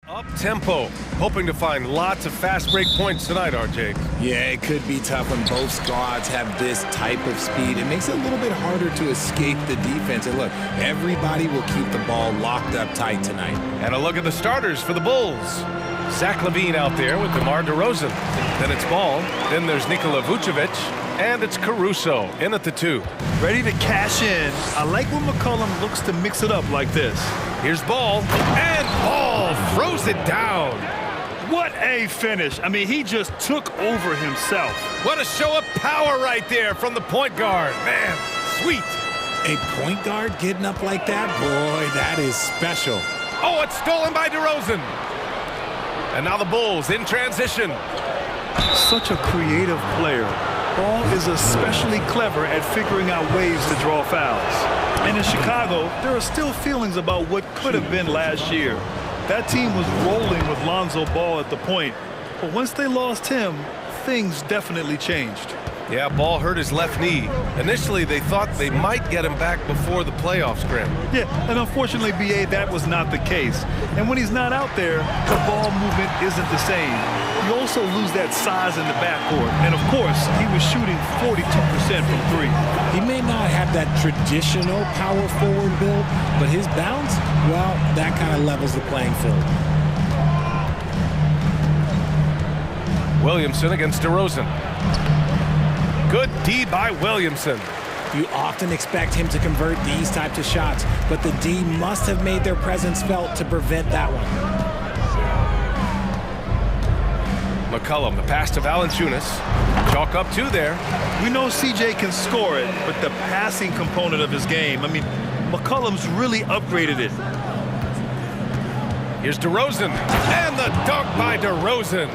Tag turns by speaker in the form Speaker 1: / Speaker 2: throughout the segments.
Speaker 1: Up-tempo, hoping to find lots of fast break points tonight, RJ.
Speaker 2: Yeah, it could be tough when both squads have this type of speed. It makes it a little bit harder to escape the defense. And look, everybody will keep the ball locked up tight tonight.
Speaker 1: And a look at the starters for the Bulls. Zach LaVine out there with DeMar DeRozan. Then it's Ball. Then there's Nikola Vucevic. And it's Caruso in at the 2.
Speaker 3: Ready to cash in. I like when McCollum looks to mix it up like this.
Speaker 1: Here's Ball. And Ball throws it down.
Speaker 3: What a finish. I mean, he just took over himself.
Speaker 1: What a show of power right there from the point guard. Man, sweet.
Speaker 2: A point guard getting up like that? Boy, that is special.
Speaker 1: Oh, it's stolen by DeRozan. And now the Bulls in transition.
Speaker 3: Such a creative player. Ball is especially clever at figuring out ways to draw fouls. And in Chicago, there are still feelings about what could have been last year. That team was rolling with Lonzo Ball at the point, but once they lost him, things definitely changed.
Speaker 1: Yeah, Ball hurt his left knee. Initially, they thought they might get him back before the playoff scramble.
Speaker 3: Yeah, and unfortunately, BA, that was not the case. And when he's not out there, the ball movement isn't the same. You also lose that size in the backcourt. And of course, he was shooting 42% from 3.
Speaker 2: He may not have that traditional power forward build, but his bounce, well, that kind of levels the playing field.
Speaker 1: Williamson against DeRozan. Good D by Williamson.
Speaker 2: You often expect him to convert these types of shots, but the D must have made their presence felt to prevent that one.
Speaker 1: McCollum, the pass to Valanciunas. Chalk up 2 there.
Speaker 3: We know CJ can score it, but the passing component of his game, I mean, McCollum's really upgraded it.
Speaker 1: Here's DeRozan, and the dunk by DeRozan.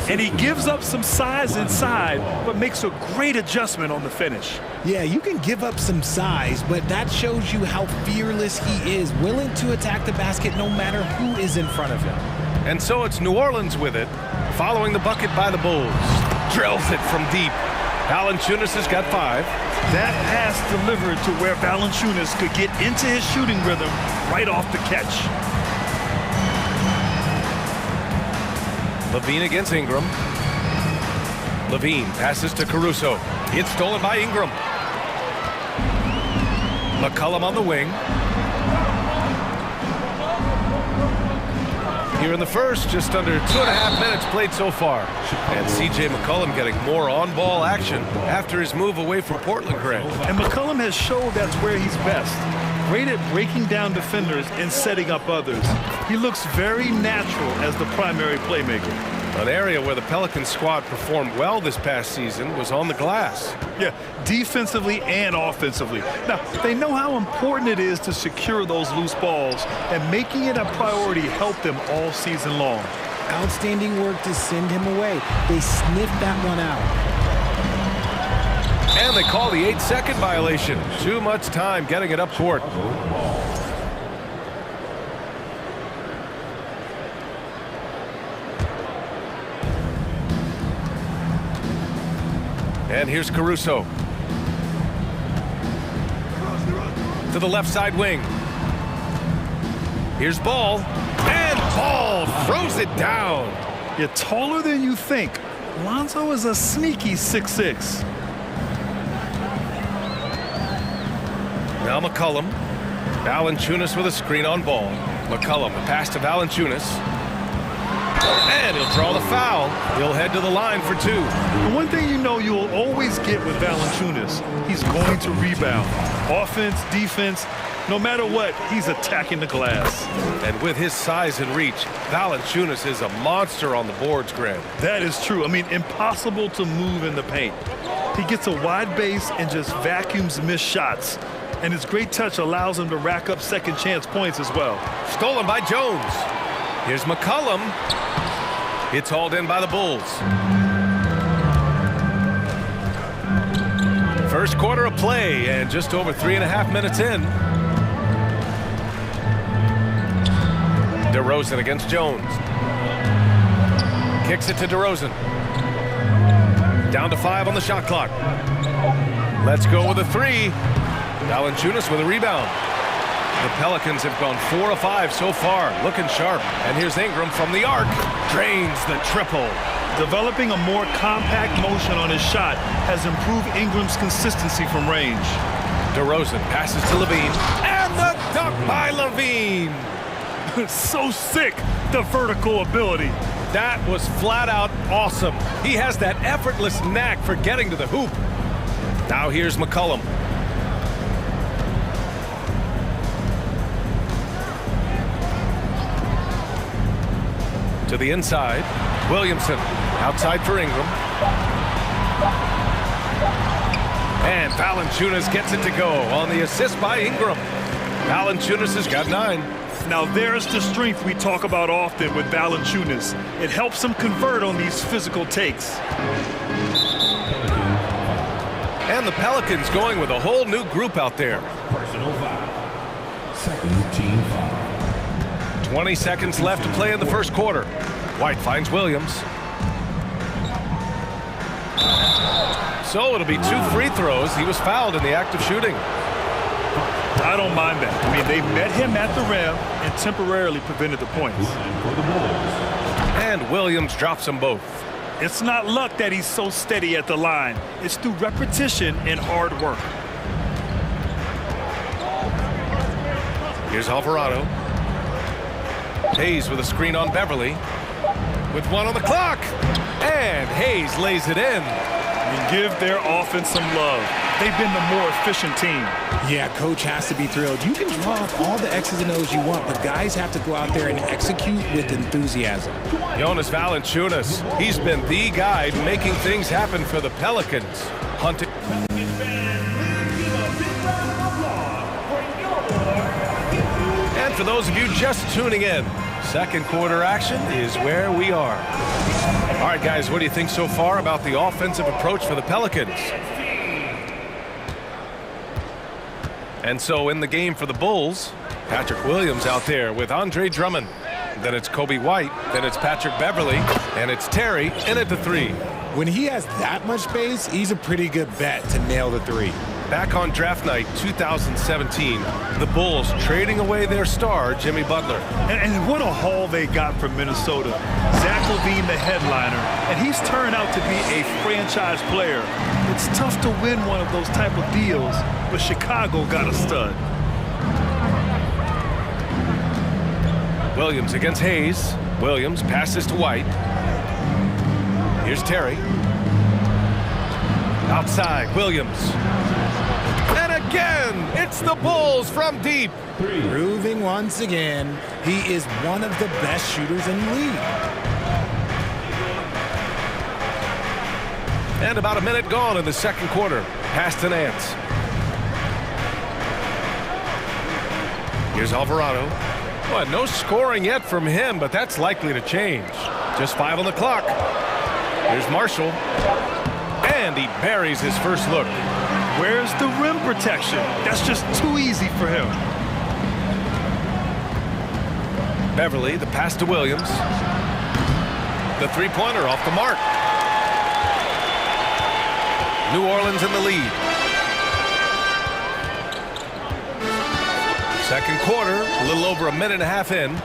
Speaker 3: And he gives up some size inside, but makes a great adjustment on the finish.
Speaker 2: Yeah, you can give up some size, but that shows you how fearless he is, willing to attack the basket no matter who is in front of him.
Speaker 1: And so it's New Orleans with it, following the bucket by the Bulls. Drills it from deep. Valanciunas has got 5.
Speaker 3: That pass delivered to where Valanciunas could get into his shooting rhythm right off the catch.
Speaker 1: LaVine against Ingram. LaVine passes to Caruso. It's stolen by Ingram. McCollum on the wing. Here in the first, just under 2.5 minutes played so far. And CJ McCollum getting more on-ball action after his move away from Portland, Greg.
Speaker 3: And McCollum has showed that's where he's best. Great at breaking down defenders and setting up others. He looks very natural as the primary playmaker.
Speaker 1: An area where the Pelicans squad performed well this past season was on the glass.
Speaker 3: Yeah, defensively and offensively. Now, they know how important it is to secure those loose balls, and making it a priority helped them all season long.
Speaker 2: Outstanding work to send him away. They sniffed that one out.
Speaker 1: And they call the 8-second violation. Too much time getting it up court. And here's Caruso. To the left side wing. Here's Ball. And Ball throws it down.
Speaker 3: You're taller than you think. Lonzo is a sneaky 6'6".
Speaker 1: Now McCollum. Valanciunas with a screen on Ball. McCollum, the pass to Valanciunas. And he'll draw the foul. He'll head to the line for 2.
Speaker 3: The one thing you know you'll always get with Valanciunas, he's going to rebound. Offense, defense, no matter what, he's attacking the glass.
Speaker 1: And with his size and reach, Valanciunas is a monster on the boards, Greg.
Speaker 3: That is true. I mean, impossible to move in the paint. He gets a wide base and just vacuums missed shots. And his great touch allows him to rack up second chance points as well.
Speaker 1: Stolen by Jones. Here's McCollum. It's hauled in by the Bulls. First quarter of play and just over 3.5 minutes in. DeRozan against Jones. Kicks it to DeRozan. Down to 5 on the shot clock. Let's go with a 3. Valanciunas with a rebound. The Pelicans have gone 4 of 5 so far, looking sharp. And here's Ingram from the arc. Drains the triple.
Speaker 3: Developing a more compact motion on his shot has improved Ingram's consistency from range.
Speaker 1: DeRozan passes to Levine. And the dunk by Levine.
Speaker 3: So sick, the vertical ability.
Speaker 1: That was flat out awesome. He has that effortless knack for getting to the hoop. Now here's McCollum. To the inside. Williamson outside for Ingram. And Valanciunas gets it to go on the assist by Ingram. Valanciunas has got 9.
Speaker 3: Now there's the strength we talk about often with Valanciunas. It helps him convert on these physical takes.
Speaker 1: And the Pelicans going with a whole new group out there.
Speaker 4: Personal foul. Second team foul.
Speaker 1: 20 seconds left to play in the first quarter. White finds Williams. So it'll be 2 free throws. He was fouled in the act of shooting.
Speaker 3: I don't mind that. I mean, they met him at the rim and temporarily prevented the points.
Speaker 1: And Williams drops them both.
Speaker 3: It's not luck that he's so steady at the line. It's through repetition and hard work.
Speaker 1: Here's Alvarado. Hayes with a screen on Beverly. With 1 on the clock. And Hayes lays it in.
Speaker 3: And give their offense some love. They've been the more efficient team.
Speaker 2: Yeah, coach has to be thrilled. You can draw up all the X's and O's you want, but guys have to go out there and execute with enthusiasm.
Speaker 1: Jonas Valanciunas, he's been the guy making things happen for the Pelicans. Hunting. And for those of you just tuning in, second quarter action is where we are. All right, guys, what do you think so far about the offensive approach for the Pelicans? And so in the game for the Bulls, Patrick Williams out there with Andre Drummond. Then it's Kobe White. Then it's Patrick Beverly. And it's Terry in at the 3.
Speaker 2: When he has that much space, he's a pretty good bet to nail the 3.
Speaker 1: Back on draft night 2017, the Bulls trading away their star, Jimmy Butler.
Speaker 3: And what a haul they got from Minnesota. Zach LaVine, the headliner, and he's turned out to be a franchise player. It's tough to win one of those type of deals, but Chicago got a stud.
Speaker 1: Williams against Hayes. Williams passes to White. Here's Terry. Outside, Williams. And again, it's the Bulls from deep.
Speaker 2: Proving once again, he is one of the best shooters in the league.
Speaker 1: And about a minute gone in the second quarter. Pass to Nance. Here's Alvarado. Well, no scoring yet from him, but that's likely to change. Just 5 on the clock. Here's Marshall. And he buries his first look.
Speaker 3: Where's the rim protection? That's just too easy for him.
Speaker 1: Beverly, the pass to Williams. The three-pointer off the mark. New Orleans in the lead. Second quarter, a little over a minute and a half in.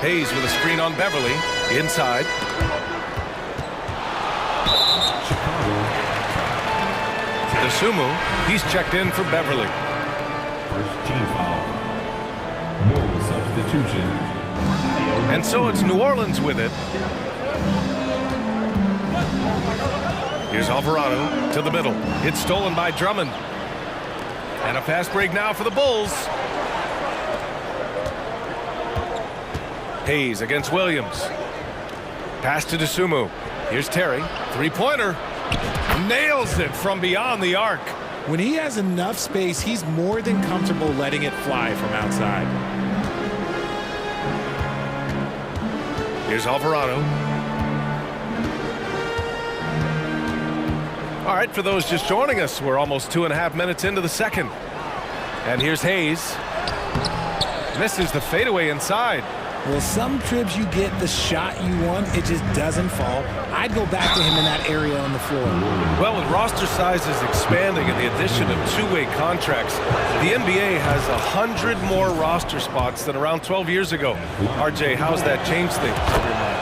Speaker 1: Hayes with a screen on Beverly. Inside. Sumu, he's checked in for Beverly.
Speaker 4: First team foul. No substitution.
Speaker 1: And so it's New Orleans with it. Here's Alvarado to the middle. It's stolen by Drummond. And a fast break now for the Bulls. Hayes against Williams. Pass to Sumu. Here's Terry. Three-pointer. Nails it from beyond the arc.
Speaker 2: When he has enough space, he's more than comfortable letting it fly from outside.
Speaker 1: Here's Alvarado. All right, for those just joining us, we're almost 2.5 minutes into the second. And here's Hayes. Misses the fadeaway inside.
Speaker 2: Well, some trips you get the shot you want, it just doesn't fall. I'd go back to him in that area on the floor.
Speaker 1: Well, with roster sizes expanding and the addition of two-way contracts, the NBA has 100 more roster spots than around 12 years ago. RJ, how's that changed things in your mind?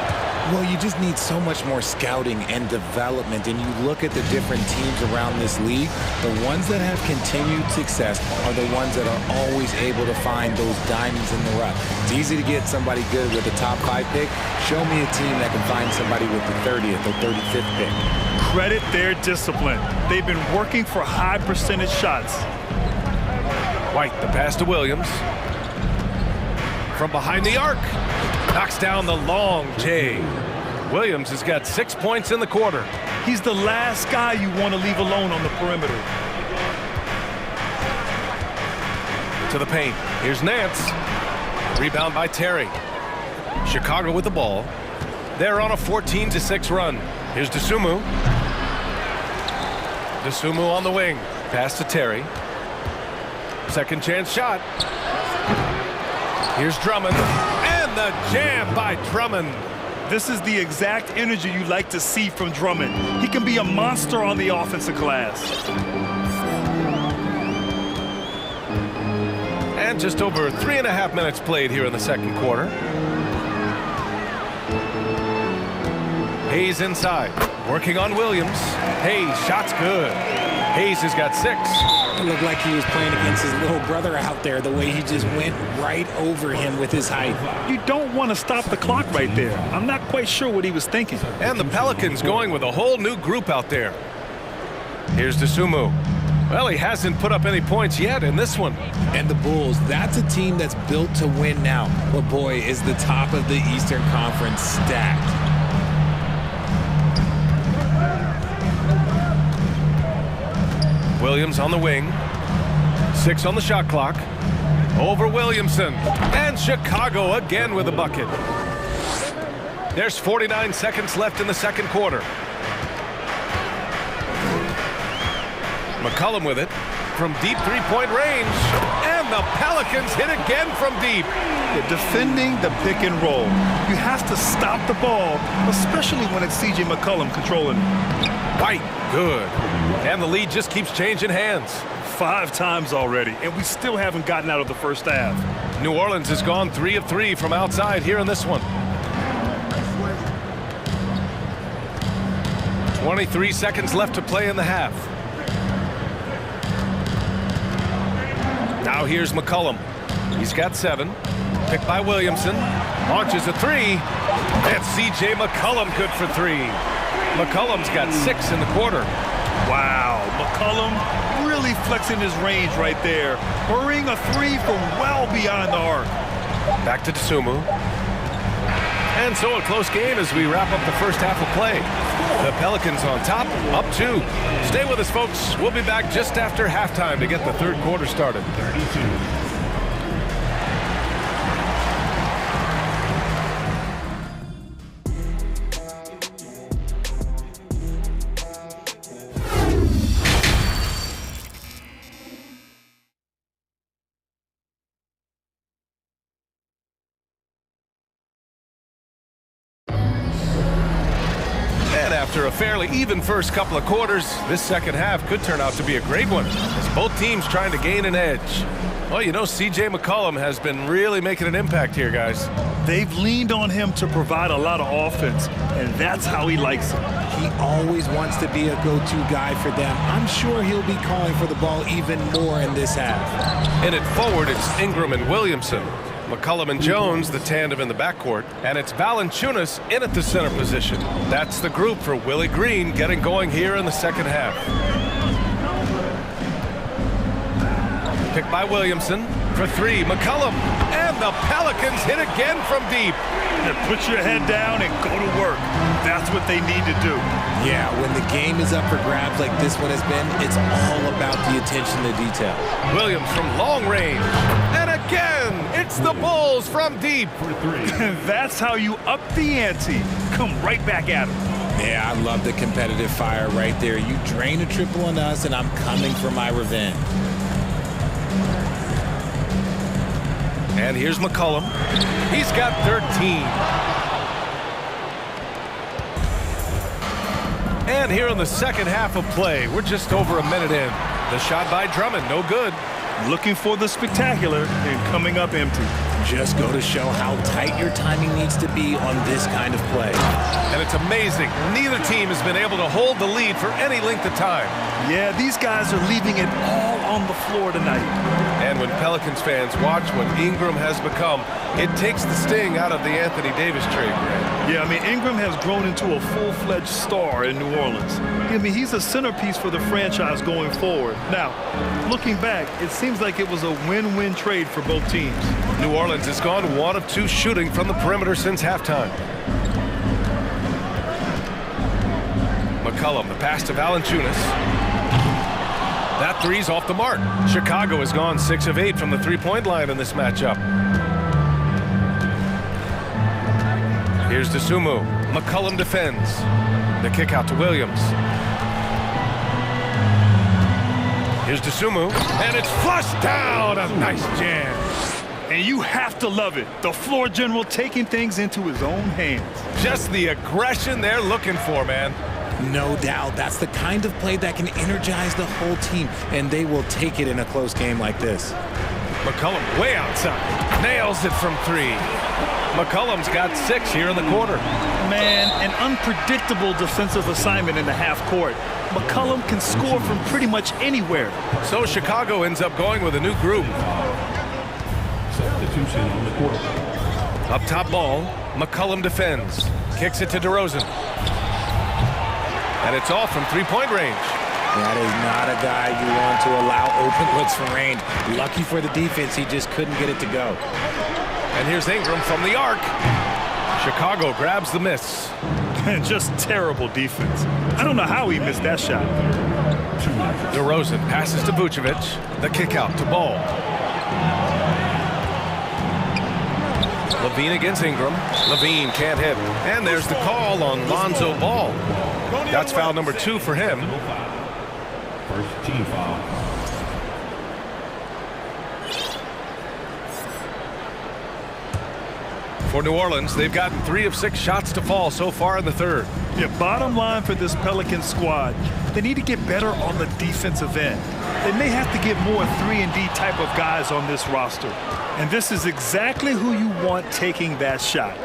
Speaker 2: Well, you just need so much more scouting and development, and you look at the different teams around this league, the ones that have continued success are the ones that are always able to find those diamonds in the rough. It's easy to get somebody good with the top 5 pick. Show me a team that can find somebody with the 30th or 35th pick.
Speaker 3: Credit their discipline. They've been working for high percentage shots.
Speaker 1: White, the pass to Williams. From behind the arc. Knocks down the long J. Williams has got 6 points in the quarter.
Speaker 3: He's the last guy you want to leave alone on the perimeter.
Speaker 1: To the paint. Here's Nance. Rebound by Terry. Chicago with the ball. They're on a 14-6 run. Here's Dosunmu. Dosunmu on the wing. Pass to Terry. Second chance shot. Here's Drummond. The jam by Drummond.
Speaker 3: This is the exact energy you like to see from Drummond. He can be a monster on the offensive glass.
Speaker 1: And just over 3.5 minutes played here in the second quarter. Hayes inside, working on Williams. Hayes, shot's good. Hayes has got 6.
Speaker 2: It looked like he was playing against his little brother out there, the way he just went right over him with his height.
Speaker 3: You don't want to stop the clock right there. I'm not quite sure what he was thinking.
Speaker 1: And the Pelicans going with a whole new group out there. Here's Dosunmu. Well, he hasn't put up any points yet in this one.
Speaker 2: And the Bulls, that's a team that's built to win now. But boy, is the top of the Eastern Conference stacked.
Speaker 1: Williams on the wing. 6 on the shot clock. Over Williamson. And Chicago again with a bucket. There's 49 seconds left in the second quarter. McCollum with it from deep three-point range. And the Pelicans hit again from deep.
Speaker 3: Defending the pick and roll. You have to stop the ball, especially when it's C.J. McCollum controlling it.
Speaker 1: White, good. And the lead just keeps changing hands.
Speaker 3: 5 times already, and we still haven't gotten out of the first half.
Speaker 1: New Orleans has gone 3 of 3 from outside here in this one. 23 seconds left to play in the half. Now here's McCollum. He's got 7. Picked by Williamson. Launches a 3. And C.J. McCollum good for 3. McCollum's got 6 in the quarter.
Speaker 3: Wow, McCollum really flexing his range right there. Hurrying a 3 from well beyond the arc.
Speaker 1: Back to Dosunmu. And so a close game as we wrap up the first half of play. The Pelicans on top, up 2. Stay with us, folks. We'll be back just after halftime to get the third quarter started.
Speaker 4: 32.
Speaker 1: After a fairly even first couple of quarters, this second half could turn out to be a great one as both teams trying to gain an edge. Well, you know, C.J. McCollum has been really making an impact here, guys.
Speaker 3: They've leaned on him to provide a lot of offense, and that's how he likes it.
Speaker 2: He always wants to be a go-to guy for them. I'm sure he'll be calling for the ball even more in this half.
Speaker 1: In it forward, it's Ingram and Williamson. McCollum and Jones, the tandem in the backcourt, and it's Valanciunas in at the center position. That's the group for Willie Green getting going here in the second half. Picked by Williamson for 3, McCollum, and the Pelicans hit again from deep.
Speaker 3: Put your head down and go to work. That's what they need to do.
Speaker 2: Yeah, when the game is up for grabs like this one has been, it's all about the attention to detail.
Speaker 1: Williams from long range, and again, it's the Bulls from deep.
Speaker 4: For 3.
Speaker 3: That's how you up the ante. Come right back at them.
Speaker 2: Yeah, I love the competitive fire right there. You drain a triple on us, and I'm coming for my revenge.
Speaker 1: And here's McCollum. He's got 13. And here in the second half of play, we're just over a minute in. The shot by Drummond, no good.
Speaker 3: Looking for the spectacular and coming up empty.
Speaker 2: Just go to show how tight your timing needs to be on this kind of play.
Speaker 1: And it's amazing. Neither team has been able to hold the lead for any length of time.
Speaker 3: Yeah, these guys are leaving it all on the floor tonight.
Speaker 1: And when Pelicans fans watch what Ingram has become, it takes the sting out of the Anthony Davis trade, Grant.
Speaker 3: Yeah, I mean, Ingram has grown into a full-fledged star in New Orleans. I mean, he's a centerpiece for the franchise going forward. Now, looking back, it seems like it was a win-win trade for both teams.
Speaker 1: New Orleans has gone 1 of 2 shooting from the perimeter since halftime. McCollum, the pass to Valanciunas. That three's off the mark. Chicago has gone 6 of 8 from the three-point line in this matchup. Here's Dosunmu. McCollum defends. The kick out to Williams. Here's Dosunmu, and it's flushed down. A nice jam.
Speaker 3: And you have to love it. The floor general taking things into his own hands.
Speaker 1: Just the aggression they're looking for, man.
Speaker 2: No doubt. That's the kind of play that can energize the whole team, and they will take it in a close game like this.
Speaker 1: McCollum way outside. Nails it from 3. McCollum's got 6 here in the quarter.
Speaker 3: Man, an unpredictable defensive assignment in the half court. McCollum can score from pretty much anywhere.
Speaker 1: So Chicago ends up going with a new group.
Speaker 4: Substitution on the court.
Speaker 1: Up top ball, McCollum defends. Kicks it to DeRozan. And it's off from three-point range.
Speaker 2: That is not a guy you want to allow open looks from range. Lucky for the defense, he just couldn't get it to go.
Speaker 1: And here's Ingram from the arc. Chicago grabs the miss.
Speaker 3: Just terrible defense. I don't know how he missed that shot.
Speaker 1: DeRozan passes to Vucevic. The kick out to Ball. Levine against Ingram. Levine can't hit. And there's the call on Lonzo Ball. That's foul number 2 for him.
Speaker 4: First team foul.
Speaker 1: For New Orleans, they've gotten 3 of 6 shots to fall so far in the third.
Speaker 3: Yeah, bottom line for this Pelicans squad, they need to get better on the defensive end. They may have to get more 3-and-D type of guys on this roster. And this is exactly who you want taking that shot.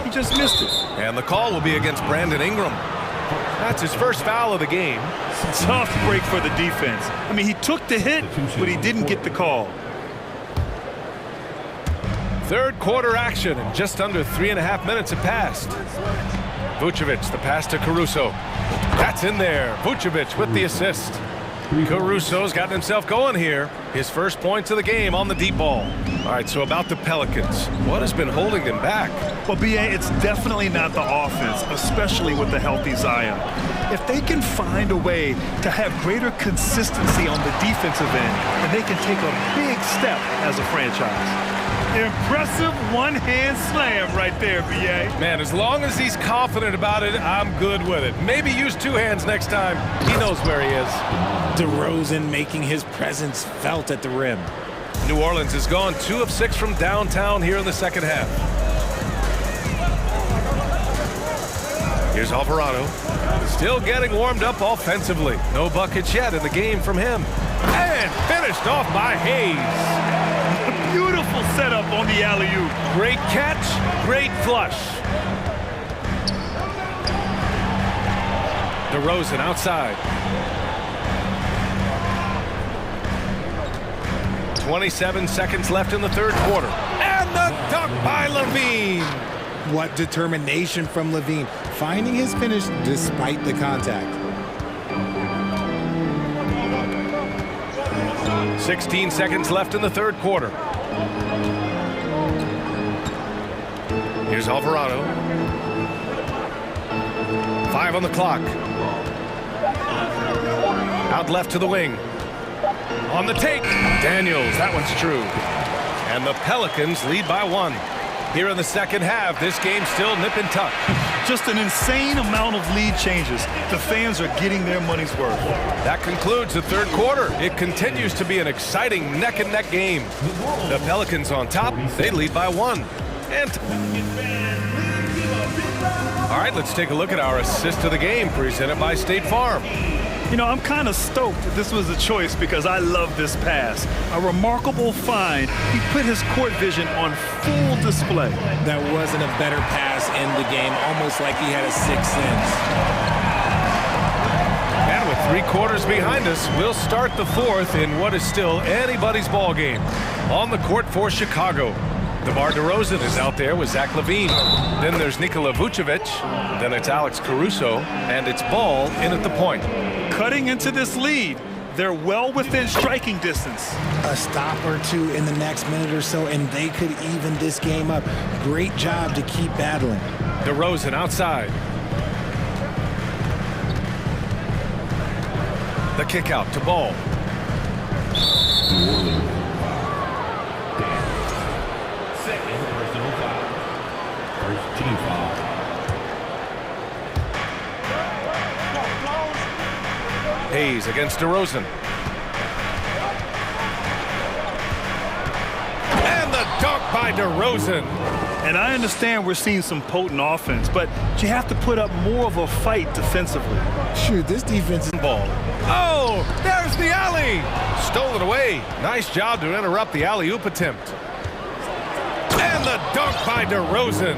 Speaker 3: He just missed it.
Speaker 1: And the call will be against Brandon Ingram. That's his first foul of the game.
Speaker 3: Tough break for the defense. I mean, he took the hit, but he didn't get the call.
Speaker 1: Third quarter action, and just under 3.5 minutes have passed. Vucevic, the pass to Caruso. That's in there. Vucevic with the assist. Caruso's gotten himself going here. His first points of the game on the deep ball. All right, so about the Pelicans. What has been holding them back?
Speaker 3: Well, B.A., it's definitely not the offense, especially with the healthy Zion. If they can find a way to have greater consistency on the defensive end, then they can take a big step as a franchise. Impressive one-hand slam right there, B.A.
Speaker 1: Man, as long as he's confident about it, I'm good with it. Maybe use 2 hands next time. He knows where he is.
Speaker 2: DeRozan making his presence felt at the rim.
Speaker 1: New Orleans has gone 2 of 6 from downtown here in the second half. Here's Alvarado. Still getting warmed up offensively. No buckets yet in the game from him. And finished off by Hayes.
Speaker 3: Beautiful setup on the alley-oop.
Speaker 1: Great catch, great flush. DeRozan outside. 27 seconds left in the third quarter. And the dunk by Levine.
Speaker 2: What determination from Levine, finding his finish despite the contact.
Speaker 1: 16 seconds left in the third quarter. Here's Alvarado. 5 on the clock. Out left to the wing. On the take, Daniels, that one's true. And the Pelicans lead by 1. Here in the second half, this game's still nip and tuck.
Speaker 3: Just an insane amount of lead changes. The fans are getting their money's worth.
Speaker 1: That concludes the third quarter. It continues to be an exciting neck-and-neck game. The Pelicans on top, they lead by 1. And all right, let's take a look at our assist of the game presented by State Farm.
Speaker 3: You know, I'm kind of stoked that this was a choice because I love this pass. A remarkable find. He put his court vision on full display.
Speaker 2: That wasn't a better pass in the game, almost like he had a sixth sense.
Speaker 1: And with 3 quarters behind us, we'll start the fourth in what is still anybody's ball game. On the court for Chicago, DeMar DeRozan is out there with Zach LaVine. Then there's Nikola Vucevic. Then it's Alex Caruso. And it's Ball in at the point.
Speaker 3: Cutting into this lead. They're well within striking distance.
Speaker 2: A stop or two in the next minute or so, and they could even this game up. Great job to keep battling.
Speaker 1: DeRozan outside. The kick out to Ball.
Speaker 4: Second personal foul. First team foul.
Speaker 1: Hayes against DeRozan. And the dunk by DeRozan.
Speaker 3: And I understand we're seeing some potent offense, but you have to put up more of a fight defensively.
Speaker 2: Shoot, this defense is
Speaker 1: Ball. Oh, there's the alley. Stolen away. Nice job to interrupt the alley-oop attempt. And the dunk by DeRozan.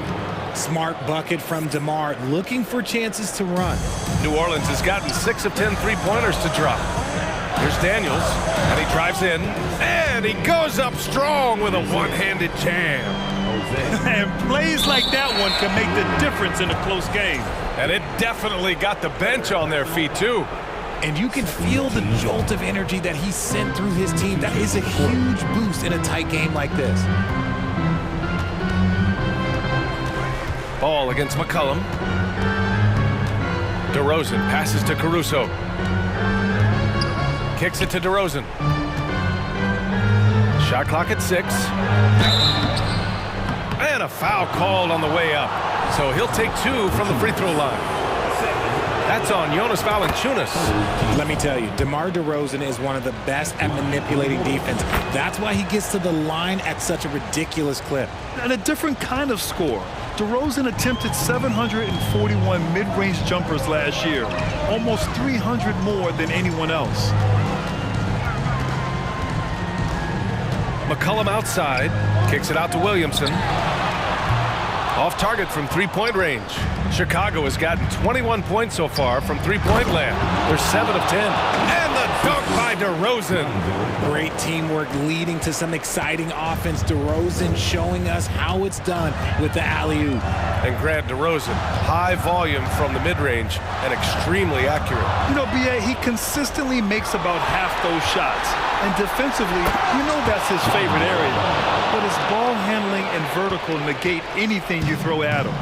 Speaker 2: smart bucket from DeMar, looking for chances to run.
Speaker 1: New Orleans has gotten 6 of 10 three-pointers to drop. Here's Daniels, and he drives in, and he goes up strong with a one-handed jam.
Speaker 3: And plays like that one can make the difference in a close game.
Speaker 1: And it definitely got the bench on their feet, too.
Speaker 2: And you can feel the jolt of energy that he sent through his team. That is a huge boost in a tight game like this.
Speaker 1: Ball against McCollum. DeRozan passes to Caruso. Kicks it to DeRozan. Shot clock at 6. And a foul called on the way up. So he'll take 2 from the free throw line. That's on Jonas Valanciunas.
Speaker 2: Let me tell you, DeMar DeRozan is one of the best at manipulating defense. That's why he gets to the line at such a ridiculous clip.
Speaker 3: And a different kind of score. DeRozan attempted 741 mid-range jumpers last year, almost 300 more than anyone else.
Speaker 1: McCollum outside, kicks it out to Williamson. Off target from three-point range. Chicago has gotten 21 points so far from three-point land. They're 7 of 10. And the dunk by DeRozan.
Speaker 2: Great teamwork leading to some exciting offense. DeRozan showing us how it's done with the alley-oop.
Speaker 1: And Grant DeRozan, high volume from the mid-range and extremely accurate.
Speaker 3: You know, B.A., he consistently makes about half those shots. And defensively, you know that's his favorite area. But his ball handling and vertical negate anything you throw at him.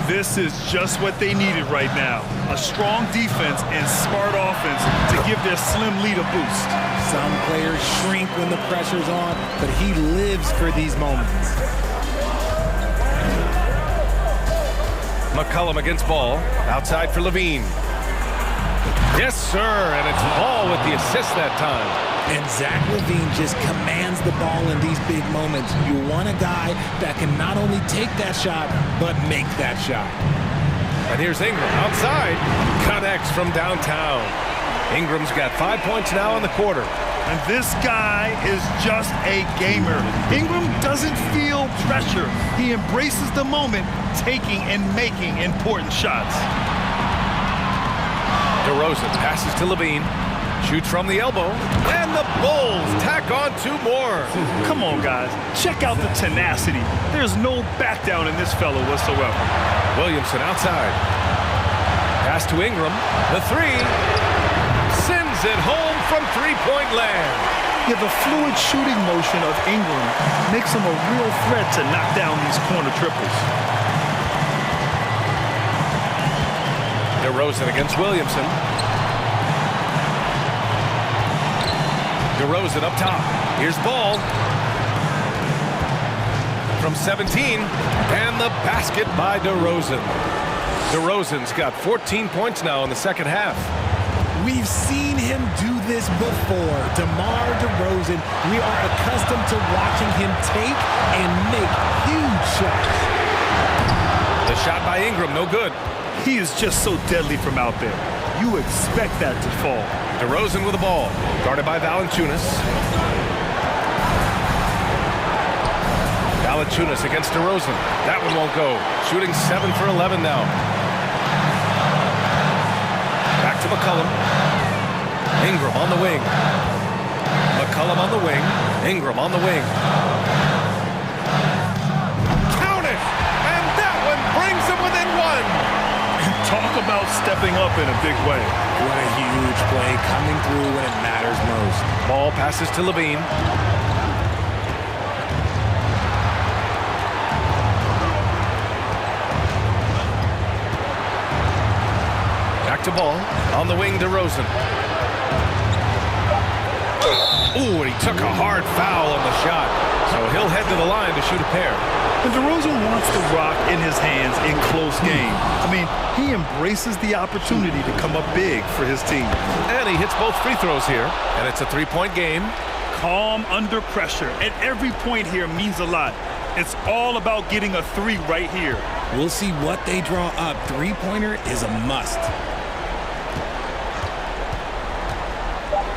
Speaker 3: This is just what they needed right now. A strong defense and smart offense to give their slim lead a boost.
Speaker 2: Some players shrink when the pressure's on, but he lives for these moments.
Speaker 1: McCollum against Ball. Outside for Levine. Yes, sir. And it's Ball with the assist that time.
Speaker 2: And Zach LaVine just commands the ball in these big moments. You want a guy that can not only take that shot, but make that shot.
Speaker 1: And here's Ingram outside. Connects from downtown. Ingram's got 5 points now in the quarter.
Speaker 3: And this guy is just a gamer. Ingram doesn't feel pressure. He embraces the moment, taking and making important shots.
Speaker 1: DeRozan passes to Levine. Shoots from the elbow, and the Bulls tack on 2 more.
Speaker 3: Come on, guys. Check out the tenacity. There's no back down in this fellow whatsoever.
Speaker 1: Williamson outside. Pass to Ingram. The 3. Sends it home from three-point land.
Speaker 3: Yeah, the fluid shooting motion of Ingram makes him a real threat to knock down these corner triples.
Speaker 1: DeRozan against Williamson. DeRozan up top. Here's Ball. From 17. And the basket by DeRozan. DeRozan's got 14 points now in the second half.
Speaker 2: We've seen him do this before. DeMar DeRozan, we are accustomed to watching him take and make huge shots.
Speaker 1: The shot by Ingram, no good.
Speaker 3: He is just so deadly from out there. You expect that to fall.
Speaker 1: DeRozan with the ball, guarded by Valanciunas. Valanciunas against DeRozan. That one won't go. Shooting 7 for 11 now. Back to McCollum. Ingram on the wing. McCollum on the wing. Ingram on the wing. Count it! And that one brings him within one.
Speaker 3: Talk about stepping up in a big way.
Speaker 2: What a huge play coming through when it matters most.
Speaker 1: Ball passes to Levine. Back to ball. On the wing, DeRozan. Ooh, and he took a hard foul on the shot. So he'll head to the line to shoot a pair.
Speaker 3: And DeRozan wants the rock in his hands in close game. I mean, he embraces the opportunity to come up big for his team.
Speaker 1: And he hits both free throws here. And it's a three-point game.
Speaker 3: Calm under pressure. And every point here means a lot. It's all about getting a three right here.
Speaker 2: We'll see what they draw up. Three-pointer is a must.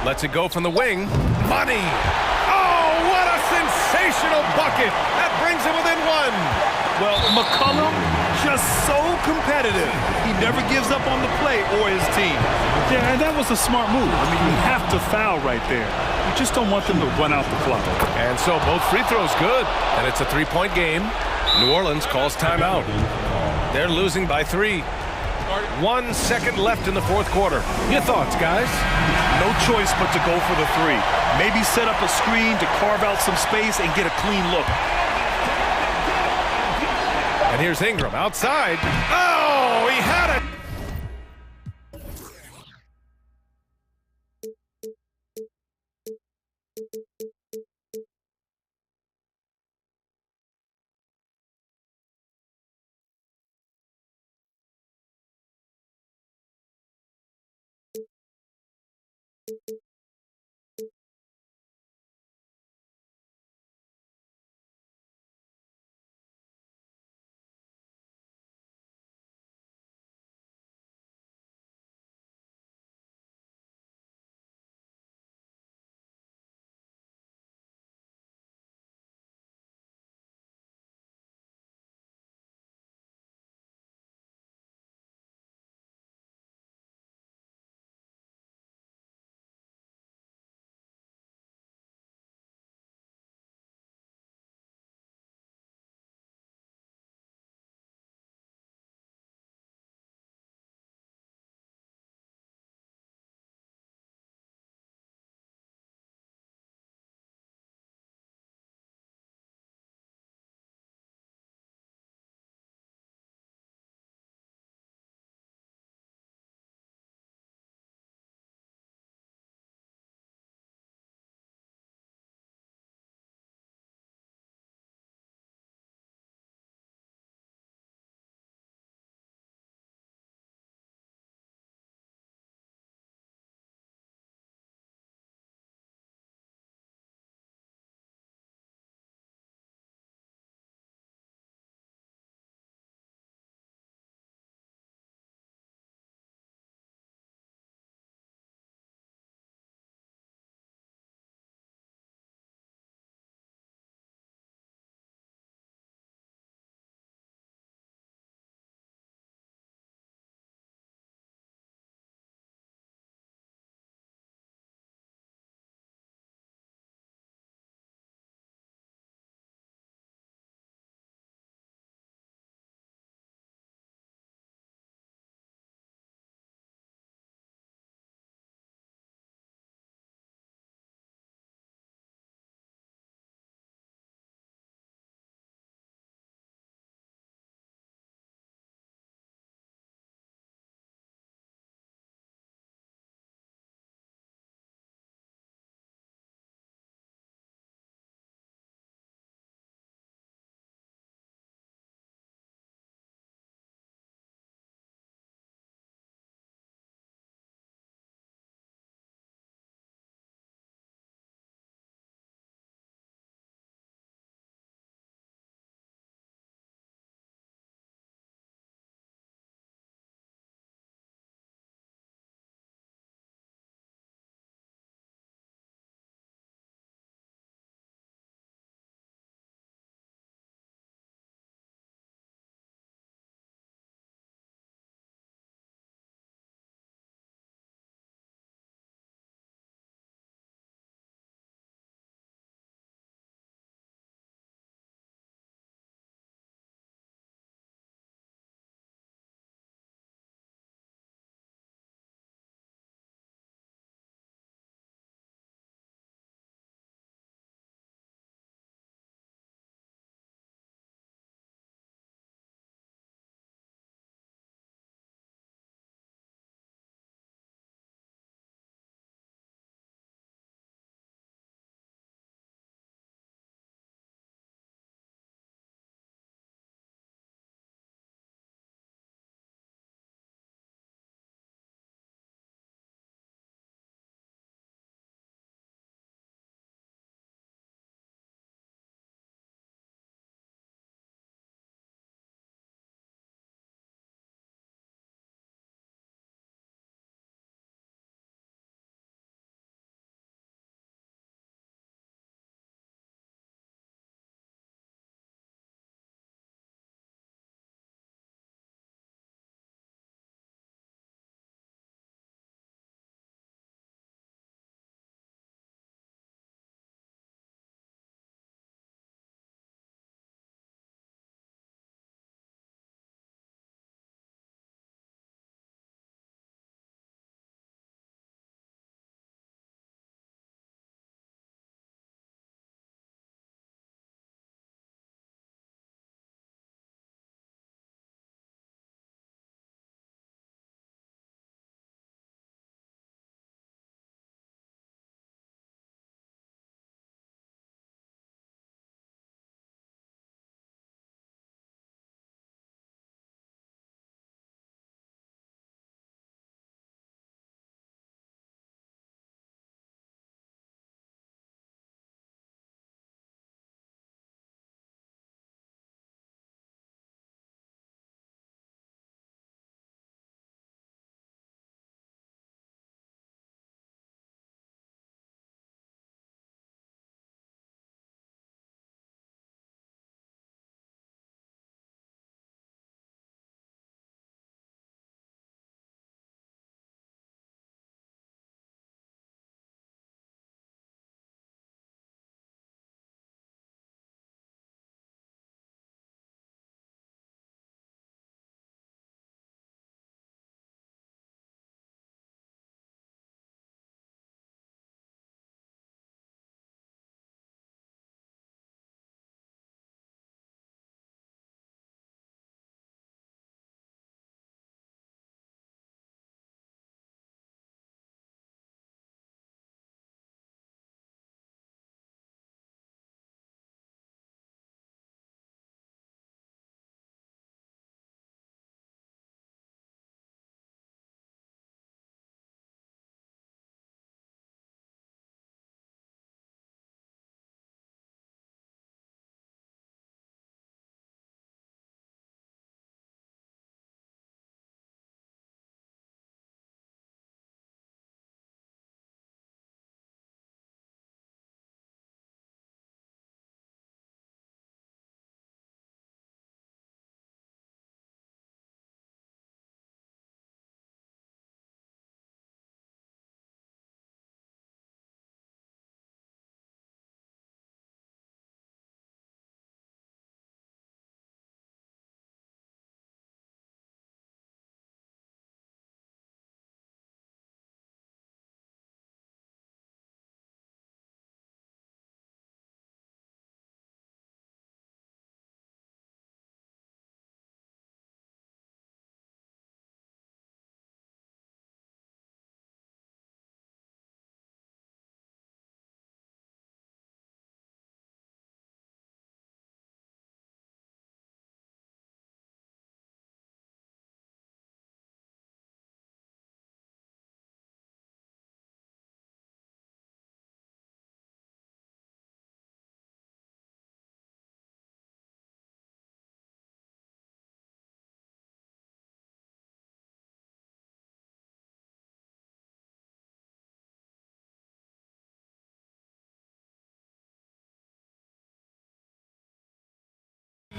Speaker 1: Lets it go from the wing. Money! Oh, what a sensational bucket! That brings him within one.
Speaker 3: Well, McCollum, just so competitive. He never gives up on the play or his team. Yeah, and that was a smart move. I mean, you have to foul right there. You just don't want them to run out the clock.
Speaker 1: And so both free throws good. And it's a three-point game. New Orleans calls timeout. They're losing by 3. 1 second left in the fourth quarter. Your thoughts, guys?
Speaker 3: No choice but to go for the three. Maybe set up a screen to carve out some space and get a clean look.
Speaker 1: And here's Ingram outside. Oh, he had it!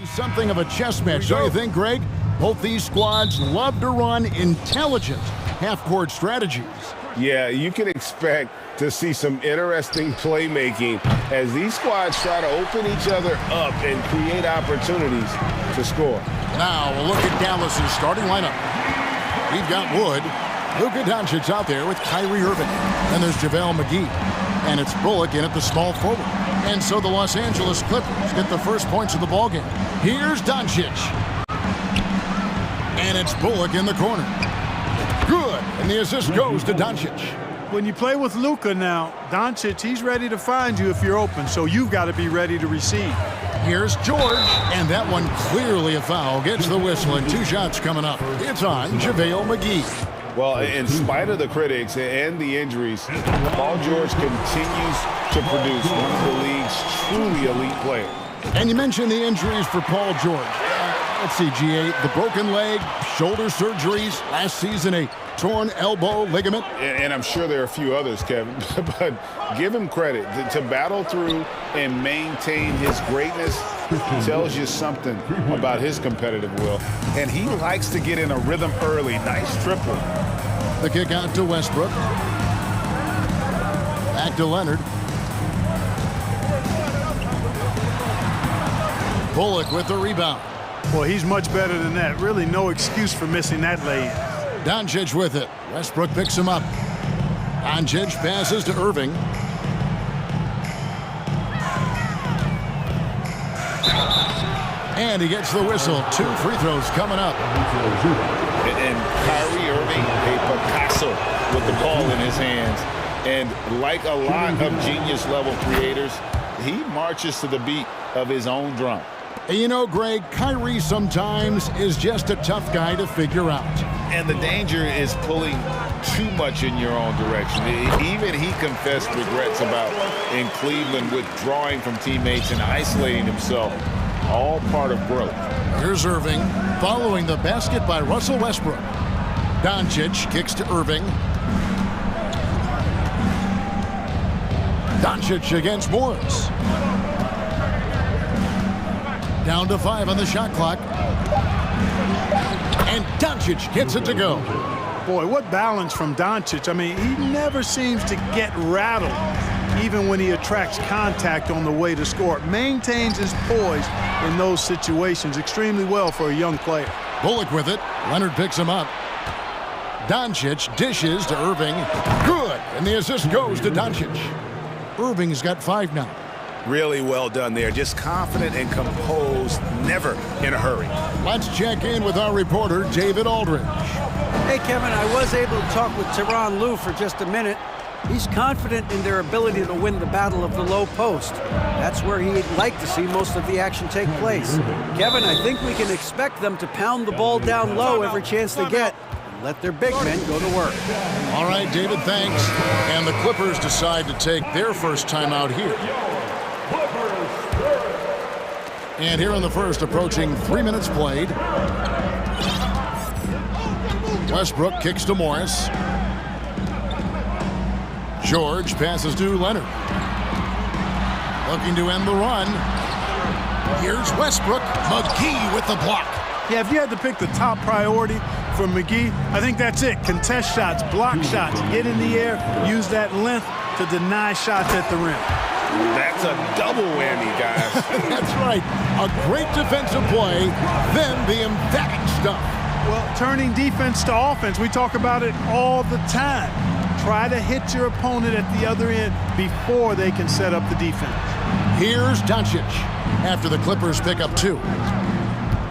Speaker 5: Something of a chess match, don't you think, Greg? Both these squads love to run intelligent half-court strategies.
Speaker 6: Yeah, you can expect to see some interesting playmaking as these squads try to open each other up and create opportunities to score.
Speaker 5: Now we'll look at Dallas's starting lineup. We've got Wood. Luka Doncic out there with Kyrie Irving. And there's JaVale McGee. And it's Bullock in at the small forward. And so the Los Angeles Clippers get the first points of the ballgame. Here's Doncic. And it's Bullock in the corner. Good. And the assist goes to Doncic.
Speaker 3: When you play with Luka now, Doncic, he's ready to find you if you're open, so you've got to be ready to receive.
Speaker 5: Here's George, and that one clearly a foul. Gets the whistle, and 2 shots coming up. It's on JaVale McGee.
Speaker 6: Well, in spite of the critics and the injuries, Paul George continues to produce one of the league's truly elite players.
Speaker 5: And you mentioned the injuries for Paul George. Let's see, GA, the broken leg, shoulder surgeries, last season a torn elbow ligament.
Speaker 6: And I'm sure there are a few others, Kevin, but give him credit. To battle through and maintain his greatness tells you something about his competitive will. And he likes to get in a rhythm early. Nice triple.
Speaker 5: The kick out to Westbrook. Back to Leonard. Bullock with the rebound.
Speaker 3: Well, he's much better than that. Really no excuse for missing that lay-in.
Speaker 5: Doncic with it. Westbrook picks him up. Doncic passes to Irving. And he gets the whistle. 2 free throws coming up.
Speaker 6: And Kyrie Irving, a Picasso with the ball in his hands. And like a lot of genius-level creators, he marches to the beat of his own drum.
Speaker 5: You know, Greg, Kyrie sometimes is just a tough guy to figure out.
Speaker 6: And the danger is pulling too much in your own direction. Even he confessed regrets about in Cleveland withdrawing from teammates and isolating himself. All part of growth.
Speaker 5: Here's Irving following the basket by Russell Westbrook. Doncic kicks to Irving. Doncic against Morris. Down to 5 on the shot clock. And Doncic gets it to go.
Speaker 3: Boy, what balance from Doncic. I mean, he never seems to get rattled, even when he attracts contact on the way to score. Maintains his poise in those situations extremely well for a young player.
Speaker 5: Bullock with it. Leonard picks him up. Doncic dishes to Irving. Good. And the assist goes to Doncic. Irving's got 5 now.
Speaker 6: Really well done there. Just confident and composed, never in a hurry.
Speaker 5: Let's check in with our reporter, David Aldridge.
Speaker 7: Hey, Kevin, I was able to talk with Tyronn Lue for just a minute. He's confident in their ability to win the battle of the low post. That's where he'd like to see most of the action take place. Kevin, I think we can expect them to pound the ball down low every chance they get and let their big men go to work.
Speaker 5: All right, David, thanks. And the Clippers decide to take their first time out here. And here in the first, approaching 3 minutes played. Westbrook kicks to Morris. George passes to Leonard. Looking to end the run. Here's Westbrook. McGee with the block.
Speaker 3: Yeah, if you had to pick the top priority for McGee, I think that's it. Contest shots, block shots, get in the air, use that length to deny shots at the rim.
Speaker 6: That's a double whammy, guys.
Speaker 5: That's right. A great defensive play, then the emphatic stuff.
Speaker 3: Well, turning defense to offense, we talk about it all the time. Try to hit your opponent at the other end before they can set up the defense.
Speaker 5: Here's Doncic after the Clippers pick up 2.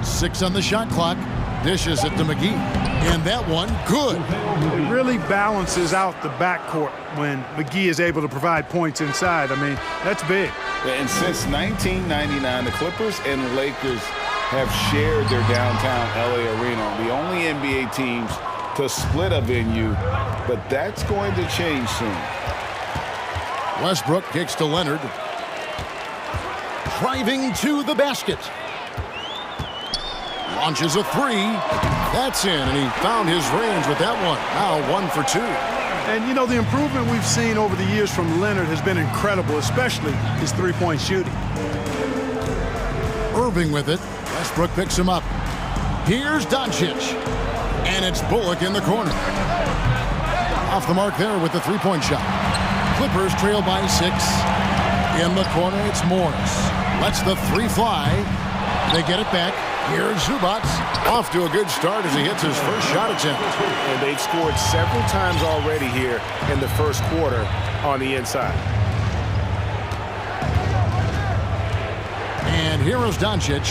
Speaker 5: 6 on the shot clock. Dishes it to McGee. And that one, good.
Speaker 3: It really balances out the backcourt when McGee is able to provide points inside. I mean, that's big.
Speaker 6: And since 1999, the Clippers and Lakers have shared their downtown LA arena. The only NBA teams to split a venue, but that's going to change soon.
Speaker 5: Westbrook kicks to Leonard. Driving to the basket. Launches a 3. That's in, and he found his range with that one. Now 1 for 2.
Speaker 3: And, you know, the improvement we've seen over the years from Leonard has been incredible, especially his three-point shooting.
Speaker 5: Irving with it. Westbrook picks him up. Here's Doncic. And it's Bullock in the corner. Off the mark there with the three-point shot. Clippers trail by 6. In the corner, it's Morris. Lets the three fly. They get it back. Here's Zubac. Off to a good start as he hits his first shot attempt.
Speaker 6: And they've scored several times already here in the first quarter on the inside.
Speaker 5: And here is Doncic.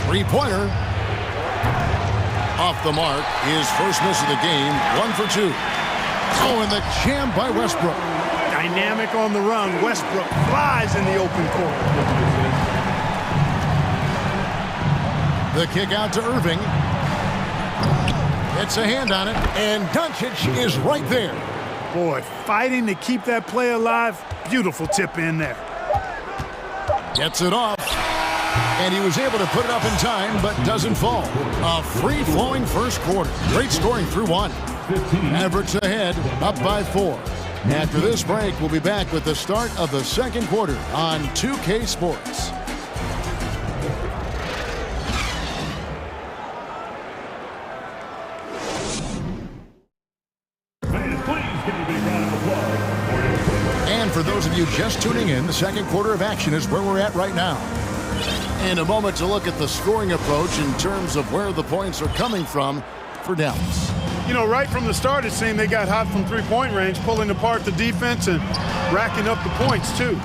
Speaker 5: Three-pointer. Off the mark. His first miss of the game. 1 for 2. Oh, and the jam by Westbrook.
Speaker 3: Dynamic on the run. Westbrook flies in the open court.
Speaker 5: The kick out to Irving. It's a hand on it, and Doncic is right there.
Speaker 3: Boy, fighting to keep that play alive. Beautiful tip in there.
Speaker 5: Gets it off. And he was able to put it up in time, but doesn't fall. A free-flowing first quarter. Great scoring through 1. Mavericks ahead, up by 4. After this break, we'll be back with the start of the second quarter on 2K Sports. And for those of you just tuning in, the second quarter of action is where we're at right now. In a moment to look at the scoring approach in terms of where the points are coming from for Dallas.
Speaker 3: You know, right from the start, it seemed they got hot from three-point range, pulling apart the defense and racking up the points, too.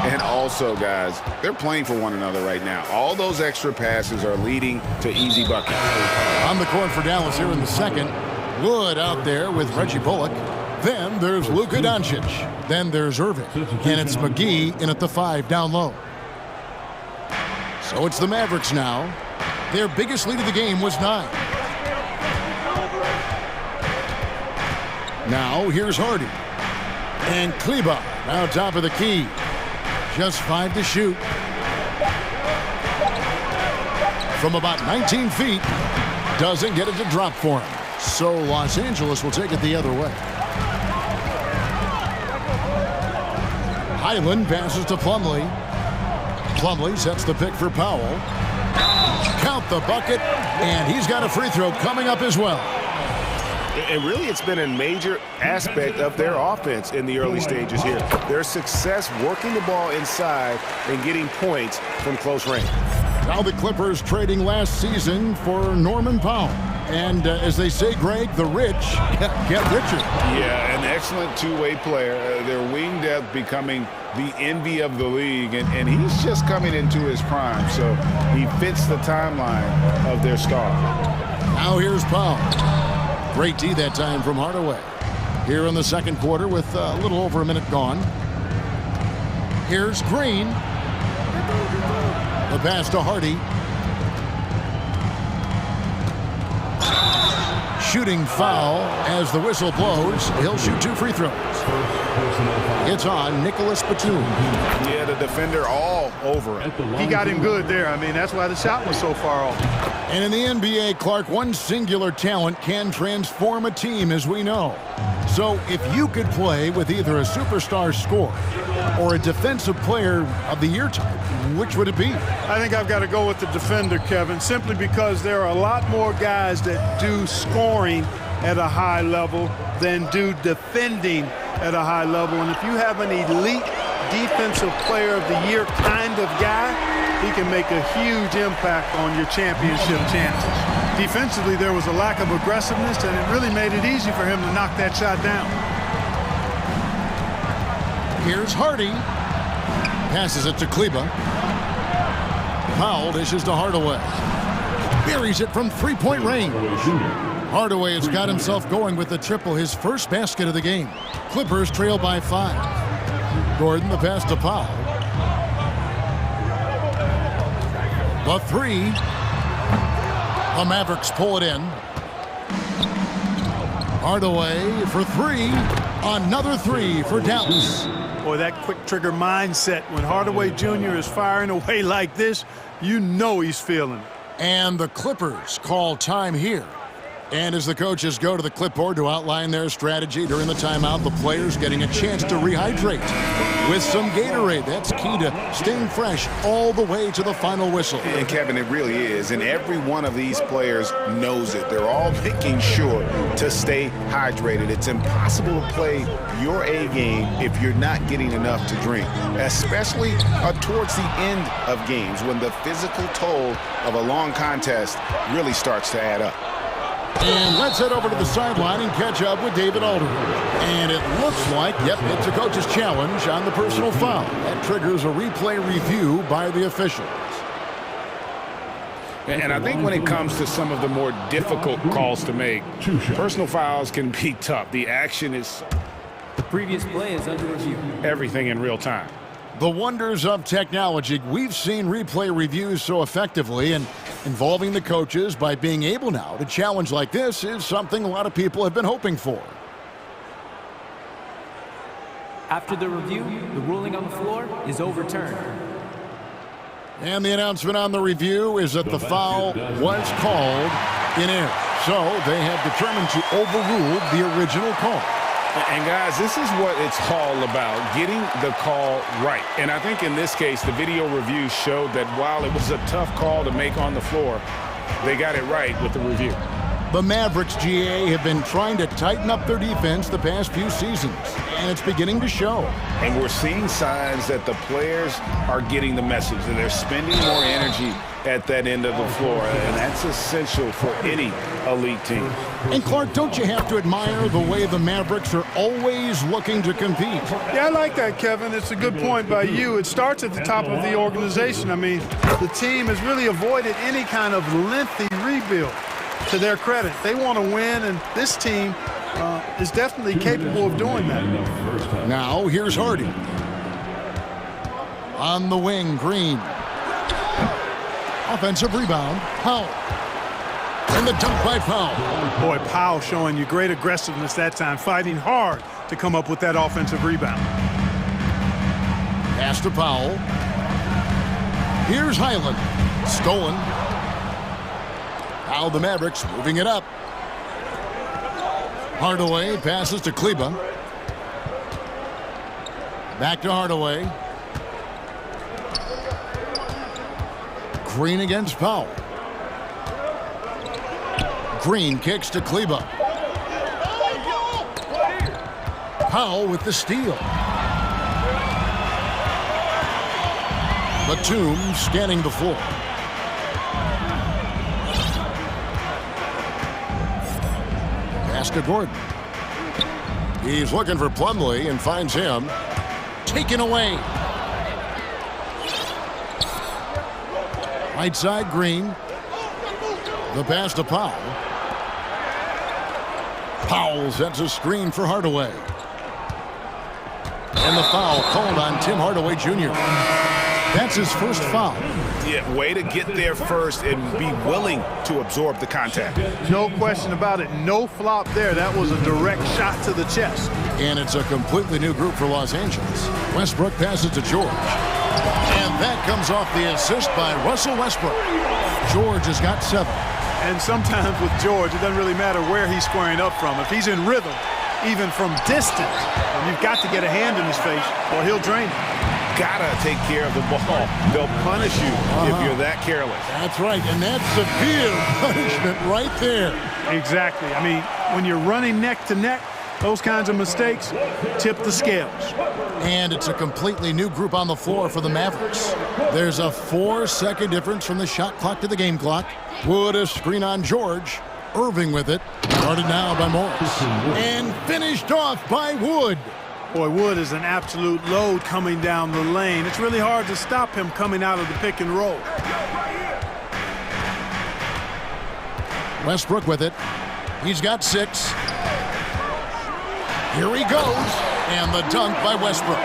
Speaker 6: And also, guys, they're playing for one another right now. All those extra passes are leading to easy buckets.
Speaker 5: On the court for Dallas here in the second. Wood out there with Reggie Bullock. Then there's Luka Doncic. Then there's Irving. And it's McGee in at the 5 down low. So it's the Mavericks now. Their biggest lead of the game was 9. Now here's Hardy. And Kleba now top of the key. Just 5 to shoot. From about 19 feet. Doesn't get it to drop for him. So Los Angeles will take it the other way. Highland passes to Plumlee. Plumlee sets the pick for Powell. Count the bucket, and he's got a free throw coming up as well.
Speaker 6: And really, it's been a major aspect of their offense in the early stages here. Their success working the ball inside and getting points from close range.
Speaker 5: Now the Clippers trading last season for Norman Powell. And as they say, Greg, the rich get richer.
Speaker 6: Yeah, an excellent two-way player. Their wing depth becoming the envy of the league, and he's just coming into his prime, so he fits the timeline of their star.
Speaker 5: Now here's Powell. Great D that time from Hardaway. Here in the second quarter with a little over a minute gone. Here's Green. The pass to Hardy. Shooting foul as the whistle blows. He'll shoot 2 free throws. It's on Nicholas Batum.
Speaker 6: Yeah, the defender all over him.
Speaker 3: He got him good there. I mean, that's why the shot was so far off.
Speaker 5: And in the NBA, Clark, one singular talent can transform a team, as we know. So if you could play with either a superstar scorer or a defensive player of the year type, which would it be?
Speaker 3: I think I've got to go with the defender, Kevin, simply because there are a lot more guys that do scoring at a high level than do defending at a high level. And if you have an elite defensive player of the year kind of guy, he can make a huge impact on your championship chances. Defensively, there was a lack of aggressiveness, and it really made it easy for him to knock that shot down.
Speaker 5: Here's Hardy. Passes it to Kleba. Powell dishes to Hardaway. Buries it from three-point range. Hardaway has got himself going with the triple, his first basket of the game. Clippers trail by 5. Gordon, the pass to Powell. The 3. The Mavericks pull it in. Hardaway for 3. Another 3 for Dallas.
Speaker 3: Boy, that quick trigger mindset, when Hardaway Jr. is firing away like this, you know he's feeling it.
Speaker 5: And the Clippers call time here And as the coaches go to the clipboard to outline their strategy during the timeout, the players getting a chance to rehydrate with some Gatorade. That's key to staying fresh all the way to the final whistle.
Speaker 6: And Kevin, it really is. And every one of these players knows it. They're all making sure to stay hydrated. It's impossible to play your A game if you're not getting enough to drink, especially towards the end of games when the physical toll of a long contest really starts to add up.
Speaker 5: And let's head over to the sideline and catch up with David Alderman. And it looks like, yep, it's a coach's challenge on the personal foul. That triggers a replay review by the officials.
Speaker 6: And I think when it comes to some of the more difficult calls to make, personal fouls can be tough. The action is...
Speaker 8: The previous play is under review.
Speaker 6: Everything in real time.
Speaker 5: The wonders of technology. We've seen replay reviews so effectively, and involving the coaches by being able now to challenge like this is something a lot of people have been hoping for.
Speaker 8: After the review, the ruling on the floor is overturned.
Speaker 5: And the announcement on the review is that the foul was called in error. So they have determined to overrule the original call.
Speaker 6: And guys, this is what it's all about, getting the call right. And I think in this case, the video review showed that while it was a tough call to make on the floor, they got it right with the review.
Speaker 5: The Mavericks, GA, have been trying to tighten up their defense the past few seasons, and it's beginning to show.
Speaker 6: And we're seeing signs that the players are getting the message, that they're spending more energy at that end of the floor, and that's essential for any elite team.
Speaker 5: And Clark, don't you have to admire the way the Mavericks are always looking to compete?
Speaker 9: Yeah, I like that, Kevin. It's a good point by you. It starts at the top of the organization. I mean, the team has really avoided any kind of lengthy rebuild. To their credit, they want to win, and this team is definitely capable of doing that.
Speaker 5: Now, here's Hardy. On the wing, Green. Offensive rebound, Powell. And the dunk by Powell.
Speaker 9: Boy, Powell showing you great aggressiveness that time, fighting hard to come up with that offensive rebound.
Speaker 5: Pass to Powell. Here's Highland. Stolen. Now the Mavericks moving it up. Hardaway passes to Kleba. Back to Hardaway. Green against Powell. Green kicks to Kleba. Powell with the steal. Batum scanning the floor. Pass to Gordon. He's looking for Plumlee and finds him. Taken away. Right side, Green. The pass to Powell. Powell sets a screen for Hardaway. And the foul called on Tim Hardaway Jr. That's his first foul.
Speaker 6: Yeah, way to get there first and be willing to absorb the contact.
Speaker 9: No question about it. No flop there. That was a direct shot to the chest.
Speaker 5: And it's a completely new group for Los Angeles. Westbrook passes to George. And that comes off the assist by Russell Westbrook. George has got 7.
Speaker 9: And sometimes with George, it doesn't really matter where he's squaring up from. If he's in rhythm, even from distance, you've got to get a hand in his face or he'll drain it.
Speaker 6: Gotta take care of the ball. They'll punish you if you're that careless.
Speaker 5: That's right, and that's severe punishment right there.
Speaker 9: Exactly. I mean, when you're running neck to neck, those kinds of mistakes tip the scales.
Speaker 5: And it's a completely new group on the floor for the Mavericks. There's a 4-second difference from the shot clock to the game clock. Wood a screen on George. Irving with it. Started now by Morris. And finished off by Wood.
Speaker 9: Boy, Wood is an absolute load coming down the lane. It's really hard to stop him coming out of the pick and roll.
Speaker 5: Westbrook with it. He's got 6. Here he goes. And the dunk by Westbrook.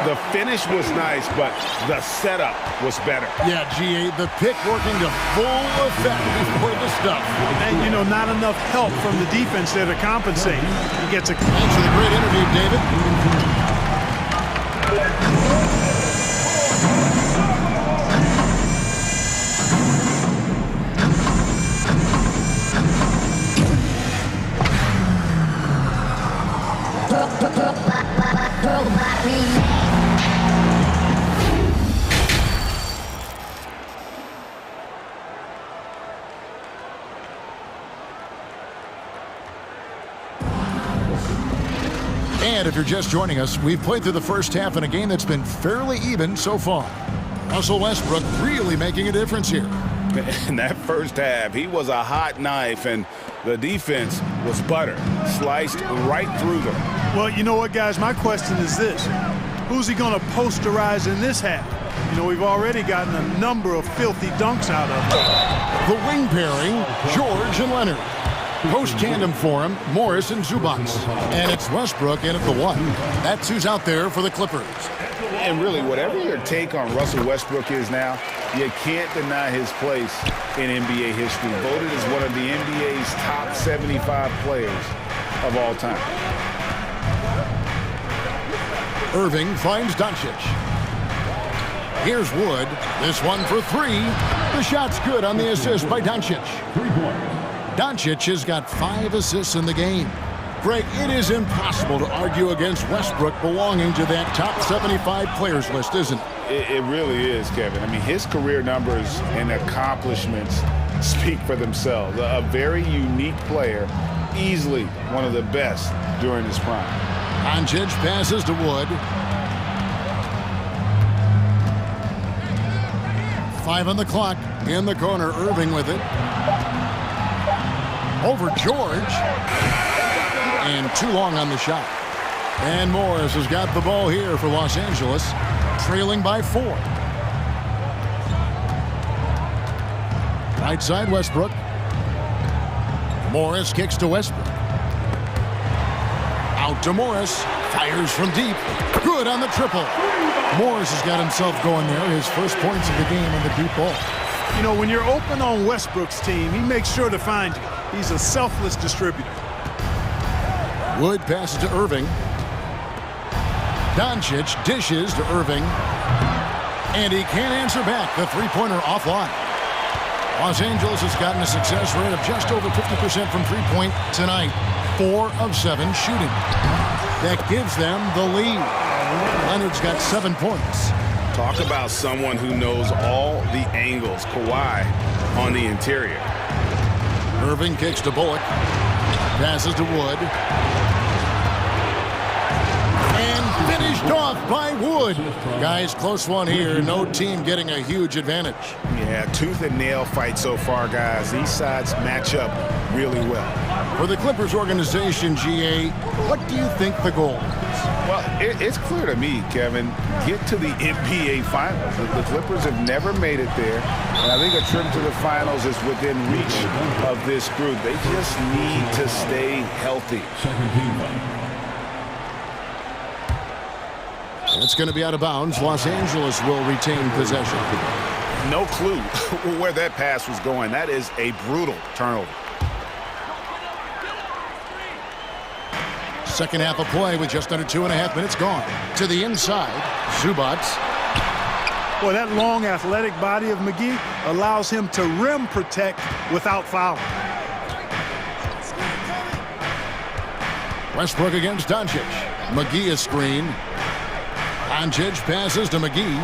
Speaker 6: The finish was nice, but the setup was better.
Speaker 5: Yeah, GA, the pick working to full effect before the stuff.
Speaker 9: And, you know, not enough help from the defense there to compensate. He gets a...
Speaker 5: Thanks for the great interview, David. And if you're just joining us, we've played through the first half in a game that's been fairly even so far. Russell Westbrook really making a difference here.
Speaker 6: In that first half, he was a hot knife, and the defense was butter, sliced right through them.
Speaker 9: Well, you know what, guys? My question is this. Who's he going to posterize in this half? You know, we've already gotten a number of filthy dunks out of him.
Speaker 5: The wing pairing, George and Leonard. Post tandem for him, Morris and Zubac. And it's Westbrook in at the 1. That's who's out there for the Clippers.
Speaker 6: And really, whatever your take on Russell Westbrook is now, you can't deny his place in NBA history. Voted as one of the NBA's top 75 players of all time.
Speaker 5: Irving finds Doncic. Here's Wood. This one for 3. The shot's good on the assist by Doncic. Doncic has got 5 assists in the game. Greg, it is impossible to argue against Westbrook belonging to that top 75 players list, isn't it?
Speaker 6: It really is, Kevin. I mean, his career numbers and accomplishments speak for themselves. A very unique player, easily one of the best during his prime.
Speaker 5: Doncic passes to Wood. 5 on the clock. In the corner, Irving with it. Over George. And too long on the shot. And Morris has got the ball here for Los Angeles, trailing by 4. Right side, Westbrook. Morris kicks to Westbrook. Out to Morris. Fires from deep. Good on the triple. Morris has got himself going there. His first points of the game on the deep ball.
Speaker 9: You know, when you're open on Westbrook's team, he makes sure to find you. He's a selfless distributor.
Speaker 5: Wood passes to Irving. Doncic dishes to Irving. And he can't answer back. The three-pointer offline. Los Angeles has gotten a success rate of just over 50% from three-point tonight. 4 of 7 shooting. That gives them the lead. Leonard's got 7 points.
Speaker 6: Talk about someone who knows all the angles. Kawhi on the interior.
Speaker 5: Irving kicks to Bullock. Passes to Wood. And finished off by Wood. Guys, close one here. No team getting a huge advantage.
Speaker 6: Yeah, tooth and nail fight so far, guys. These sides match up really well.
Speaker 5: For the Clippers organization, GA, what do you think the goal is?
Speaker 6: Well, it's clear to me, Kevin, get to the NBA Finals. The Clippers have never made it there, and I think a trip to the Finals is within reach of this group. They just need to stay healthy.
Speaker 5: It's going to be out of bounds. Los Angeles will retain possession.
Speaker 6: No clue where that pass was going. That is a brutal turnover.
Speaker 5: Second half of play with just under 2.5 minutes gone. To the inside, Zubac.
Speaker 9: Boy, that long athletic body of McGee allows him to rim protect without fouling.
Speaker 5: Westbrook against Doncic. McGee a screen. Doncic passes to McGee.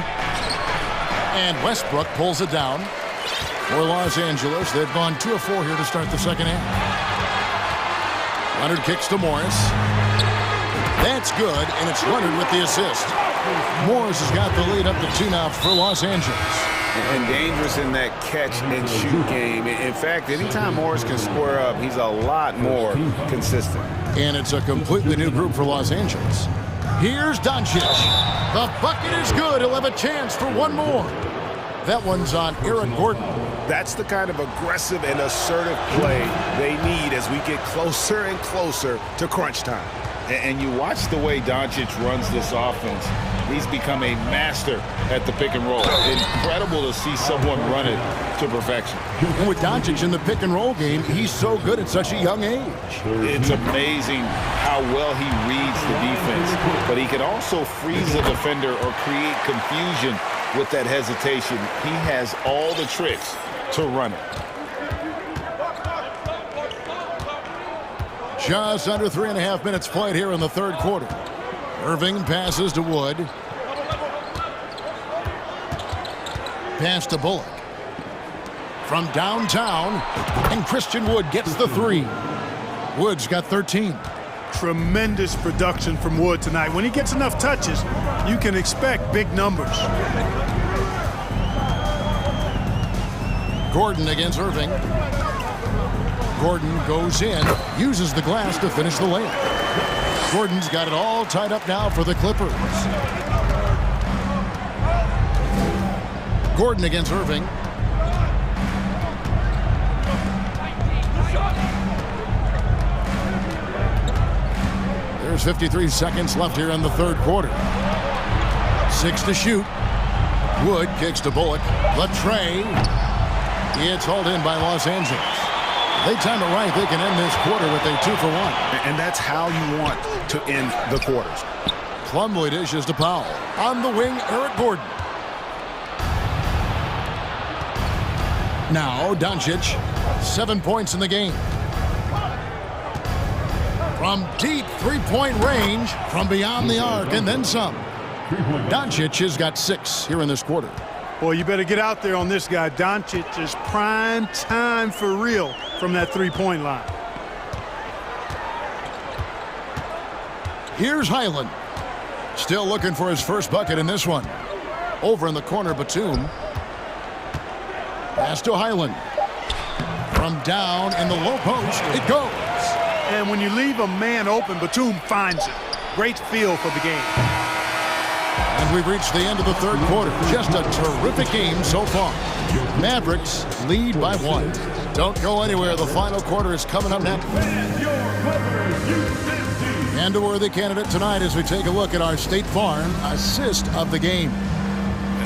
Speaker 5: And Westbrook pulls it down. For Los Angeles, they've gone 2 of 4 here to start the second half. Leonard kicks to Morris. That's good, and it's Leonard with the assist. Morris has got the lead up to 2 now for Los Angeles.
Speaker 6: And dangerous in that catch-and-shoot game. In fact, anytime Morris can square up, he's a lot more consistent.
Speaker 5: And it's a completely new group for Los Angeles. Here's Doncic. The bucket is good. He'll have a chance for one more. That one's on Eric Gordon.
Speaker 6: That's the kind of aggressive and assertive play they need as we get closer and closer to crunch time. And you watch the way Doncic runs this offense. He's become a master at the pick and roll. Incredible to see someone run it to perfection.
Speaker 5: And with Doncic in the pick and roll game, he's so good at such a young age.
Speaker 6: It's amazing how well he reads the defense. But he can also freeze a defender or create confusion with that hesitation. He has all the tricks to run it.
Speaker 5: Just under 3.5 minutes played here in the third quarter. Irving passes to Wood. Pass to Bullock. From downtown, and Christian Wood gets the three. Wood's got 13.
Speaker 9: Tremendous production from Wood tonight. When he gets enough touches, you can expect big numbers.
Speaker 5: Gordon against Irving. Gordon goes in, uses the glass to finish the layup. Gordon's got it all tied up now for the Clippers. Gordon against Irving. There's 53 seconds left here in the third quarter. 6 to shoot. Wood kicks to Bullock. Latre. It's hauled in by Los Angeles. They time it right. They can end this quarter with a 2-for-1.
Speaker 6: And that's how you want to end the quarters.
Speaker 5: Plumlee dishes to Powell. On the wing, Eric Gordon. Now, Doncic. 7 points in the game. From deep three-point range, from beyond the arc, and then some. Doncic has got 6 here in this quarter.
Speaker 9: Boy, you better get out there on this guy. Doncic is prime time for real from that three-point line.
Speaker 5: Here's Highland. Still looking for his first bucket in this one. Over in the corner, Batum. Pass to Highland. From down in the low post, it goes.
Speaker 9: And when you leave a man open, Batum finds it. Great feel for the game.
Speaker 5: And we've reached the end of the third quarter. Just a terrific game so far. Mavericks lead by 1. Don't go anywhere. The final quarter is coming up next. And a worthy candidate tonight as we take a look at our State Farm assist of the game.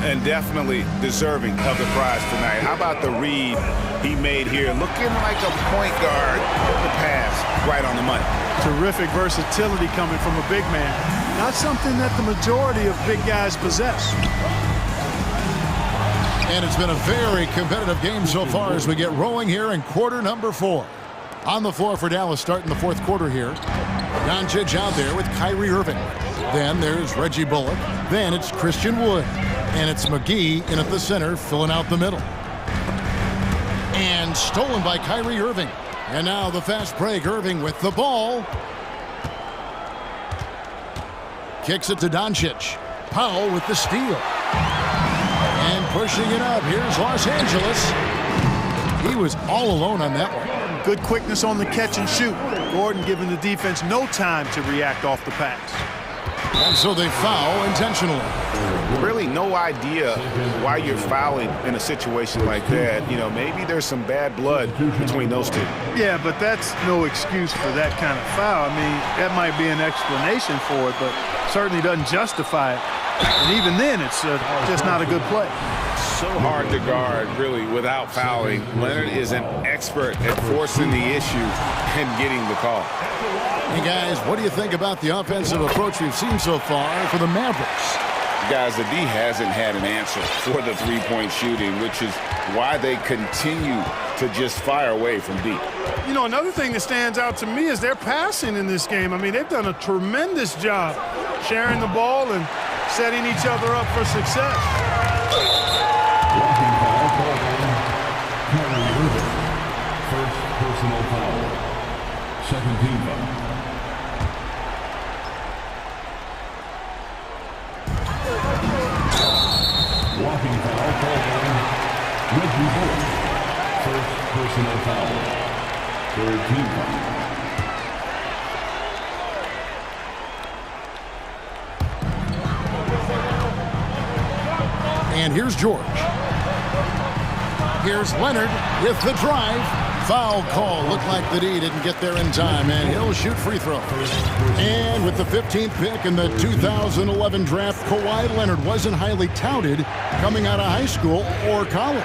Speaker 6: And definitely deserving of the prize tonight. How about the read he made here? Looking like a point guard. The pass right on the money.
Speaker 9: Terrific versatility coming from a big man. Not something that the majority of big guys possess.
Speaker 5: And it's been a very competitive game so far as we get rolling here in quarter number 4. On the floor for Dallas starting the fourth quarter here. Doncic out there with Kyrie Irving. Then there's Reggie Bullock. Then it's Christian Wood. And it's McGee in at the center, filling out the middle. And stolen by Kyrie Irving. And now the fast break. Irving with the ball. Kicks it to Doncic. Powell with the steal. And pushing it up. Here's Los Angeles. He was all alone on that one.
Speaker 9: Good quickness on the catch and shoot. Gordon giving the defense no time to react off the pass.
Speaker 5: And so they foul intentionally.
Speaker 6: Really no idea why you're fouling in a situation like that. You know, maybe there's some bad blood between those two.
Speaker 9: Yeah, but that's no excuse for that kind of foul. I mean, that might be an explanation for it, but certainly doesn't justify it. And even then, it's just not a good play.
Speaker 6: So hard to guard, really, without fouling. Leonard is an expert at forcing the issue and getting the call.
Speaker 5: Hey, guys, what do you think about the offensive approach we've seen so far for the Mavericks?
Speaker 6: Guys, the D hasn't had an answer for the three-point shooting, which is why they continue to just fire away from deep.
Speaker 9: You know, another thing that stands out to me is their passing in this game. I mean, they've done a tremendous job sharing the ball and setting each other up for success.
Speaker 4: Walking foul called on Kyrie Irving. First personal foul. Second team foul. Walking foul called on Reggie Bullock. First personal foul. Third team foul.
Speaker 5: And here's George. Here's Leonard with the drive. Foul call. Looked like the D didn't get there in time, and he'll shoot free throws. And with the 15th pick in the 2011 draft, Kawhi Leonard wasn't highly touted coming out of high school or college.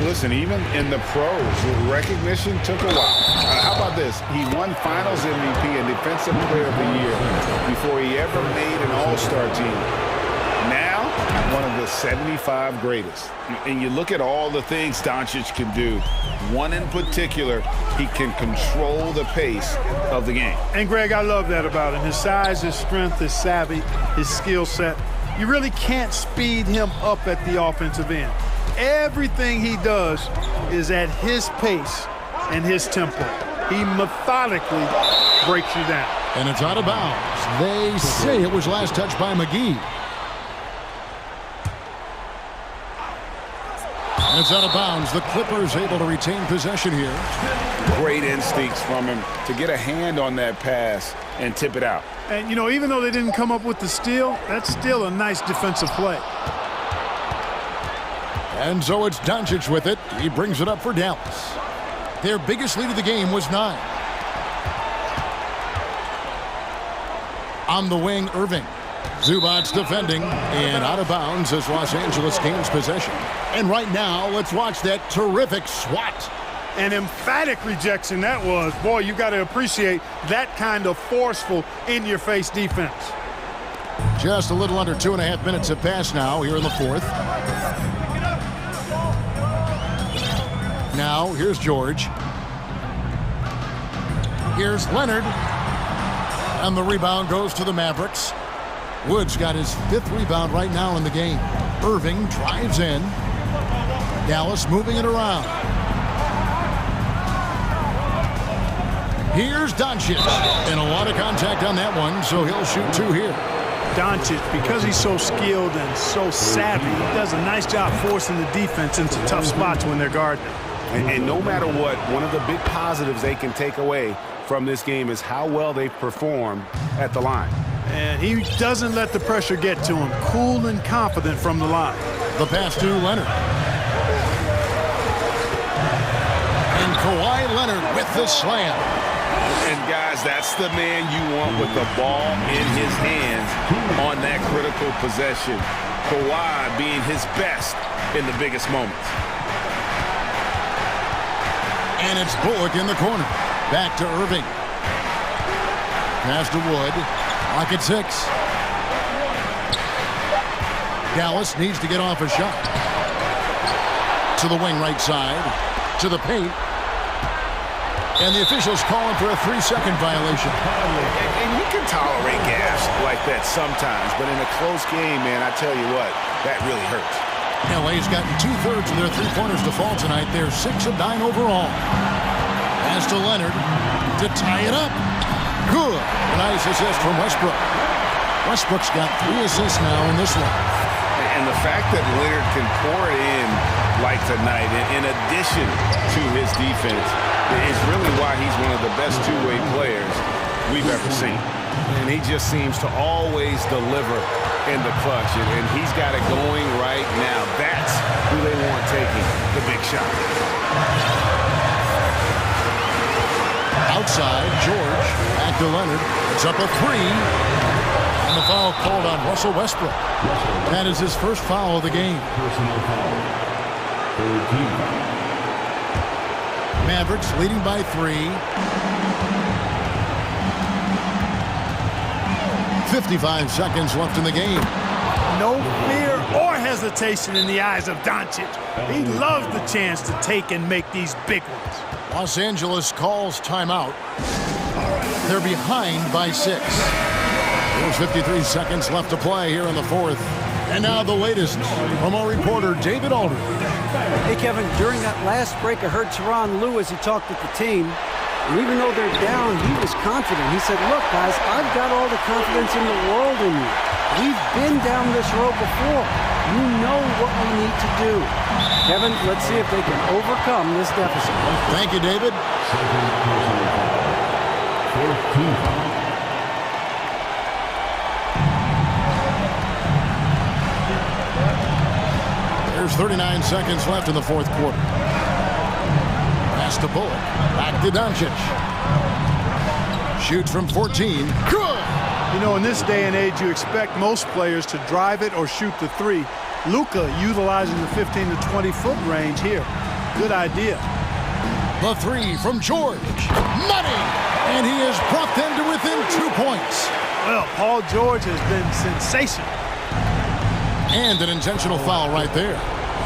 Speaker 6: Listen, even in the pros, recognition took a while. How about this? He won Finals MVP and Defensive Player of the Year before he ever made an All-Star team. Now, One of the 75 greatest. And you look at all the things Doncic can do. One in particular, he can control the pace of the game.
Speaker 9: And Greg, I love that about him. His size, his strength, his savvy, his skill set. You really can't speed him up at the offensive end. Everything he does is at his pace and his tempo. He methodically breaks you down.
Speaker 5: And it's out of bounds. They say it was last touched by McGee. And it's out of bounds. The Clippers able to retain possession here.
Speaker 6: Great instincts from him to get a hand on that pass and tip it out.
Speaker 9: And, you know, even though they didn't come up with the steal, that's still a nice defensive play.
Speaker 5: And so it's Doncic with it. He brings it up for Dallas. Their biggest lead of the game was 9. On the wing, Irving. Zubac's defending, and out of bounds as Los Angeles gains possession. And right now, let's watch that terrific swat.
Speaker 9: An emphatic rejection that was. Boy, you got to appreciate that kind of forceful, in-your-face defense.
Speaker 5: Just a little under 2.5 minutes have passed now here in the fourth. Now, here's George. Here's Leonard. And the rebound goes to the Mavericks. Woods got his 5th rebound right now in the game. Irving drives in. Dallas moving it around. Here's Doncic. And a lot of contact on that one, so he'll shoot 2 here.
Speaker 9: Doncic, because he's so skilled and so savvy, he does a nice job forcing the defense into tough spots when they're guarding him.
Speaker 6: And no matter what, one of the big positives they can take away from this game is how well they perform at the line.
Speaker 9: And he doesn't let the pressure get to him. Cool and confident from the line.
Speaker 5: The pass to Leonard. And Kawhi Leonard with the slam.
Speaker 6: And guys, that's the man you want with the ball in his hands on that critical possession. Kawhi being his best in the biggest moments.
Speaker 5: And it's Bullock in the corner. Back to Irving. Pass to Wood. Lock at 6. Dallas needs to get off a shot. To the wing right side. To the paint. And the officials calling for a 3-second violation.
Speaker 6: And you can tolerate gas like that sometimes, but in a close game, man, I tell you what, that really hurts.
Speaker 5: LA's gotten 2/3 of their three-pointers to fall tonight. They're 6 of 9 overall. Pass to Leonard to tie it up. Good. Nice assist from Westbrook. Westbrook's got 3 assists now in this one.
Speaker 6: And the fact that Leonard can pour it in like tonight, in addition to his defense, is really why he's one of the best two-way players we've ever seen. And he just seems to always deliver in the clutch, and he's got it going right now. That's who they want taking the big shot.
Speaker 5: Outside, George. Back to Leonard. It's up a 3. And the foul called on Russell Westbrook. That is his first foul of the game.
Speaker 4: Personal foul. 13.
Speaker 5: Mavericks leading by 3. 55 seconds left in the game.
Speaker 9: No fear or hesitation in the eyes of Doncic. He loves the chance to take and make these big ones.
Speaker 5: Los Angeles calls timeout. They're behind by 6. There's 53 seconds left to play here in the fourth. And now the latest from our reporter, David Aldridge.
Speaker 7: Hey, Kevin, during that last break, I heard Tyronn Lue as he talked with the team. And even though they're down, he was confident. He said, look, guys, I've got all the confidence in the world in you. We've been down this road before. You know what we need to do. Kevin, let's see if they can overcome this deficit.
Speaker 5: Thank you, David.
Speaker 4: Second personal foul. 14.
Speaker 5: There's 39 seconds left in the fourth quarter. Pass to Bullock. Back to Doncic. Shoots from 14. Good!
Speaker 9: You know, in this day and age, you expect most players to drive it or shoot the 3. Luka utilizing the 15 to 20-foot range here. Good idea.
Speaker 5: The 3 from George. Money! And he has brought them to within 2 points.
Speaker 9: Well, Paul George has been sensational.
Speaker 5: And an intentional foul right there.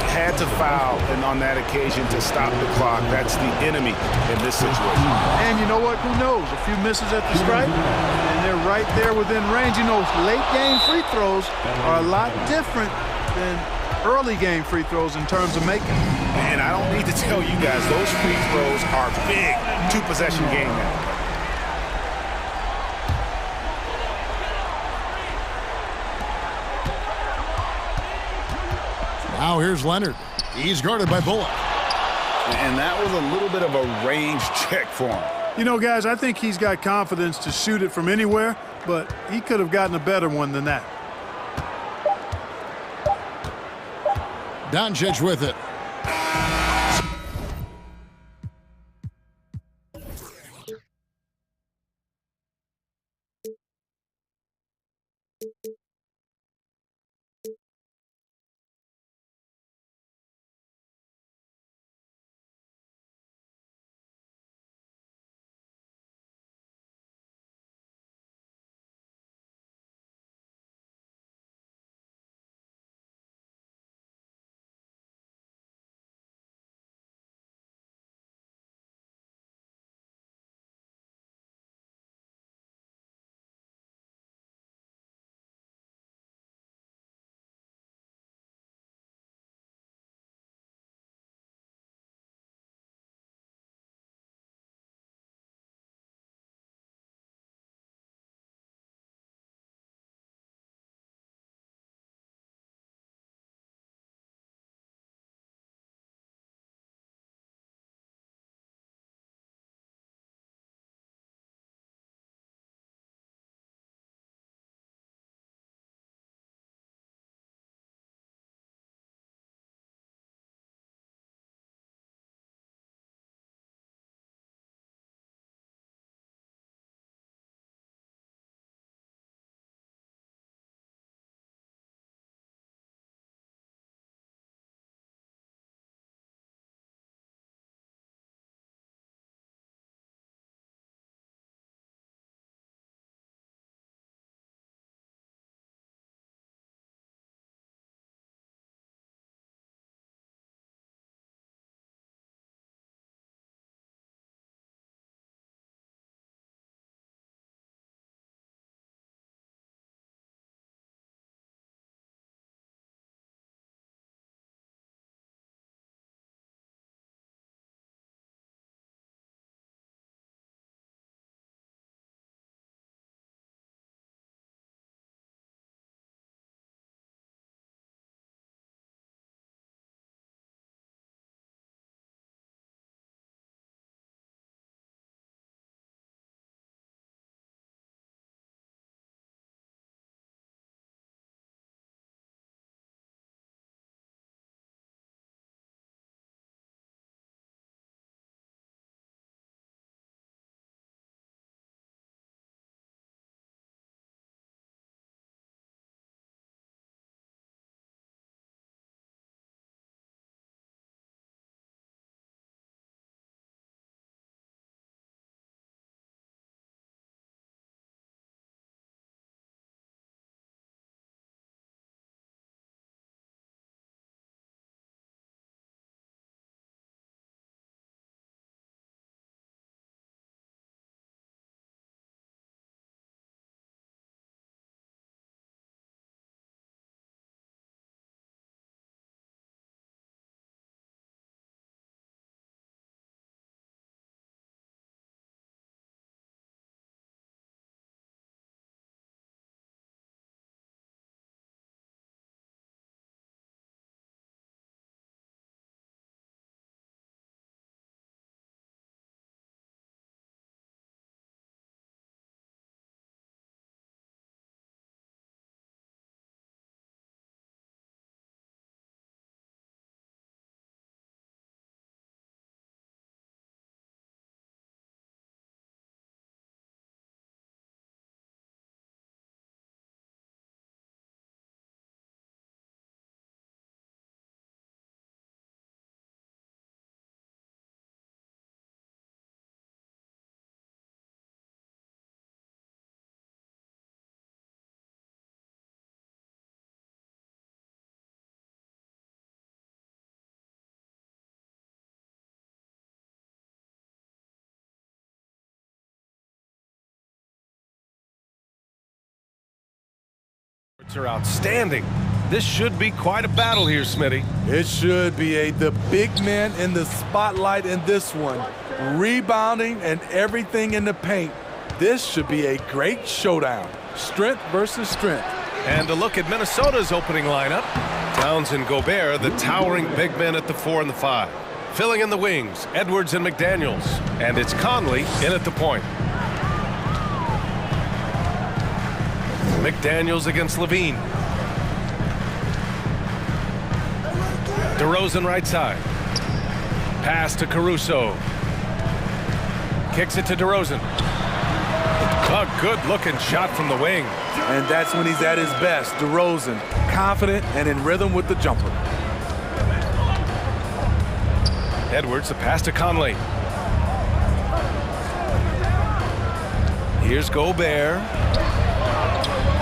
Speaker 6: Had to foul, and on that occasion to stop the clock. That's the enemy in this situation.
Speaker 9: And you know what? Who knows? A few misses at the stripe, and they're right there within range. You know, late game free throws are a lot different than early game free throws in terms of making.
Speaker 6: And I don't need to tell you guys, those free throws are big. Two-possession game now.
Speaker 5: Now here's Leonard. He's guarded by Bullock.
Speaker 6: And that was a little bit of a range check for him.
Speaker 9: You know, guys, I think he's got confidence to shoot it from anywhere, but he could have gotten a better one than that.
Speaker 5: Doncic with it.
Speaker 1: Shots are outstanding. This should be quite a battle here, Smitty.
Speaker 10: It should be the big man in the spotlight in this one. Rebounding and everything in the paint. This should be a great showdown. Strength versus strength.
Speaker 1: And a look at Minnesota's opening lineup. Towns and Gobert, the towering big men at the 4 and the 5. Filling in the wings, Edwards and McDaniels. And it's Conley in at the point. McDaniels against Levine. DeRozan right side. Pass to Caruso. Kicks it to DeRozan. A good-looking shot from the wing.
Speaker 10: And that's when he's at his best. DeRozan, confident and in rhythm with the jumper.
Speaker 1: Edwards, the pass to Conley. Here's Gobert.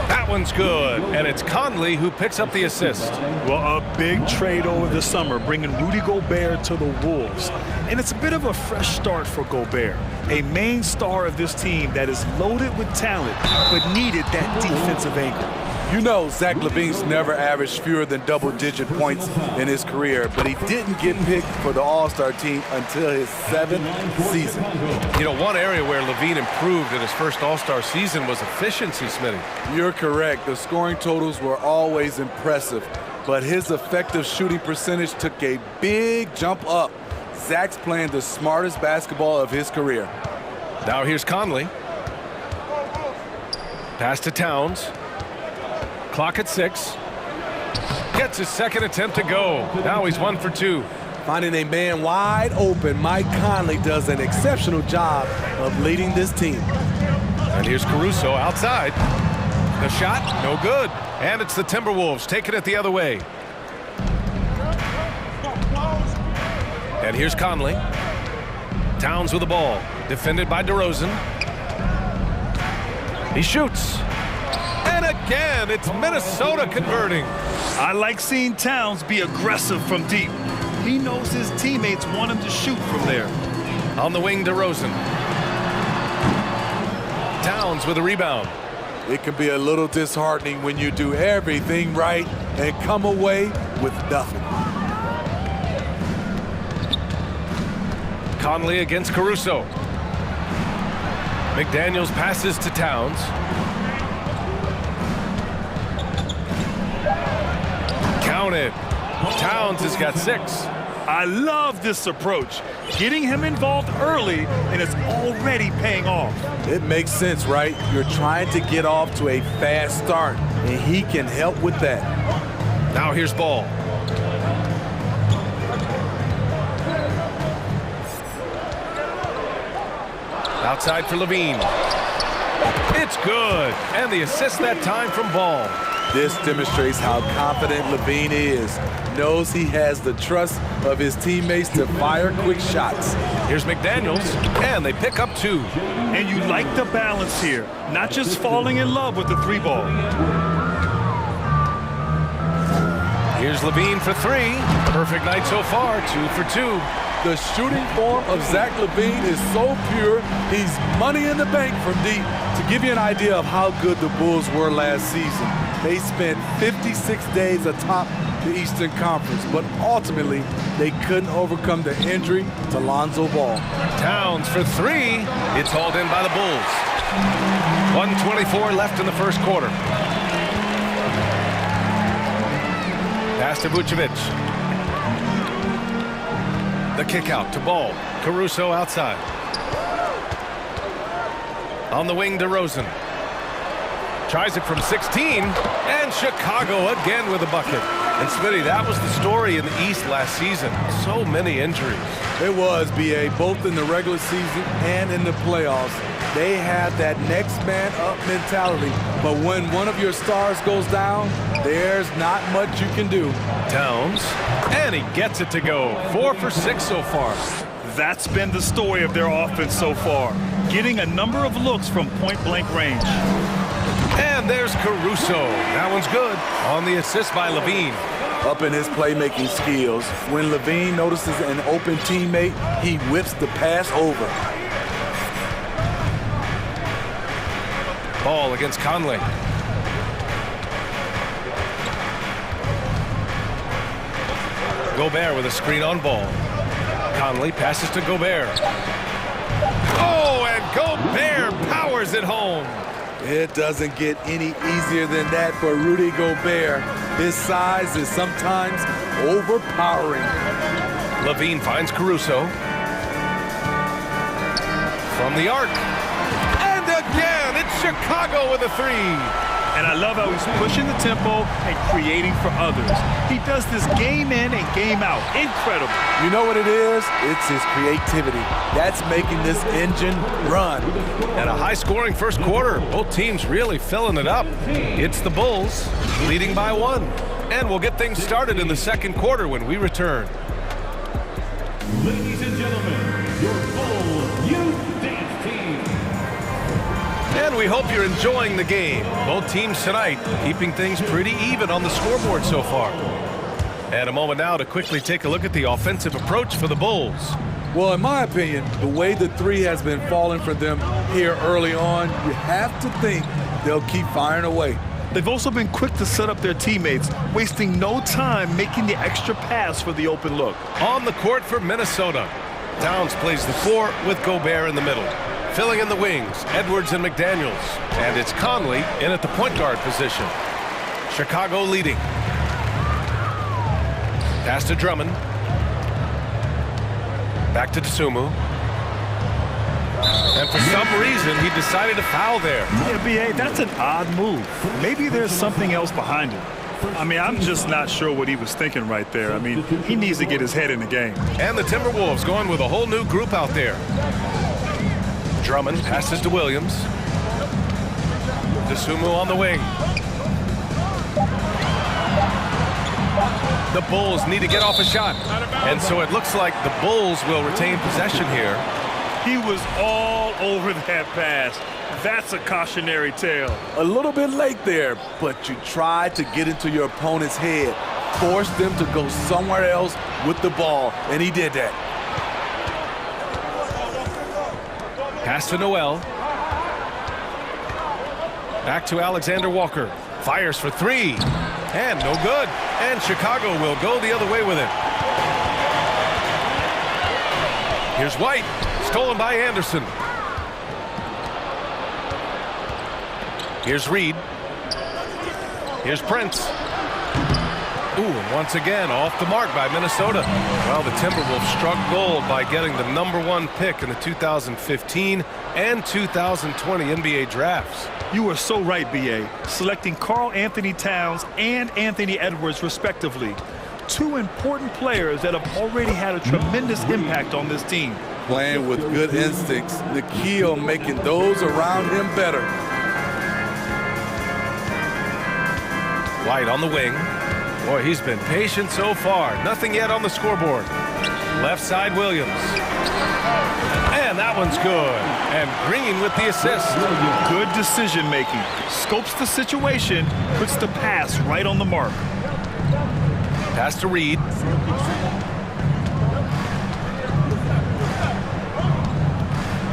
Speaker 1: That one's good, and it's Conley who picks up the assist.
Speaker 3: Well, a big trade over the summer, bringing Rudy Gobert to the Wolves. And it's a bit of a fresh start for Gobert, a main star of this team that is loaded with talent, but needed that defensive anchor.
Speaker 10: You know, Zach LaVine's never averaged fewer than double-digit points in his career, but he didn't get picked for the All-Star team until his 7th season.
Speaker 1: You know, one area where LaVine improved in his first All-Star season was efficiency, Smitty.
Speaker 10: You're correct. The scoring totals were always impressive, but his effective shooting percentage took a big jump up. Zach's playing the smartest basketball of his career.
Speaker 1: Now here's Conley. Pass to Towns. Clock at 6. Gets his second attempt to go. Now he's 1 for 2.
Speaker 10: Finding a man wide open, Mike Conley does an exceptional job of leading this team.
Speaker 1: And here's Caruso outside. The shot, no good. And it's the Timberwolves taking it the other way. And here's Conley. Towns with the ball. Defended by DeRozan. He shoots. And again, it's Minnesota converting.
Speaker 3: I like seeing Towns be aggressive from deep. He knows his teammates want him to shoot from there.
Speaker 1: On the wing, DeRozan. Towns with a rebound.
Speaker 10: It can be a little disheartening when you do everything right and come away with nothing.
Speaker 1: Conley against Caruso. McDaniels passes to Towns. Counted. Towns has got 6.
Speaker 3: I love this approach. Getting him involved early, and it's already paying off.
Speaker 10: It makes sense, right? You're trying to get off to a fast start, and he can help with that.
Speaker 1: Now here's Ball. Outside for Levine. It's good. And the assist that time from Ball.
Speaker 10: This demonstrates how confident Levine is. Knows he has the trust of his teammates to fire quick shots.
Speaker 1: Here's McDaniels, and they pick up 2.
Speaker 3: And you like the balance here, not just falling in love with the 3-ball.
Speaker 1: Here's Levine for 3. Perfect night so far, 2 for 2.
Speaker 10: The shooting form of Zach LaVine is so pure, he's money in the bank from deep. To give you an idea of how good the Bulls were last season, they spent 56 days atop the Eastern Conference, but ultimately they couldn't overcome the injury to Lonzo Ball.
Speaker 1: Towns for 3. It's hauled in by the Bulls. 1:24 left in the first quarter. Pass to Vucevic. The kick out to Ball. Caruso outside. On the wing, DeRozan. Tries it from 16, and Chicago again with a bucket. And Smitty, that was the story in the East last season. So many injuries.
Speaker 10: It was, B.A., both in the regular season and in the playoffs. They had that next man up mentality. But when one of your stars goes down, there's not much you can do.
Speaker 1: Towns, and he gets it to go. 4 for 6 so far.
Speaker 3: That's been the story of their offense so far, getting a number of looks from point-blank range.
Speaker 1: And there's Caruso. That one's good. On the assist by Levine.
Speaker 10: Up in his playmaking skills, when Levine notices an open teammate, he whips the pass over.
Speaker 1: Ball against Conley. Gobert with a screen on ball. Conley passes to Gobert. Oh, and Gobert powers it home.
Speaker 10: It doesn't get any easier than that for Rudy Gobert. His size is sometimes overpowering.
Speaker 1: Levine finds Caruso. From the arc. And again, it's Chicago with a three.
Speaker 3: And I love how he's pushing the tempo and creating for others. He does this game in and game out. Incredible.
Speaker 10: You know what it is? It's his creativity. That's making this engine run.
Speaker 1: And a high-scoring first quarter. Both teams really filling it up. It's the Bulls leading by 1. And we'll get things started in the second quarter when we return.
Speaker 4: Ladies and gentlemen, your Bulls Youth Dance Team.
Speaker 1: And we hope you're enjoying the game. Both teams tonight keeping things pretty even on the scoreboard so far. And a moment now to quickly take a look at the offensive approach for the Bulls.
Speaker 10: Well, in my opinion, the way the three has been falling for them here early on, you have to think they'll keep firing away.
Speaker 3: They've also been quick to set up their teammates, wasting no time making the extra pass for the open look.
Speaker 1: On the court for Minnesota, Downs plays the 4 with Gobert in the middle. Filling in the wings, Edwards and McDaniels. And it's Conley in at the point guard position. Chicago leading. Pass to Drummond. Back to Dosunmu. And for some reason, he decided to foul there.
Speaker 3: Yeah, B.A., that's an odd move. Maybe there's something else behind it. I mean, I'm just not sure what he was thinking right there. I mean, he needs to get his head in the game.
Speaker 1: And the Timberwolves going with a whole new group out there. Drummond passes to Williams. Dosunmu on the wing. The Bulls need to get off a shot. And so it looks like the Bulls will retain possession here.
Speaker 3: He was all over that pass. That's a cautionary tale.
Speaker 10: A little bit late there, but you tried to get into your opponent's head. Force them to go somewhere else with the ball, and he did that.
Speaker 1: Pass to Noel. Back to Alexander Walker. Fires for 3. And no good. And Chicago will go the other way with it. Here's White. Stolen by Anderson. Here's Reed. Here's Prince. Ooh, and once again, off the mark by Minnesota. Well, the Timberwolves struck gold by getting the #1 pick in the 2015 and 2020 NBA drafts.
Speaker 3: You are so right, B.A. Selecting Karl Anthony Towns and Anthony Edwards, respectively. 2 important players that have already had a tremendous impact on this team.
Speaker 10: Playing with good instincts, the key on making those around him better.
Speaker 1: White on the wing. Boy, he's been patient so far. Nothing yet on the scoreboard. Left side, Williams. And that one's good. And Green with the assist.
Speaker 3: Good decision-making. Scopes the situation, puts the pass right on the mark.
Speaker 1: Pass to Reed.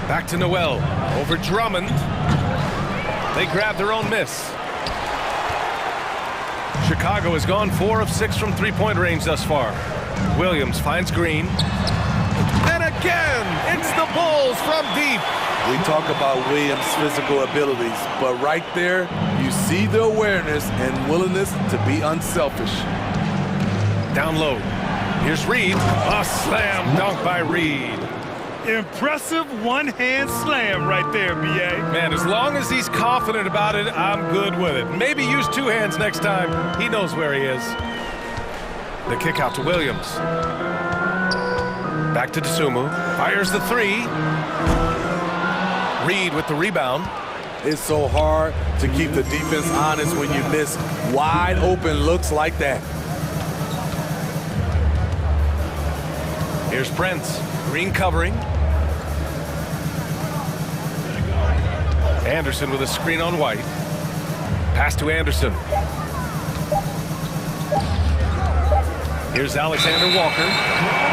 Speaker 1: Back to Noel. Over Drummond. They grab their own miss. Chicago has gone 4 of 6 from three-point range thus far. Williams finds Green. And again, it's the Bulls from deep.
Speaker 10: We talk about Williams' physical abilities, but right there, you see the awareness and willingness to be unselfish.
Speaker 1: Down low. Here's Reed. A slam dunk by Reed.
Speaker 3: Impressive one-hand slam right there, B.A.
Speaker 1: Man, as long as he's confident about it, I'm good with it. Maybe use 2 hands next time. He knows where he is. The kick out to Williams. Back to Dosunmu. Fires the 3. Reed with the rebound.
Speaker 10: It's so hard to keep the defense honest when you miss wide open looks like that.
Speaker 1: Here's Prince. Green covering. Anderson with a screen on White. Pass to Anderson. Here's Alexander Walker.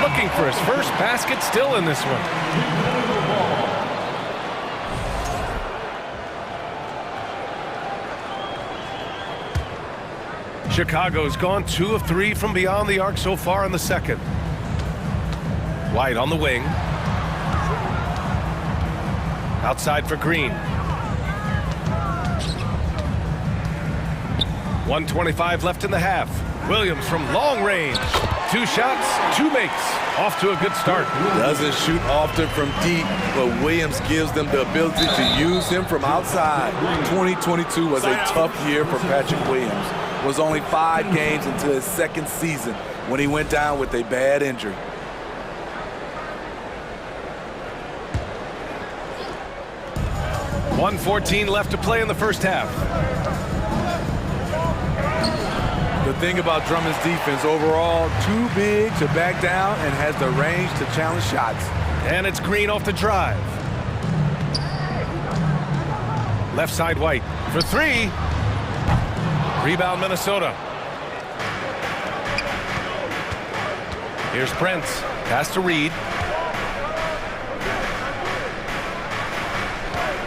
Speaker 1: Looking for his first basket, still in this one. Chicago's gone 2 of 3 from beyond the arc so far in the second. White on the wing. Outside for Green. 1:25 left in the half. Williams from long range. 2 shots, 2 makes. Off to a good start.
Speaker 10: Doesn't shoot often from deep, but Williams gives them the ability to use him from outside. 2022 was a tough year for Patrick Williams. It was only 5 games into his second season when he went down with a bad injury.
Speaker 1: .114 left to play in the first half.
Speaker 10: The thing about Drummond's defense overall, too big to back down and has the range to challenge shots.
Speaker 1: And it's Green off the drive. Left side White for 3. Rebound Minnesota. Here's Prince. Pass to Reed.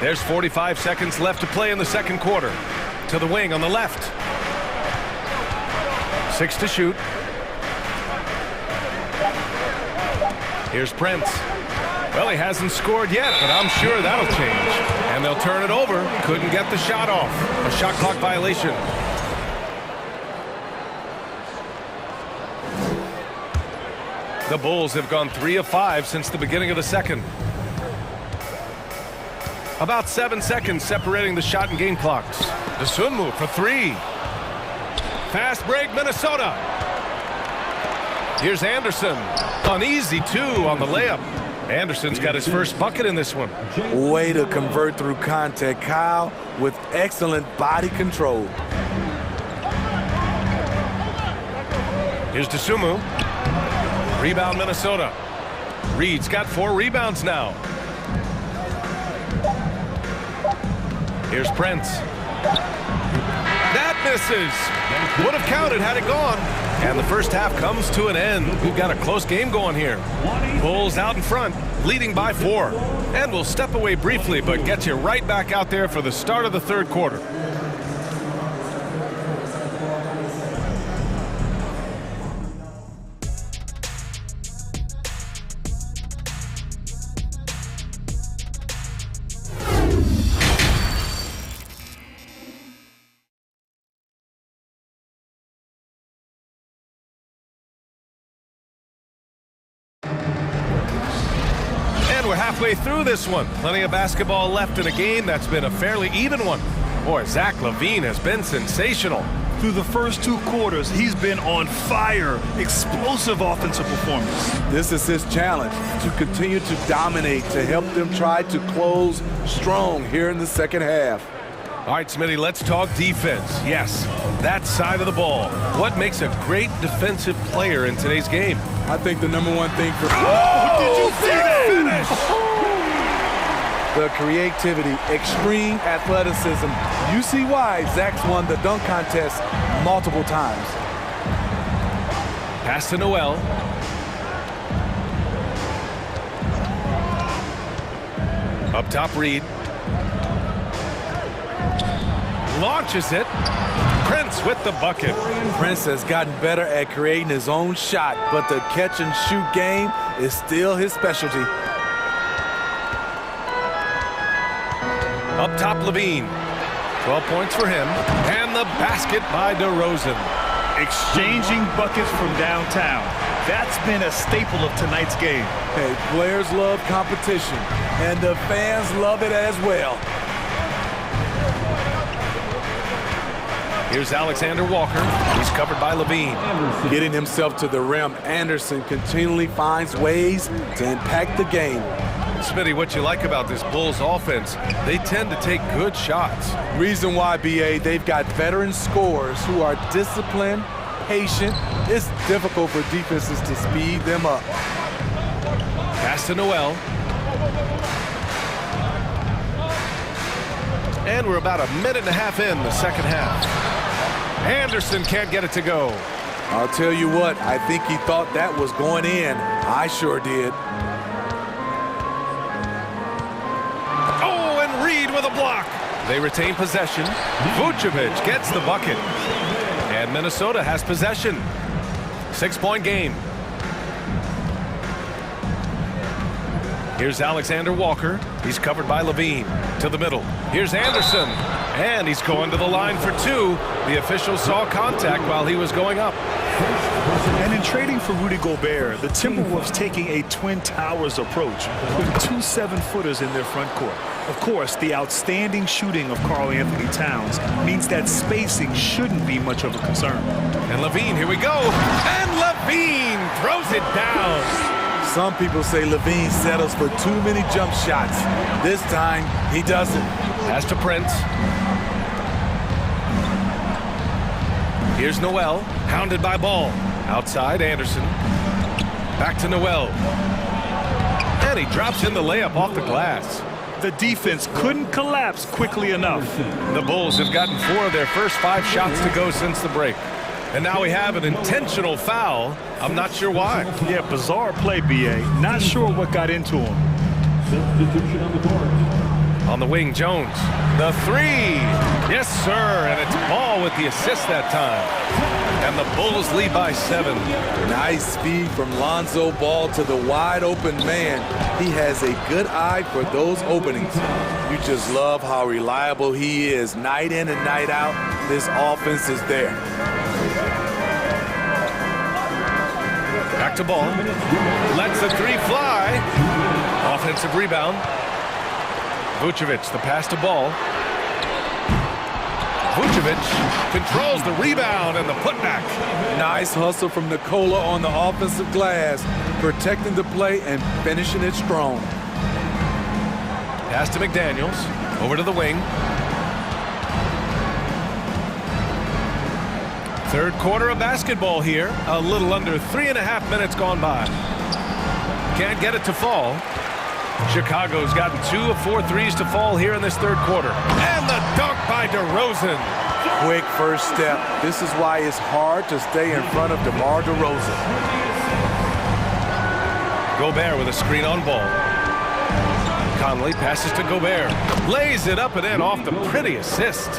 Speaker 1: There's 45 seconds left to play in the second quarter. To the wing on the left. 6 to shoot. Here's Prince. Well, he hasn't scored yet, but I'm sure that'll change. And they'll turn it over. Couldn't get the shot off. A shot clock violation. The Bulls have gone 3 of 5 since the beginning of the second. About 7 seconds separating the shot and game clocks. The Sunmu for 3. Fast break, Minnesota. Here's Anderson. An easy 2 on the layup. Anderson's got his first bucket in this one.
Speaker 10: Way to convert through contact, Kyle, with excellent body control.
Speaker 1: Here's Dosunmu. Rebound, Minnesota. Reed's got 4 rebounds now. Here's Prince. That misses. Would have counted had it gone. And the first half comes to an end. We've got a close game going here. Bulls out in front, leading by 4. And we'll step away briefly, but get you right back out there for the start of the third quarter. We're halfway through this one. Plenty of basketball left in a game that's been a fairly even one. Boy, Zach LaVine has been sensational.
Speaker 3: Through the first 2 quarters, he's been on fire. Explosive offensive performance.
Speaker 10: This is his challenge, to continue to dominate, to help them try to close strong here in the second half.
Speaker 1: All right, Smitty, let's talk defense. Yes, that side of the ball. What makes a great defensive player in today's game?
Speaker 10: I think the number one thing for...
Speaker 1: Oh, did you see that finish?
Speaker 10: The creativity, extreme athleticism. You see why Zach's won the dunk contest multiple times.
Speaker 1: Pass to Noel. Up top, Reed. Launches it. Prince with the bucket.
Speaker 10: Prince has gotten better at creating his own shot, but the catch and shoot game is still his specialty.
Speaker 1: Up top, LaVine. 12 points for him. And the basket by DeRozan.
Speaker 3: Exchanging buckets from downtown. That's been a staple of tonight's game.
Speaker 10: Hey, players love competition, and the fans love it as well.
Speaker 1: Here's Alexander Walker. He's covered by LaVine.
Speaker 10: Getting himself to the rim, Anderson continually finds ways to impact the game.
Speaker 1: Smitty, what you like about this Bulls offense, they tend to take good shots.
Speaker 10: Reason why, BA, they've got veteran scorers who are disciplined, patient. It's difficult for defenses to speed them up.
Speaker 1: Pass to Noel. And we're about a minute and a half in the second half. Anderson can't get it to go.
Speaker 10: I'll tell you what, I think he thought that was going in. I sure did.
Speaker 1: Oh, and Reed with a block. They retain possession. Vucevic gets the bucket. And Minnesota has possession. 6-point game. Here's Alexander Walker. He's covered by Levine. To the middle. Here's Anderson. And he's going to the line for two. The official saw contact while he was going up.
Speaker 3: And in trading for Rudy Gobert, the Timberwolves taking a Twin Towers approach, putting 2 7-footers in their front court. Of course, the outstanding shooting of Karl Anthony Towns means that spacing shouldn't be much of a concern.
Speaker 1: And Levine, here we go. And Levine throws it down.
Speaker 10: Some people say Levine settles for too many jump shots. This time, he doesn't.
Speaker 1: Pass to Prince. Here's Noel, hounded by Ball. Outside, Anderson. Back to Noel. And he drops in the layup off the glass.
Speaker 3: The defense couldn't collapse quickly enough.
Speaker 1: The Bulls have gotten 4 of their first 5 shots to go since the break. And now we have an intentional foul. I'm not sure why.
Speaker 3: Yeah, bizarre play, B.A. Not sure what got into him.
Speaker 4: Substitution on the court.
Speaker 1: On the wing, Jones. The 3. Yes, sir. And it's Ball with the assist that time. And the Bulls lead by 7.
Speaker 10: Nice speed from Lonzo Ball to the wide open man. He has a good eye for those openings. You just love how reliable he is night in and night out. This offense is there.
Speaker 1: Back to Ball. Lets the 3 fly. Offensive rebound. Vucevic, the pass to Ball. Vucevic controls the rebound and the putback.
Speaker 10: Nice hustle from Nikola on the offensive glass, protecting the play and finishing it strong.
Speaker 1: Pass to McDaniels. Over to the wing. Third quarter of basketball here. A little under 3.5 minutes gone by. Can't get it to fall. Chicago's gotten 2 of 4 threes to fall here in this third quarter. And the dunk by DeRozan.
Speaker 10: Quick first step. This is why it's hard to stay in front of DeMar DeRozan.
Speaker 1: Gobert with a screen on Ball. Conley passes to Gobert. Lays it up and in off the pretty assist.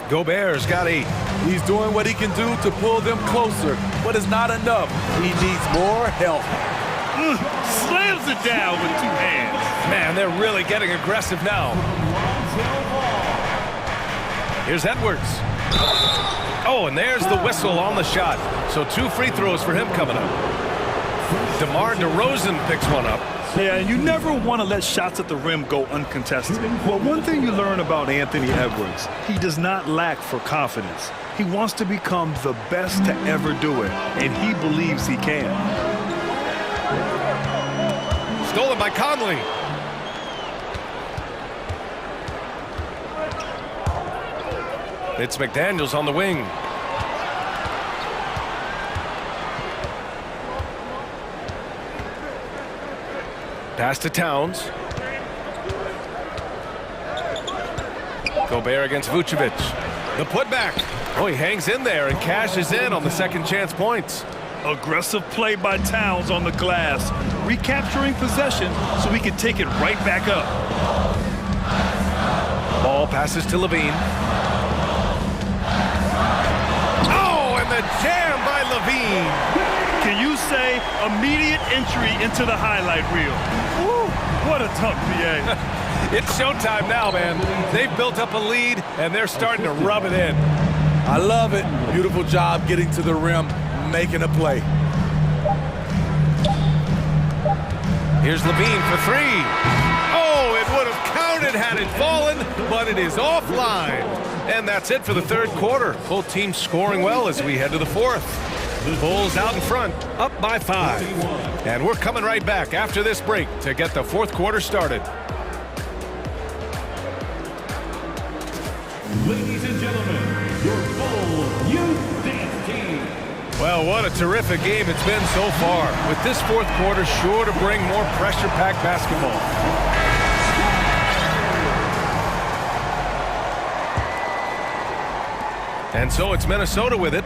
Speaker 1: Gobert's got 8.
Speaker 10: He's doing what he can do to pull them closer, but it's not enough. He needs more help.
Speaker 3: Slams it down with 2 hands.
Speaker 1: Man, they're really getting aggressive now. Here's Edwards. Oh, and there's the whistle on the shot. So 2 free throws for him coming up. DeMar DeRozan picks one up.
Speaker 3: Yeah, and you never want to let shots at the rim go uncontested. Well, one thing you learn about Anthony Edwards, he does not lack for confidence. He wants to become the best to ever do it, and he believes he can.
Speaker 1: Stolen by Conley. It's McDaniels on the wing. Pass to Towns. Gobert against Vucevic. The putback. Oh, he hangs in there and cashes in on the second chance points.
Speaker 3: Aggressive play by Towns on the glass, recapturing possession so he can take it right back up.
Speaker 1: Ball passes to Levine. Oh, and the jam by Levine.
Speaker 3: Can you say immediate entry into the highlight reel? Woo, what a dunk, B.A.
Speaker 1: It's showtime now, man. They've built up a lead, and they're starting to rub it in.
Speaker 10: I love it. Beautiful job getting to the rim, making a play.
Speaker 1: Here's Levine for 3. Oh, it would have counted had it fallen, but it is offline. And that's it for the third quarter. Both teams scoring well as we head to the fourth. Bulls out in front, up by 5. And we're coming right back after this break to get the fourth quarter started.
Speaker 4: Ladies and gentlemen, your Bull Youth Dance Team.
Speaker 1: Well, what a terrific game it's been so far, with this fourth quarter sure to bring more pressure-packed basketball. And so it's Minnesota with it.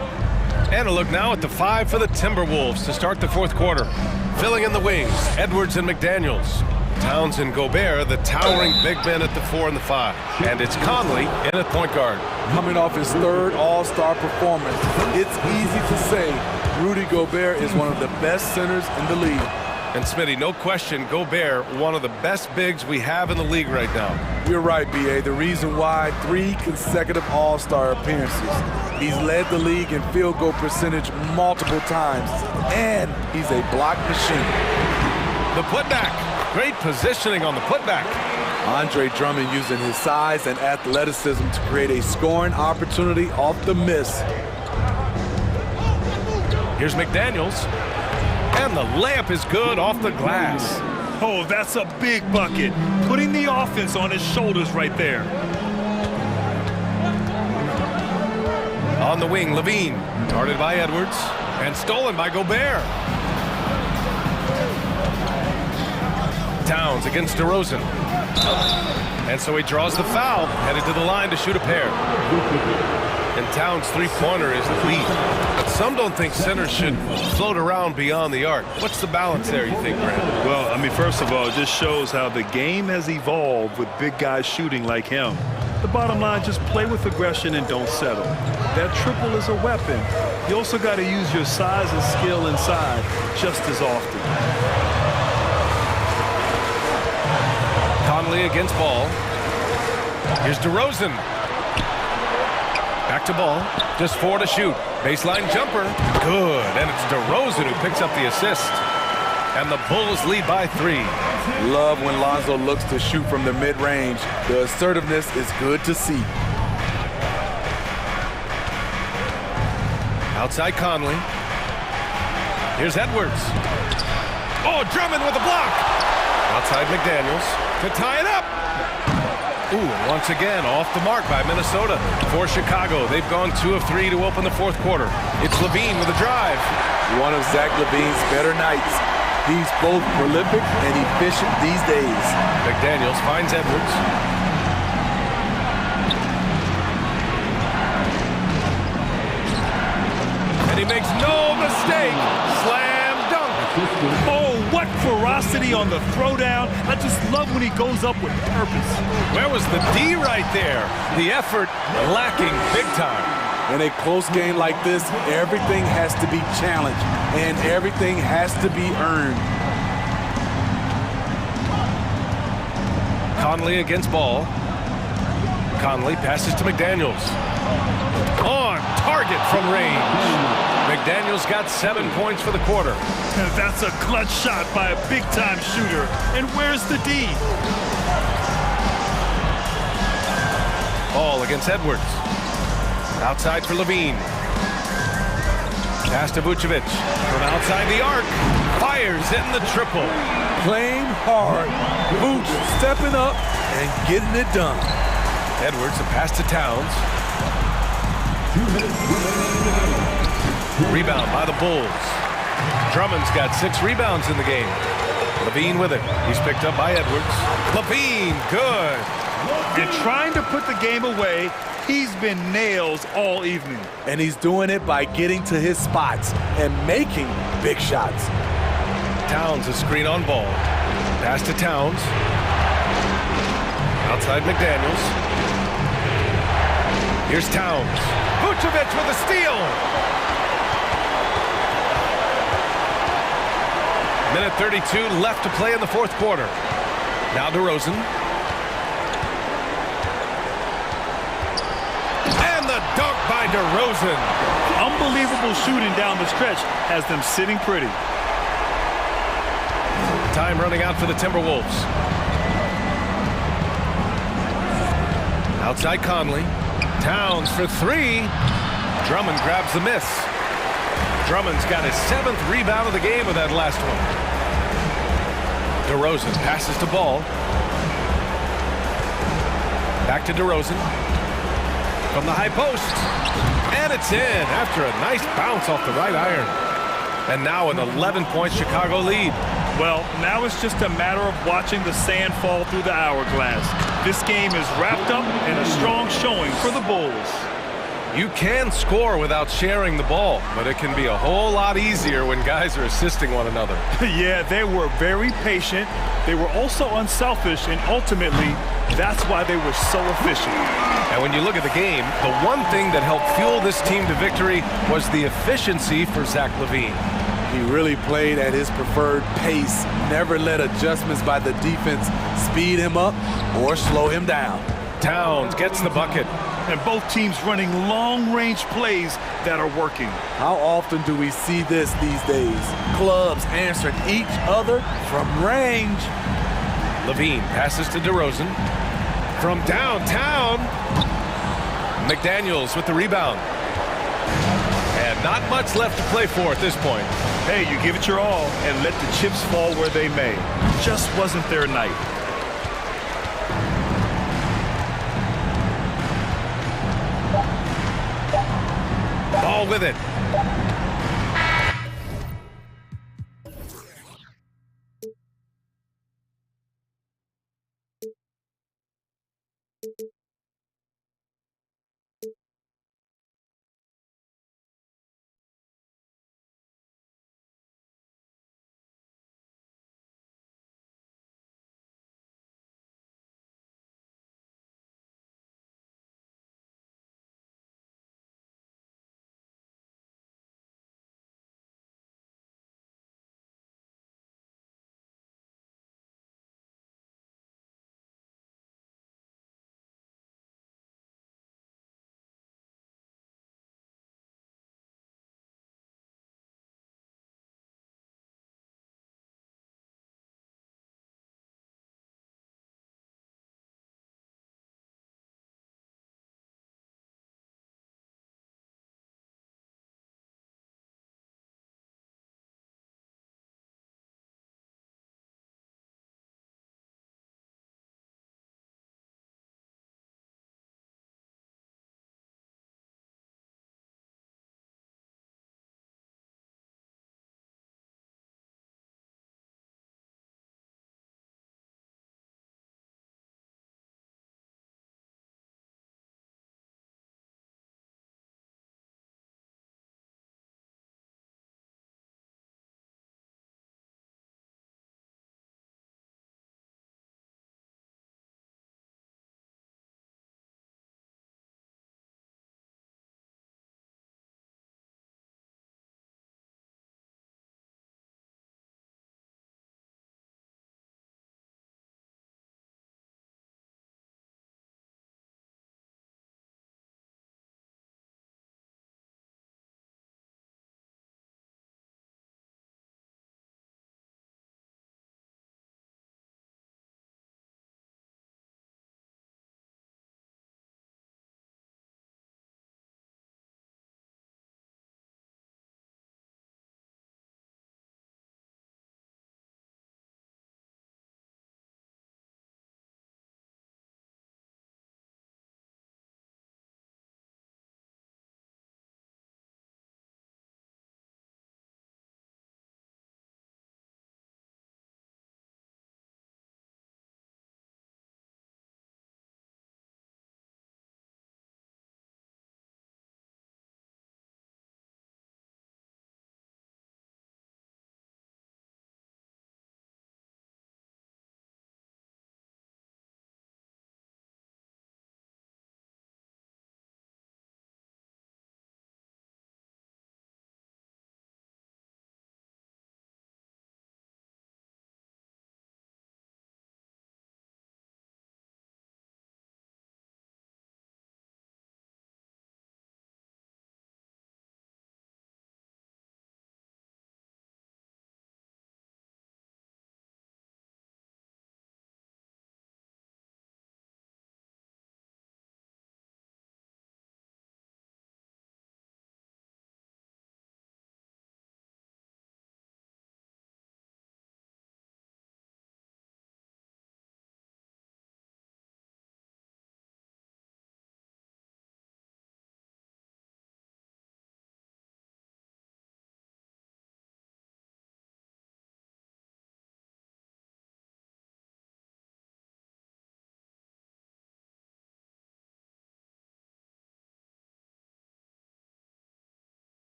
Speaker 1: And a look now at the 5 for the Timberwolves to start the fourth quarter. Filling in the wings, Edwards and McDaniels. Towns and Gobert, the towering big men at the 4 and the 5. And it's Conley in at point guard.
Speaker 10: Coming off his third All-Star performance, it's easy to say Rudy Gobert is one of the best centers in the league.
Speaker 1: And Smitty, no question, Gobert, one of the best bigs we have in the league right now.
Speaker 10: You're right, B.A. The reason why 3 consecutive All-Star appearances. He's led the league in field goal percentage multiple times, and he's a block machine.
Speaker 1: The putback. Great positioning on the putback.
Speaker 10: Andre Drummond using his size and athleticism to create a scoring opportunity off the miss.
Speaker 1: Here's McDaniels. And the layup is good off the glass.
Speaker 3: Oh, that's a big bucket. Putting the offense on his shoulders right there.
Speaker 1: On the wing, Levine. Guarded by Edwards. And stolen by Gobert. Towns against DeRozan. And so he draws the foul. Headed to the line to shoot a pair. And Towns' three-pointer is the lead. But some don't think centers should float around beyond the arc. What's the balance there, you think, Brandon?
Speaker 3: Well, I mean, first of all, it just shows how the game has evolved with big guys shooting like him. The bottom line, just play with aggression and don't settle. That triple is a weapon. You also got to use your size and skill inside just as often.
Speaker 1: Conley against Ball. Here's DeRozan. Back to Ball. Just 4 to shoot. Baseline jumper. Good. And it's DeRozan who picks up the assist. And the Bulls lead by 3.
Speaker 10: Love when Lonzo looks to shoot from the mid-range. The assertiveness is good to see.
Speaker 1: Outside Conley. Here's Edwards. Oh, Drummond with a block. Outside McDaniels to tie it up. Ooh, once again, off the mark by Minnesota. For Chicago, they've gone 2 of 3 to open the 4th quarter. It's Levine with a drive.
Speaker 10: One of Zach LaVine's better nights. He's both prolific and efficient these days.
Speaker 1: McDaniels finds Edwards. And he makes no mistake. Slam dunk.
Speaker 3: Oh, what ferocity on the throwdown. I just love when he goes up with purpose.
Speaker 1: Where was the D right there? The effort lacking big time.
Speaker 10: In a close game like this, everything has to be challenged and everything has to be earned.
Speaker 1: Conley against Ball. Conley passes to McDaniels. On target from range. McDaniels got 7 points for the quarter.
Speaker 3: That's a clutch shot by a big-time shooter. And where's the D?
Speaker 1: Ball against Edwards. Outside for Levine. Pass to Vucevic. From outside the arc. Fires in the triple.
Speaker 10: Playing hard. Vooch stepping up and getting it done.
Speaker 1: Edwards, a pass to Towns. Rebound by the Bulls. Drummond's got 6 rebounds in the game. Levine with it. He's picked up by Edwards. Levine, good.
Speaker 3: And trying to put the game away, he's been nails all evening.
Speaker 10: And he's doing it by getting to his spots and making big shots.
Speaker 1: Towns a screen on Ball. Pass to Towns. Outside McDaniels. Here's Towns. Vucevic with a steal. Minute 32 left to play in the 4th quarter. Now DeRozan. And the dunk by DeRozan.
Speaker 3: Unbelievable shooting down the stretch has them sitting pretty.
Speaker 1: Time running out for the Timberwolves. Outside Conley. Towns for 3. Drummond grabs the miss. Drummond's got his 7th rebound of the game with that last one. DeRozan passes to Ball. Back to DeRozan. From the high post. And it's in after a nice bounce off the right iron. And now an 11-point Chicago lead.
Speaker 3: Well, now it's just a matter of watching the sand fall through the hourglass. This game is wrapped up in a strong showing for the Bulls.
Speaker 1: You can score without sharing the ball, but it can be a whole lot easier when guys are assisting one another.
Speaker 3: Yeah, they were very patient. They were also unselfish, and ultimately, that's why they were so efficient.
Speaker 1: And when you look at the game, the one thing that helped fuel this team to victory was the efficiency for Zach LaVine.
Speaker 10: He really played at his preferred pace, never let adjustments by the defense speed him up or slow him down.
Speaker 1: Towns gets the bucket.
Speaker 3: And both teams running long-range plays that are working.
Speaker 10: How often do we see this these days? Clubs answering each other from range.
Speaker 1: LaVine passes to DeRozan. From downtown, McDaniels with the rebound. And not much left to play for at this point.
Speaker 3: Hey, you give it your all and let the chips fall where they may. Just wasn't their night.
Speaker 1: Ball with it.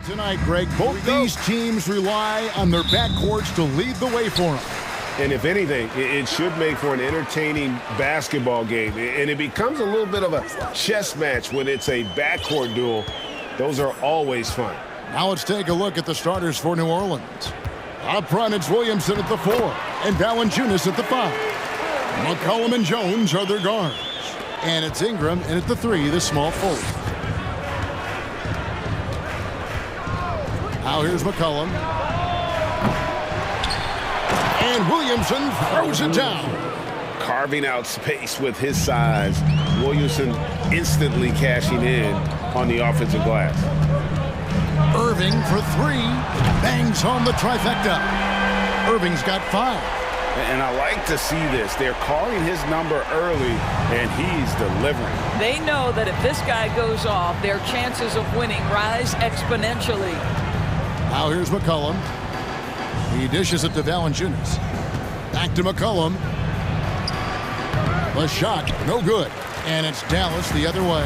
Speaker 5: Tonight, Greg, both these teams rely on their backcourts to lead the way for them.
Speaker 6: And if anything, it should make for an entertaining basketball game. And it becomes a little bit of a chess match when it's a backcourt duel. Those are always fun.
Speaker 5: Now let's take a look at the starters for New Orleans. Up front, it's Williamson at the 4 and Valanciunas at the 5. McCollum and Jones are their guards. And it's Ingram in at the 3, the small forward. Now here's McCollum. And Williamson throws it down.
Speaker 6: Carving out space with his size. Williamson instantly cashing in on the offensive glass.
Speaker 5: Irving for 3. Bangs home the trifecta. Irving's got 5.
Speaker 6: And I like to see this. They're calling his number early, and he's delivering.
Speaker 11: They know that if this guy goes off, their chances of winning rise exponentially.
Speaker 5: Now here's McCollum. He dishes it to Valanciunas. Back to McCollum. The shot, no good. And it's Dallas the other way.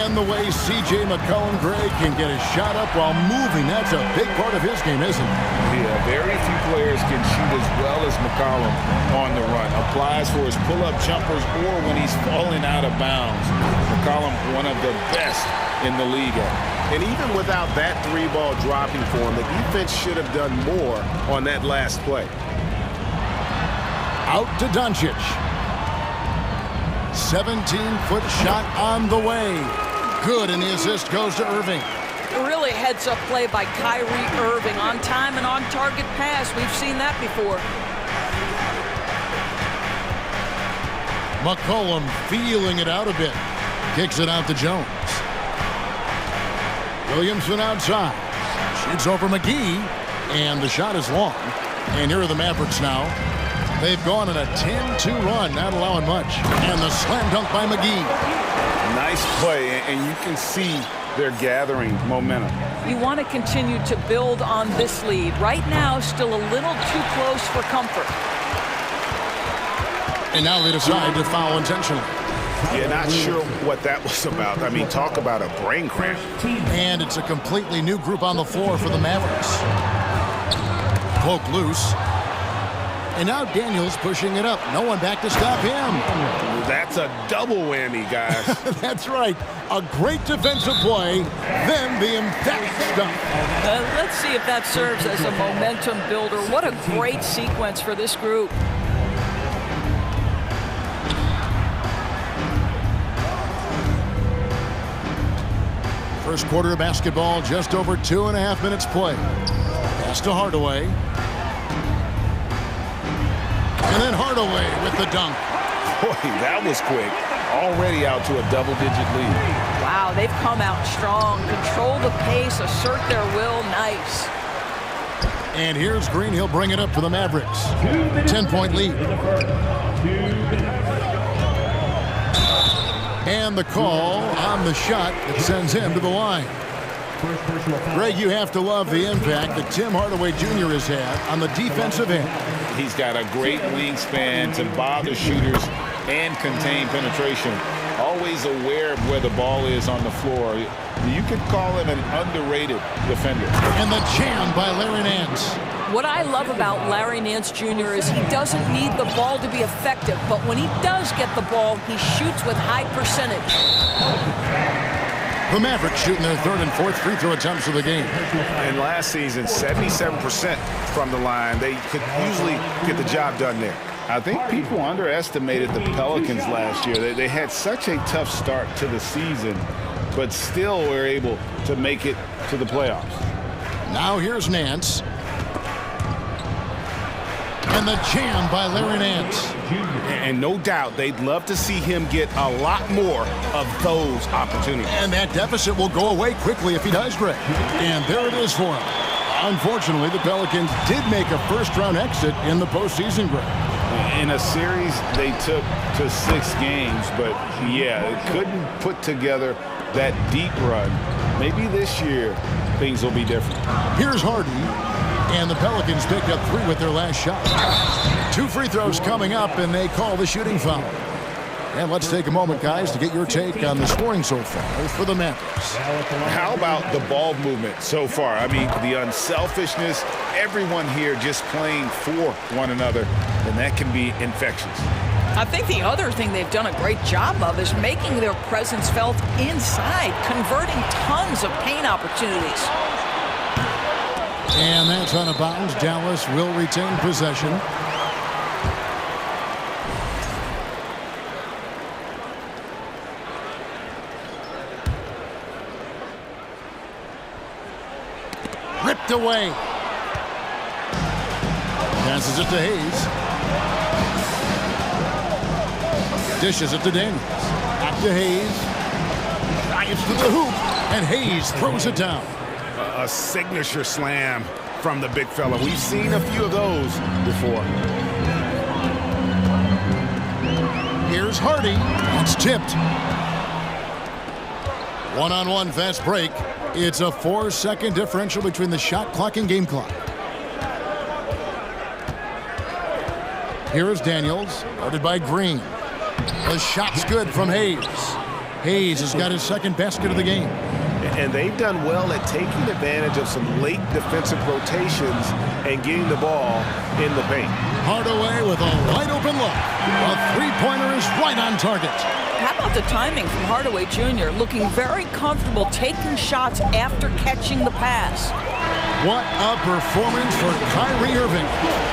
Speaker 5: And the way C.J. McCollum, Greg, can get his shot up while moving. That's a big part of his game, isn't it?
Speaker 6: Yeah, very few players can shoot as well as McCollum on the run. Applies for his pull-up jumpers or when he's falling out of bounds. McCollum, one of the best in the league at it. And even without that 3-ball dropping for him, the defense should have done more on that last play.
Speaker 5: Out to Doncic. 17-foot shot on the way. Good, and the assist goes to Irving.
Speaker 11: Really heads-up play by Kyrie Irving. On time and on target pass. We've seen that before.
Speaker 5: McCollum feeling it out a bit. Kicks it out to Jones. Williamson outside. Shoots over McGee. And the shot is long. And here are the Mavericks now. They've gone on a 10-2 run, not allowing much. And the slam dunk by McGee.
Speaker 6: Nice play, and you can see they're gathering momentum.
Speaker 11: You want to continue to build on this lead. Right now, still a little too close for comfort.
Speaker 5: And now they decide to foul intentionally.
Speaker 6: Yeah, not sure what that was about. I mean, talk about a brain cramp.
Speaker 5: And it's a completely new group on the floor for the Mavericks. Poke loose. And now Daniels pushing it up. No one back to stop him.
Speaker 6: That's a double whammy, guys.
Speaker 5: That's right. A great defensive play, then the emphatic dunk.
Speaker 11: Let's see if that serves as a momentum builder. What a great sequence for this group.
Speaker 5: First quarter of basketball, just over 2.5 minutes play. Pass to Hardaway. And then Hardaway with the dunk.
Speaker 6: Boy, that was quick. Already out to a double-digit lead.
Speaker 11: Wow, they've come out strong. Control the pace, assert their will. Nice.
Speaker 5: And here's Green. He'll bring it up for the Mavericks. 10-point lead. And the call on the shot that sends him to the line. Greg, you have to love the impact that Tim Hardaway Jr. has had on the defensive end.
Speaker 6: He's got a great wingspan to bother shooters and contain penetration. Always aware of where the ball is on the floor. You could call him an underrated defender.
Speaker 5: And the jam by Larry Nance.
Speaker 11: What I love about Larry Nance Jr. is he doesn't need the ball to be effective, but when he does get the ball, he shoots with high percentage.
Speaker 5: The Mavericks shooting their third and fourth free throw attempts of the game.
Speaker 6: And last season, 77% from the line. They could usually get the job done there. I think people underestimated the Pelicans last year. They had such a tough start to the season, but still were able to make it to the playoffs.
Speaker 5: Now here's Nance. And the jam by Larry Nance.
Speaker 6: And no doubt they'd love to see him get a lot more of those opportunities.
Speaker 5: And that deficit will go away quickly if he does, Greg. And there it is for him. Unfortunately, the Pelicans did make a first-round exit in the postseason, Greg.
Speaker 6: In a series they took to 6 games, but yeah, it couldn't put together that deep run. Maybe this year things will be different.
Speaker 5: Here's Harden. And the Pelicans picked up 3 with their last shot. 2 free throws coming up, and they call the shooting foul. And let's take a moment, guys, to get your take on the scoring so far for the Mavericks.
Speaker 6: How about the ball movement so far? I mean, the unselfishness, everyone here just playing for one another, and that can be infectious.
Speaker 11: I think the other thing they've done a great job of is making their presence felt inside, converting tons of paint opportunities.
Speaker 5: And that's out of bounds. Dallas will retain possession. Ripped away. Passes it to Hayes. Dishes it to Daniels. Back to Hayes. Drives to the hoop. And Hayes throws it down.
Speaker 6: A signature slam from the big fella. We've seen a few of those before.
Speaker 5: Here's Hardy. It's tipped. One-on-one fast break. It's a 4-second differential between the shot clock and game clock. Here is Daniels, guarded by Green. The shot's good from Hayes. Hayes has got his second basket of the game.
Speaker 6: And they've done well at taking advantage of some late defensive rotations and getting the ball in the paint.
Speaker 5: Hardaway with a wide open look. A three-pointer is right on target.
Speaker 11: How about the timing from Hardaway Jr. looking very comfortable taking shots after catching the pass.
Speaker 5: What a performance for Kyrie Irving.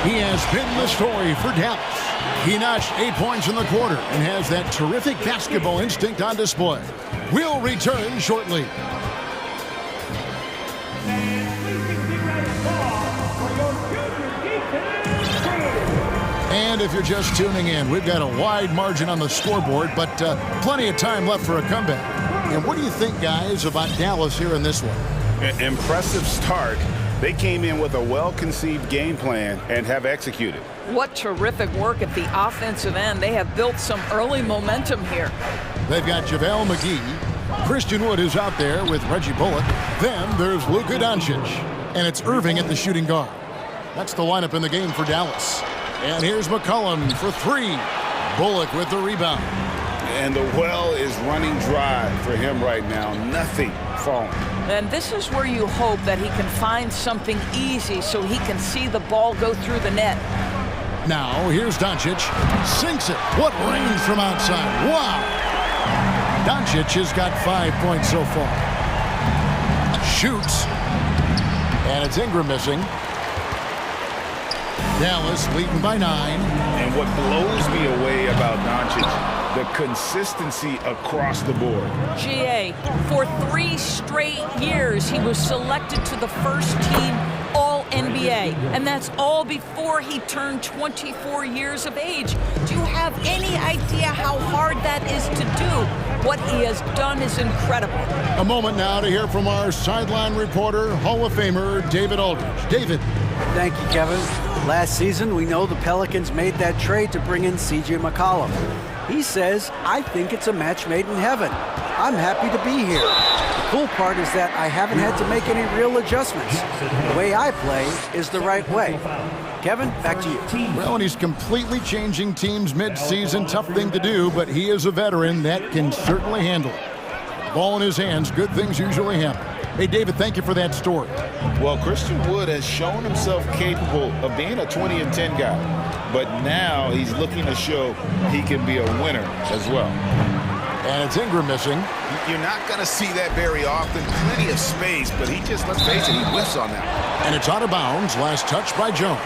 Speaker 5: He has been the story for Dallas. He notched 8 points in the quarter and has that terrific basketball instinct on display. We'll return shortly. And if you're just tuning in, we've got a wide margin on the scoreboard, but plenty of time left for a comeback. And what do you think, guys, about Dallas here in this one?
Speaker 6: Impressive start. They came in with a well-conceived game plan and have executed.
Speaker 11: What terrific work at the offensive end. They have built some early momentum here.
Speaker 5: They've got JaVale McGee. Christian Wood is out there with Reggie Bullock. Then there's Luka Doncic. And it's Irving at the shooting guard. That's the lineup in the game for Dallas. And here's McCollum for three. Bullock with the rebound.
Speaker 6: And the well is running dry for him right now. Nothing falling.
Speaker 11: And this is where you hope that he can find something easy so he can see the ball go through the net.
Speaker 5: Now, here's Doncic. Sinks it. What range from outside. Wow. Doncic has got 5 points so far. Shoots. And it's Ingram missing. Dallas leading by 9.
Speaker 6: And what blows me away about Doncic, the consistency across the board.
Speaker 11: GA, for 3 straight years, he was selected to the first team All-NBA. And that's all before he turned 24 years of age. Do you have any idea how hard that is to do? What he has done is incredible.
Speaker 5: A moment now to hear from our sideline reporter, Hall of Famer David Aldridge. David.
Speaker 7: Thank you, Kevin. Last season, we know the Pelicans made that trade to bring in C.J. McCollum. He says, I think it's a match made in heaven. I'm happy to be here. The cool part is that I haven't had to make any real adjustments. The way I play is the right way. Kevin, back to you.
Speaker 5: Well, and he's completely changing teams mid-season. Tough thing to do, but he is a veteran that can certainly handle it. Ball in his hands, good things usually happen. Hey, David, thank you for that story.
Speaker 6: Well, Christian Wood has shown himself capable of being a 20-10 guy, but now he's looking to show he can be a winner as well.
Speaker 5: And it's Ingram missing.
Speaker 6: You're not going to see that very often. Plenty of space, but he just, let's face it, he whiffs on that.
Speaker 5: And it's out of bounds. Last touch by Jones.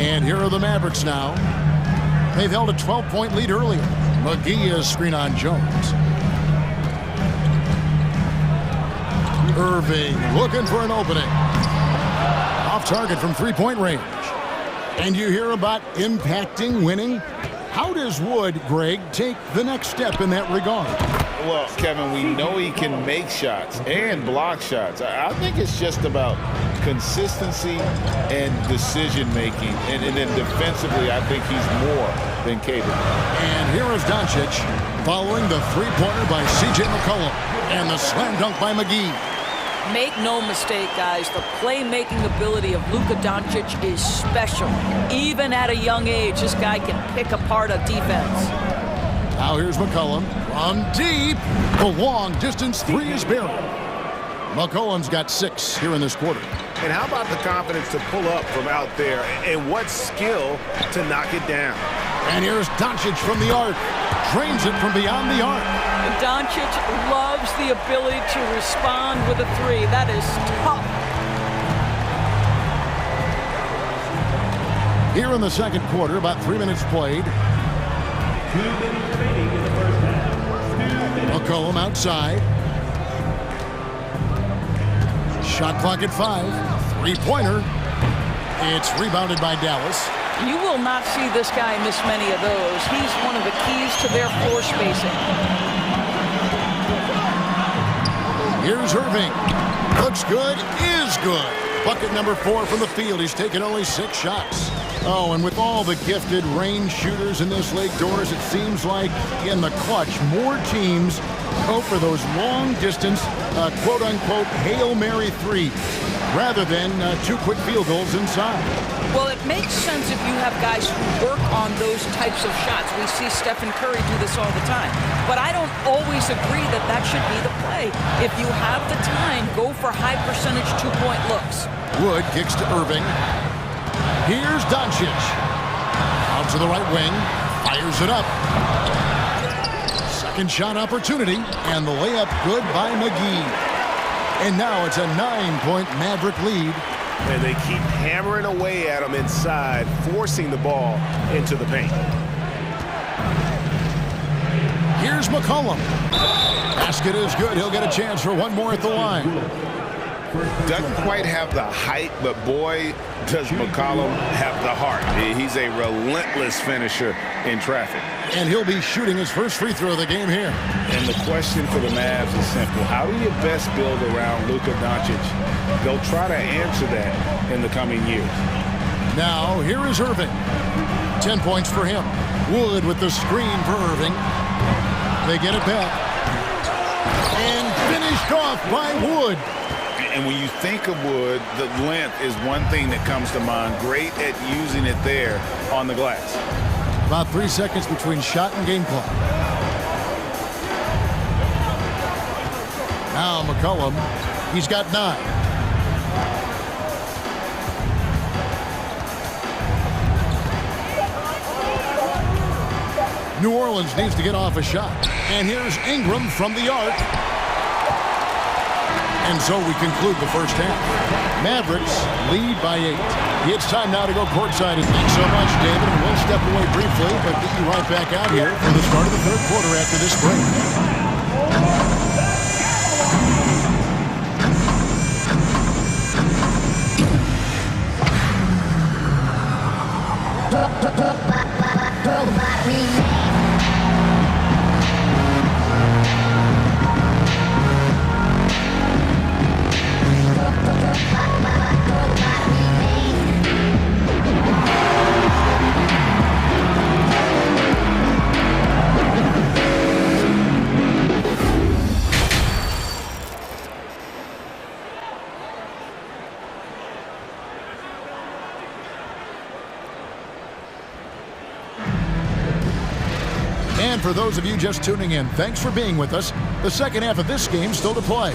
Speaker 5: And here are the Mavericks now. They've held a 12-point lead earlier. McGee is screen on Jones. Irving looking for an opening. Off target from three-point range. And you hear about impacting winning. How does Wood, Greg, take the next step in that regard?
Speaker 6: Well, Kevin, we know he can make shots and block shots. I think it's just about consistency and decision-making. And then defensively, I think he's more than capable.
Speaker 5: And here is Doncic following the three-pointer by C.J. McCollum and the slam dunk by McGee.
Speaker 11: Make no mistake, guys, the playmaking ability of Luka Doncic is special. Even at a young age, this guy can pick apart a defense.
Speaker 5: Now here's McCollum from deep. The long-distance three is buried. McCollum's got 6 here in this quarter.
Speaker 6: And how about the confidence to pull up from out there, and what skill to knock it down.
Speaker 5: And here's Doncic from the arc. Drains it from beyond the arc.
Speaker 11: Doncic loves the ability to respond with a three. That is tough.
Speaker 5: Here in the second quarter, about 3 minutes played.
Speaker 4: 2 minutes remaining in the first half.
Speaker 5: McCollum outside. Shot clock at 5. Three-pointer. It's rebounded by Dallas.
Speaker 11: You will not see this guy miss many of those. He's one of the keys to their floor spacing.
Speaker 5: Here's Irving. Looks good, is good. Bucket number 4 from the field. He's taken only 6 shots. Oh, and with all the gifted range shooters in this league, Doors, it seems like in the clutch, more teams go for those long-distance, quote-unquote, Hail Mary 3 rather than 2 quick field goals inside.
Speaker 11: Well, it makes sense if you have guys who work on those types of shots. We see Stephen Curry do this all the time. But I don't always agree that that should be the play. If you have the time, go for high-percentage 2-point looks.
Speaker 5: Wood kicks to Irving. Here's Doncic. Out to the right wing. Fires it up. Second shot opportunity. And the layup good by McGee. And now it's a 9-point Maverick lead.
Speaker 6: And they keep hammering away at him inside, forcing the ball into the paint.
Speaker 5: Here's McCollum. Basket is good. He'll get a chance for one more at the line.
Speaker 6: Doesn't quite have the height, but boy, does McCollum have the heart. He's a relentless finisher in traffic.
Speaker 5: And he'll be shooting his first free throw of the game here.
Speaker 6: And the question for the Mavs is simple. How do you best build around Luka Doncic? They'll try to answer that in the coming years.
Speaker 5: Now, here is Irving. 10 points for him. Wood with the screen for Irving. They get it back. And finished off by Wood.
Speaker 6: And when you think of Wood, the length is one thing that comes to mind. Great at using it there on the glass.
Speaker 5: About 3 seconds between shot and game clock. Now McCollum, he's got 9. New Orleans needs to get off a shot. And here's Ingram from the arc. And so we conclude the first half. Mavericks lead by 8. It's time now to go courtside. Thanks so much, David. And we'll step away briefly, but get you right back out here for the start of the third quarter after this break. And for those of you just tuning in, thanks for being with us. The second half of this game still to play.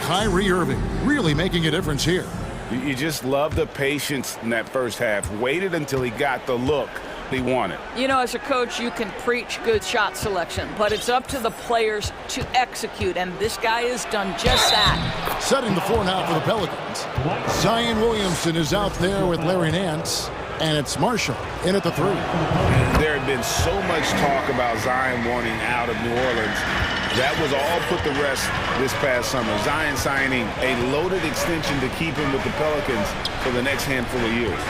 Speaker 5: Kyrie Irving really making a difference here.
Speaker 6: You just love the patience in that first half. Waited until he got the look he wanted.
Speaker 11: You know, as a coach, you can preach good shot selection, but it's up to the players to execute, and this guy has done just that.
Speaker 5: Setting the floor now for the Pelicans. Zion Williamson is out there with Larry Nance. And it's Marshall in at the 3.
Speaker 6: There had been so much talk about Zion wanting out of New Orleans. That was all put to rest this past summer. Zion signing a loaded extension to keep him with the Pelicans for the next handful of years.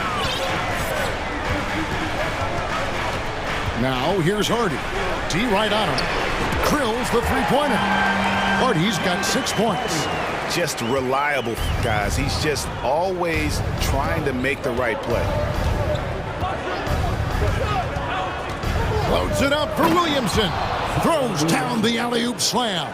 Speaker 5: Now here's Hardy. D right on him. Drills the three-pointer. Hardy's got 6 points.
Speaker 6: Just reliable, guys. He's just always trying to make the right play.
Speaker 5: Loads it up for Williamson. Throws down the alley-oop slam.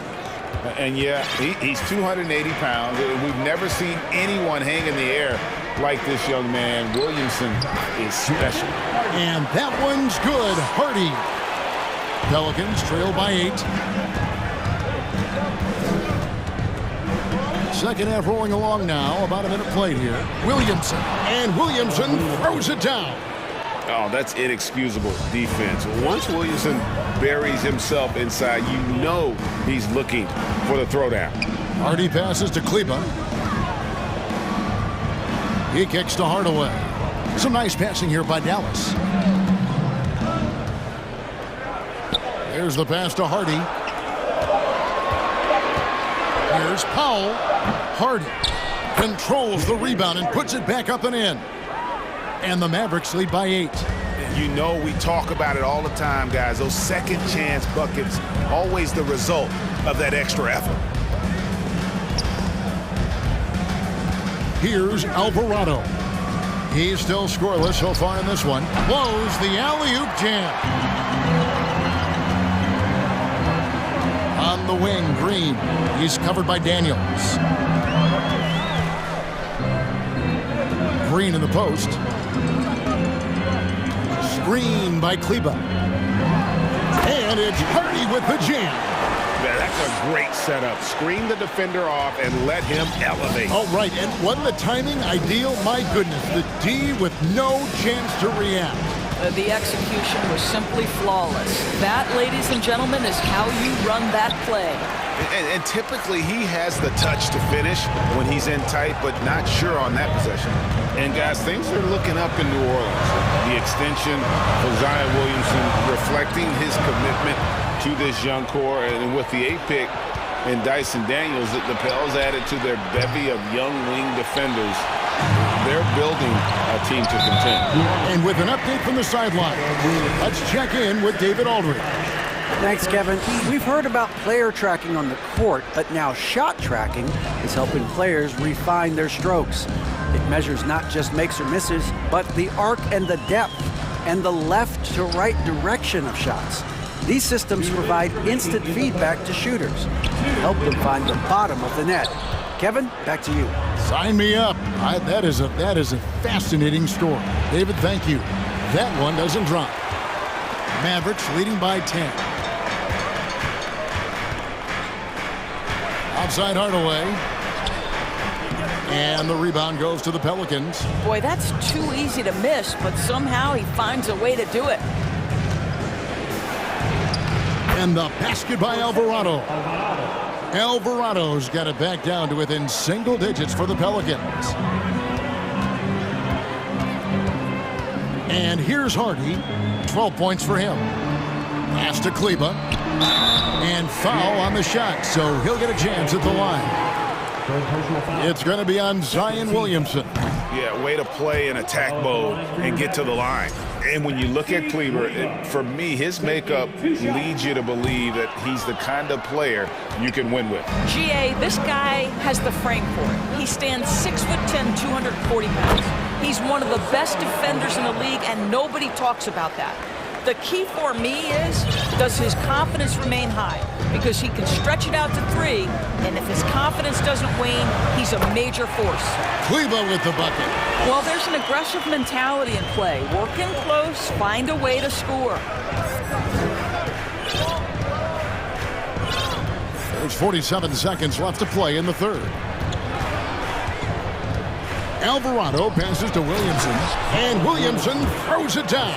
Speaker 6: And yeah, he's 280 pounds. We've never seen anyone hang in the air like this young man. Williamson is special.
Speaker 5: And that one's good. Hardy. Pelicans trail by 8. Second half rolling along now. About a minute played here. Williamson. And Williamson throws it down.
Speaker 6: Oh, that's inexcusable defense. Once Williamson buries himself inside, you know he's looking for the throwdown.
Speaker 5: Hardy passes to Kleba. He kicks to Hardaway. Some nice passing here by Dallas. There's the pass to Hardy. Here's Powell. Hardy controls the rebound and puts it back up and in. And the Mavericks lead by 8.
Speaker 6: You know we talk about it all the time, guys. Those second chance buckets, always the result of that extra effort.
Speaker 5: Here's Alvarado. He's still scoreless so far in this one. Blows the alley-oop jam. On the wing, Green. He's covered by Daniels. Green in the post. Screen by Kleba. And it's Hardy with the jam.
Speaker 6: That's a great setup. Screen the defender off and let him elevate.
Speaker 5: All right, and wasn't the timing ideal? My goodness, the D with no chance to react.
Speaker 11: The execution was simply flawless. That, ladies and gentlemen, is how you run that play.
Speaker 6: And typically he has the touch to finish when he's in tight, but not sure on that possession. And guys, things are looking up in New Orleans. The extension for Zion Williamson reflecting his commitment to this young core, and with the 8th pick and Dyson Daniels, the Pels added to their bevy of young wing defenders. They're building a team to contend.
Speaker 5: And with an update from the sideline, let's check in with David Aldridge.
Speaker 7: Thanks, Kevin. We've heard about player tracking on the court, but now shot tracking is helping players refine their strokes. It measures not just makes or misses, but the arc and the depth and the left to right direction of shots. These systems provide instant feedback to shooters to help them find the bottom of the net. Kevin, back to you.
Speaker 5: Sign me up. That is a fascinating story. David, thank you. That one doesn't drop. Mavericks leading by 10. Outside Hardaway. And the rebound goes to the Pelicans.
Speaker 11: Boy, that's too easy to miss, but somehow he finds a way to do it.
Speaker 5: And the basket by Alvarado. Alvarado's got it back down to within single digits for the Pelicans. And here's Hardy. 12 points for him. Pass to Kleba. And foul on the shot, so he'll get a chance at the line. It's going to be on Zion Williamson.
Speaker 6: Yeah, way to play in attack mode and get to the line. And when you look at Kleber, for me, his makeup leads you to believe that he's the kind of player you can win with.
Speaker 11: GA, this guy has the frame for it. He stands 6'10", 240 pounds. He's one of the best defenders in the league, and nobody talks about that. The key for me is, does his confidence remain high? Because he can stretch it out to 3, and if his confidence doesn't wane, he's a major force.
Speaker 5: Kleba with the bucket.
Speaker 11: Well, there's an aggressive mentality in play. Work in close, find a way to score.
Speaker 5: There's 47 seconds left to play in the third. Alvarado passes to Williamson, and Williamson throws it down.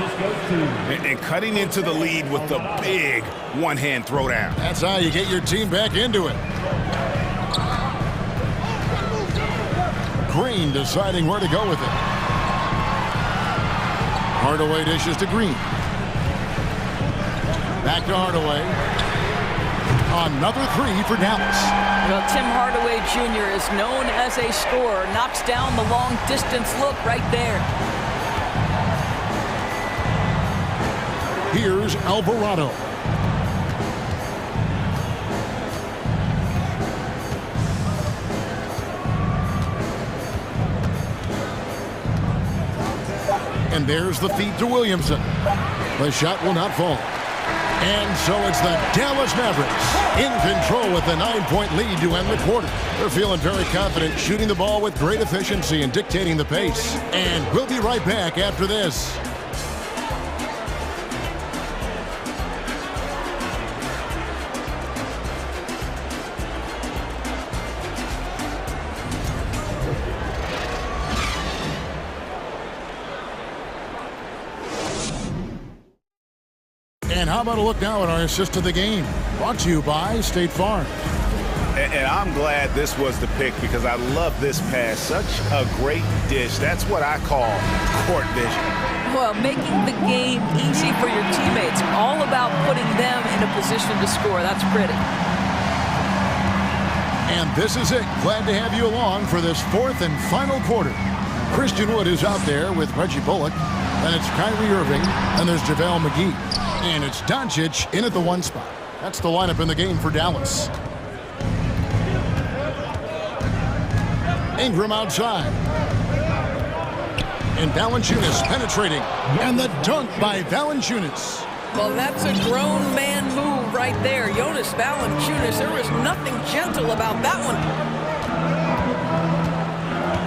Speaker 6: And cutting into the lead with the big one-hand throwdown.
Speaker 5: That's how you get your team back into it. Green deciding where to go with it. Hardaway dishes to Green. Back to Hardaway. Another 3 for Dallas.
Speaker 11: Well, Tim Hardaway Jr. is known as a scorer. Knocks down the long-distance look right there.
Speaker 5: Here's Alvarado. And there's the feed to Williamson. The shot will not fall. And so it's the Dallas Mavericks in control with a 9-point lead to end the quarter. They're feeling very confident, shooting the ball with great efficiency and dictating the pace. And we'll be right back after this. And how about a look now at our assist of the game? Brought to you by State Farm.
Speaker 6: And I'm glad this was the pick because I love this pass. Such a great dish. That's what I call court vision.
Speaker 11: Well, making the game easy for your teammates. All about putting them in a position to score. That's pretty.
Speaker 5: And this is it. Glad to have you along for this fourth and final quarter. Christian Wood is out there with Reggie Bullock. Then it's Kyrie Irving. And there's JaVale McGee. And it's Doncic in at the 1 spot. That's the lineup in the game for Dallas. Ingram outside. And Valanciunas penetrating. And the dunk by Valanciunas.
Speaker 11: Well, that's a grown man move right there. Jonas Valanciunas, there was nothing gentle about that one.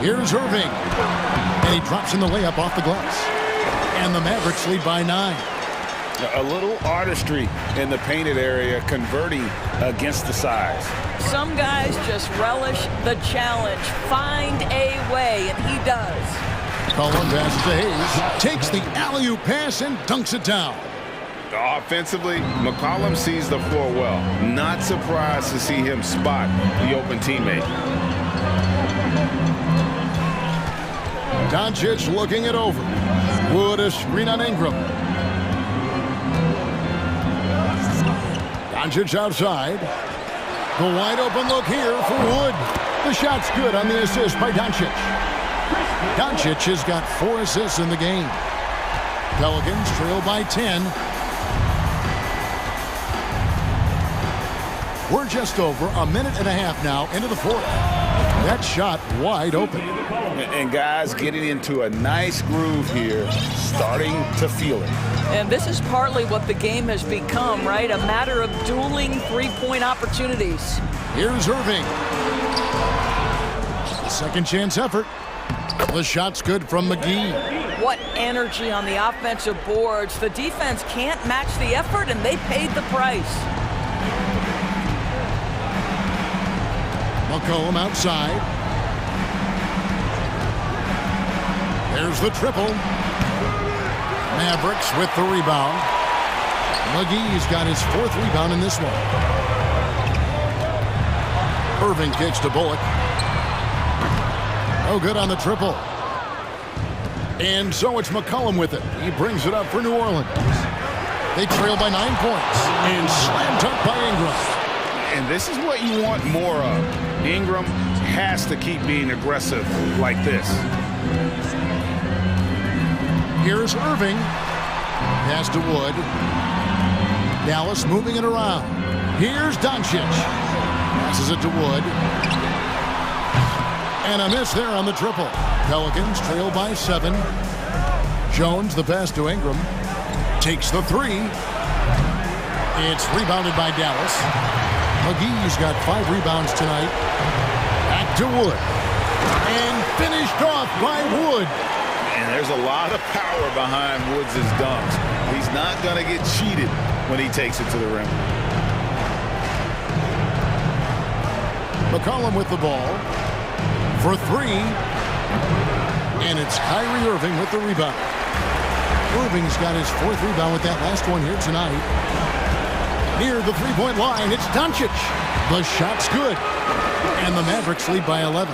Speaker 5: Here's Irving. And he drops in the layup off the glass. And the Mavericks lead by 9.
Speaker 6: A little artistry in the painted area, converting against the size.
Speaker 11: Some guys just relish the challenge. Find a way, and he does.
Speaker 5: Cullen passes to Hayes. Takes the alley-oop pass and dunks it down.
Speaker 6: Offensively, McCollum sees the floor well. Not surprised to see him spot the open teammate.
Speaker 5: Doncic looking it over. Wood a screen on Ingram. Doncic outside. The wide open look here for Wood. The shot's good on the assist by Doncic. Doncic has got 4 assists in the game. Pelicans trail by 10. We're just over a minute and a half now into the fourth. That shot wide open.
Speaker 6: And guys getting into a nice groove here, starting to feel it.
Speaker 11: And this is partly what the game has become, right? A matter of dueling three-point opportunities.
Speaker 5: Here's Irving. Second chance effort. The shot's good from McGee.
Speaker 11: What energy on the offensive boards. The defense can't match the effort, and they paid the price.
Speaker 5: McCollum outside. There's the triple. Mavericks with the rebound. McGee's got his 4th rebound in this one. Irving kicks to Bullock. No good on the triple. And so it's McCollum with it. He brings it up for New Orleans. They trail by 9 points. And slam dunk by Ingram.
Speaker 6: And this is what you want more of. Ingram has to keep being aggressive like this.
Speaker 5: Here's Irving. Pass to Wood. Dallas moving it around. Here's Doncic. Passes it to Wood. And a miss there on the triple. Pelicans trail by 7. Jones, the pass to Ingram. Takes the 3. It's rebounded by Dallas. McGee's got 5 rebounds tonight. Back to Wood. And finished off by Wood.
Speaker 6: And there's a lot of power behind Woods' dunks. He's not going to get cheated when he takes it to the rim.
Speaker 5: McCollum with the ball for 3. And it's Kyrie Irving with the rebound. Irving's got his 4th rebound with that last one here tonight. Near the 3-point line, it's Doncic. The shot's good. And the Mavericks lead by 11.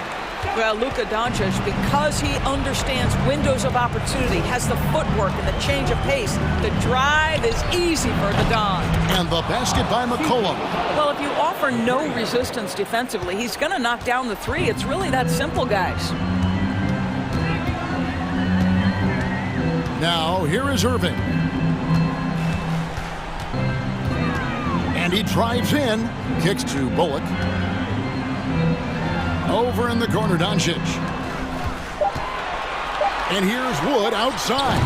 Speaker 11: Well, Luka Doncic, because he understands windows of opportunity, has the footwork and the change of pace, the drive is easy for the Don.
Speaker 5: And the basket by McCollum.
Speaker 11: Well, if you offer no resistance defensively, he's going to knock down the 3. It's really that simple, guys.
Speaker 5: Now, here is Irving. And he drives in, kicks to Bullock. Over in the corner, Doncic. And here's Wood outside.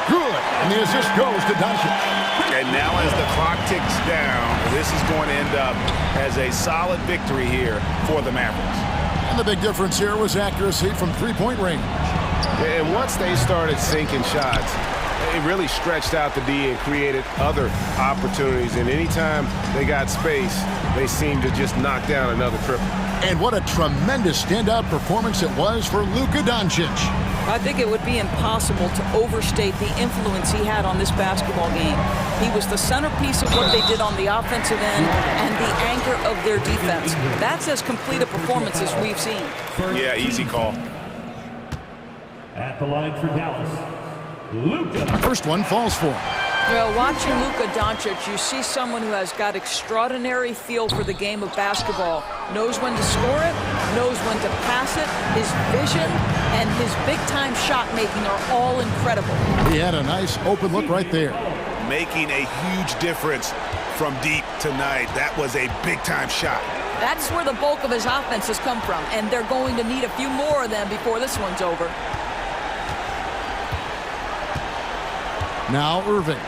Speaker 5: Good. And the assist goes to Doncic.
Speaker 6: And now as the clock ticks down, this is going to end up as a solid victory here for the Mavericks.
Speaker 5: And the big difference here was accuracy from three-point range.
Speaker 6: And once they started sinking shots, it really stretched out the D and created other opportunities. And anytime they got space, they seemed to just knock down another triple.
Speaker 5: And what a tremendous standout performance it was for Luka Doncic.
Speaker 11: I think it would be impossible to overstate the influence he had on this basketball game. He was the centerpiece of what they did on the offensive end and the anchor of their defense. That's as complete a performance as we've seen.
Speaker 6: Yeah, easy call.
Speaker 4: At the line for Dallas, Luka.
Speaker 5: First one falls for him.
Speaker 11: Well, watching Luka Doncic, you see someone who has got extraordinary feel for the game of basketball. Knows when to score it, knows when to pass it. His vision and his big-time shot making are all incredible.
Speaker 5: He had a nice open look right there.
Speaker 6: Making a huge difference from deep tonight. That was a big-time shot.
Speaker 11: That's where the bulk of his offense has come from, and they're going to need a few more of them before this one's over.
Speaker 5: Now Irving.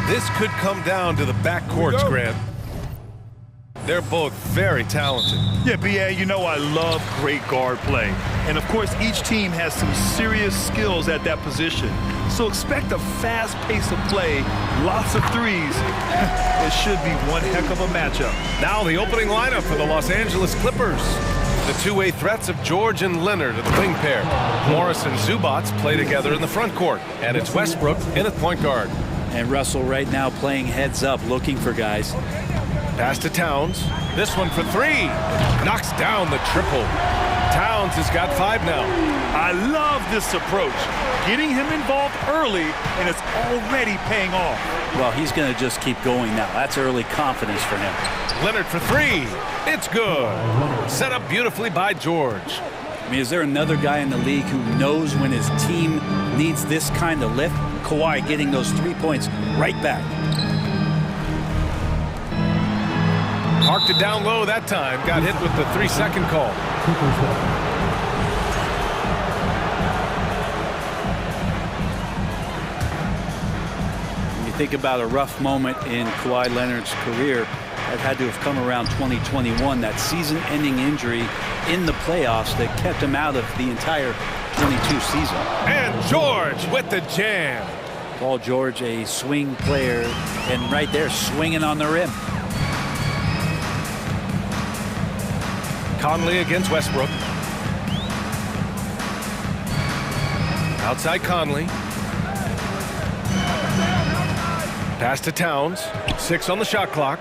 Speaker 1: This could come down to the backcourts, Grant. They're both very talented.
Speaker 3: Yeah, B.A., you know I love great guard play. And, of course, each team has some serious skills at that position. So expect a fast pace of play, lots of threes. It should be one heck of a matchup.
Speaker 1: Now the opening lineup for the Los Angeles Clippers. The two-way threats of George and Leonard are the wing pair. Morris and Zubats play together in the front court. And it's Westbrook in at point guard.
Speaker 12: And Russell right now playing heads up, looking for guys.
Speaker 1: Pass to Towns. This one for three. Knocks down the triple. Towns has got 5 now.
Speaker 3: I love this approach. Getting him involved early, and it's already paying off.
Speaker 12: Well, he's going to just keep going now. That's early confidence for him.
Speaker 1: Leonard for 3. It's good. Set up beautifully by George.
Speaker 12: I mean, is there another guy in the league who knows when his team needs this kind of lift? Kawhi getting those 3 points right back.
Speaker 1: Parked it down low that time. Got hit with the 3-second call.
Speaker 12: When you think about a rough moment in Kawhi Leonard's career, that had to have come around 2021, that season-ending injury in the playoffs that kept him out of the entire 22 season.
Speaker 1: And George with the jam.
Speaker 12: Paul George, a swing player, and right there swinging on the rim.
Speaker 1: Conley against Westbrook. Outside Conley. Pass to Towns. 6 on the shot clock.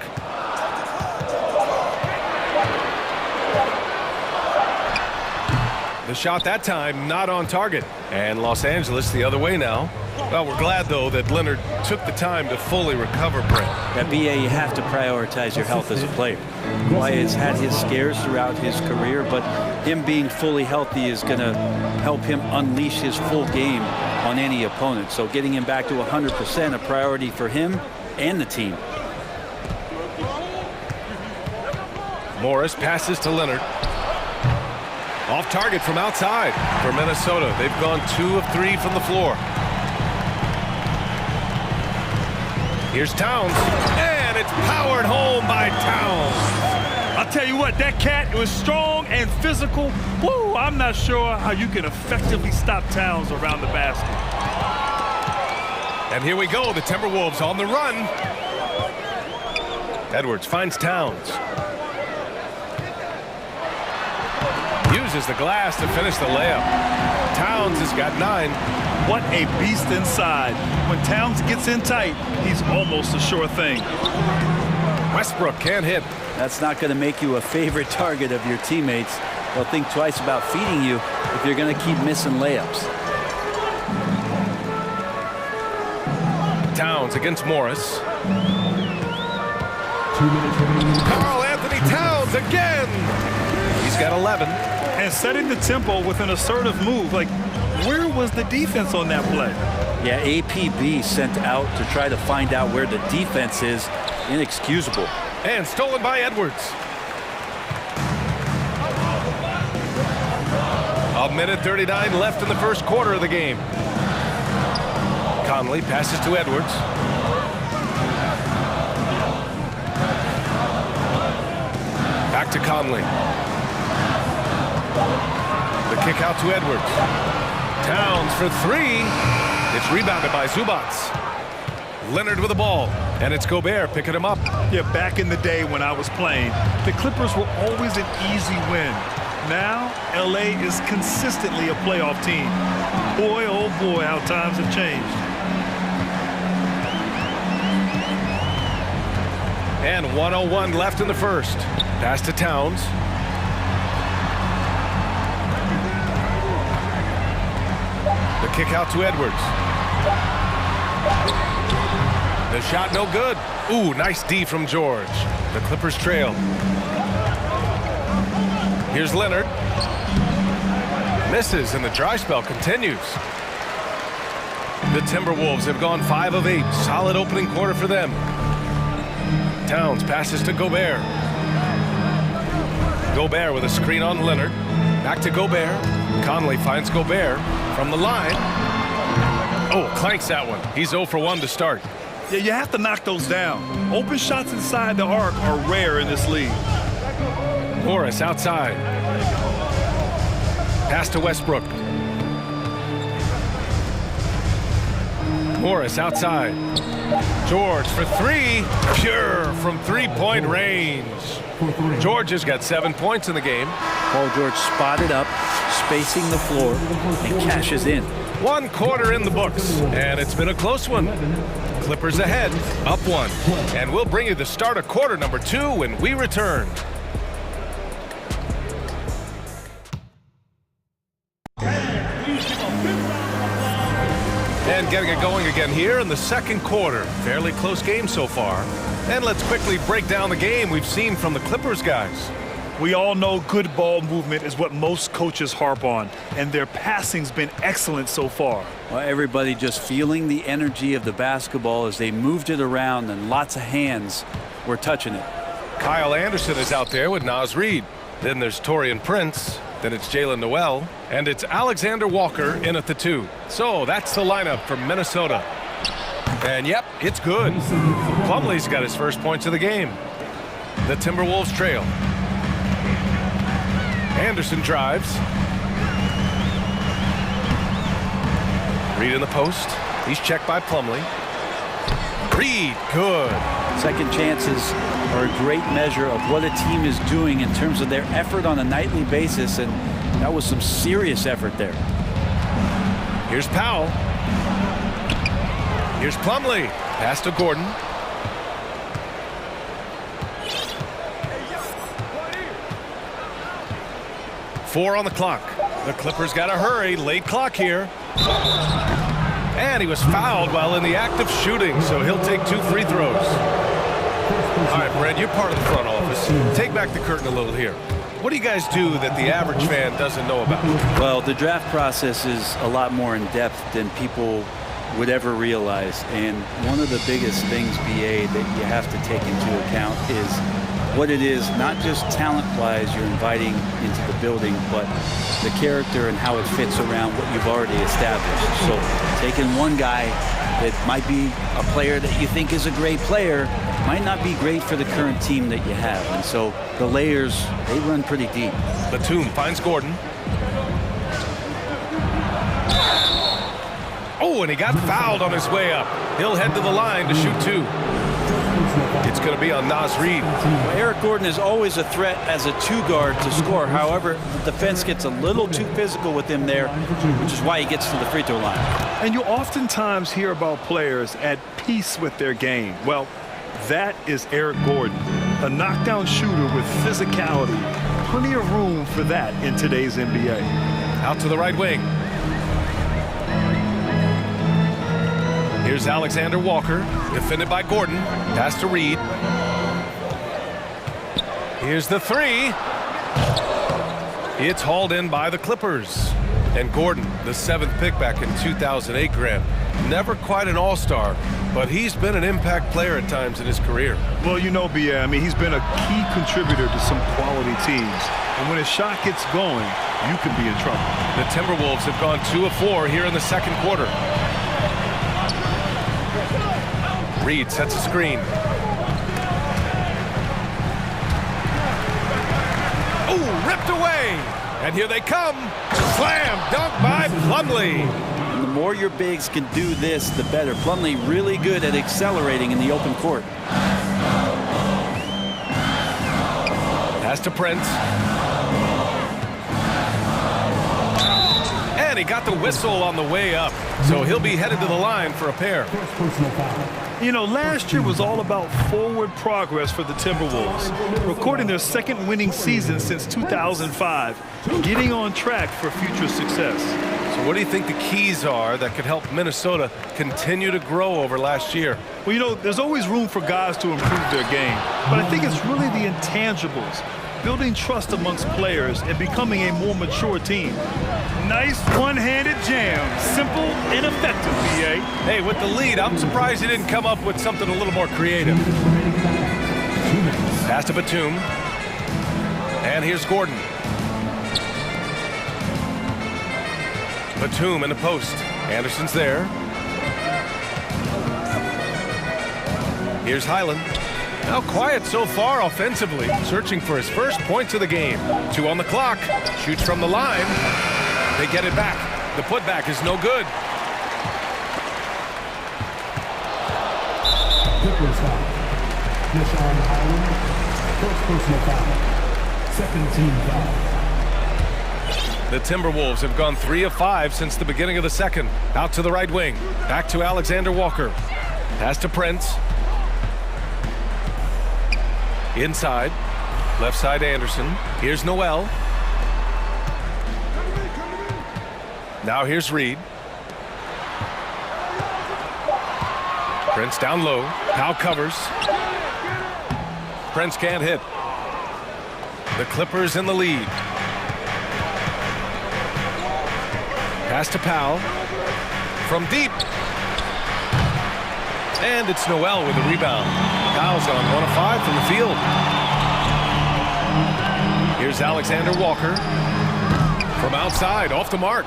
Speaker 1: The shot that time not on target. And Los Angeles the other way now. Well, we're glad, though, that Leonard took the time to fully recover, Brent.
Speaker 12: At BA, you have to prioritize your health as a player. Kawhi has had his scares throughout his career, but him being fully healthy is going to help him unleash his full game on any opponent. So getting him back to 100% a priority for him and the team.
Speaker 1: Morris passes to Leonard. Off target from outside for Minnesota. They've gone 2 of 3 from the floor. Here's Towns, and it's powered home by Towns.
Speaker 3: I'll tell you what, that cat was strong and physical. Woo, I'm not sure how you can effectively stop Towns around the basket.
Speaker 1: And here we go, the Timberwolves on the run. Edwards finds Towns. Uses the glass to finish the layup. Towns has got 9.
Speaker 3: What a beast inside. When Towns gets in tight, he's almost a sure thing.
Speaker 1: Westbrook can't hit.
Speaker 12: That's not going to make you a favorite target of your teammates. They'll think twice about feeding you if you're going to keep missing layups.
Speaker 1: Towns against Morris.
Speaker 4: 2 minutes remaining.
Speaker 1: Karl Anthony Towns again. He's got 11.
Speaker 3: And setting the tempo with an assertive move. Like, where was the defense on that play?
Speaker 12: Yeah, APB sent out to try to find out where the defense is. Inexcusable.
Speaker 1: And stolen by Edwards. 1:39 left in the first quarter of the game. Conley passes to Edwards. Back to Conley. The kick out to Edwards. Towns for 3. It's rebounded by Zubats. Leonard with the ball, and it's Gobert picking him up.
Speaker 3: Yeah, back in the day when I was playing, the Clippers were always an easy win. Now, LA is consistently a playoff team. Boy, oh boy, how times have changed.
Speaker 1: And 1:01 left in the first. Pass to Towns. The kick out to Edwards. The shot no good. Ooh, nice D from George. The Clippers trail. Here's Leonard. Misses, and the dry spell continues. The Timberwolves have gone 5 of 8. Solid opening quarter for them. Towns passes to Gobert. Gobert with a screen on Leonard. Back to Gobert. Conley finds Gobert from the line. Oh, clanks that one. He's 0 for 1 to start.
Speaker 3: Yeah, you have to knock those down. Open shots inside the arc are rare in this league.
Speaker 1: Morris outside. Pass to Westbrook. Morris outside. George for three. Pure from three-point range. George has got 7 points in the game.
Speaker 12: Paul George spotted up, spacing the floor, and cashes in.
Speaker 1: 1 quarter in the books, and it's been a close one. Clippers ahead, up 1. And we'll bring you the start of quarter number 2 when we return. And getting it going again here in the second quarter. Fairly close game so far. And let's quickly break down the game we've seen from the Clippers guys.
Speaker 3: We all know good ball movement is what most coaches harp on, and their passing's been excellent so far.
Speaker 12: Well, everybody just feeling the energy of the basketball as they moved it around, and lots of hands were touching it.
Speaker 1: Kyle Anderson is out there with Naz Reid. Then there's Taurean Prince. Then it's Jalen Noel. And it's Alexander Walker in at the 2. So that's the lineup from Minnesota. And yep, it's good. Plumlee's got his first points of the game. The Timberwolves trail. Anderson drives. Reid in the post. He's checked by Plumlee. Reid, good.
Speaker 12: Second chances are a great measure of what a team is doing in terms of their effort on a nightly basis, and that was some serious effort there.
Speaker 1: Here's Powell. Here's Plumlee. Pass to Gordon. Four on the clock. The Clippers got to hurry. Late clock here. And he was fouled while in the act of shooting, so he'll take 2 free throws. All right, Brad, you're part of the front office. Take back the curtain a little here. What do you guys do that the average fan doesn't know about?
Speaker 12: Well, the draft process is a lot more in depth than people would ever realize. And one of the biggest things, BA, that you have to take into account is what it is, not just talent-wise you're inviting into the building, but the character and how it fits around what you've already established. So taking one guy that might be a player that you think is a great player might not be great for the current team that you have. And so the layers, they run pretty deep.
Speaker 1: Batum finds Gordon. Oh, and he got fouled on his way up. He'll head to the line to shoot 2. It's going to be on Naz Reid.
Speaker 12: Well, Eric Gordon is always a threat as a 2-guard to score. However, the defense gets a little too physical with him there, which is why he gets to the free throw line.
Speaker 3: And you oftentimes hear about players at peace with their game. Well, that is Eric Gordon, a knockdown shooter with physicality. Plenty of room for that in today's NBA.
Speaker 1: Out to the right wing. Here's Alexander Walker, defended by Gordon. Pass to Reid. Here's the 3. It's hauled in by the Clippers. And Gordon, the 7th pick back in 2008, Grant. Never quite an all-star, but he's been an impact player at times in his career.
Speaker 3: Well, you know, B.A., I mean, he's been a key contributor to some quality teams. And when his shot gets going, you could be in trouble.
Speaker 1: The Timberwolves have gone 2 of 4 here in the second quarter. Reid sets a screen. Oh, ripped away. And here they come. Slam dunk by Plumlee.
Speaker 12: And the more your bigs can do this, the better. Plumlee really good at accelerating in the open court.
Speaker 1: Pass to Prince. And he got the whistle on the way up. So he'll be headed to the line for a pair.
Speaker 3: You know, last year was all about forward progress for the Timberwolves, recording their second winning season since 2005, getting on track for future success.
Speaker 1: So what do you think the keys are that could help Minnesota continue to grow over last year?
Speaker 3: Well, you know, there's always room for guys to improve their game, but I think it's really the intangibles, building trust amongst players and becoming a more mature team. Nice one-handed jam. Simple and effective, B.A.
Speaker 1: Hey, with the lead, I'm surprised he didn't come up with something a little more creative. Pass to Batum. And here's Gordon. Batum in the post. Anderson's there. Here's Highland. Now quiet so far offensively, searching for his first points of the game. 2 on the clock. Shoots from the line. They get it back. The putback is no good.
Speaker 4: Clippers foul. Deshaun Highland, first personal foul. Second team foul.
Speaker 1: The Timberwolves have gone 3 of 5 since the beginning of the second. Out to the right wing. Back to Alexander Walker. Pass to Prince. Inside. Left side Anderson. Here's Noel. Now here's Reed. Prince down low. Powell covers. Prince can't hit. The Clippers in the lead. Pass to Powell. From deep. And it's Noel with the rebound. Powell's on 1 of 5 from the field. Here's Alexander Walker. From outside, off the mark.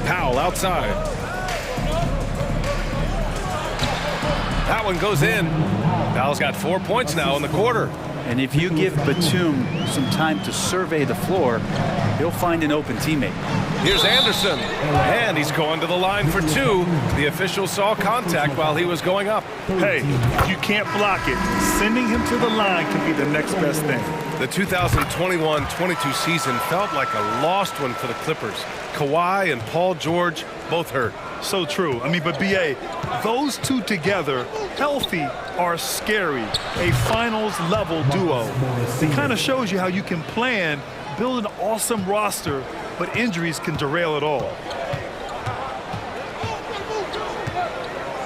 Speaker 1: Powell outside. That one goes in. Powell's got 4 points now in the quarter.
Speaker 12: And if you give Batum some time to survey the floor, he'll find an open teammate.
Speaker 1: Here's Anderson, and he's going to the line for 2. The official saw contact while he was going up.
Speaker 3: Hey, you can't block it. Sending him to the line can be the next best thing.
Speaker 1: The 2021-22 season felt like a lost one for the Clippers. Kawhi and Paul George both hurt.
Speaker 3: So true. I mean, but B.A., those two together, healthy, are scary. A finals-level duo. It kind of shows you how you can plan, build an awesome roster, but injuries can derail it all.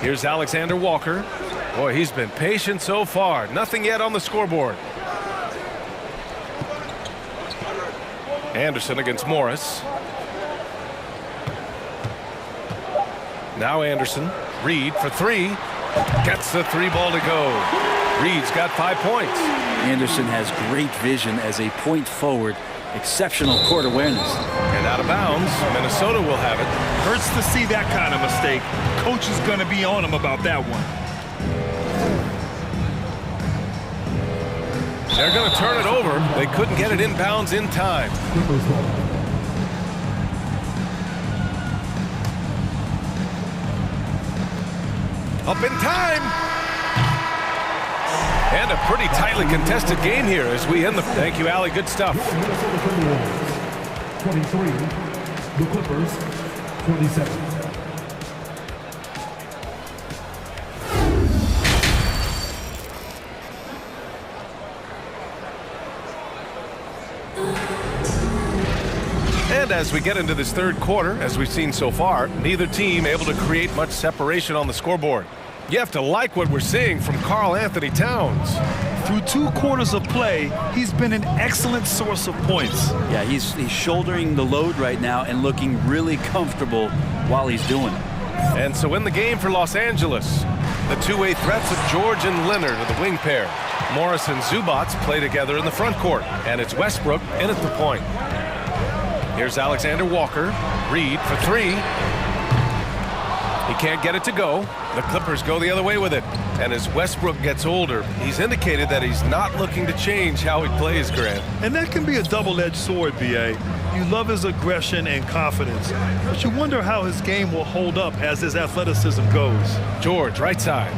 Speaker 1: Here's Alexander Walker. Boy, he's been patient so far. Nothing yet on the scoreboard. Anderson against Morris. Now Anderson. Reed for 3. Gets the 3 ball to go. Reed's got 5 points.
Speaker 12: Anderson has great vision as a point forward. Exceptional court awareness.
Speaker 1: And out of bounds, Minnesota will have it.
Speaker 3: Hurts to see that kind of mistake. Coach is going to be on him about that one.
Speaker 1: They're going to turn it over. They couldn't get it inbounds in time. Up in time. And a pretty tightly contested game here as we end the... Thank you, Allie. Good stuff.
Speaker 4: 23. The Clippers, 27.
Speaker 1: And as we get into this third quarter, as we've seen so far, neither team able to create much separation on the scoreboard. You have to like what we're seeing from Karl Anthony Towns.
Speaker 3: Through 2 quarters of play, he's been an excellent source of points.
Speaker 12: Yeah, he's shouldering the load right now and looking really comfortable while he's doing it.
Speaker 1: And so in the game for Los Angeles, the two-way threats of George and Leonard are the wing pair. Morris and Zubats play together in the front court, and it's Westbrook in at the point. Here's Alexander Walker. Reed for 3. He can't get it to go. The Clippers go the other way with it. And as Westbrook gets older, he's indicated that he's not looking to change how he plays, Grant.
Speaker 3: And that can be a double-edged sword, B.A. You love his aggression and confidence, but you wonder how his game will hold up as his athleticism goes.
Speaker 1: George, right side.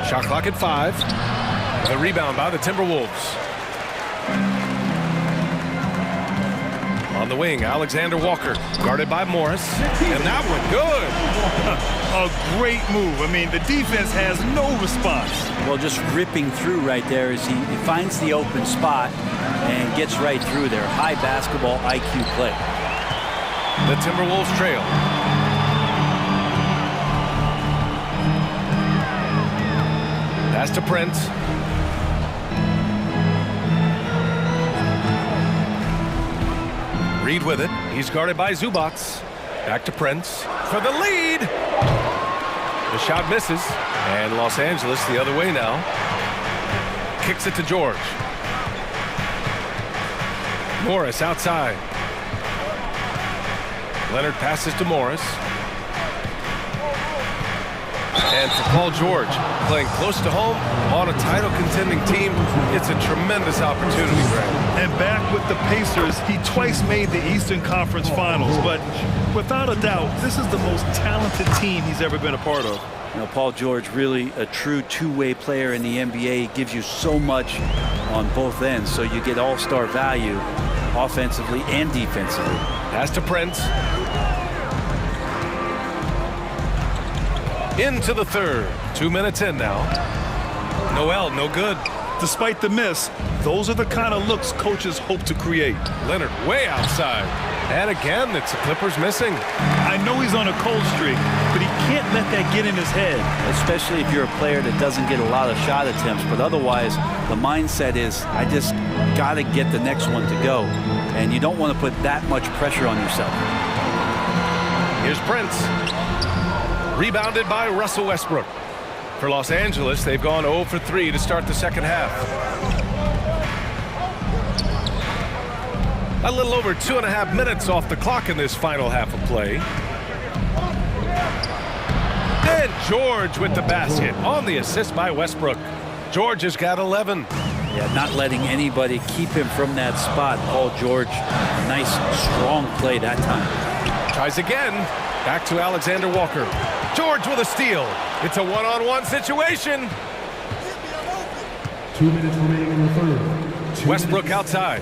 Speaker 1: Shot clock at 5. The rebound by the Timberwolves. On the wing, Alexander Walker, guarded by Morris, and that one good.
Speaker 3: A great move. I mean, the defense has no response.
Speaker 12: Well, just ripping through right there as he finds the open spot and gets right through there. High basketball IQ play.
Speaker 1: The Timberwolves trail. Pass to Prince. Reed with it. He's guarded by Zubats. Back to Prince for the lead. The shot misses. And Los Angeles the other way now. Kicks it to George. Morris outside. Leonard passes to Morris. And for Paul George, playing close to home on a title-contending team, it's a tremendous opportunity for him.
Speaker 3: And back with the Pacers, he twice made the Eastern Conference Finals. But without a doubt, this is the most talented team he's ever been a part of.
Speaker 12: You know, Paul George, really a true two-way player in the NBA. He gives you so much on both ends, so you get all-star value offensively and defensively.
Speaker 1: Pass to Prince. Into the third. 2 minutes in now. Noel, no good.
Speaker 3: Despite the miss, those are the kind of looks coaches hope to create.
Speaker 1: Leonard way outside. And again, it's the Clippers missing.
Speaker 3: I know he's on a cold streak, but he can't let that get in his head.
Speaker 12: Especially if you're a player that doesn't get a lot of shot attempts, but otherwise the mindset is, I just got to get the next one to go. And you don't want to put that much pressure on yourself.
Speaker 1: Here's Prince. Rebounded by Russell Westbrook. For Los Angeles, they've gone 0 for 3 to start the second half. A little over 2.5 minutes off the clock in this final half of play. And George with the basket on the assist by Westbrook. George has got 11.
Speaker 12: Yeah, not letting anybody keep him from that spot. Paul George, nice, strong play that time.
Speaker 1: Tries again. Back to Alexander Walker. George with a steal. It's a one-on-one situation.
Speaker 4: 2 minutes remaining in the third.
Speaker 1: Westbrook outside.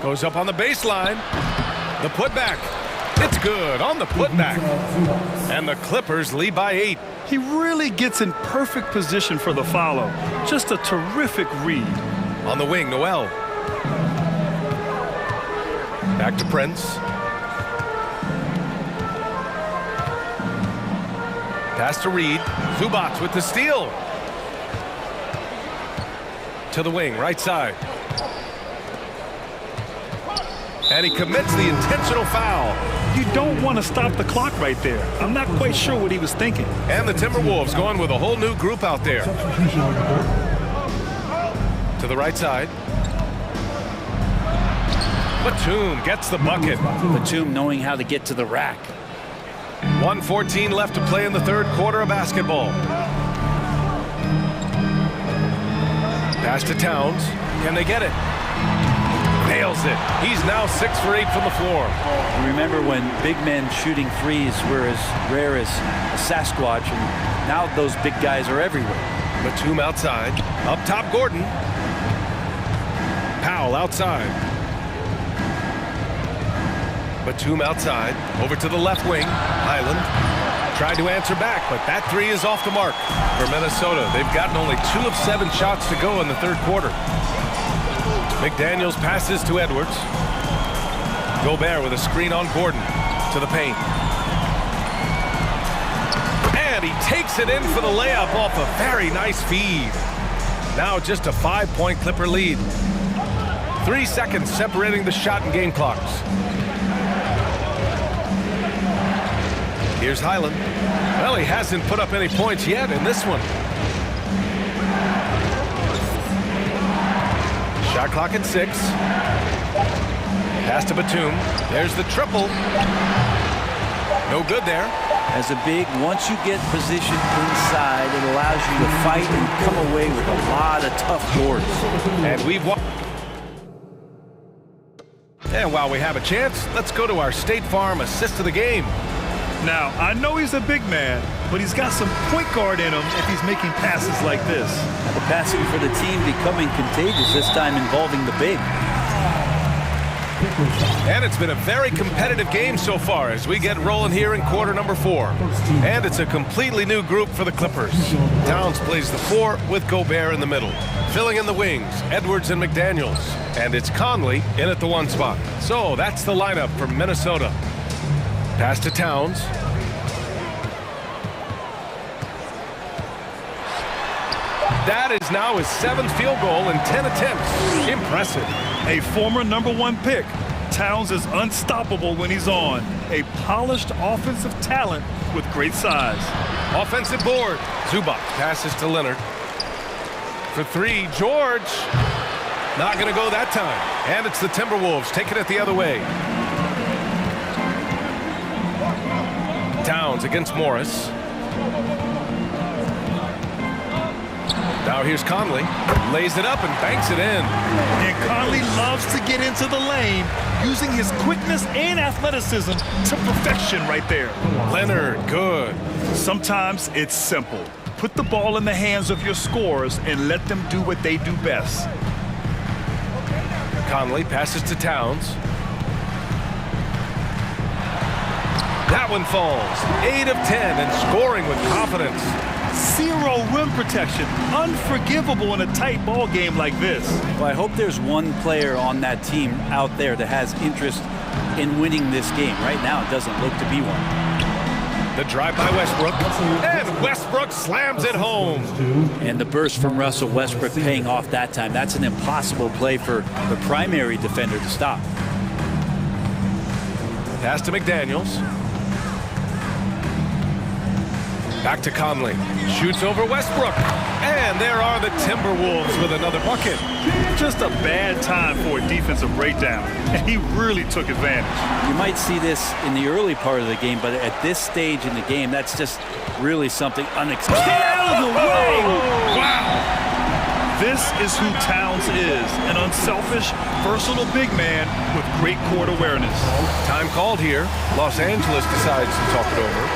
Speaker 1: Goes up on the baseline. The putback. It's good on the putback. And the Clippers lead by 8.
Speaker 3: He really gets in perfect position for the follow. Just a terrific read.
Speaker 1: On the wing, Noel. Back to Prince. Pass to Reed. Zubac with the steal. To the wing, right side. And he commits the intentional foul.
Speaker 3: You don't want to stop the clock right there. I'm not quite sure what he was thinking.
Speaker 1: And the Timberwolves going with a whole new group out there. To the right side. Batum gets the bucket.
Speaker 12: Batum knowing how to get to the rack.
Speaker 1: 1:14 left to play in the third quarter of basketball. Pass to Towns. Can they get it? Nails it. He's now 6 for 8 from the floor.
Speaker 12: Remember when big men shooting threes were as rare as a Sasquatch, and now those big guys are everywhere.
Speaker 1: Batum outside. Up top, Gordon. Powell outside. Batum outside. Over to the left wing. Highland tried to answer back, but that three is off the mark. For Minnesota, they've gotten only 2 of 7 shots to go in the third quarter. McDaniels passes to Edwards. Gobert with a screen on Gordon to the paint. And he takes it in for the layup off a very nice feed. Now just a 5-point Clipper lead. 3 seconds separating the shot and game clocks. Here's Highland. Well, he hasn't put up any points yet in this one. Shot clock at 6. Pass to Batum. There's the triple. No good there.
Speaker 12: As a big, once you get positioned inside, it allows you to fight and come away with a lot of tough boards.
Speaker 1: And we've won. And while we have a chance, let's go to our State Farm assist of the game.
Speaker 3: Now, I know he's a big man, but he's got some point guard in him if he's making passes like this.
Speaker 12: The passing for the team becoming contagious, this time involving the big.
Speaker 1: And it's been a very competitive game so far as we get rolling here in quarter number 4. And it's a completely new group for the Clippers. Towns plays the 4 with Gobert in the middle. Filling in the wings, Edwards and McDaniels. And it's Conley in at the 1 spot. So that's the lineup for Minnesota. Pass to Towns. That is now his 7th field goal in 10 attempts. Impressive.
Speaker 3: A former #1 pick. Towns is unstoppable when he's on. A polished offensive talent with great size.
Speaker 1: Offensive board. Zubac passes to Leonard. For 3, George. Not going to go that time. And it's the Timberwolves taking it the other way. Towns against Morris. Now here's Conley. Lays it up and banks it in.
Speaker 3: And Conley loves to get into the lane, using his quickness and athleticism to perfection right there.
Speaker 1: Leonard, good.
Speaker 3: Sometimes it's simple. Put the ball in the hands of your scorers and let them do what they do best.
Speaker 1: Conley passes to Towns. That one falls. 8 of 10 and scoring with confidence.
Speaker 3: Zero rim protection. Unforgivable in a tight ball game like this.
Speaker 12: Well, I hope there's one player on that team out there that has interest in winning this game. Right now, it doesn't look to be one.
Speaker 1: The drive by Westbrook. And Westbrook slams it home.
Speaker 12: And the burst from Russell Westbrook paying off that time. That's an impossible play for the primary defender to stop.
Speaker 1: Pass to McDaniels. Back to Conley. Shoots over Westbrook. And there are the Timberwolves with another bucket.
Speaker 3: Just a bad time for a defensive breakdown. And he really took advantage.
Speaker 12: You might see this in the early part of the game, but at this stage in the game, that's just really something unexpected.
Speaker 3: Get out of the way!
Speaker 1: Wow!
Speaker 3: This is who Towns is, an unselfish, versatile big man with great court awareness.
Speaker 1: Time called here. Los Angeles decides to talk it over.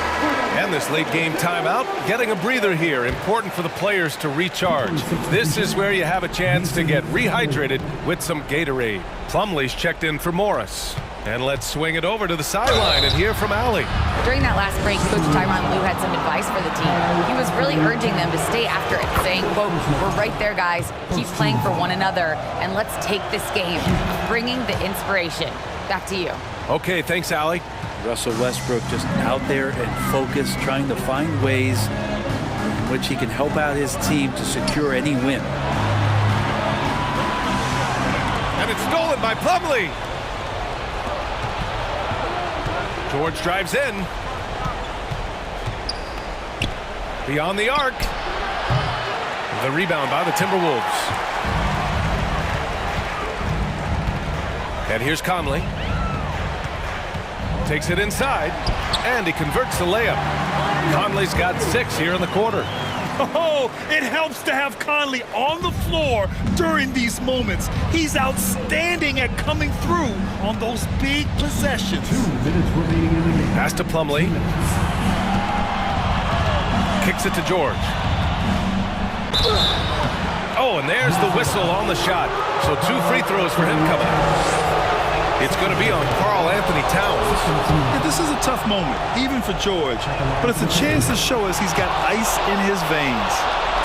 Speaker 1: And this late game timeout, getting a breather here. Important for the players to recharge. This is where you have a chance to get rehydrated with some Gatorade. Plumlee's checked in for Morris. And let's swing it over to the sideline and hear from Allie.
Speaker 13: During that last break, Coach Tyronn Lue had some advice for the team. He was really urging them to stay after it, saying, quote, "We're right there, guys. Keep playing for one another, and let's take this game." Bringing the inspiration. Back to you.
Speaker 1: Okay, thanks, Allie.
Speaker 12: Russell Westbrook just out there and focused, trying to find ways in which he can help out his team to secure any win.
Speaker 1: And it's stolen by Plumlee. George drives in. Beyond the arc. The rebound by the Timberwolves. And here's Conley. Takes it inside, and he converts the layup. Conley's got 6 here in the quarter.
Speaker 3: Oh, it helps to have Conley on the floor during these moments. He's outstanding at coming through on those big possessions.
Speaker 4: 2 minutes remaining in the game.
Speaker 1: Pass to Plumlee. Kicks it to George. Oh, and there's the whistle on the shot. So 2 free throws for him coming up. It's going to be on Karl Anthony Towns.
Speaker 3: Yeah, this is a tough moment, even for George. But it's a chance to show us he's got ice in his veins.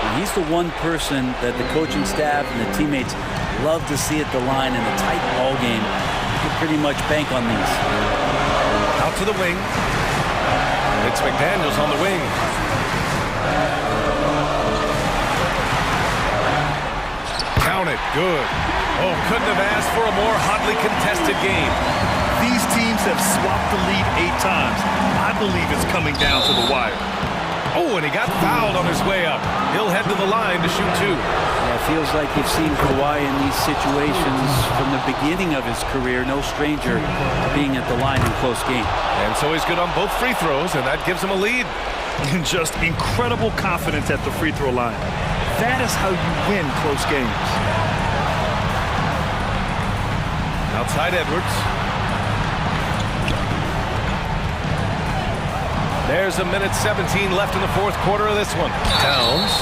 Speaker 12: And he's the one person that the coaching staff and the teammates love to see at the line in a tight ball game. You can pretty much bank on these.
Speaker 1: Out to the wing. It's McDaniels on the wing. Count it. Good. Oh, couldn't have asked for a more hotly contested game.
Speaker 3: These teams have swapped the lead 8 times. I believe it's coming down to the wire.
Speaker 1: Oh, and he got fouled on his way up. He'll head to the line to shoot 2.
Speaker 12: Yeah, it feels like you've seen Kawhi in these situations from the beginning of his career. No stranger to being at the line in close game.
Speaker 1: And so he's good on both free throws, and that gives him a lead.
Speaker 3: And just incredible confidence at the free throw line. That is how you win close games.
Speaker 1: Outside Edwards. There's a minute 17 left in the 4th quarter of this one. Towns.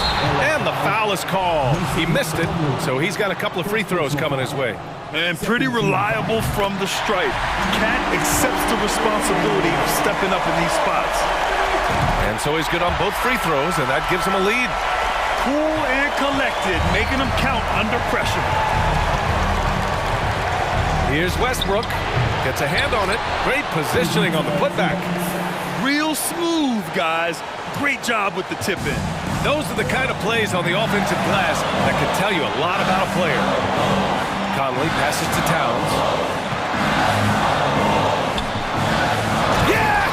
Speaker 1: And the foul is called. He missed it, so he's got a couple of free throws coming his way.
Speaker 3: And pretty reliable from the stripe. Cat accepts the responsibility of stepping up in these spots.
Speaker 1: And so he's good on both free throws, and that gives him a lead.
Speaker 3: Cool and collected, making them count under pressure.
Speaker 1: Here's Westbrook. Gets a hand on it. Great positioning on the putback.
Speaker 3: Real smooth, guys. Great job with the tip in.
Speaker 1: Those are the kind of plays on the offensive glass that can tell you a lot about a player. Conley passes to Towns. Yes!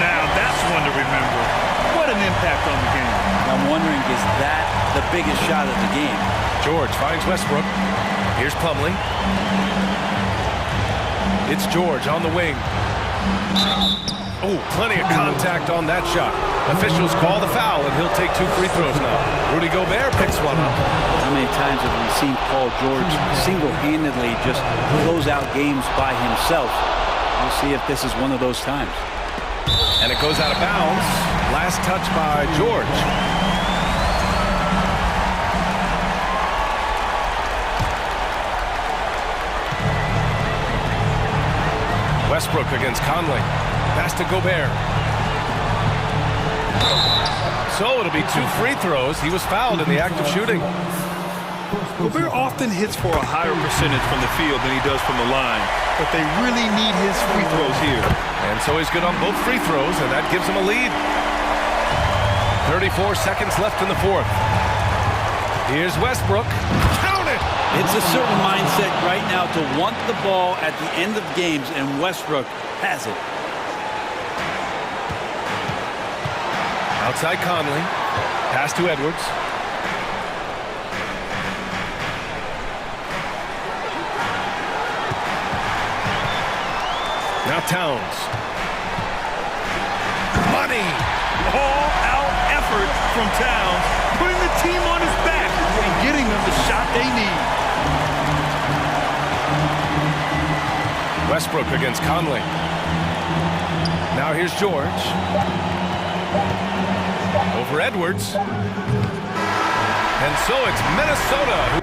Speaker 3: Now that's one to remember. What an impact on the game.
Speaker 12: I'm wondering, is that the biggest shot of the game?
Speaker 1: George finds Westbrook. Here's Plumlee. It's George on the wing. Oh, plenty of contact on that shot. Officials call the foul, and he'll take 2 free throws now. Rudy Gobert picks one up.
Speaker 12: How many times have we seen Paul George single-handedly just close out games by himself? We'll see if this is one of those times.
Speaker 1: And it goes out of bounds. Last touch by George. Westbrook against Conley. Pass to Gobert. So it'll be 2 free throws. He was fouled in the act of shooting.
Speaker 3: Gobert often hits for a higher percentage from the field than he does from the line, but they really need his free throws here.
Speaker 1: And so he's good on both free throws, and that gives him a lead. 34 seconds left in the fourth. Here's Westbrook. Count it!
Speaker 12: It's a certain mindset right now to want the ball at the end of games, and Westbrook has it.
Speaker 1: Outside Conley. Pass to Edwards. Now Towns. Money!
Speaker 3: All-out effort from Towns, putting the team on his back and getting them the shot they need.
Speaker 1: Westbrook against Conley. Now here's George. Over Edwards. And so it's Minnesota.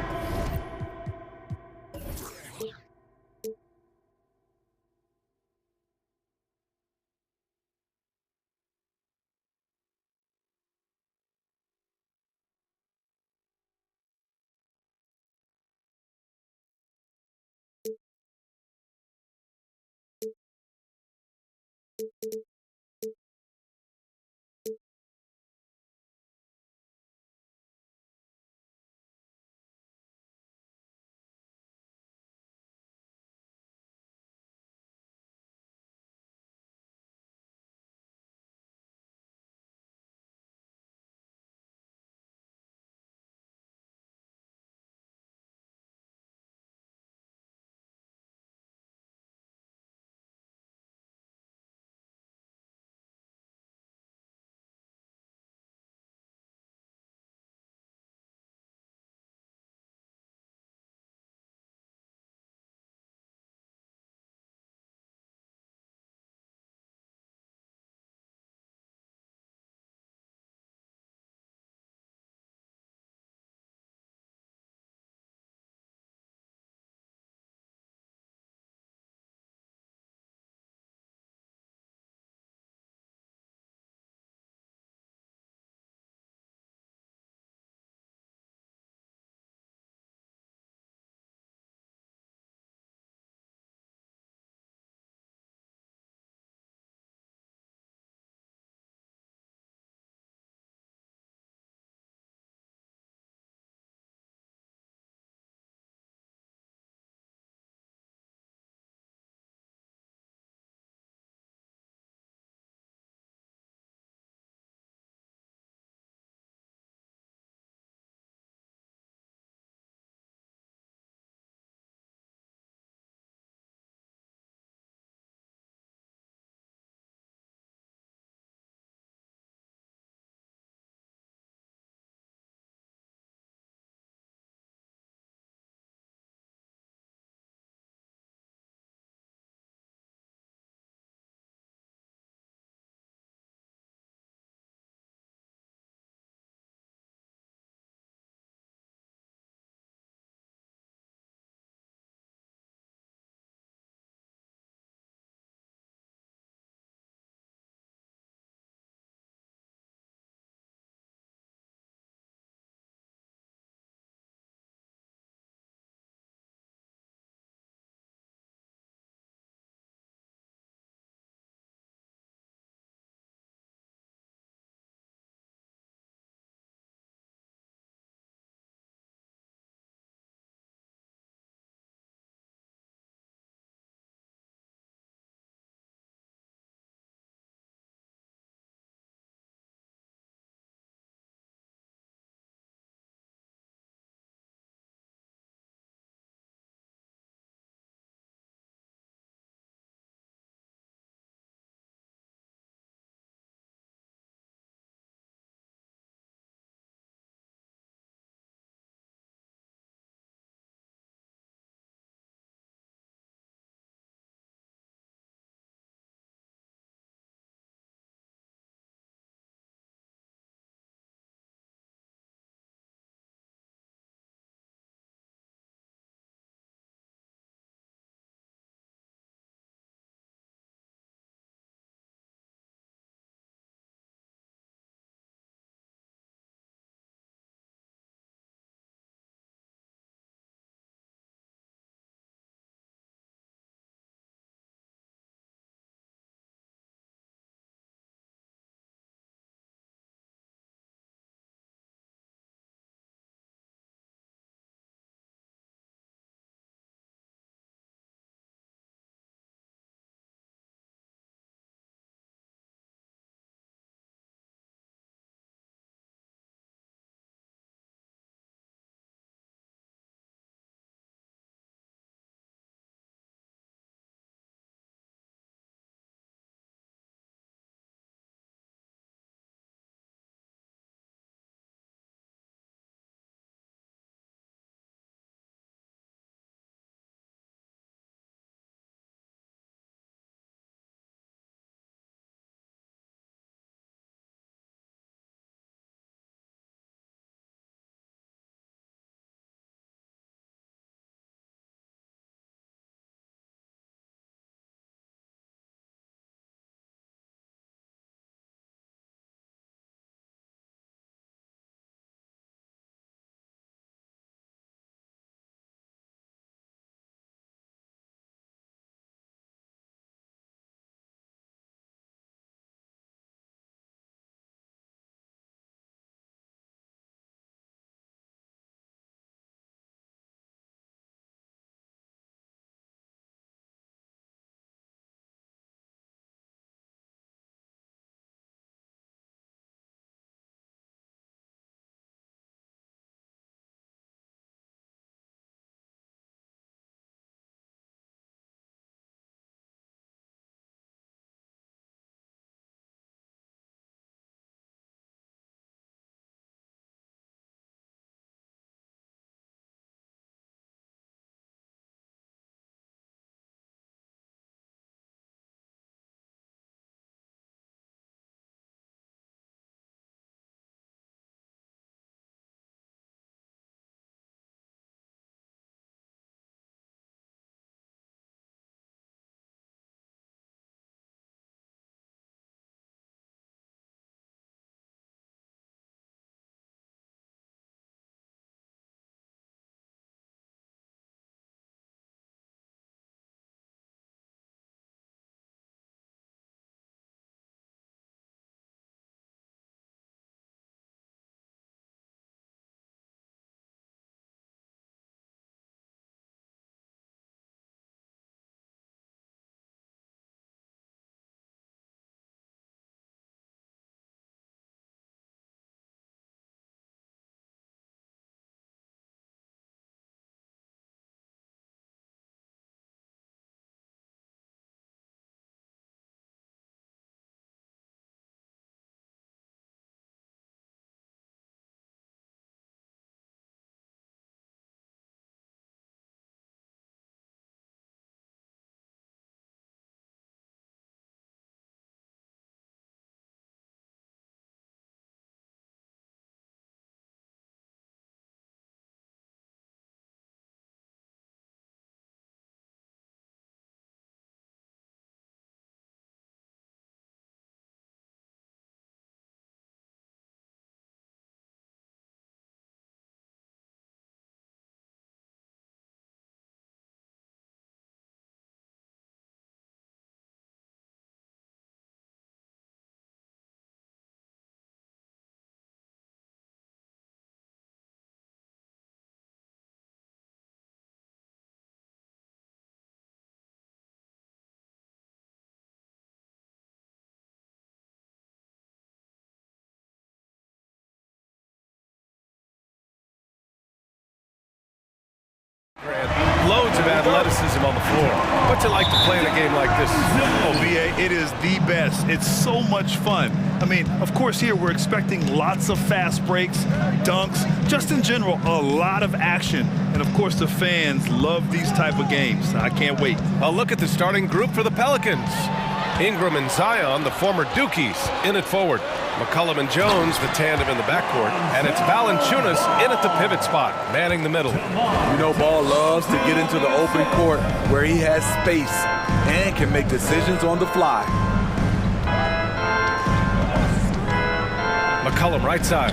Speaker 1: loads of athleticism on the floor. What's it like to play in a game like this?
Speaker 3: Oh, B.A., it is the best. It's so much fun. I mean, of course, here we're expecting lots of fast breaks, dunks, just in general, a lot of action. And, of course, the fans love these type of games. I can't wait.
Speaker 1: A look at the starting group for the Pelicans. Ingram and Zion, the former Dukies, in at forward. McCollum and Jones, the tandem in the backcourt. And it's Valanciunas in at the pivot spot, manning the middle.
Speaker 10: You know, Ball loves to get into the open court where he has space and can make decisions on the fly.
Speaker 1: McCollum right side.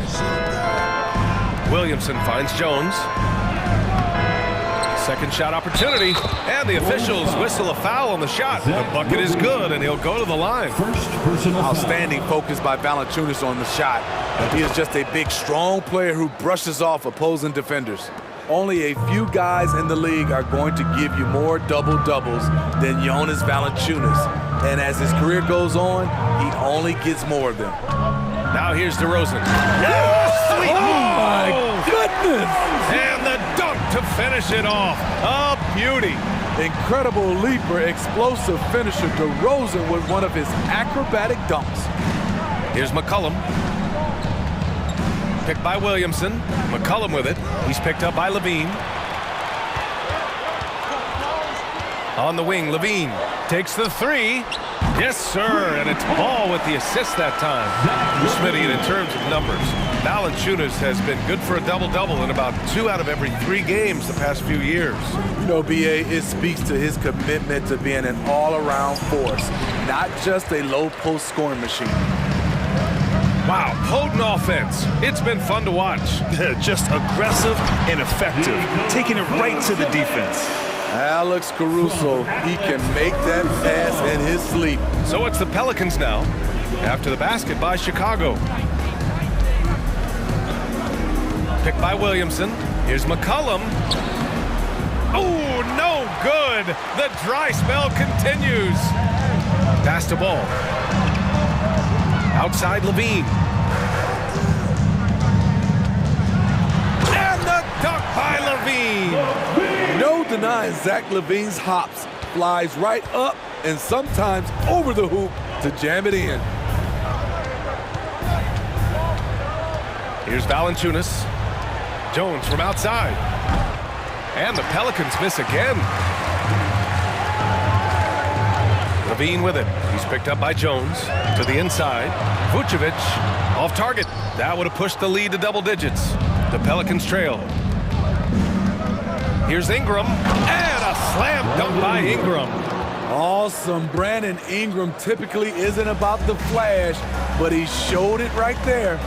Speaker 1: Williamson finds Jones. Second shot opportunity, and the officials whistle a foul on the shot. The bucket is good, and he'll go to the line.
Speaker 10: Outstanding focus by Valanciunas on the shot. He is just a big, strong player who brushes off opposing defenders. Only a few guys in the league are going to give you more double-doubles than Jonas Valanciunas. And as his career goes on, he only gets more of them.
Speaker 1: Now here's DeRozan.
Speaker 10: Sweet! Oh, my goodness!
Speaker 1: And the dunk to finish it off. A beauty.
Speaker 10: Incredible leaper, explosive finisher. DeRozan with one of his acrobatic dunks.
Speaker 1: Here's McCollum. Picked by Williamson. McCollum with it. He's picked up by Levine. On the wing, Levine takes the three. Yes, sir, and it's Ball with the assist that time. Smitty, in terms of numbers, Valanciunas has been good for a double-double in about 2 out of every 3 games the past few years.
Speaker 10: You know, B.A., it speaks to his commitment to being an all-around force, not just a low-post scoring machine.
Speaker 1: Wow, potent offense. It's been fun to watch.
Speaker 3: Just aggressive and effective, taking it right to the defense.
Speaker 10: Alex Caruso, he can make that pass in his sleep.
Speaker 1: So it's the Pelicans now, after the basket by Chicago. Picked by Williamson. Here's McCollum. Oh, no good. The dry spell continues. Pass to Ball. Outside Levine. And the dunk by Levine.
Speaker 10: No denying Zach LaVine's hops. Flies right up and sometimes over the hoop to jam it in.
Speaker 1: Here's Valanciunas. Jones from outside. And the Pelicans miss again. Levine with it. He's picked up by Jones. To the inside. Vucevic off target. That would have pushed the lead to double digits. The Pelicans trail. Here's Ingram, and a slam dunk by Ingram.
Speaker 10: Awesome. Brandon Ingram typically isn't about the flash, but he showed it right there.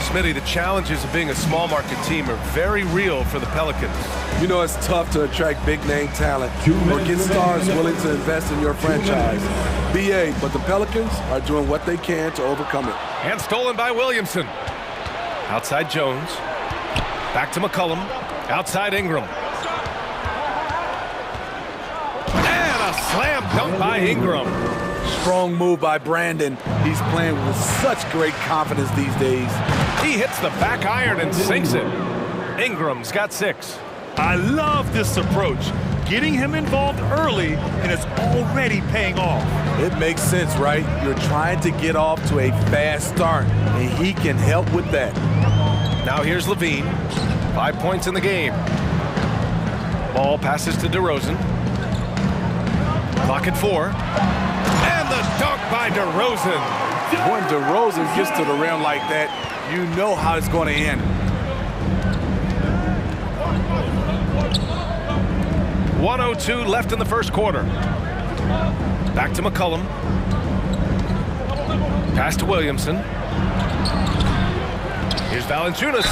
Speaker 1: Smitty, the challenges of being a small market team are very real for the Pelicans.
Speaker 10: You know, it's tough to attract big-name talent or get stars willing to invest in your franchise. BA, but the Pelicans are doing what they can to overcome it.
Speaker 1: And stolen by Williamson. Outside Jones. Back to McCollum. Outside Ingram. Slam dunk by Ingram.
Speaker 10: Strong move by Brandon. He's playing with such great confidence these days.
Speaker 1: He hits the back iron and sinks it. Ingram's got 6.
Speaker 3: I love this approach. Getting him involved early, and it's already paying off.
Speaker 10: It makes sense, right? You're trying to get off to a fast start, and he can help with that.
Speaker 1: Now here's Levine. 5 points in the game. Ball passes to DeRozan. Clock at 4. And the dunk by DeRozan.
Speaker 10: When DeRozan gets to the rim like that, you know how it's going to end.
Speaker 1: .102 left in the first quarter. Back to McCollum. Pass to Williamson. Here's Valanciunas.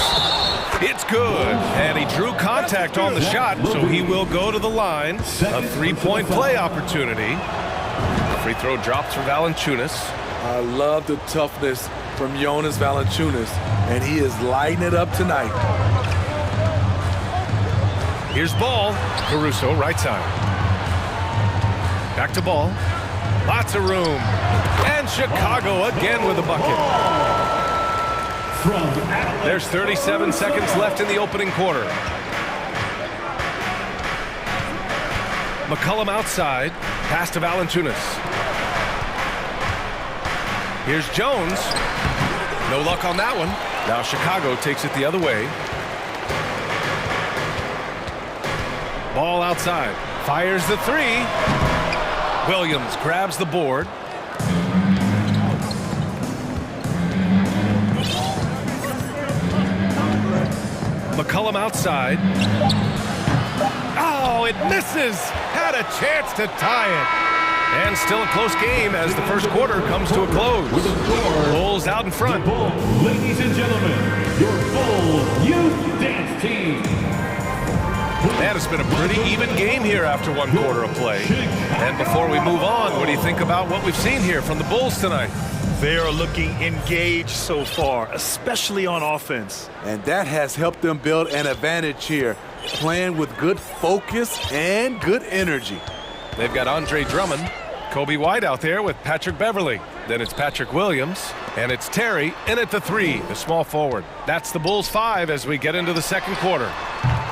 Speaker 1: It's good. And he drew contact on the shot, so he will go to the line. A 3-point play opportunity. Free throw drops for Valanciunas.
Speaker 10: I love the toughness from Jonas Valanciunas, and he is lighting it up tonight.
Speaker 1: Here's Ball. Caruso, right side. Back to Ball. Lots of room. And Chicago again with a bucket. There's 37 seconds left in the opening quarter. McCollum outside. Pass to Valanciunas. Here's Jones. No luck on that one. Now Chicago takes it the other way. Ball outside. Fires the three. Williams grabs the board. McCollum outside. Oh, it misses. Had a chance to tie it. And still a close game as the first quarter comes to a close. Bulls out in front.
Speaker 4: Ladies and gentlemen, your Bulls Youth Dance Team.
Speaker 1: Man, it's been a pretty even game here after one quarter of play. And before we move on, what do you think about what we've seen here from the Bulls tonight?
Speaker 3: They are looking engaged so far, especially on offense.
Speaker 10: And that has helped them build an advantage here, playing with good focus and good energy.
Speaker 1: They've got Andre Drummond, Kobe White out there with Patrick Beverly. Then it's Patrick Williams, and it's Terry in at the three, the small forward. That's the Bulls 5 as we get into the second quarter.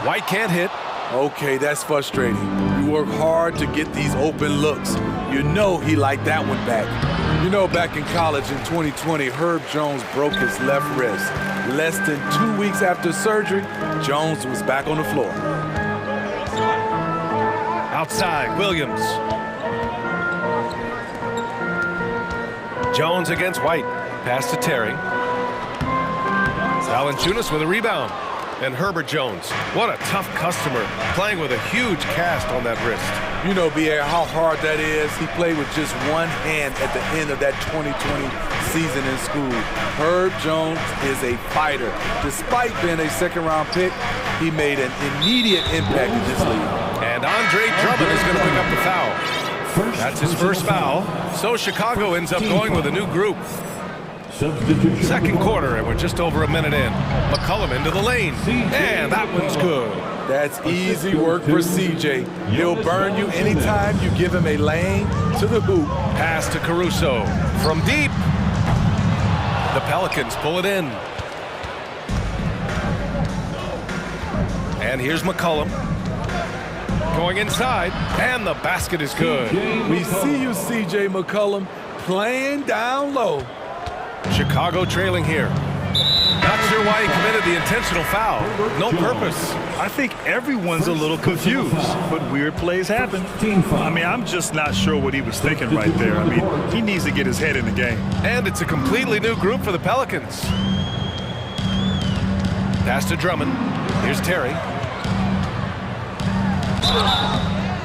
Speaker 1: White can't hit.
Speaker 10: Okay, that's frustrating. You work hard to get these open looks. You know he liked that one back. You know, back in college in 2020, Herb Jones broke his left wrist. Less than 2 weeks after surgery, Jones was back on the floor.
Speaker 1: Outside, Williams. Jones against White. Pass to Terry. Valanciunas with a rebound. And Herbert Jones. What a tough customer, playing with a huge cast on that wrist.
Speaker 10: You know, Pierre, how hard that is. He played with just one hand at the end of that 2020 season in school. Herb Jones is a fighter. Despite being a second-round pick, he made an immediate impact in this league.
Speaker 1: And Andre Drummond is going to pick up the foul. That's his first foul. So Chicago ends up going with a new group. Second quarter, and we're just over a minute in. McCollum into the lane, and that one's good.
Speaker 10: That's easy work for CJ. He'll burn you anytime you give him a lane to the hoop.
Speaker 1: Pass to Caruso from deep. The Pelicans pull it in. And here's McCollum. Going inside, and the basket is good.
Speaker 10: We see you, CJ McCollum, playing down low.
Speaker 1: Chicago trailing here. Not sure why he committed the intentional foul. No purpose.
Speaker 3: I think everyone's a little confused, but weird plays happen. I mean, I'm just not sure what he was thinking right there. I mean, he needs to get his head in the game.
Speaker 1: And it's a completely new group for the Pelicans. Pass to Drummond. Here's Terry.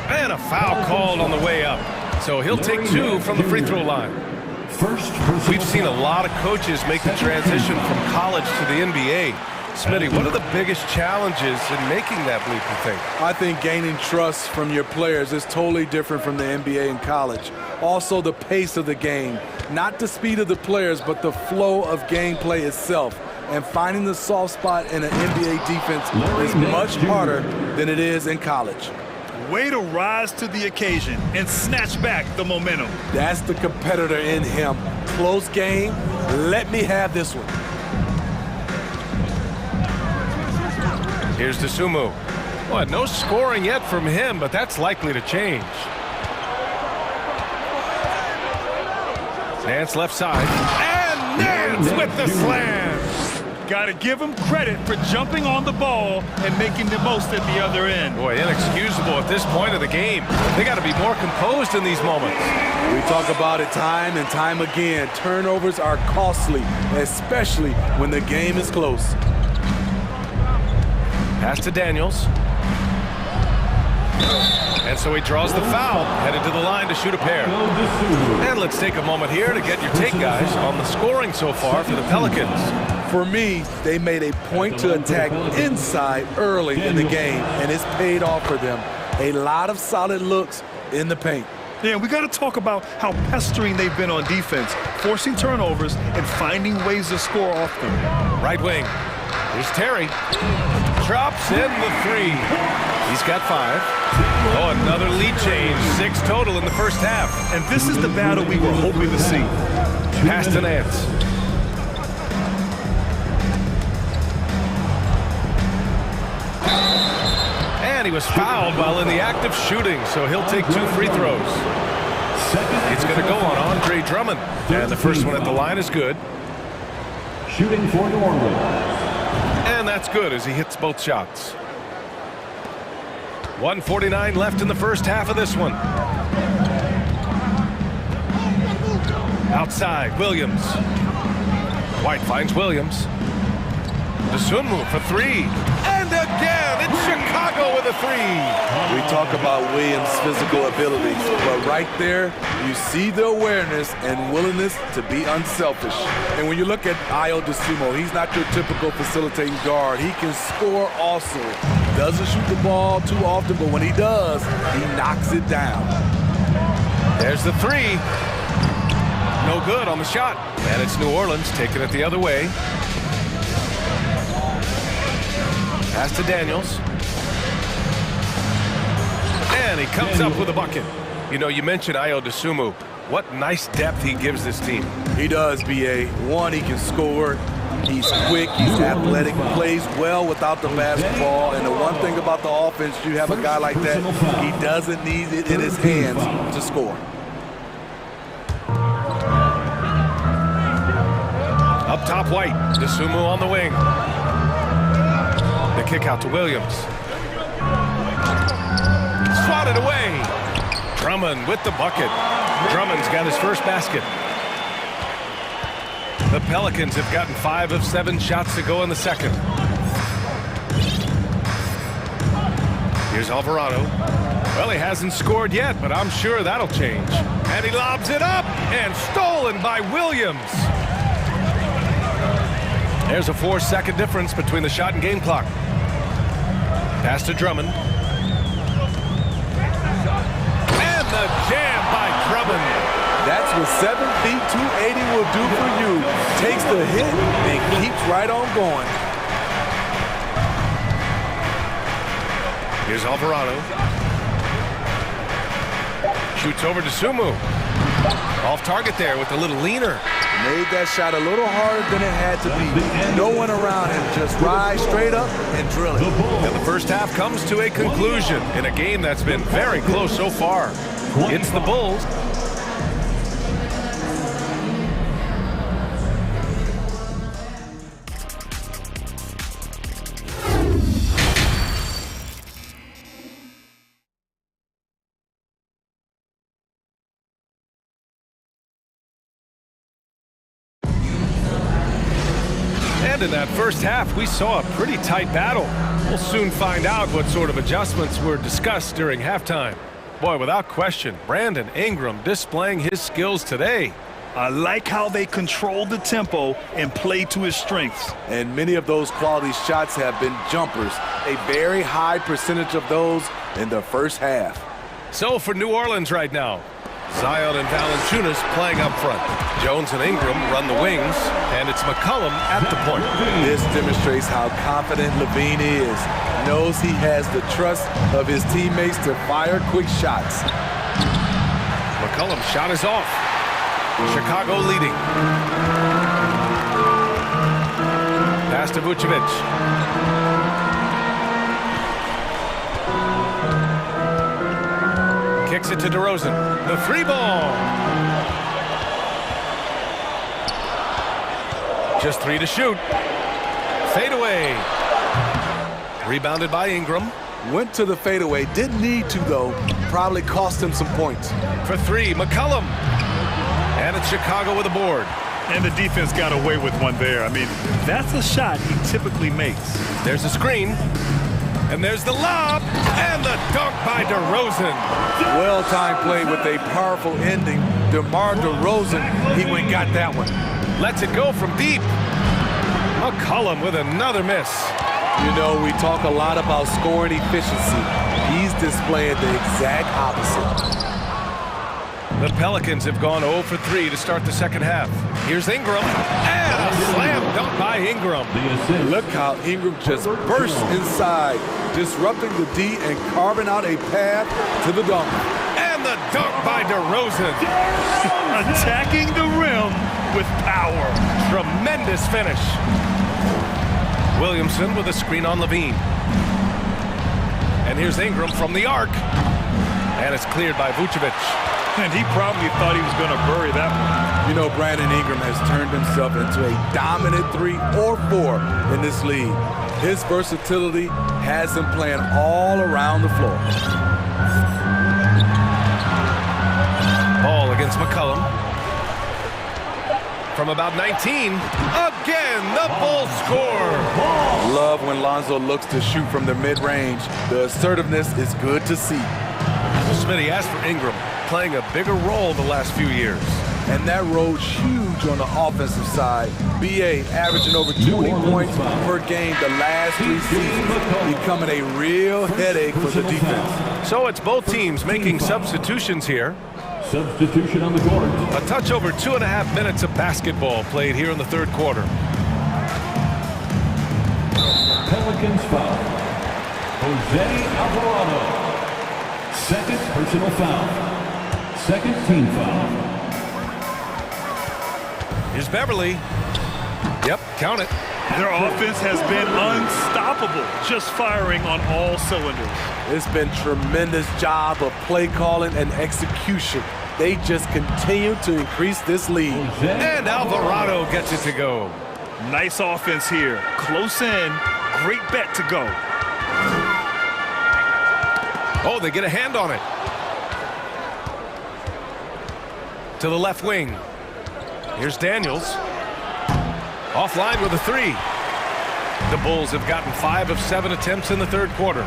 Speaker 1: And a foul called on the way up. So he'll take two from the free throw line. We've seen a lot of coaches make the transition from college to the NBA. Smitty, what are the biggest challenges in making that leap, you think?
Speaker 10: I think gaining trust from your players is totally different from the NBA and college. Also, the pace of the game. Not the speed of the players, but the flow of gameplay itself. And finding the soft spot in an NBA defense is much harder than it is in college.
Speaker 3: Way to rise to the occasion and snatch back the momentum.
Speaker 10: That's the competitor in him. Close game. Let me have this one.
Speaker 1: Here's Dosunmu. Well, no scoring yet from him, but that's likely to change. Nance left side. And Nance with the slam.
Speaker 3: Got to give him credit for jumping on the ball and making the most at the other end.
Speaker 1: Boy, inexcusable at this point of the game. They got to be more composed in these moments.
Speaker 10: We talk about it time and time again. Turnovers are costly, especially when the game is close.
Speaker 1: Pass to Daniels. And so he draws the foul, headed to the line to shoot a pair. And let's take a moment here to get your take, guys, on the scoring so far for the Pelicans.
Speaker 10: For me, they made a point to attack inside early in the game, and it's paid off for them. A lot of solid looks in the paint.
Speaker 3: Yeah, we got to talk about how pestering they've been on defense, forcing turnovers and finding ways to score off them.
Speaker 1: Right wing. Here's Terry. Drops in the three. He's got 5. Oh, another lead change. 6 total in the first half.
Speaker 3: And this is the battle we were hoping to see.
Speaker 1: Pass to Nance. And he was fouled while in the act of shooting, so he'll take 2 free throws. It's going to go on Andre Drummond. And the first one at the line is good.
Speaker 4: Shooting for New Orleans.
Speaker 1: And that's good as he hits both shots. 1:49 left in the first half of this one. Outside, Williams. White finds Williams. DeSunmu for 3. And again, it's Chicago with a 3.
Speaker 10: We talk about Williams' physical abilities, but right there, you see the awareness and willingness to be unselfish. And when you look at Ayo DeSunmu, he's not your typical facilitating guard. He can score also. Doesn't shoot the ball too often, but when he does, he knocks it down.
Speaker 1: There's the 3. No good on the shot. And it's New Orleans taking it the other way. Pass to Daniels. And he comes up with a bucket. You know, you mentioned Ayo DeSunmu. What nice depth he gives this team.
Speaker 10: He does, B.A. One, he can score. He's quick, he's athletic, plays well without the basketball. And the one thing about the offense, you have a guy like that, he doesn't need it in his hands to score.
Speaker 1: Up top, White. DeSunmu on the wing. The kick out to Williams. Swatted away. Drummond with the bucket. Drummond's got his first basket. The Pelicans have gotten 5 of 7 shots to go in the second. Here's Alvarado. Well, he hasn't scored yet, but I'm sure that'll change. And he lobs it up, and stolen by Williams. There's a 4-second difference between the shot and game clock. Pass to Drummond. And the jam by Drummond.
Speaker 10: That's what 7 feet, 280 will do for you. Takes the hit and keeps right on going.
Speaker 1: Here's Alvarado. Shoots over to Sumu. Off target there with a little leaner.
Speaker 10: Made that shot a little harder than it had to be. No one around him, just rise straight up and drill it.
Speaker 1: And the first half comes to a conclusion in a game that's been very close so far. It's the Bulls. In that first half, we saw a pretty tight battle. We'll soon find out what sort of adjustments were discussed during halftime. Boy, without question, Brandon Ingram displaying his skills today.
Speaker 3: I like how they controlled the tempo and played to his strengths.
Speaker 10: And many of those quality shots have been jumpers. A very high percentage of those in the first half.
Speaker 1: So for New Orleans right now, Zion and Valanciunas playing up front. Jones and Ingram run the wings, and it's McCollum at the point.
Speaker 10: This demonstrates how confident Levine is. Knows he has the trust of his teammates to fire quick shots.
Speaker 1: McCollum's shot is off. Chicago leading. Pass to Vucevic. Kicks it to DeRozan. The 3-ball. Just 3 to shoot. Fadeaway. Rebounded by Ingram.
Speaker 10: Went to the fadeaway. Didn't need to, though. Probably cost him some points.
Speaker 1: For 3, McCollum. And it's Chicago with a board.
Speaker 3: And the defense got away with one there. I mean, that's a shot he typically makes.
Speaker 1: There's a screen. And there's the lob, and the dunk by DeRozan.
Speaker 10: Well-timed play with a powerful ending. DeMar DeRozan, he went and got that one.
Speaker 1: Lets it go from deep. McCollum with another miss.
Speaker 10: You know, we talk a lot about scoring efficiency. He's displaying the exact opposite.
Speaker 1: The Pelicans have gone 0 for 3 to start the second half. Here's Ingram, and a slam dunk by Ingram.
Speaker 10: Look how Ingram just burst inside, disrupting the D and carving out a path to the dunk.
Speaker 1: And the dunk by DeRozan.
Speaker 3: Attacking the rim with power.
Speaker 1: Tremendous finish. Williamson with a screen on Levine. And here's Ingram from the arc. And it's cleared by Vucevic.
Speaker 3: And he probably thought he was going to bury that one.
Speaker 10: You know, Brandon Ingram has turned himself into a dominant 3 or 4 in this league. His versatility has him playing all around the floor.
Speaker 1: Ball against McCollum. From about 19. Again, the Bulls score.
Speaker 10: Love when Lonzo looks to shoot from the mid-range. The assertiveness is good to see.
Speaker 1: Smitty asked for Ingram, playing a bigger role the last few years.
Speaker 10: And that role's huge on the offensive side. BA averaging over 20 points per game the last 3 seasons, becoming a real headache for the defense.
Speaker 1: So it's both teams making substitutions here.
Speaker 4: Substitution on the court.
Speaker 1: A touch over 2.5 minutes of basketball played here in the third quarter.
Speaker 4: Pelicans foul. Jose Alvarado. Second personal foul. Second team foul.
Speaker 1: Here's Beverly. Yep, count it.
Speaker 3: Their offense has been unstoppable, just firing on all cylinders.
Speaker 10: It's been tremendous job of play calling and execution. They just continue to increase this lead.
Speaker 1: And Alvarado gets it to go.
Speaker 3: Nice offense here. Close in. Great bet to go.
Speaker 1: Oh, they get a hand on it. To the left wing. Here's Daniels. Offline with a 3. The Bulls have gotten 5 of 7 attempts in the third quarter.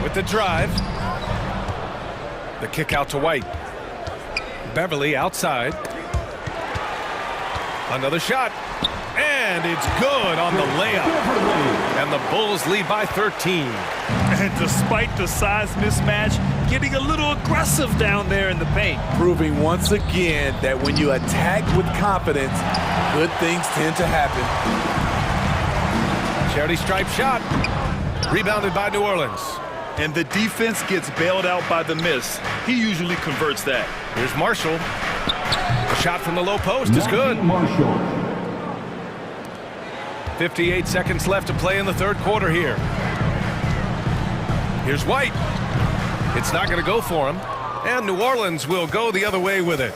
Speaker 1: With the drive. The kick out to White. Beverly outside. Another shot. And it's good on the layup. And the Bulls lead by 13.
Speaker 3: And despite the size mismatch, getting a little aggressive down there in the paint.
Speaker 10: Proving once again that when you attack with confidence, good things tend to happen.
Speaker 1: Charity stripe shot. Rebounded by New Orleans.
Speaker 3: And the defense gets bailed out by the miss. He usually converts that.
Speaker 1: Here's Marshall. A shot from the low post is good.
Speaker 4: Marshall.
Speaker 1: 58 seconds left to play in the third quarter here. Here's White. It's not going to go for him. And New Orleans will go the other way with it.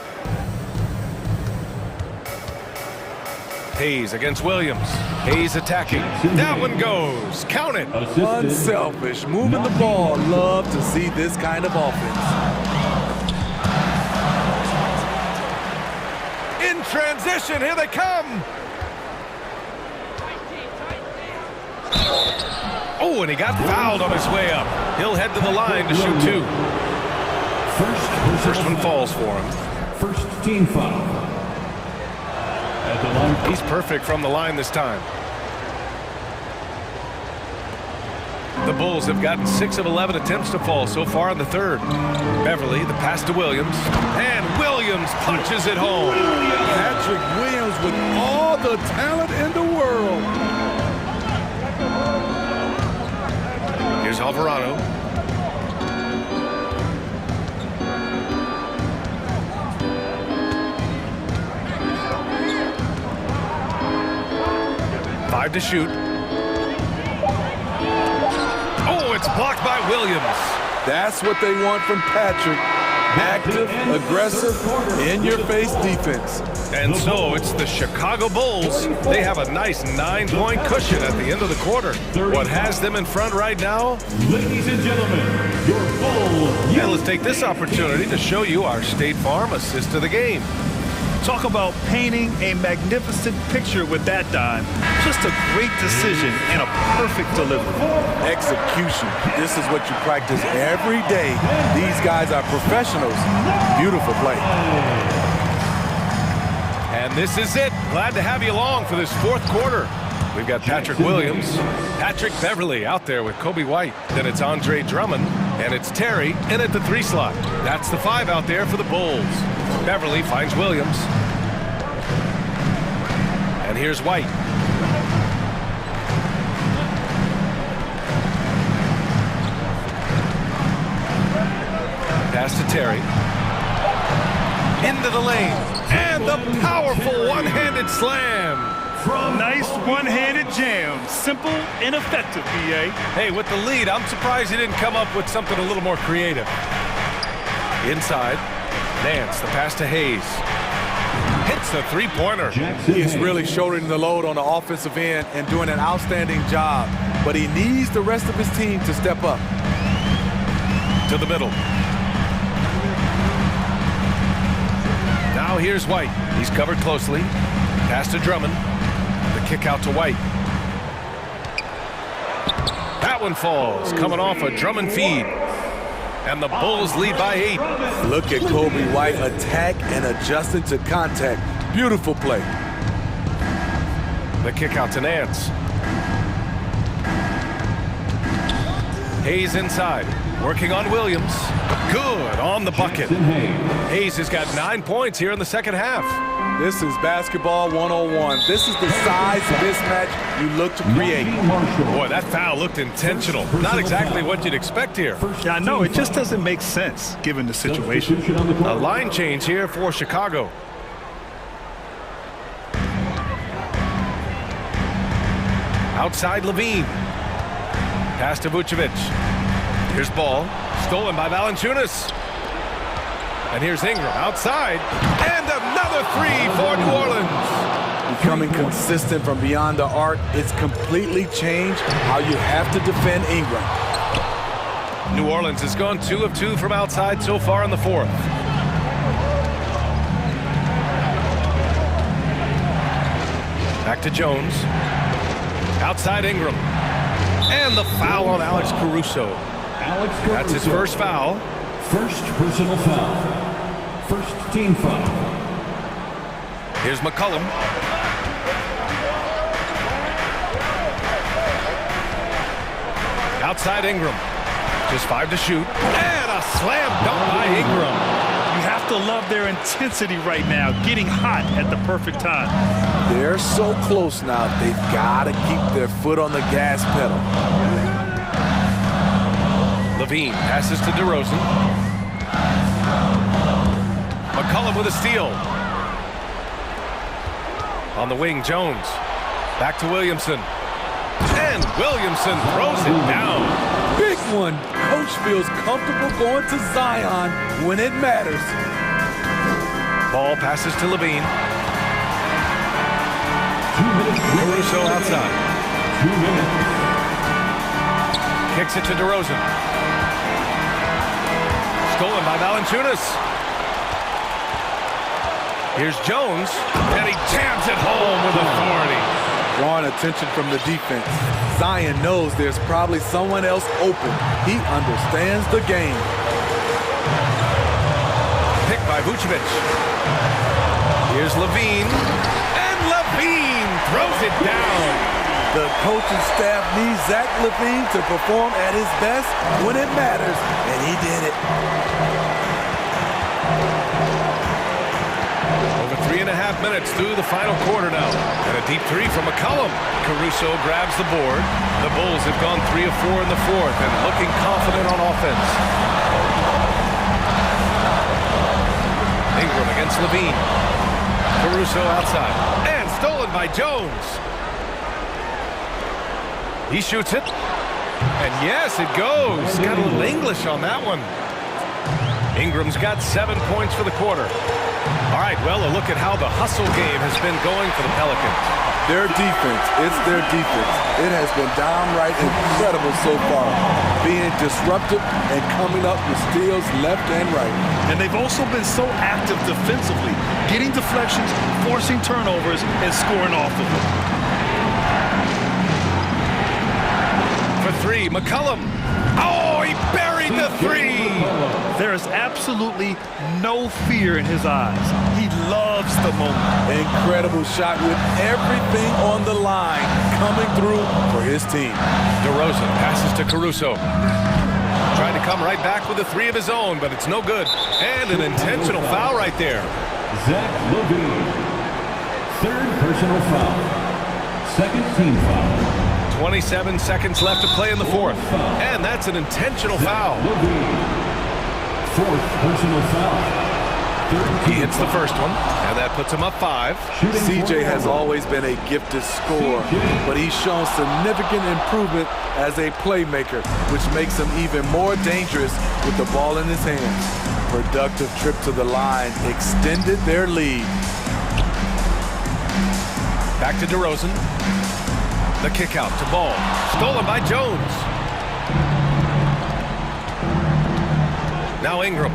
Speaker 1: Hayes against Williams. Hayes attacking. That one goes. Count it.
Speaker 10: Unselfish. Moving the ball. Love to see this kind of offense.
Speaker 1: In transition. Here they come. Oh, and he got fouled on his way up. He'll head to the line to shoot 2. First one falls for him.
Speaker 4: First team foul. At the line.
Speaker 1: He's perfect from the line this time. The Bulls have gotten 6 of 11 attempts to fall so far in the third. Beverly, the pass to Williams. And Williams punches it home.
Speaker 10: Patrick Williams with all the talent in the world.
Speaker 1: Here's Alvarado. Five to shoot. Oh, it's blocked by Williams.
Speaker 10: That's what they want from Patrick. Active, aggressive, in-your-face defense.
Speaker 1: And so it's the Chicago Bulls. They have a nice 9-point cushion at the end of the quarter. What has them in front right now?
Speaker 4: Ladies and gentlemen, your Bulls.
Speaker 1: And let's take this opportunity to show you our State Farm assist of the game.
Speaker 3: Talk about painting a magnificent picture with that dime. Just a great decision and a perfect delivery.
Speaker 10: Execution. This is what you practice every day. These guys are professionals. Beautiful play.
Speaker 1: And this is it. Glad to have you along for this fourth quarter. We've got Patrick Williams, Patrick Beverly out there with Kobe White. Then it's Andre Drummond, and it's Terry in at the 3 slot. That's the 5 out there for the Bulls. Beverly finds Williams. And here's White. Pass to Terry. Into the lane. And the powerful one-handed slam.
Speaker 3: Nice one-handed jam. Simple and effective, PA.
Speaker 1: Hey, with the lead, I'm surprised he didn't come up with something a little more creative. Inside, Nance, the pass to Hayes. Hits the three-pointer.
Speaker 10: He is really shouldering the load on the offensive end and doing an outstanding job. But he needs the rest of his team to step up.
Speaker 1: To the middle. Now here's White. He's covered closely. Pass to Drummond. The kick out to White. That one falls, coming off a Drummond feed. And the Bulls lead by 8.
Speaker 10: Look at Kobe White attack and adjusting to contact. Beautiful play.
Speaker 1: The kick out to Nance. Hayes inside, working on Williams. Good on the bucket. Hayes has got 9 points here in the second half.
Speaker 10: This is basketball 101. This is the size mismatch you look to create.
Speaker 1: Boy, that foul looked intentional. Not exactly what you'd expect here.
Speaker 3: Yeah, I know. It just doesn't make sense given the situation.
Speaker 1: A line change here for Chicago. Outside Levine. Pass to Vucevic. Here's ball. Stolen by Valanciunas. And here's Ingram outside. And another three for New Orleans.
Speaker 10: Becoming consistent from beyond the arc, it's completely changed how you have to defend Ingram.
Speaker 1: New Orleans has gone 2 of 2 from outside so far in the fourth. Back to Jones. Outside Ingram. And the foul on Alex Caruso. That's his first foul.
Speaker 4: First personal foul. First team foul.
Speaker 1: Here's McCollum. Outside Ingram. Just 5 to shoot. And a slam dunk by Ingram.
Speaker 3: You have to love their intensity right now, getting hot at the perfect time.
Speaker 10: They're so close now, they've got to keep their foot on the gas pedal.
Speaker 1: Levine passes to DeRozan. McCollum with a steal. On the wing, Jones. Back to Williamson. And Williamson throws it down.
Speaker 10: Big one. Coach feels comfortable going to Zion when it matters.
Speaker 1: Ball passes to Levine. Caruso outside.
Speaker 4: 2 minutes.
Speaker 1: Kicks it to DeRozan. Stolen by Valanciunas. Here's Jones, and he jams it home with authority.
Speaker 10: Drawing attention from the defense. Zion knows there's probably someone else open. He understands the game.
Speaker 1: Picked by Vucevic. Here's Levine, and Levine throws it down.
Speaker 10: The coaching staff needs Zach LaVine to perform at his best when it matters, and he did it.
Speaker 1: Over 3.5 minutes through the final quarter now. And a deep three from McCollum. Caruso grabs the board. The Bulls have gone 3 of 4 in the fourth and looking confident on offense. Ingram against Levine. Caruso outside. And stolen by Jones. He shoots it. And yes, it goes. Got a little English on that one. Ingram's got 7 points for the quarter. All right, well, a look at how the hustle game has been going for the Pelicans.
Speaker 10: Their defense, it's their defense. It has been downright incredible so far, being disruptive and coming up with steals left and right.
Speaker 3: And they've also been so active defensively, getting deflections, forcing turnovers, and scoring off of them.
Speaker 1: For 3, McCollum. Oh, he buried the 3.
Speaker 3: There is absolutely no fear in his eyes. He loves the moment.
Speaker 10: Incredible shot with everything on the line coming through for his team.
Speaker 1: DeRozan passes to Caruso. Trying to come right back with a 3 of his own, but it's no good. And an intentional foul right there.
Speaker 4: Zach LaVine. 3rd personal foul. 2nd team foul.
Speaker 1: 27 seconds left to play in the fourth. And that's an intentional foul.
Speaker 4: 4th personal foul.
Speaker 1: He hits the first one, and that puts him up 5.
Speaker 10: CJ has always been a gifted scorer, but he's shown significant improvement as a playmaker, which makes him even more dangerous with the ball in his hands. Productive trip to the line extended their lead.
Speaker 1: Back to DeRozan. The kick out to Ball. Stolen by Jones. Now Ingram.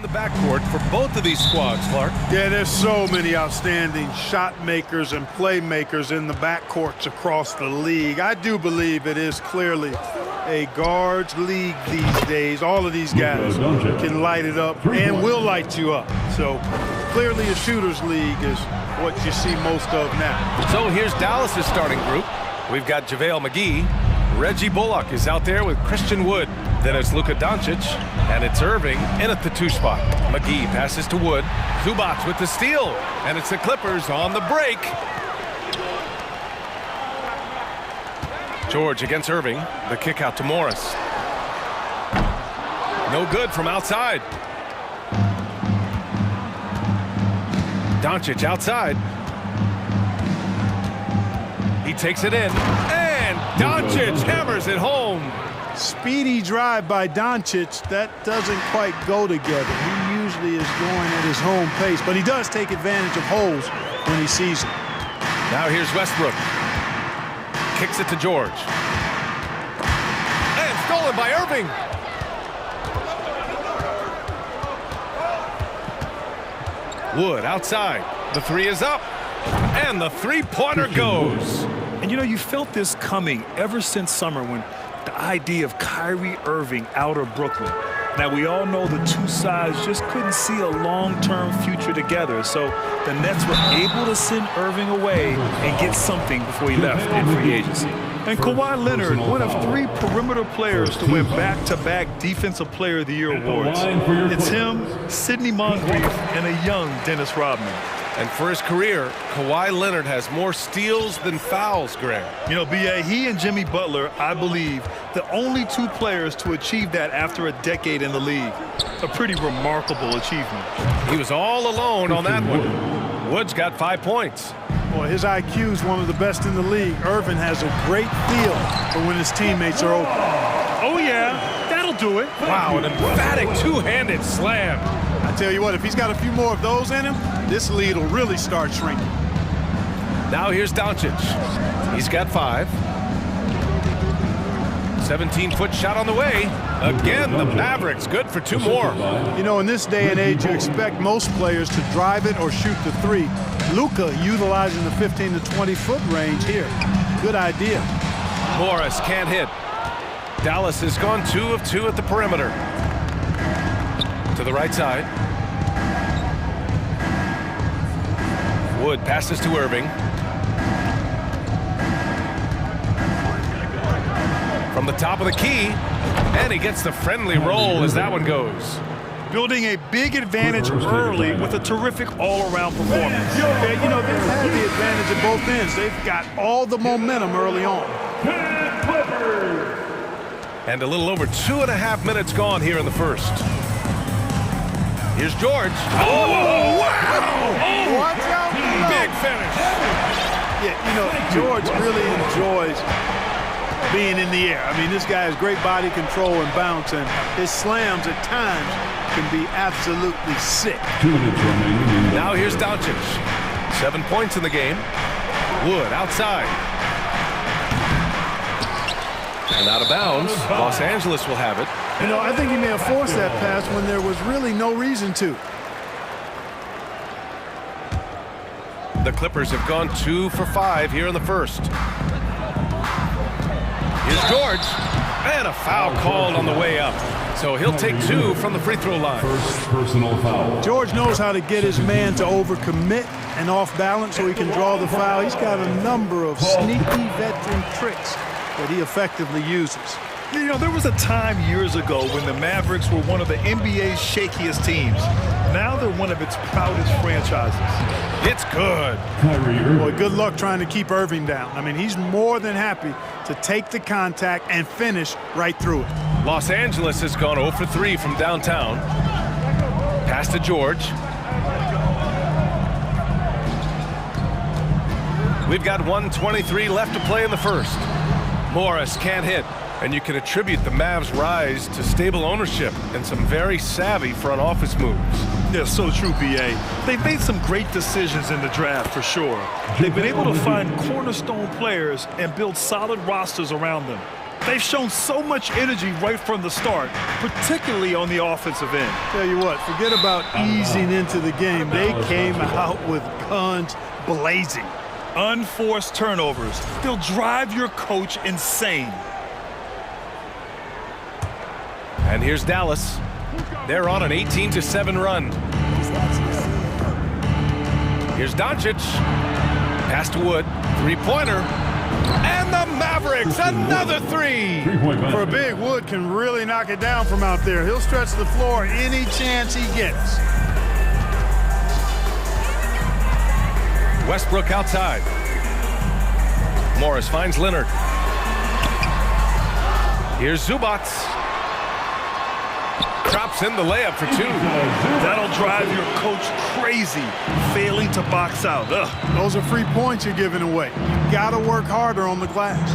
Speaker 1: the backcourt for both of these squads, Clark.
Speaker 9: Yeah, there's so many outstanding shot makers and playmakers in the backcourts across the league. I do believe it is clearly a guards league these days. All of these guys can light it up and will light you up. So clearly a shooters league is what you see most of now.
Speaker 1: So here's Dallas's starting group. We've got JaVale McGee. Reggie Bullock is out there with Christian Wood. Then it's Luka Doncic, and it's Irving in at the 2 spot. McGee passes to Wood. Zubac with the steal, and it's the Clippers on the break. George against Irving. The kick out to Morris. No good from outside. Doncic outside. He takes it in, and Doncic hammers it home.
Speaker 9: Speedy drive by Doncic. That doesn't quite go together. He usually is going at his home pace, but he does take advantage of holes when he sees them.
Speaker 1: Now here's Westbrook. Kicks it to George. And stolen by Irving. Wood outside. The 3 is up. And the 3-pointer goes.
Speaker 3: And you know, you felt this coming ever since summer when the idea of Kyrie Irving out of Brooklyn. Now, we all know the two sides just couldn't see a long-term future together. So the Nets were able to send Irving away and get something before he left in free agency. And Kawhi Leonard, one of 3 perimeter players to win back-to-back Defensive Player of the Year awards. It's him, Sidney Moncrief, and a young Dennis Rodman.
Speaker 1: And for his career, Kawhi Leonard has more steals than fouls, Greg.
Speaker 3: You know, B.A., he and Jimmy Butler, I believe, the only 2 players to achieve that after a decade in the league. A pretty remarkable achievement.
Speaker 1: He was all alone on that one. Wood's got 5 points.
Speaker 9: Boy, his IQ is one of the best in the league. Irvin has a great feel for when his teammates are open.
Speaker 3: Oh, yeah, that'll do it.
Speaker 1: Wow, an emphatic 2-handed slam.
Speaker 9: I tell you what, if he's got a few more of those in him, this lead will really start shrinking.
Speaker 1: Now here's Doncic. He's got 5. 17-foot shot on the way. Again, the Mavericks good for 2 more.
Speaker 9: You know, in this day and age, you expect most players to drive it or shoot the 3. Luka utilizing the 15 to 20-foot range here. Good idea.
Speaker 1: Morris can't hit. Dallas has gone 2 of 2 at the perimeter. To the right side. Wood passes to Irving. From the top of the key, and he gets the friendly roll as that one goes.
Speaker 3: Building a big advantage early with a terrific all-around performance.
Speaker 9: Yeah, you know, they've had the advantage at both ends. They've got all the momentum early on.
Speaker 1: And a little over 2.5 minutes gone here in the first. Here's George. Oh, wow! Oh,
Speaker 9: watch out!
Speaker 1: Big finish.
Speaker 9: Yeah, you know, George really enjoys being in the air. I mean, this guy has great body control and bounce, and his slams at times can be absolutely sick.
Speaker 1: Now here's Doncic. 7 points in the game. Wood outside. And out of bounds. Los Angeles will have it.
Speaker 9: You know, I think he may have forced that pass when there was really no reason to.
Speaker 1: The Clippers have gone 2 for 5 here in the first. Here's George. And a foul called on the way up. So he'll take 2 from the free throw line.
Speaker 4: First personal foul.
Speaker 9: George knows how to get his man to overcommit and off balance so he can draw the foul. He's got a number of sneaky veteran tricks that he effectively uses.
Speaker 3: You know, there was a time years ago when the Mavericks were one of the NBA's shakiest teams. Now they're one of its proudest franchises.
Speaker 1: It's good.
Speaker 9: Boy, good luck trying to keep Irving down. I mean, he's more than happy to take the contact and finish right through it.
Speaker 1: Los Angeles has gone 0 for 3 from downtown. Pass to George. We've got 1:23 left to play in the first. Morris can't hit. And you can attribute the Mavs' rise to stable ownership and some very savvy front office moves.
Speaker 3: Yeah, so true, B.A. They've made some great decisions in the draft, for sure. They've been able to find cornerstone players and build solid rosters around them. They've shown so much energy right from the start, particularly on the offensive end.
Speaker 9: Tell you what, forget about easing into the game. They came out with guns blazing.
Speaker 3: Unforced turnovers. They'll drive your coach insane.
Speaker 1: And here's Dallas. They're on an 18-7 run. Here's Doncic. Pass to Wood. Three-pointer. And the Mavericks, another three.
Speaker 9: For a big, Wood can really knock it down from out there. He'll stretch the floor any chance he gets.
Speaker 1: Westbrook outside. Morris finds Leonard. Here's Zubac. Drops in the layup for two.
Speaker 3: That'll drive your coach crazy, failing to box out. Ugh.
Speaker 9: Those are free points you're giving away. You gotta work harder on the glass.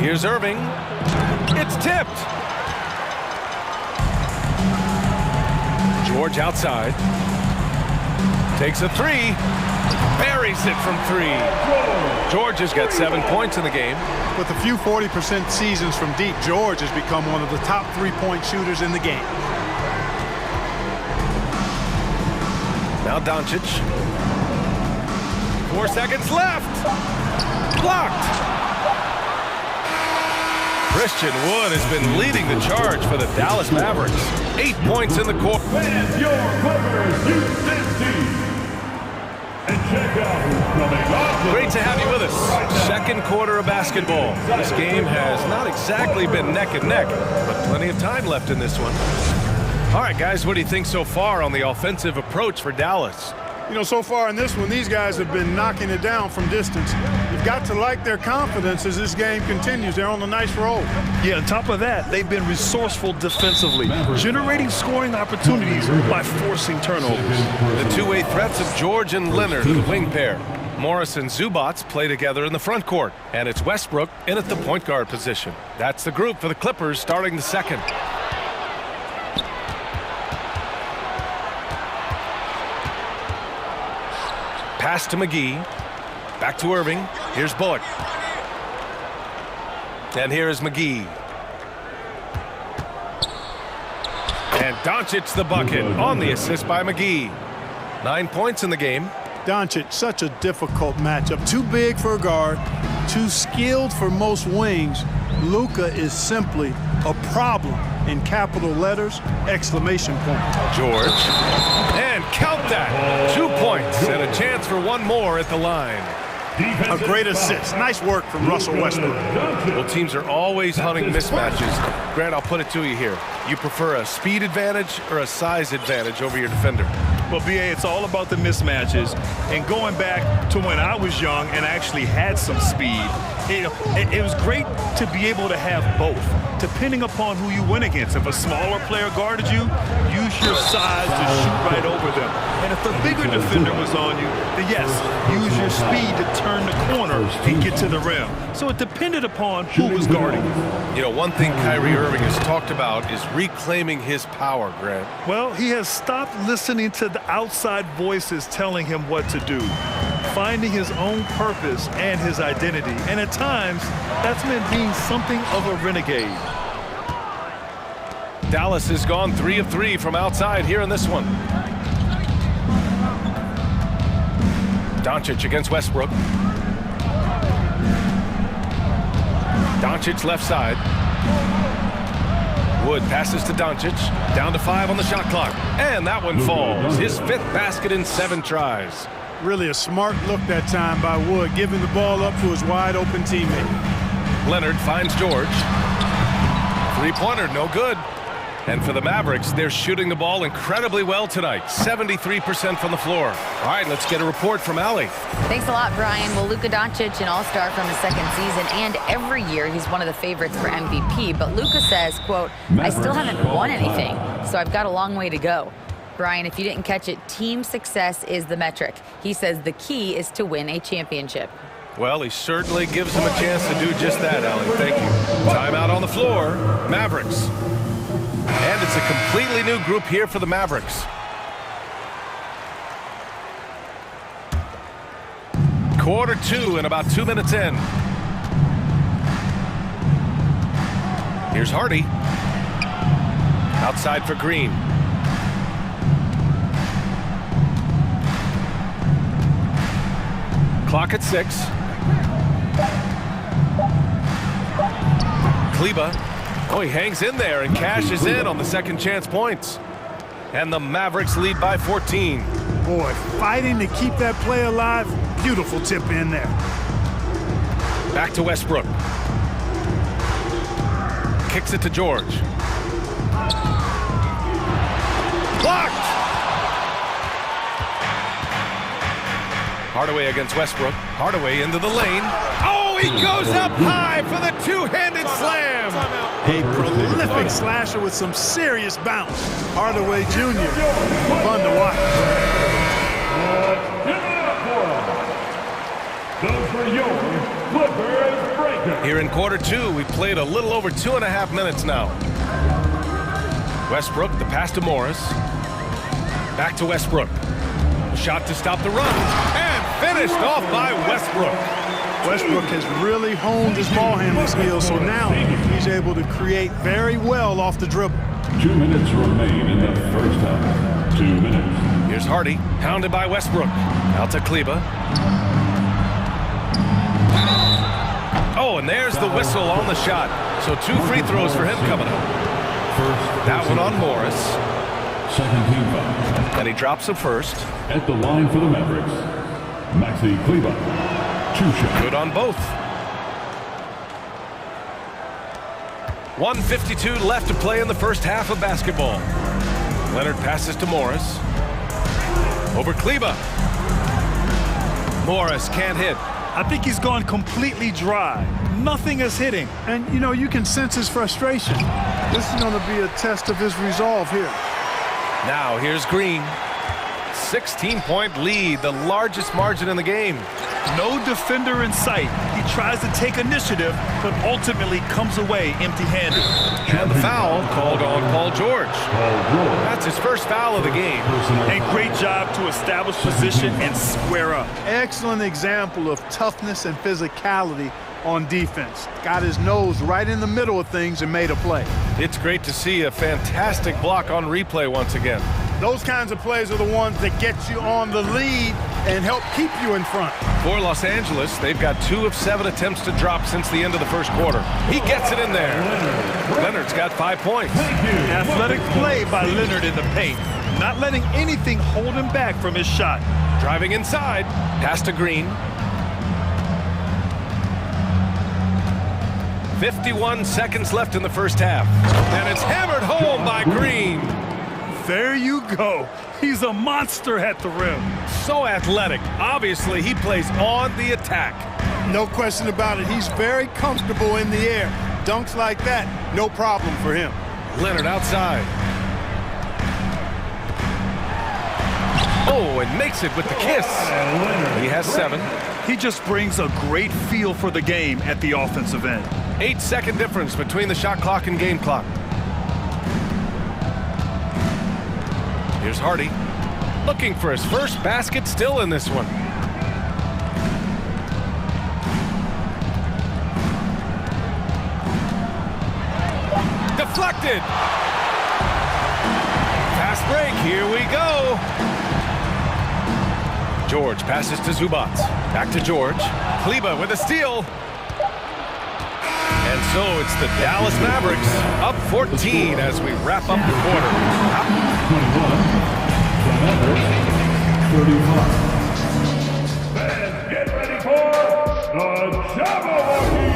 Speaker 1: Here's Irving. It's tipped. George outside. Takes a three. Buries it from three. George has got 7 points in the game.
Speaker 9: With a few 40% seasons from deep, George has become one of the top three-point shooters in the game.
Speaker 1: Now Doncic. 4 seconds left. Blocked. Christian Wood has been leading the charge for the Dallas Mavericks. 8 points in the quarter.
Speaker 4: And your Clippers Houston team. And check out who's coming up.
Speaker 1: Great to have you with us. Second quarter of basketball. This game has not exactly been neck and neck, but plenty of time left in this one. All right, guys, what do you think so far on the offensive approach for Dallas?
Speaker 9: You know, so far in this one, these guys have been knocking it down from distance. You've got to like their confidence as this game continues. They're on a nice roll.
Speaker 3: Yeah, on top of that, they've been resourceful defensively, generating scoring opportunities by forcing turnovers.
Speaker 1: The two-way threats of George and Leonard are the wing pair. Morris and Zubac play together in the front court, and it's Westbrook in at the point guard position. That's the group for the Clippers starting the second. Pass to McGee. Back to Irving. Here's Bullock. And here is McGee. And Doncic the bucket on the assist by McGee. 9 points in the game.
Speaker 9: Doncic, such a difficult matchup. Too big for a guard, too skilled for most wings. Luka is simply a problem in capital letters, exclamation point.
Speaker 1: George. And count that. 2 points and a chance for one more at the line.
Speaker 9: A great assist. Nice work from Russell Westbrook.
Speaker 1: Well, teams are always hunting mismatches. Grant, I'll put it to you here. You prefer a speed advantage or a size advantage over your defender?
Speaker 3: Well, BA, it's all about the mismatches. And going back to when I was young and actually had some speed, it was great to be able to have both, depending upon who you went against. If a smaller player guarded you, use your size to shoot right over them. And if the bigger defender was on you, then yes, use your speed to turn the corner and get to the rim. So it depended upon who was guarding you.
Speaker 1: You know, one thing Kyrie Irving has talked about is reclaiming his power, Grant.
Speaker 3: Well, he has stopped listening to the outside voices telling him what to do, finding his own purpose and his identity. And at times, that's meant being something of a renegade.
Speaker 1: Dallas has gone 3 of 3 from outside here in this one. Doncic against Westbrook. Doncic left side. Wood passes to Doncic. Down to 5 on the shot clock. And that one falls. His 5th basket in 7 tries.
Speaker 9: Really a smart look that time by Wood, giving the ball up to his wide open teammate.
Speaker 1: Leonard finds George. Three-pointer, no good. And for the Mavericks, they're shooting the ball incredibly well tonight. 73% from the floor. All right, let's get a report from Allie.
Speaker 13: Thanks a lot, Brian. Well, Luka Doncic, an all-star from his second season, and every year he's one of the favorites for MVP. But Luka says, quote, I still haven't won anything, so I've got a long way to go. Brian, if you didn't catch it, team success is the metric. He says the key is to win a championship.
Speaker 1: Well, he certainly gives him a chance to do just that, Allie. Thank you. Timeout on the floor. Mavericks. And it's a completely new group here for the Mavericks. Quarter 2 and about 2 minutes in. Here's Hardy. Outside for Green. Clock at 6. Kleba. Oh, he hangs in there and cashes in on the second chance points. And the Mavericks lead by 14.
Speaker 9: Boy, fighting to keep that play alive. Beautiful tip in there.
Speaker 1: Back to Westbrook. Kicks it to George. Blocked! Hardaway against Westbrook. Hardaway into the lane. Oh, he goes up high for the two-handed slam.
Speaker 9: A prolific slasher with some serious bounce. Hardaway Jr. Fun to watch.
Speaker 1: Here in quarter 2, we've played a little over 2.5 minutes now. Westbrook, the pass to Morris. Back to Westbrook. A shot to stop the run. And finished off by Westbrook.
Speaker 9: Westbrook has really honed his ball handling skills, so now he's able to create very well off the dribble.
Speaker 4: 2 minutes remain in the first half. 2 minutes.
Speaker 1: Here's Hardy, hounded by Westbrook. Out to Kleba. Oh, and there's the whistle on the shot. So 2 free throws for him coming up. That one on Morris.
Speaker 4: Second team foul.
Speaker 1: And he drops the first.
Speaker 4: At the line for the Mavericks, Maxi Kleba. 2 shots.
Speaker 1: Good on both. 1:52 left to play in the first half of basketball. Leonard passes to Morris. Over Kleba. Morris can't hit.
Speaker 3: I think he's gone completely dry. Nothing is hitting.
Speaker 9: And, you know, you can sense his frustration. This is going to be a test of his resolve here.
Speaker 1: Now here's Green. 16-point lead, the largest margin in the game.
Speaker 3: No defender in sight. He tries to take initiative, but ultimately comes away empty-handed.
Speaker 1: And the foul called on Paul George. That's his first foul of the game.
Speaker 3: And great job to establish position and square up.
Speaker 9: Excellent example of toughness and physicality on defense. Got his nose right in the middle of things and made a play.
Speaker 1: It's great to see a fantastic block on replay once again.
Speaker 9: Those kinds of plays are the ones that get you on the lead and help keep you in front.
Speaker 1: For Los Angeles, they've got 2 of 7 attempts to drop since the end of the first quarter. He gets it in there. Leonard's got 5 points.
Speaker 3: Athletic play by Leonard in the paint, not letting anything hold him back from his shot.
Speaker 1: Driving inside, pass to Green. 51 seconds left in the first half. And it's hammered home by Green.
Speaker 3: There you go. He's a monster at the rim.
Speaker 1: So athletic. Obviously, he plays on the attack.
Speaker 9: No question about it. He's very comfortable in the air. Dunks like that, no problem for him.
Speaker 1: Leonard outside. Oh, and makes it with the kiss. He has 7.
Speaker 3: He just brings a great feel for the game at the offensive end.
Speaker 1: 8-second difference between the shot clock and game clock. Here's Hardy, looking for his first basket, still in this one. Deflected. Fast break, here we go. George passes to Zubac. Back to George. Kleba with a steal. And so it's the Dallas Mavericks up 14 as we wrap up the quarter.
Speaker 4: 35. Fans, get ready for the Jabberwocky!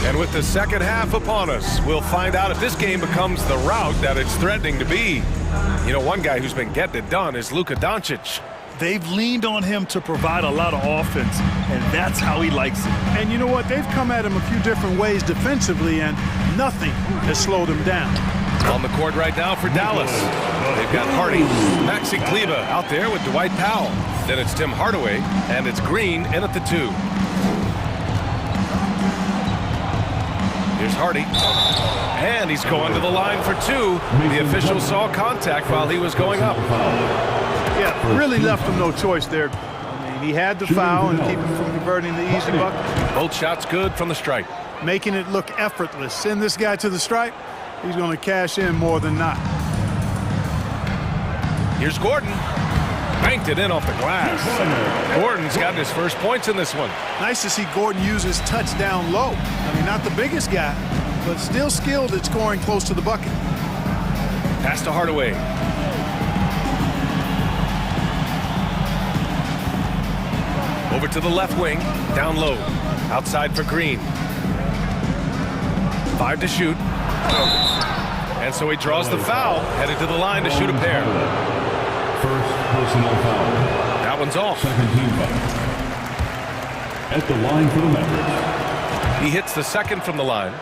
Speaker 1: And with the second half upon us, we'll find out if this game becomes the rout that it's threatening to be. You know, one guy who's been getting it done is Luka Doncic.
Speaker 3: They've leaned on him to provide a lot of offense, and that's how he likes it.
Speaker 9: And you know what? They've come at him a few different ways defensively, and nothing has slowed him down.
Speaker 1: On the court right now for Dallas. They've got Hardy, Maxi Kleba out there with Dwight Powell. Then it's Tim Hardaway, and it's Green in at the 2. Here's Hardy. And he's going to the line for 2. The official saw contact while he was going up.
Speaker 9: Yeah, really left him no choice there. I mean, he had the foul and keep him from converting the easy bucket.
Speaker 1: Both shots good from the stripe.
Speaker 9: Making it look effortless. Send this guy to the stripe, he's going to cash in more than not.
Speaker 1: Here's Gordon. Banked it in off the glass. Gordon's gotten his first points in this one.
Speaker 9: Nice to see Gordon use his touch down low. I mean, not the biggest guy, but still skilled at scoring close to the bucket.
Speaker 1: Pass to Hardaway. Over to the left wing, down low. Outside for Green. 5 to shoot. And so he draws the foul, headed to the line to shoot a pair.
Speaker 4: First personal foul.
Speaker 1: That one's off.
Speaker 4: Second team foul. At the line for the Mavericks.
Speaker 1: He hits the second from the line.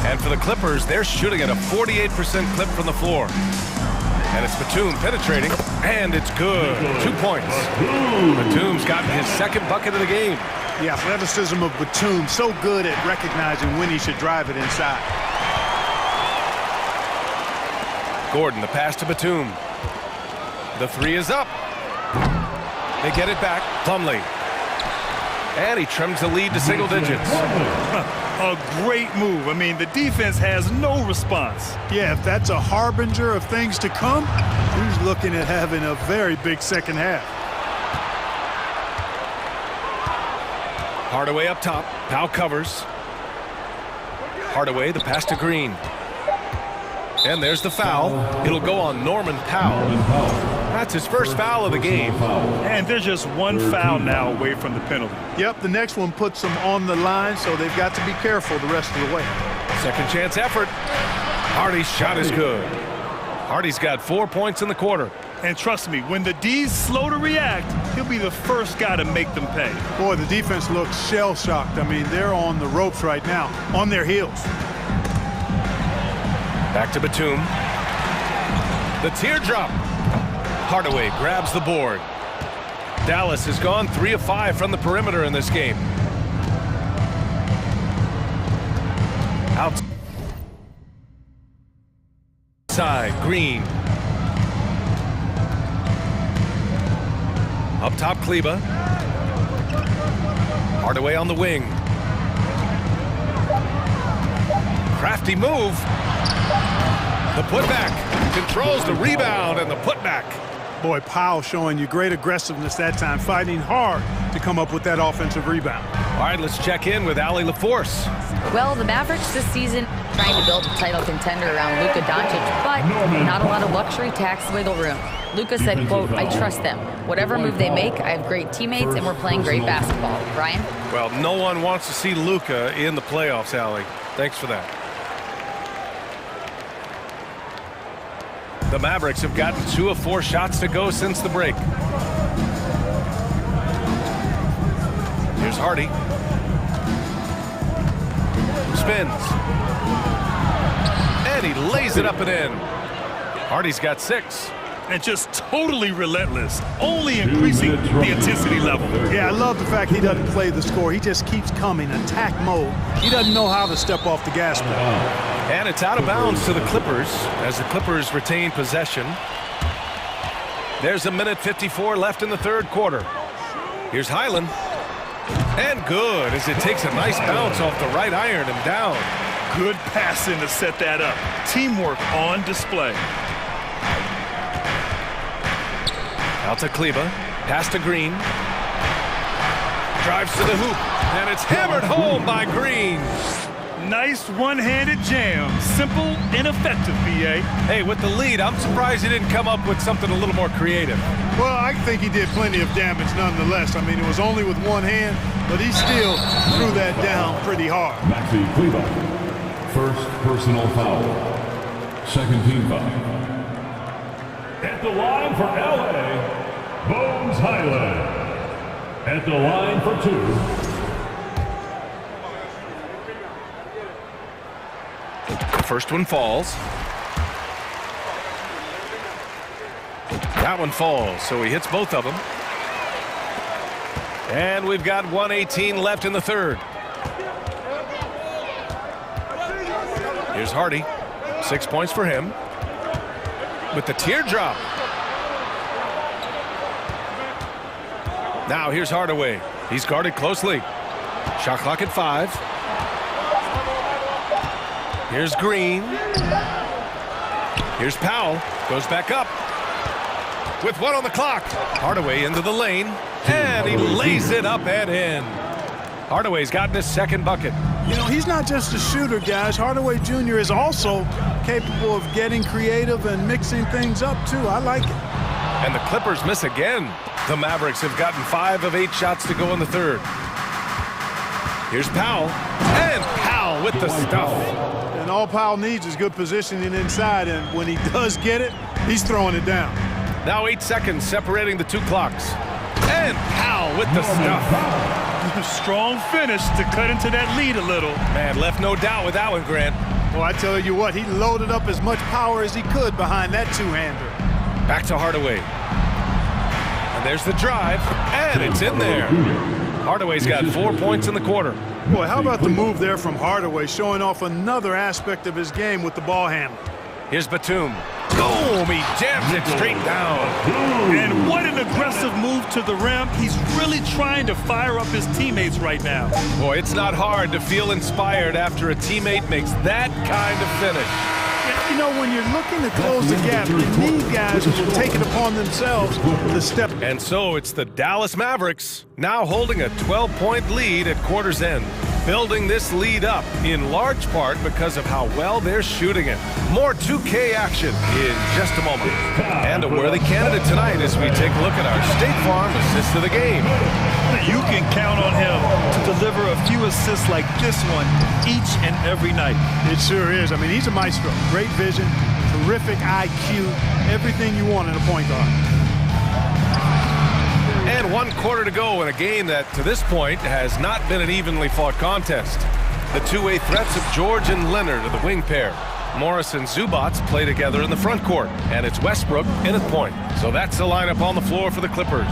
Speaker 1: And for the Clippers, they're shooting at a 48% clip from the floor. And it's Batum penetrating, and it's good. 2 points. Batum's gotten his second bucket of the game.
Speaker 9: The athleticism of Batum, so good at recognizing when he should drive it inside.
Speaker 1: Gordon, the pass to Batum. The three is up. They get it back. Plumlee. And he trims the lead to single digits.
Speaker 3: A great move. I mean, the defense has no response.
Speaker 9: Yeah, if that's a harbinger of things to come, he's looking at having a very big second half.
Speaker 1: Hardaway up top. Powell covers. Hardaway, the pass to Green. And there's the foul. It'll go on Norman Powell. That's his first foul of the game.
Speaker 3: And they're just one foul now away from the penalty.
Speaker 9: Yep, the next one puts them on the line, so they've got to be careful the rest of the way.
Speaker 1: Second chance effort. Hardy's shot is good. Hardy's got 4 points in the quarter.
Speaker 3: And trust me, when the D's slow to react, he'll be the first guy to make them pay.
Speaker 9: Boy, the defense looks shell-shocked. I mean, they're on the ropes right now, on their heels.
Speaker 1: Back to Batum. The teardrop. Hardaway grabs the board. Dallas has gone 3 of 5 from the perimeter in this game. Outside, Green. Up top, Kleba. Hardaway on the wing. Crafty move. The putback. Controls the rebound and the putback.
Speaker 9: Boy, Powell showing you great aggressiveness that time, fighting hard to come up with that offensive rebound.
Speaker 1: All right, let's check in with Allie LaForce.
Speaker 13: Well, the Mavericks this season trying to build a title contender around Luka Doncic, but not a lot of luxury tax wiggle room. Luka said, quote, "I trust them. Whatever move they make, I have great teammates and we're playing great basketball." Brian?
Speaker 1: Well, no one wants to see Luka in the playoffs, Allie. Thanks for that. The Mavericks have gotten 2 of 4 shots to go since the break. Here's Hardy. Spins. And he lays it up and in. Hardy's got 6.
Speaker 3: And just totally relentless, only increasing the intensity level.
Speaker 9: Yeah, I love the fact he doesn't play the score. He just keeps coming, attack mode. He doesn't know how to step off the gas pedal.
Speaker 1: And it's out of bounds to the Clippers as the Clippers retain possession. There's 1:54 left in the third quarter. Here's Highland. And good as it takes a nice bounce off the right iron and down.
Speaker 3: Good passing to set that up. Teamwork on display.
Speaker 1: Out to Kleba. Pass to Green. Drives to the hoop. And it's hammered home by Green.
Speaker 3: Nice one-handed jam. Simple and effective, B.A.
Speaker 1: Hey, with the lead, I'm surprised he didn't come up with something a little more creative.
Speaker 9: Well, I think he did plenty of damage nonetheless. I mean, it was only with one hand, but he still threw that down pretty hard.
Speaker 4: Maxi Kleba. First personal foul. Second team foul. At the line for L.A., Bones Highland. At the line for 2.
Speaker 1: First one falls. That one falls, so he hits both of them. And we've got 1:18 left in the third. Here's Hardy. 6 points for him. with the teardrop. Now here's Hardaway. He's guarded closely. Shot clock at 5. Here's Green. Here's Powell. Goes back up. With 1 on the clock. Hardaway into the lane. And he lays it up and in. Hardaway's gotten his second bucket.
Speaker 9: You know, he's not just a shooter, guys. Hardaway Jr. is also capable of getting creative and mixing things up, too. I like it.
Speaker 1: And the Clippers miss again. The Mavericks have gotten 5 of 8 shots to go in the third. Here's Powell. And Powell with the stuff.
Speaker 9: And all Powell needs is good positioning inside, and when he does get it, he's throwing it down.
Speaker 1: Now 8 seconds separating the 2 clocks. And Powell with the stuff.
Speaker 3: Strong finish to cut into that lead a little.
Speaker 1: Man, left no doubt with that one, Grant.
Speaker 9: Well, I tell you what, he loaded up as much power as he could behind that two-hander.
Speaker 1: Back to Hardaway. And there's the drive, and it's in there. Hardaway's got 4 points in the quarter.
Speaker 9: Boy, how about the move there from Hardaway, showing off another aspect of his game with the ball handling.
Speaker 1: Here's Batum. Boom! He jams it straight down.
Speaker 3: And what an aggressive move to the rim. He's really trying to fire up his teammates right now.
Speaker 1: Boy, it's not hard to feel inspired after a teammate makes that kind of finish.
Speaker 9: You know, when you're looking to close the gap, you need guys who will take it upon themselves to step.
Speaker 1: And so it's the Dallas Mavericks now holding a 12-point lead at quarter's end. Building this lead up in large part because of how well they're shooting it. More 2K action in just a moment. And a worthy candidate tonight as we take a look at our State Farm assist of the game.
Speaker 3: You can count on him to deliver a few assists like this one each and every night.
Speaker 9: It sure is. I mean, he's a maestro. Great vision, terrific IQ, everything you want in a point guard.
Speaker 1: And 1 quarter to go in a game that, to this point, has not been an evenly fought contest. The two-way threats of George and Leonard are the wing pair. Morris and Zubac play together in the front court, and it's Westbrook in at point. So that's the lineup on the floor for the Clippers.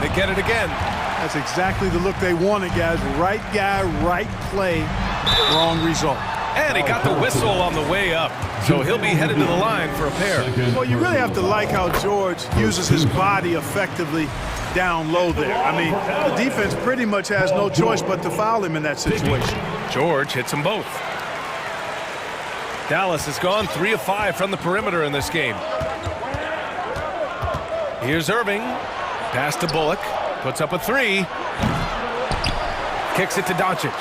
Speaker 1: They get it again.
Speaker 9: That's exactly the look they wanted, guys. Right guy, right play, wrong result.
Speaker 1: And he got the whistle on the way up, so he'll be headed to the line for a pair.
Speaker 9: Well, you really have to like how George uses his body effectively down low there. I mean, the defense pretty much has no choice but to foul him in that situation.
Speaker 1: George hits them both. Dallas has gone 3 of 5 from the perimeter in this game. Here's Irving. Pass to Bullock. Puts up a 3. Kicks it to Doncic.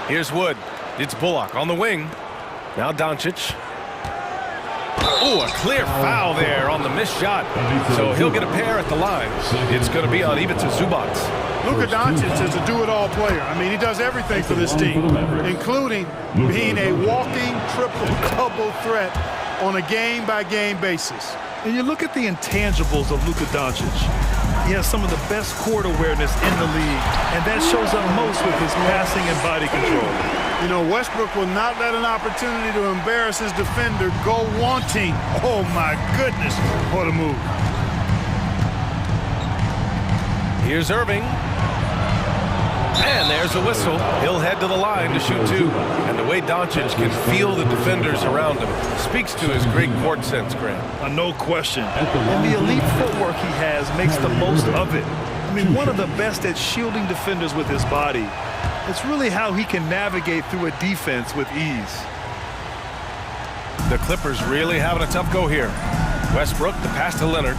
Speaker 1: Here's Wood. It's Bullock on the wing. Now Doncic. Oh, a clear foul there on the missed shot. So he'll get a pair at the line. It's going to be on Ivica Zubac.
Speaker 9: Luka Doncic is a do-it-all player. I mean, he does everything for this team, including being a walking triple-double threat on a game-by-game basis.
Speaker 3: And you look at the intangibles of Luka Doncic. He has some of the best court awareness in the league, and that shows up most with his passing and body control.
Speaker 9: You know, Westbrook will not let an opportunity to embarrass his defender go wanting. Oh, my goodness, what a move.
Speaker 1: Here's Irving. And there's a whistle. He'll head to the line to shoot 2. And the way Doncic can feel the defenders around him speaks to his great court sense, Grant.
Speaker 3: No question. And the elite footwork he has makes the most of it. I mean, one of the best at shielding defenders with his body. It's really how he can navigate through a defense with ease.
Speaker 1: The Clippers really having a tough go here. Westbrook, the pass to Leonard.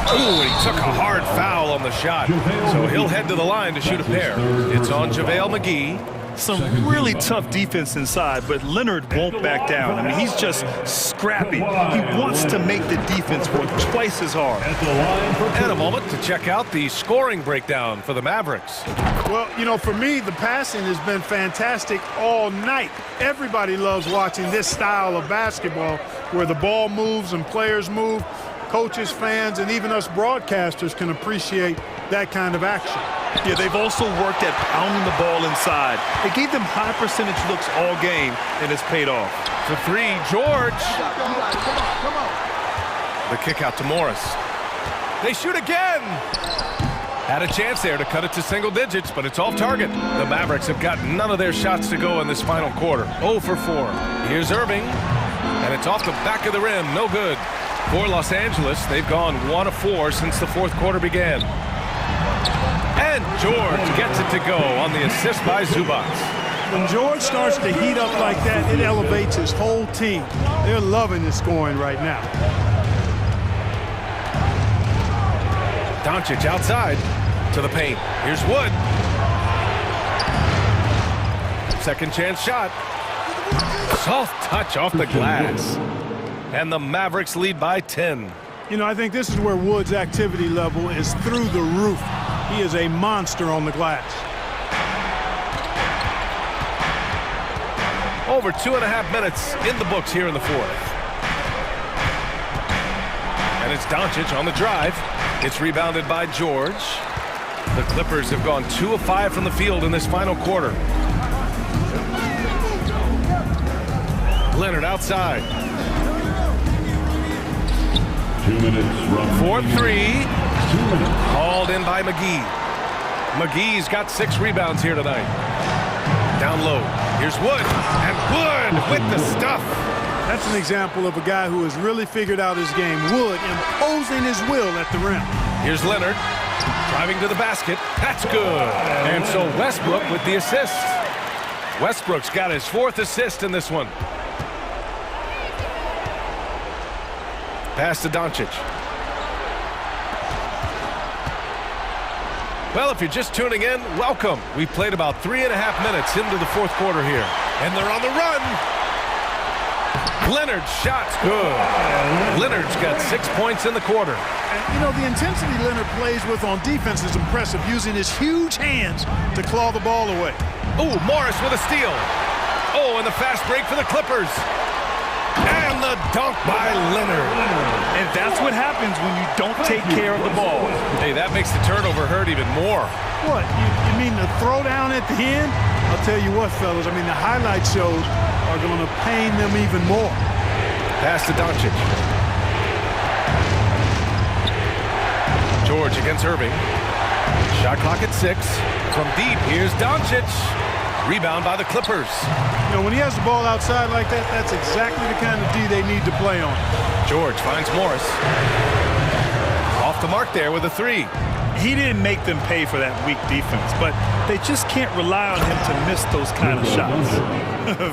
Speaker 1: Ooh, and he took a hard foul on the shot. So he'll head to the line to shoot a pair. It's on JaVale McGee.
Speaker 3: Some really tough defense inside, but Leonard won't back down. I mean, he's just scrappy. He wants to make the defense work twice as hard.
Speaker 1: And a moment to check out the scoring breakdown for the Mavericks.
Speaker 9: Well, you know, for me, the passing has been fantastic all night. Everybody loves watching this style of basketball where the ball moves and players move. Coaches, fans, and even us broadcasters can appreciate that kind of action.
Speaker 3: Yeah, they've also worked at pounding the ball inside. It gave them high percentage looks all game, and it's paid off.
Speaker 1: For 3, George. The kick out to Morris. They shoot again. Had a chance there to cut it to single digits, but it's off target. The Mavericks have got none of their shots to go in this final quarter. 0 for 4. Here's Irving, and it's off the back of the rim. No good. For Los Angeles, they've gone 1 of 4 since the fourth quarter began. And George gets it to go on the assist by Zubac.
Speaker 9: When George starts to heat up like that, it elevates his whole team. They're loving the scoring right now.
Speaker 1: Doncic outside to the paint. Here's Wood. Second chance shot. Soft touch off the glass. And the Mavericks lead by 10.
Speaker 9: You know, I think this is where Wood's activity level is through the roof. He is a monster on the glass.
Speaker 1: Over 2.5 minutes in the books here in the fourth. And it's Doncic on the drive. It's rebounded by George. The Clippers have gone 2 of 5 from the field in this final quarter. Leonard outside.
Speaker 4: 2 minutes run.
Speaker 1: 4-3. Hauled in by McGee. McGee's got 6 rebounds here tonight. Down low. Here's Wood. And Wood with the stuff.
Speaker 9: That's an example of a guy who has really figured out his game. Wood imposing his will at the rim.
Speaker 1: Here's Leonard driving to the basket. That's good. And so Westbrook with the assist. Westbrook's got his 4th assist in this one. Pass to Doncic. Well, if you're just tuning in, welcome. We've played about 3.5 minutes into the fourth quarter here. And they're on the run. Leonard's shot's good. Leonard's got 6 points in the quarter.
Speaker 9: And, you know, the intensity Leonard plays with on defense is impressive, using his huge hands to claw the ball away.
Speaker 1: Ooh, Morris with a steal. Oh, and the fast break for the Clippers. And the dunk by Leonard.
Speaker 3: And that's what happens when you don't take care of the ball.
Speaker 1: Hey, that makes the turnover hurt even more.
Speaker 9: What, you mean the throwdown at the end? I'll tell you what, fellas, I mean, the highlight shows are going to pain them even more.
Speaker 1: Pass to Doncic. George against Irving. Shot clock at 6. From deep, here's Doncic. Rebound by the Clippers.
Speaker 9: You know, when he has the ball outside like that, that's exactly the kind of D they need to play on.
Speaker 1: George finds Morris. Off the mark there with a 3.
Speaker 3: He didn't make them pay for that weak defense, but they just can't rely on him to miss those kind of shots.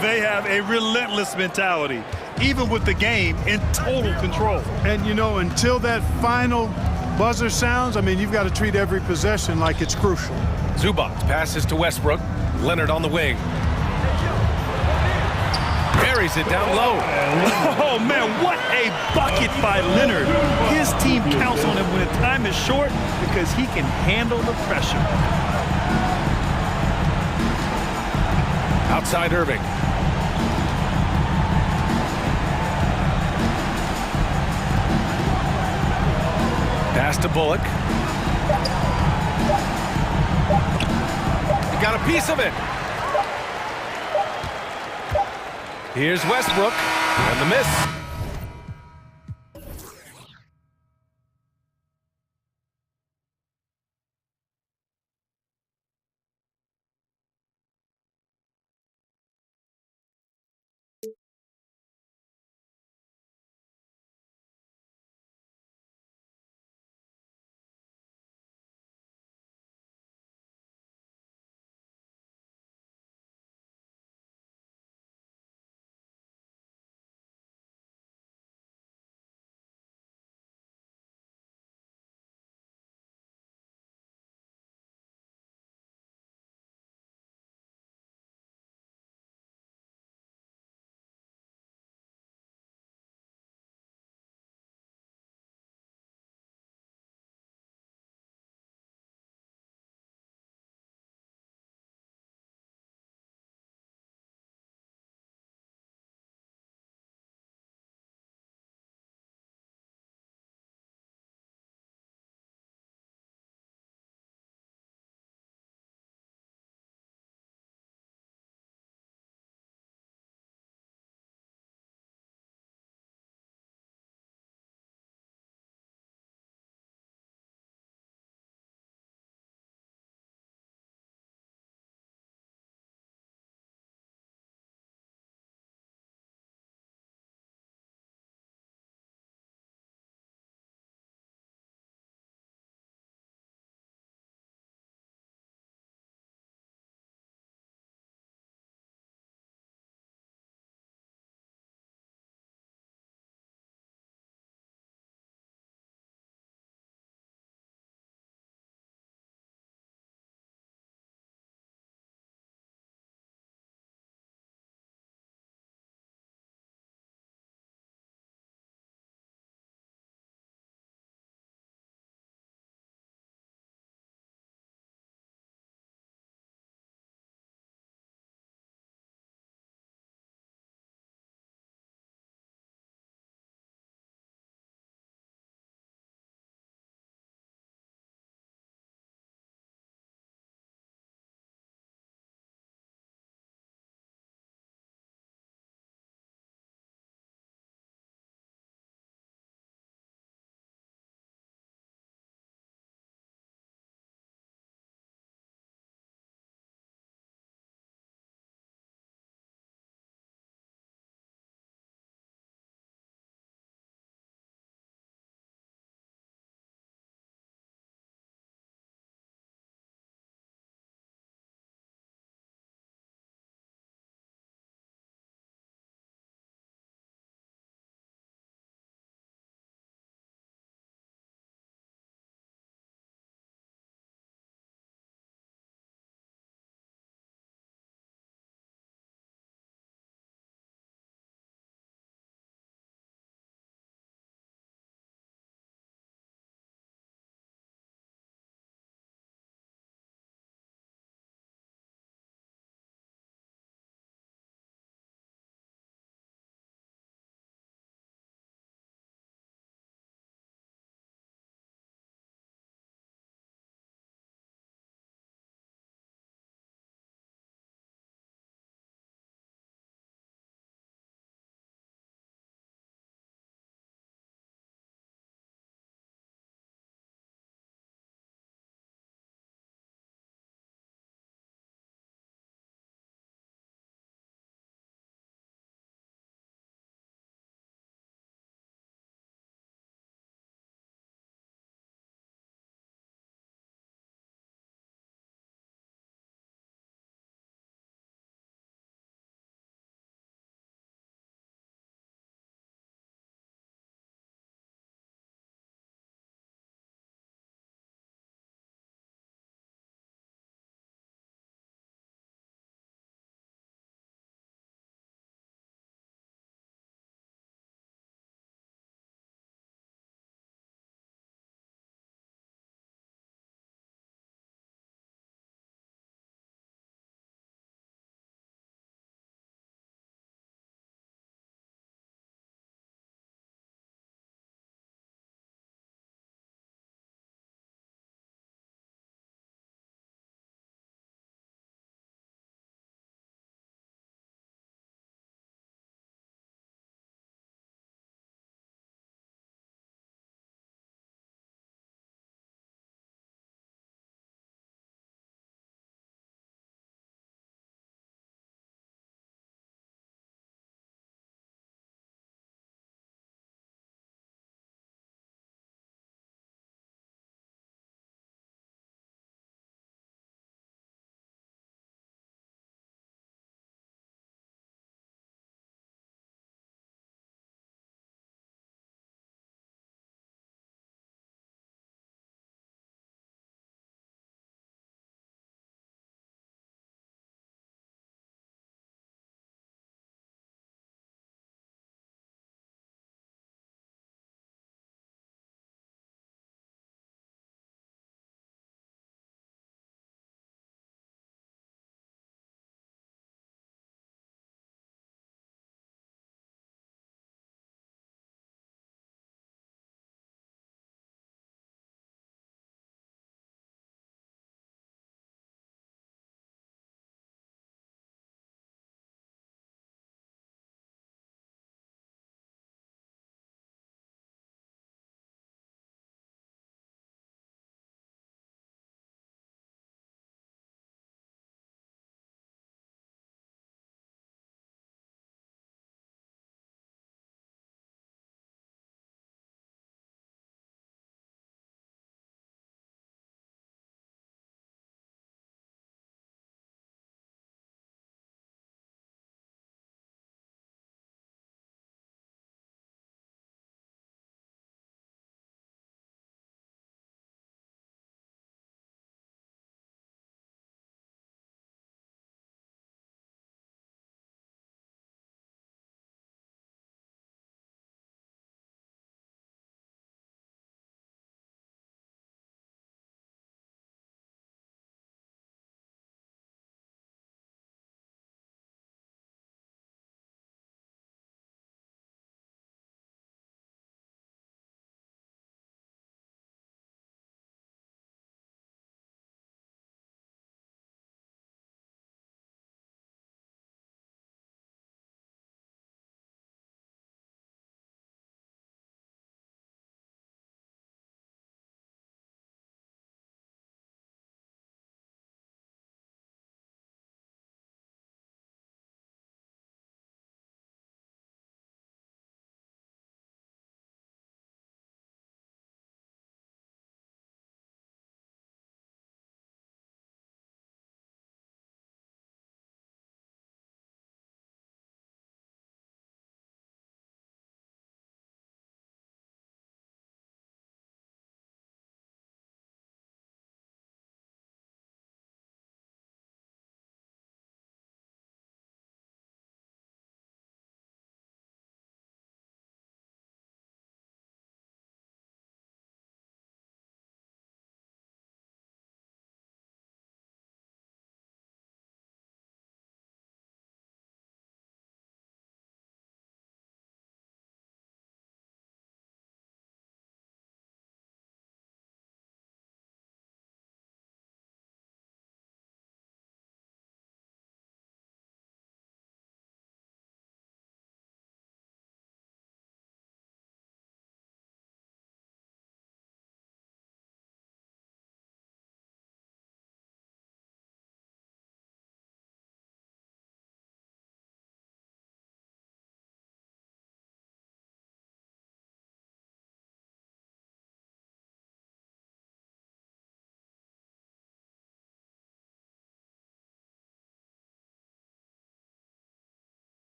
Speaker 3: They have a relentless mentality, even with the game in total control.
Speaker 9: And, you know, until that final buzzer sounds, I mean, you've got to treat every possession like it's crucial.
Speaker 1: Zubac passes to Westbrook. Leonard on the wing. Buries it down low.
Speaker 3: Oh, man, what a bucket by Leonard. His team counts on him when the time is short because he can handle the pressure.
Speaker 1: Outside Irving. Pass to Bullock. Got a piece of it. Here's Westbrook and the miss.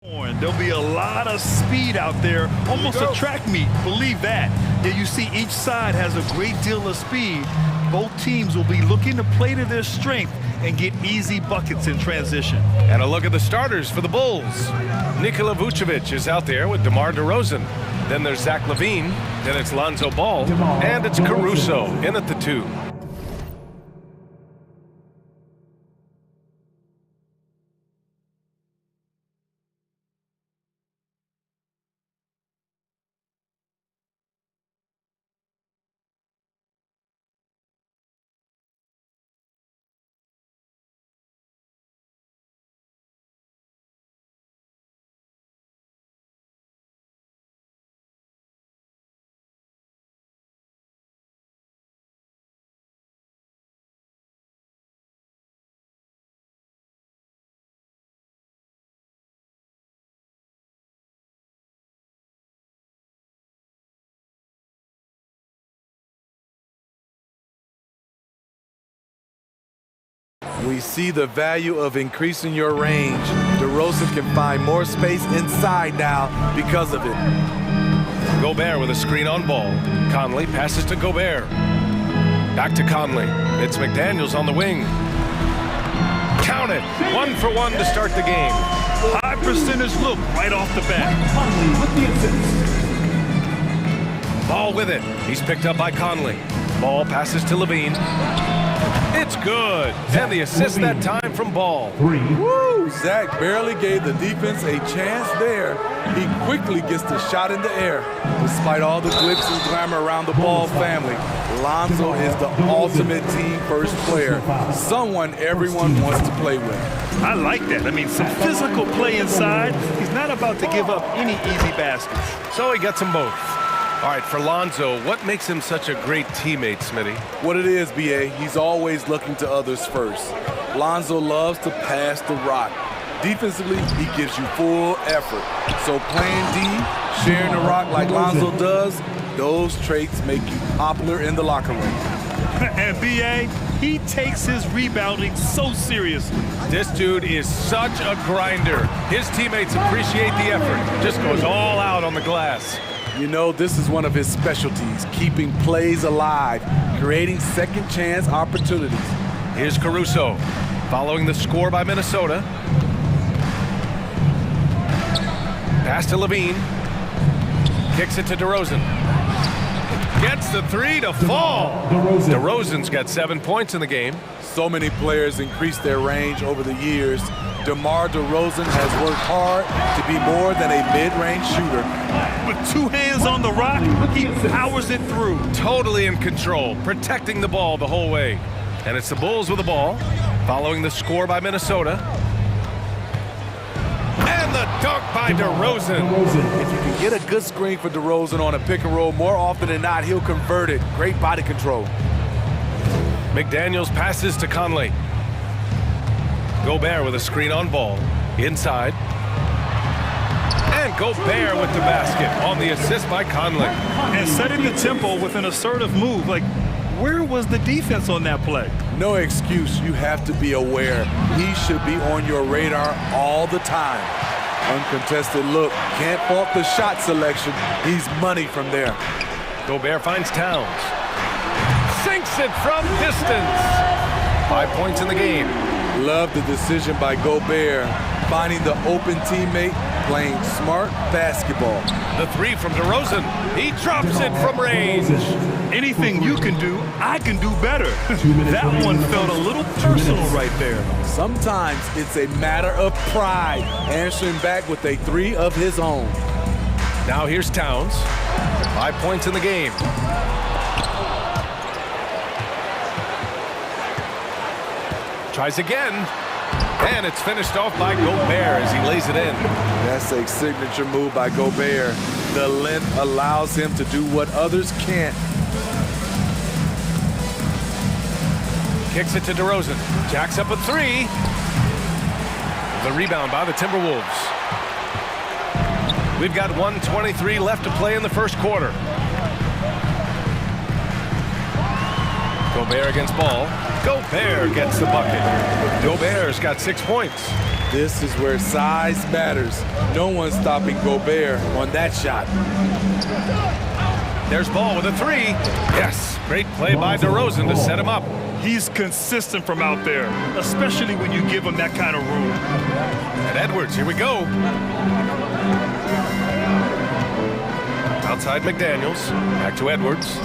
Speaker 3: There'll be a lot of speed out there, almost a track meet, believe that. Yeah, you see each side has a great deal of speed. Both teams will be looking to play to their strength and get easy buckets in transition.
Speaker 1: And a look at the starters for the Bulls. Nikola Vucevic is out there with DeMar DeRozan. Then there's Zach LaVine. Then it's Lonzo Ball. And it's Caruso in at the 2.
Speaker 10: We see the value of increasing your range. DeRozan can find more space inside now because of it.
Speaker 1: Gobert with a screen on ball. Conley passes to Gobert. Back to Conley. It's McDaniels on the wing. Count it. 1 for 1 to start the game.
Speaker 3: High percentage look right off the bat.
Speaker 1: Ball with it. He's picked up by Conley. Ball passes to LaVine. It's good. And the assist that time from Ball.
Speaker 10: Woo! Zach barely gave the defense a chance there. He quickly gets the shot in the air. Despite all the glitz and glamour around the Ball family, Lonzo is the ultimate team first player. Someone everyone wants to play with.
Speaker 3: I like that. I mean, some physical play inside. He's not about to give up any easy baskets.
Speaker 1: So he gets them both. All right, for Lonzo, what makes him such a great teammate, Smitty?
Speaker 10: What it is, B.A., he's always looking to others first. Lonzo loves to pass the rock. Defensively, he gives you full effort. So playing D, sharing the rock like Lonzo does, those traits make you popular in the locker room.
Speaker 3: And B.A., he takes his rebounding so seriously.
Speaker 1: This dude is such a grinder. His teammates appreciate the effort. Just goes all out on the glass.
Speaker 10: You know, this is one of his specialties, keeping plays alive, creating second chance opportunities.
Speaker 1: Here's Caruso, following the score by Minnesota. Pass to LaVine. Kicks it to DeRozan. Gets the 3 to fall. DeRozan's got 7 points in the game.
Speaker 10: So many players increased their range over the years. DeMar DeRozan has worked hard to be more than a mid-range shooter.
Speaker 3: With 2 hands on the rock, he powers it through.
Speaker 1: Totally in control, protecting the ball the whole way. And it's the Bulls with the ball, following the score by Minnesota. And the dunk by DeRozan.
Speaker 10: If you can get a good screen for DeRozan on a pick and roll, more often than not, he'll convert it. Great body control.
Speaker 1: McDaniels passes to Conley. Gobert with a screen on ball. Inside. And Gobert with the basket on the assist by Conley.
Speaker 3: And setting the tempo with an assertive move. Like, where was the defense on that play?
Speaker 10: No excuse. You have to be aware. He should be on your radar all the time. Uncontested look. Can't fault the shot selection. He's money from there.
Speaker 1: Gobert finds Towns. Sinks it from distance. 5 points in the game.
Speaker 10: Love the decision by Gobert, finding the open teammate, playing smart basketball.
Speaker 1: The 3 from DeRozan. He drops it from range.
Speaker 3: Anything you can do, I can do better. That one felt a little personal right there.
Speaker 10: Sometimes it's a matter of pride, answering back with a 3 of his own.
Speaker 1: Now here's Towns. 5 points in the game. Tries again, and it's finished off by Gobert as he lays it in.
Speaker 10: That's a signature move by Gobert. The length allows him to do what others can't.
Speaker 1: Kicks it to DeRozan. Jacks up a 3. The rebound by the Timberwolves. We've got 1:23 left to play in the first quarter. Gobert against Ball. Gobert gets the bucket. Gobert's got 6 points.
Speaker 10: This is where size matters. No one's stopping Gobert on that shot.
Speaker 1: There's Ball with a three. Yes, great play by DeRozan to set him up.
Speaker 3: He's consistent from out there, especially when you give him that kind of room.
Speaker 1: And Edwards, here we go. Outside McDaniels, back to Edwards.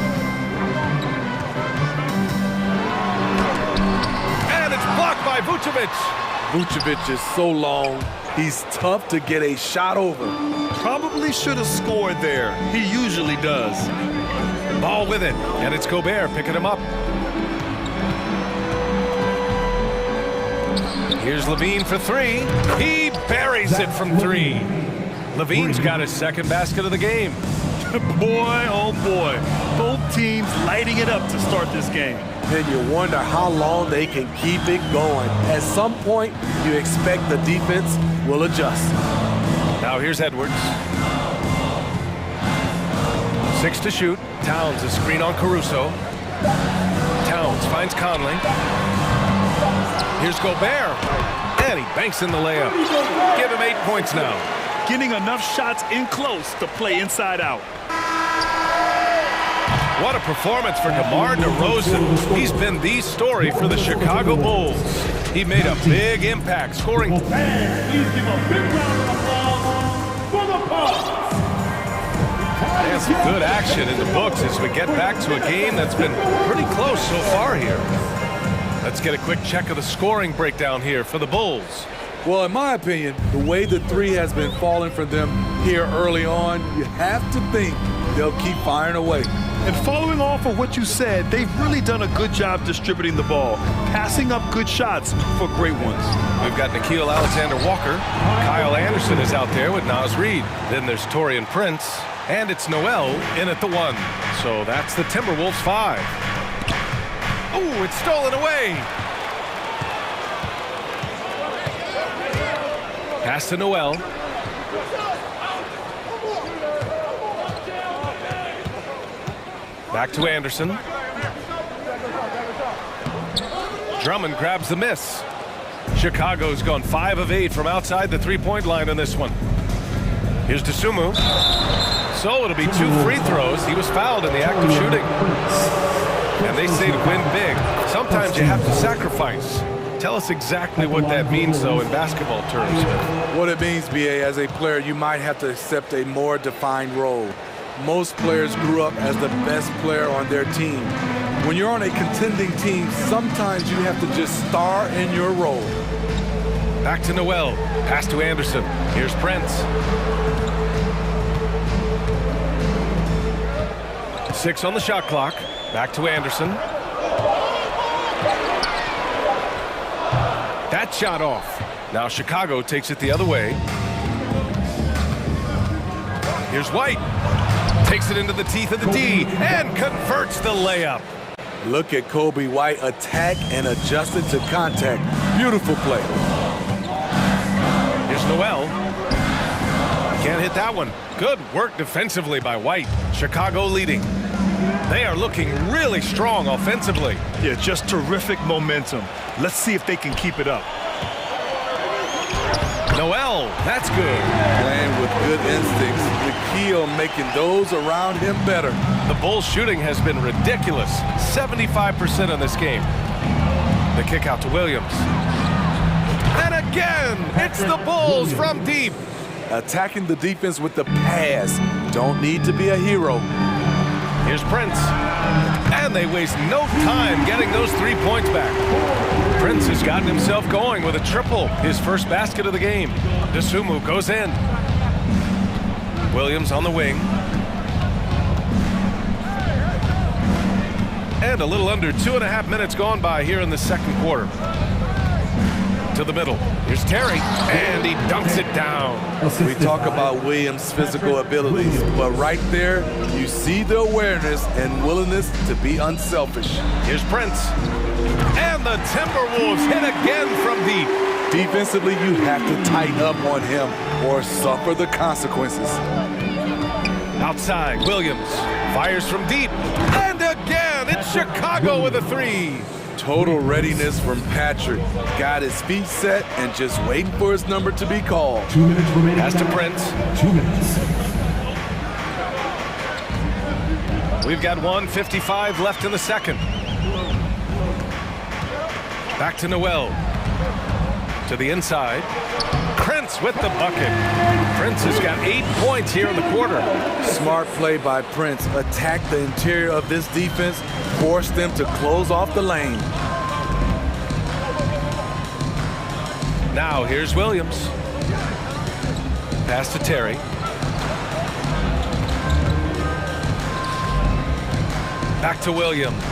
Speaker 1: And it's blocked by Vucevic.
Speaker 10: Vucevic is so long, he's tough to get a shot over.
Speaker 3: Probably should have scored there. He usually does.
Speaker 1: Ball with it, and it's Gobert picking him up. Here's Levine for three. He buries it from three. Levine's got his second basket of the game.
Speaker 3: Boy, oh boy. Both teams lighting it up to start this game.
Speaker 10: And you wonder how long they can keep it going. At some point, you expect the defense will adjust.
Speaker 1: Now here's Edwards. 6 to shoot. Towns a screen on Caruso. Towns finds Conley. Here's Gobert. And he banks in the layup. Give him 8 points now.
Speaker 3: Getting enough shots in close to play inside out.
Speaker 1: What a performance for DeMar DeRozan. He's been the story for the Chicago Bulls. He made a big impact, scoring.
Speaker 4: And please give a big round of applause for the Bucks.
Speaker 1: And some good action in the books as we get back to a game that's been pretty close so far here. Let's get a quick check of the scoring breakdown here for the Bulls.
Speaker 10: Well, in my opinion, the way the three has been falling for them here early on, you have to think they'll keep firing away.
Speaker 3: And following off of what you said, they've really done a good job distributing the ball, passing up good shots for great ones.
Speaker 1: We've got Nickeil Alexander-Walker. Kyle Anderson is out there with Naz Reid. Then there's Taurean Prince. And it's Noel in at the 1. So that's the Timberwolves 5. Oh, it's stolen away. Pass to Noel. Back to Anderson. Drummond grabs the miss. Chicago's gone 5 of 8 from outside the three-point line on this one. Here's Dosunmu. So it'll be 2 free throws. He was fouled in the act of shooting. And they say to win big, sometimes you have to sacrifice. Tell us exactly what that means, though, in basketball terms.
Speaker 10: What it means, BA, as a player, you might have to accept a more defined role. Most players grew up as the best player on their team. When you're on a contending team, sometimes you have to just star in your role.
Speaker 1: Back to Noel. Pass to Anderson. Here's Prince. 6 on the shot clock. Back to Anderson. That shot off. Now Chicago takes it the other way. Here's White. Takes it into the teeth of the D and converts the layup.
Speaker 10: Look at Kobe White attack and adjusted to contact. Beautiful play.
Speaker 1: Here's Noel. Can't hit that one. Good work defensively by White. Chicago leading. They are looking really strong offensively.
Speaker 3: Yeah, just terrific momentum. Let's see if they can keep it up.
Speaker 1: Noel, that's good.
Speaker 10: Playing with good instincts. Nickeil making those around him better.
Speaker 1: The Bulls shooting has been ridiculous. 75% in this game. The kick out to Williams. And again, it's the Bulls from deep.
Speaker 10: Attacking the defense with the pass. Don't need to be a hero.
Speaker 1: Here's Prince. And they waste no time getting those 3 points back. Prince has gotten himself going with a triple, his first basket of the game. Dosunmu goes in. Williams on the wing. And a little under 2.5 minutes gone by here in the second quarter. To the middle. Here's Terry, and he dunks it down.
Speaker 10: We talk about Williams' physical abilities, but right there, you see the awareness and willingness to be unselfish.
Speaker 1: Here's Prince. And the Timberwolves hit again from deep.
Speaker 10: Defensively, you have to tighten up on him or suffer the consequences.
Speaker 1: Outside, Williams fires from deep. And again, it's Chicago with a 3.
Speaker 10: Total readiness from Patrick. Got his feet set and just waiting for his number to be called.
Speaker 4: 2 minutes remaining.
Speaker 1: Pass to Prince.
Speaker 4: 2 minutes.
Speaker 1: We've got 1:55 left in the second. Back to Noel. To the inside. Prince with the bucket. Prince has got 8 points here in the quarter.
Speaker 10: Smart play by Prince. Attack the interior of this defense. Force them to close off the lane.
Speaker 1: Now here's Williams. Pass to Terry. Back to Williams.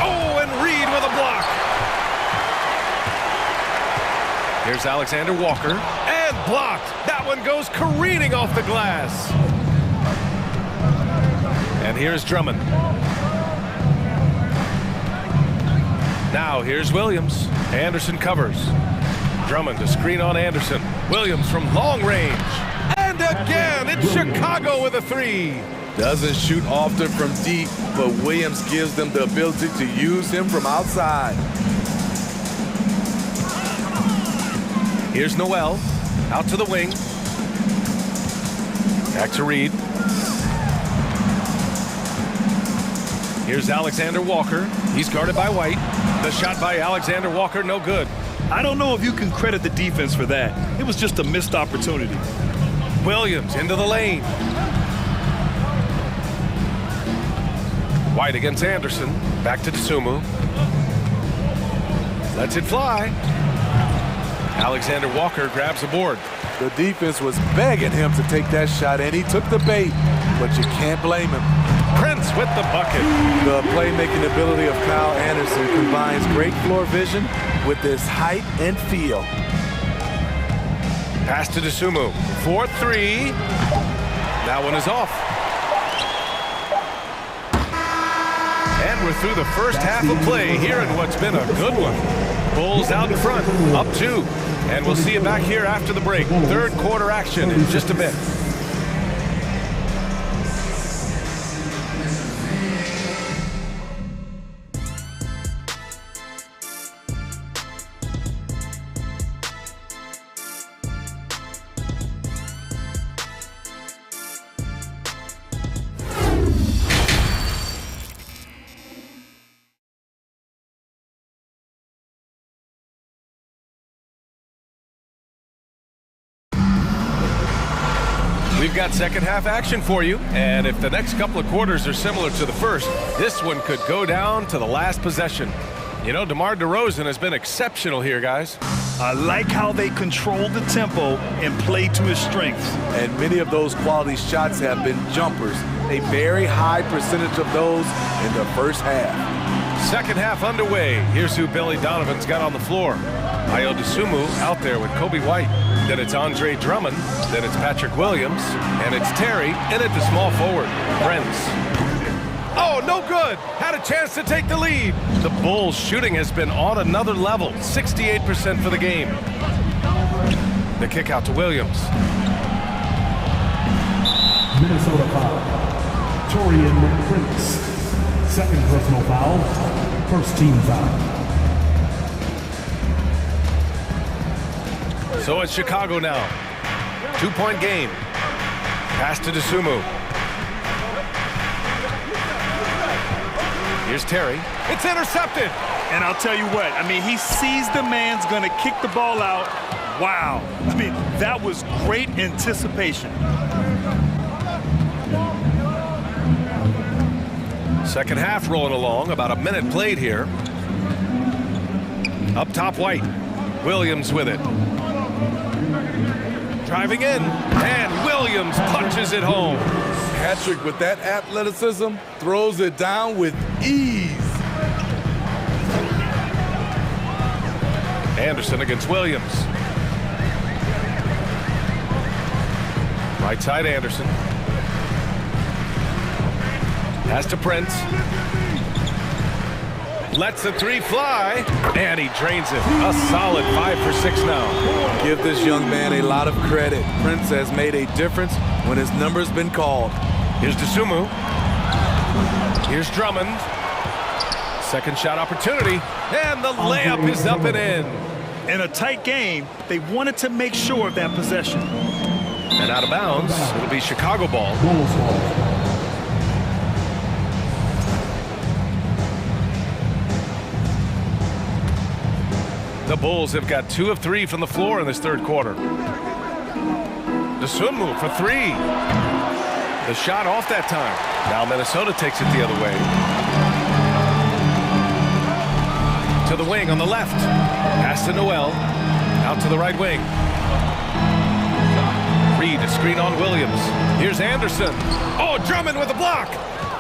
Speaker 1: Oh, and Reed with a block. Here's Alexander Walker. And blocked. That one goes careening off the glass. And here's Drummond. Now here's Williams. Anderson covers. Drummond to screen on Anderson. Williams from long range. And again, it's Chicago with a three.
Speaker 10: Doesn't shoot often from deep, but Williams gives them the ability to use him from outside.
Speaker 1: Here's Noel. Out to the wing. Back to Reed. Here's Alexander Walker. He's guarded by White. The shot by Alexander Walker, no good.
Speaker 3: I don't know if you can credit the defense for that. It was just a missed opportunity.
Speaker 1: Williams into the lane. White against Anderson. Back to Dsumu. Lets it fly. Alexander Walker grabs the board.
Speaker 10: The defense was begging him to take that shot, and he took the bait, but you can't blame him.
Speaker 1: Prince with the bucket.
Speaker 10: The playmaking ability of Kyle Anderson combines great floor vision with his height and feel.
Speaker 1: Pass to Dsumu. 4-3. That one is off. And we're through the first half of play here in what's been a good one. Bulls out in front, up 2. And we'll see you back here after the break. Third quarter action in just a bit. We've got second half action for you, and if the next couple of quarters are similar to the first, this one could go down to the last possession. You know, DeMar DeRozan has been exceptional here, guys.
Speaker 3: I like how they control the tempo and play to his strengths.
Speaker 10: And many of those quality shots have been jumpers. A very high percentage of those in the first half.
Speaker 1: Second half underway. Here's who Billy Donovan's got on the floor. Ayo Dsumu out there with Kobe White. Then it's Andre Drummond. Then it's Patrick Williams. And it's Terry in at the small forward. Prince. Oh, no good. Had a chance to take the lead. The Bulls' shooting has been on another level. 68% for the game. The kick out to Williams.
Speaker 4: Minnesota foul. Torian Prince. Second personal foul. First team foul.
Speaker 1: So it's Chicago now. 2-point game. Pass to Dsumu. Here's Terry. It's intercepted.
Speaker 3: And I'll tell you what, I mean, he sees the man's going to kick the ball out. Wow. I mean, that was great anticipation.
Speaker 1: Second half rolling along. About a minute played here. Up top, White. Williams with it. Driving in, and Williams punches it home.
Speaker 10: Patrick, with that athleticism, throws it down with ease.
Speaker 1: Anderson against Williams. Right side, Anderson. Pass to Prince. Lets the three fly, and he drains it. A solid 5 for 6 now.
Speaker 10: Give this young man a lot of credit. Prince has made a difference when his number's been called.
Speaker 1: Here's Dsumu. Here's Drummond. Second shot opportunity, and the layup is up and in.
Speaker 3: In a tight game, they wanted to make sure of that possession.
Speaker 1: And out of bounds, it'll be Chicago ball. The Bulls have got 2 of 3 from the floor in this third quarter. Dosunmu for 3. The shot off that time. Now Minnesota takes it the other way. To the wing on the left. Pass to Noel. Out to the right wing. Reed, a screen on Williams. Here's Anderson. Oh, Drummond with a block.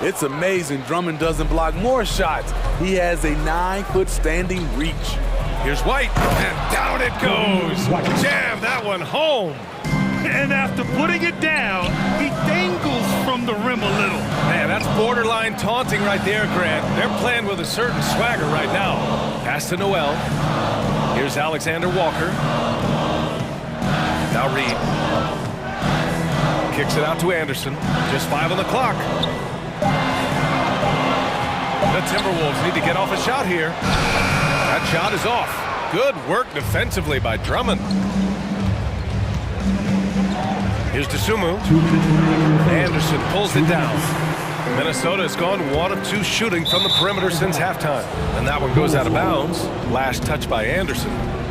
Speaker 10: It's amazing Drummond doesn't block more shots. He has a 9-foot standing reach.
Speaker 1: Here's White, and down it goes. Jam that one home.
Speaker 3: And after putting it down, he dangles from the rim a little.
Speaker 1: Man, that's borderline taunting right there, Grant. They're playing with a certain swagger right now. Pass to Noel. Here's Alexander Walker. Now Reed. Kicks it out to Anderson. Just 5 on the clock. The Timberwolves need to get off a shot here. That shot is off. Good work defensively by Drummond. Here's Dosunmu. Anderson pulls it down. Minnesota has gone 1 of 2 shooting from the perimeter since halftime. And that one goes out of bounds. Last touch by Anderson.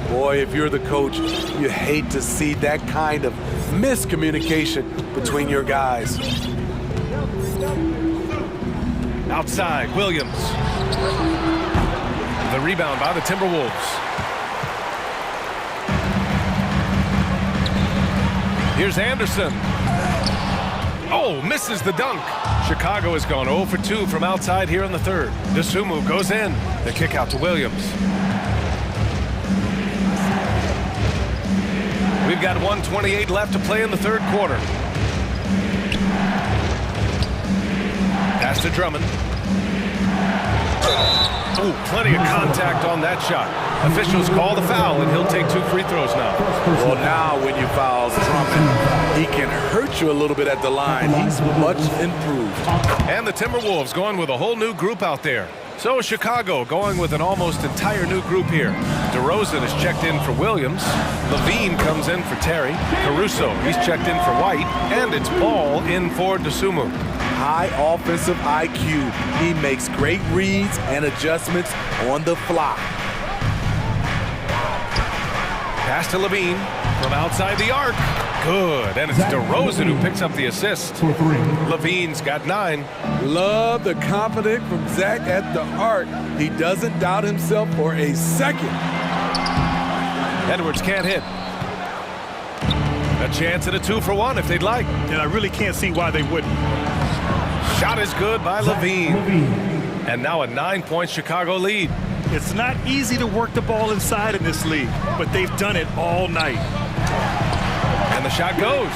Speaker 10: Boy, if you're the coach, you hate to see that kind of miscommunication between your guys.
Speaker 1: Outside, Williams. The rebound by the Timberwolves. Here's Anderson. Oh, misses the dunk. Chicago has gone 0 for 2 from outside here in the third. Dosunmu goes in. The kick out to Williams. We've got 1:28 left to play in the third quarter. Pass to Drummond. Oh, plenty of contact on that shot. Officials call the foul, and he'll take 2 free throws now.
Speaker 10: Well, now when you foul Drummond, he can hurt you a little bit at the line. He's much improved.
Speaker 1: And the Timberwolves going with a whole new group out there. So Chicago going with an almost entire new group here. DeRozan is checked in for Williams. Levine comes in for Terry. Caruso, he's checked in for White. And it's Ball in for Dosunmu.
Speaker 10: High offensive IQ. He makes great reads and adjustments on the fly.
Speaker 1: Pass to Levine from outside the arc. Good, and it's DeRozan who picks up the assist. Levine's got 9.
Speaker 10: Love the confidence from Zach at the arc. He doesn't doubt himself for a second.
Speaker 1: Edwards can't hit. A chance at a 2 for 1 if they'd like.
Speaker 3: And I really can't see why they wouldn't.
Speaker 1: Shot is good by Levine. And now a 9-point Chicago lead.
Speaker 3: It's not easy to work the ball inside in this league, but they've done it all night.
Speaker 1: And the shot goes.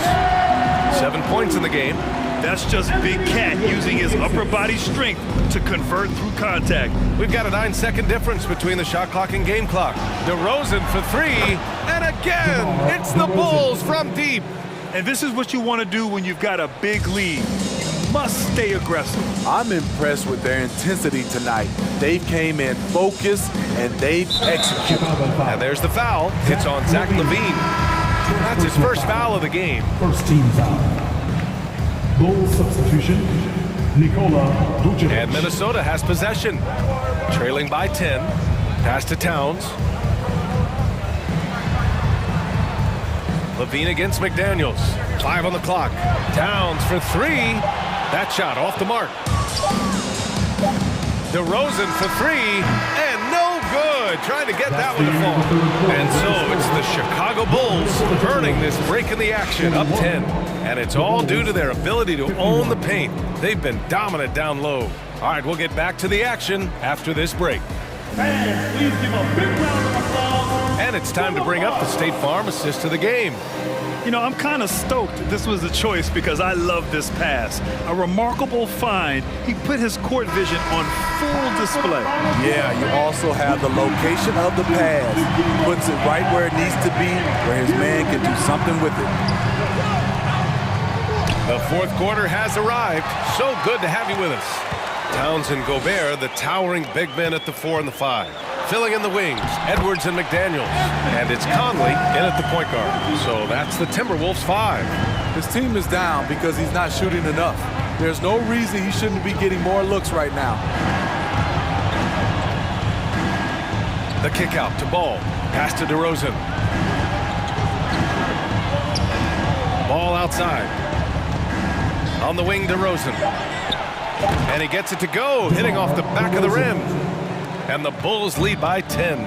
Speaker 1: 7 points in the game.
Speaker 3: That's just Big Cat using his upper body strength to convert through contact.
Speaker 1: We've got a 9-second difference between the shot clock and game clock. DeRozan for 3, and again, it's the Bulls from deep.
Speaker 3: And this is what you want to do when you've got a big lead. Must stay aggressive.
Speaker 10: I'm impressed with their intensity tonight. They came in focused and they've executed.
Speaker 1: And there's the foul. It's on Zach Levine. That's his first foul of the game.
Speaker 4: First team foul. Goal substitution, Nikola Vucevic.
Speaker 1: And Minnesota has possession. Trailing by 10. Pass to Towns. Levine against McDaniels. 5 on the clock. Towns for 3. That shot off the mark. DeRozan for 3, and no good. Trying to get that one to fall. And so it's the Chicago Bulls earning this break in the action, up 10. And it's all due to their ability to own the paint. They've been dominant down low. All right, we'll get back to the action after this break.
Speaker 4: Fans, please give a big round of applause.
Speaker 1: And it's time to bring up the State Farm assist to the game.
Speaker 3: You know, I'm kind of stoked this was a choice because I love this pass. A remarkable find. He put his court vision on full display.
Speaker 10: Yeah, you also have the location of the pass. Puts it right where it needs to be, where his man can do something with it.
Speaker 1: The fourth quarter has arrived. So good to have you with us. Towns and Gobert, the towering big men at the 4 and the 5. Filling in the wings, Edwards and McDaniels. And it's Conley in at the point guard. So that's the Timberwolves 5.
Speaker 10: His team is down because he's not shooting enough. There's no reason he shouldn't be getting more looks right now.
Speaker 1: The kick out to Ball. Pass to DeRozan. Ball outside. On the wing, DeRozan. And he gets it to go, hitting off the back of the rim. And the Bulls lead by 10.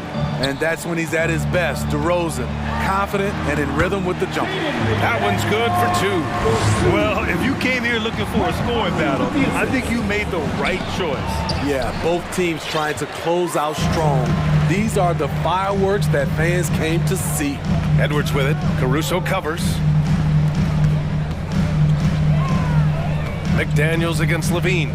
Speaker 10: And that's when he's at his best, DeRozan. Confident and in rhythm with the jumper.
Speaker 1: That one's good for 2.
Speaker 3: Well, if you came here looking for a scoring battle, I think you made the right choice.
Speaker 10: Yeah, both teams trying to close out strong. These are the fireworks that fans came to see.
Speaker 1: Edwards with it. Caruso covers. McDaniels against Levine.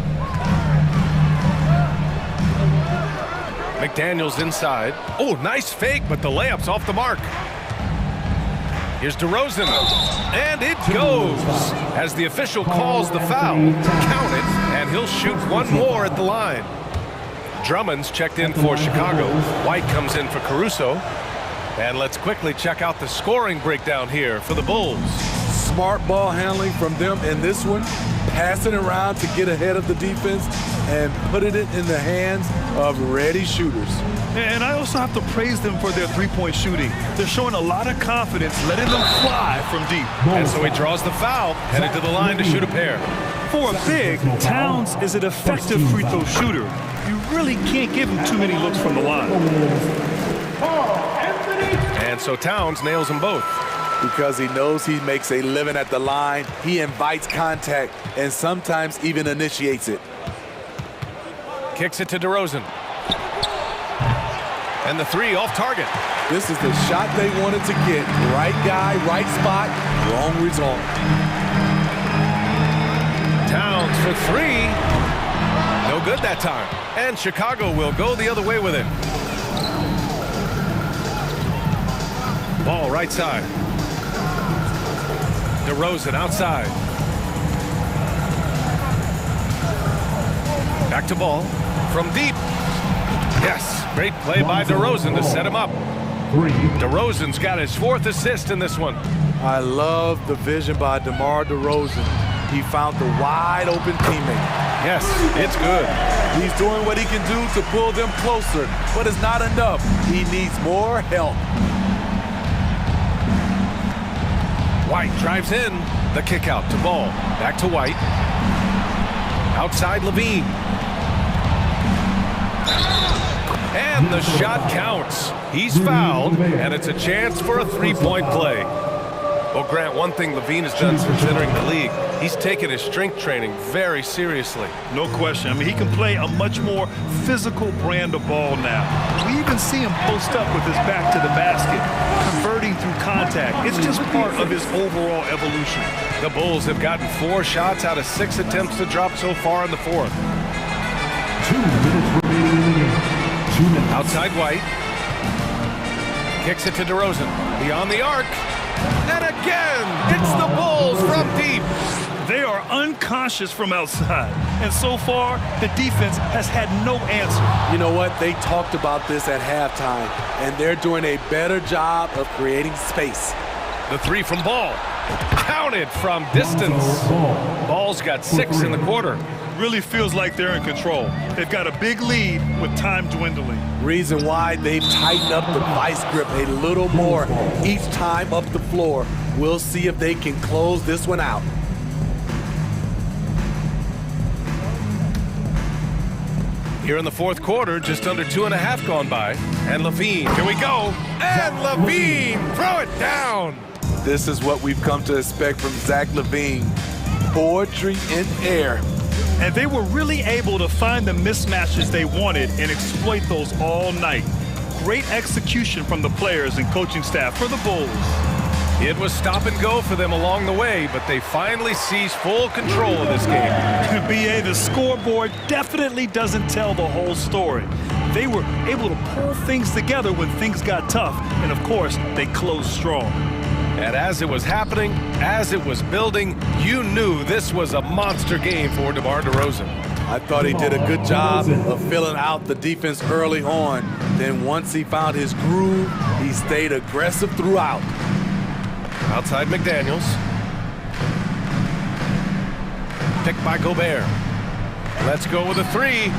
Speaker 1: McDaniels inside. Oh, nice fake, but the layup's off the mark. Here's DeRozan, and it goes as the official calls the foul. Count it, and he'll shoot one more at the line. Drummond's checked in for Chicago. White comes in for Caruso. And let's quickly check out the scoring breakdown here for the Bulls.
Speaker 10: Smart ball handling from them in this one. Passing around to get ahead of the defense and putting it in the hands of ready shooters.
Speaker 3: And I also have to praise them for their three-point shooting. They're showing a lot of confidence, letting them fly from deep.
Speaker 1: And so he draws the foul, headed to the line to shoot a pair.
Speaker 3: For a big, Towns is an effective free throw shooter. You really can't give him too many looks from the line.
Speaker 1: And so Towns nails them both.
Speaker 10: Because he knows he makes a living at the line, he invites contact and sometimes even initiates it.
Speaker 1: Kicks it to DeRozan. And the 3 off target.
Speaker 10: This is the shot they wanted to get. Right guy, right spot, wrong result.
Speaker 1: Towns for 3. No good that time. And Chicago will go the other way with it. Ball right side. DeRozan outside. Back to Ball from deep. Yes, great play by DeRozan to set him up. DeRozan's got his 4th assist in this one.
Speaker 10: I love the vision by DeMar DeRozan. He found the wide open teammate.
Speaker 1: Yes, it's good.
Speaker 10: He's doing what he can do to pull them closer, but it's not enough. He needs more help.
Speaker 1: White drives in. The kick out to Ball. Back to White. Outside Levine. And the shot counts. He's fouled, and it's a chance for a 3-point play. Well, Grant, one thing Levine has done since entering the league, he's taken his strength training very seriously.
Speaker 3: No question. I mean, he can play a much more physical brand of ball now. We even see him post up with his back to the basket, converting through contact. It's just part of his overall evolution.
Speaker 1: The Bulls have gotten 4 shots out of 6 attempts to drop so far in the 4th.
Speaker 4: 2 minutes remaining in the game. 2 minutes.
Speaker 1: Outside White. Kicks it to DeRozan. Beyond the arc. And again, it's the Bulls from deep.
Speaker 3: They are unconscious from outside. And so far, the defense has had no answer.
Speaker 10: You know what? They talked about this at halftime, and they're doing a better job of creating space.
Speaker 1: The 3 from Ball. Counted from distance. Ball's got 6 in the quarter.
Speaker 3: Really feels like they're in control. They've got a big lead with time dwindling.
Speaker 10: Reason why they've tightened up the vice grip a little more each time up the floor. We'll see if they can close this one out.
Speaker 1: Here in the 4th quarter, just under 2.5 gone by. And Levine, here we go. And Levine, throw it down.
Speaker 10: This is what we've come to expect from Zach LaVine. Poetry in air.
Speaker 3: And they were really able to find the mismatches they wanted and exploit those all night. Great execution from the players and coaching staff for the Bulls.
Speaker 1: It was stop and go for them along the way, but they finally seized full control of this game.
Speaker 3: BA, the scoreboard definitely doesn't tell the whole story. They were able to pull things together when things got tough, and of course, they closed strong.
Speaker 1: And as it was happening, as it was building, you knew this was a monster game for DeMar DeRozan.
Speaker 10: I thought he did a good job of filling out the defense early on. Then once he found his groove, he stayed aggressive throughout.
Speaker 1: Outside McDaniels. Picked by Gobert. Let's go with a three.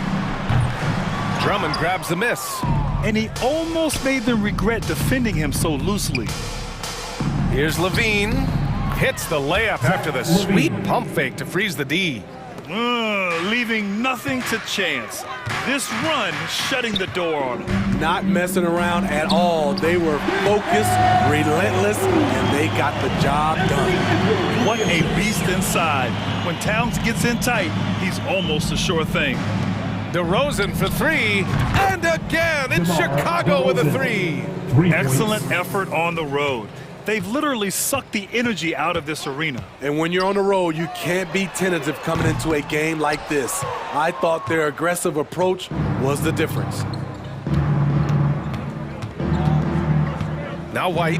Speaker 1: Drummond grabs the miss.
Speaker 3: And he almost made them regret defending him so loosely.
Speaker 1: Here's Levine. Hits the layup after the sweet pump fake to freeze the D.
Speaker 3: Leaving nothing to chance. This run shutting the door on him.
Speaker 10: Not messing around at all. They were focused, relentless, and they got the job done.
Speaker 3: What a beast inside. When Towns gets in tight, he's almost a sure thing.
Speaker 1: DeRozan for three, and again, it's Chicago with a three.
Speaker 3: Excellent effort on the road. They've literally sucked the energy out of this arena.
Speaker 10: And when you're on the road, you can't be tentative coming into a game like this. I thought their aggressive approach was the difference.
Speaker 1: Now White.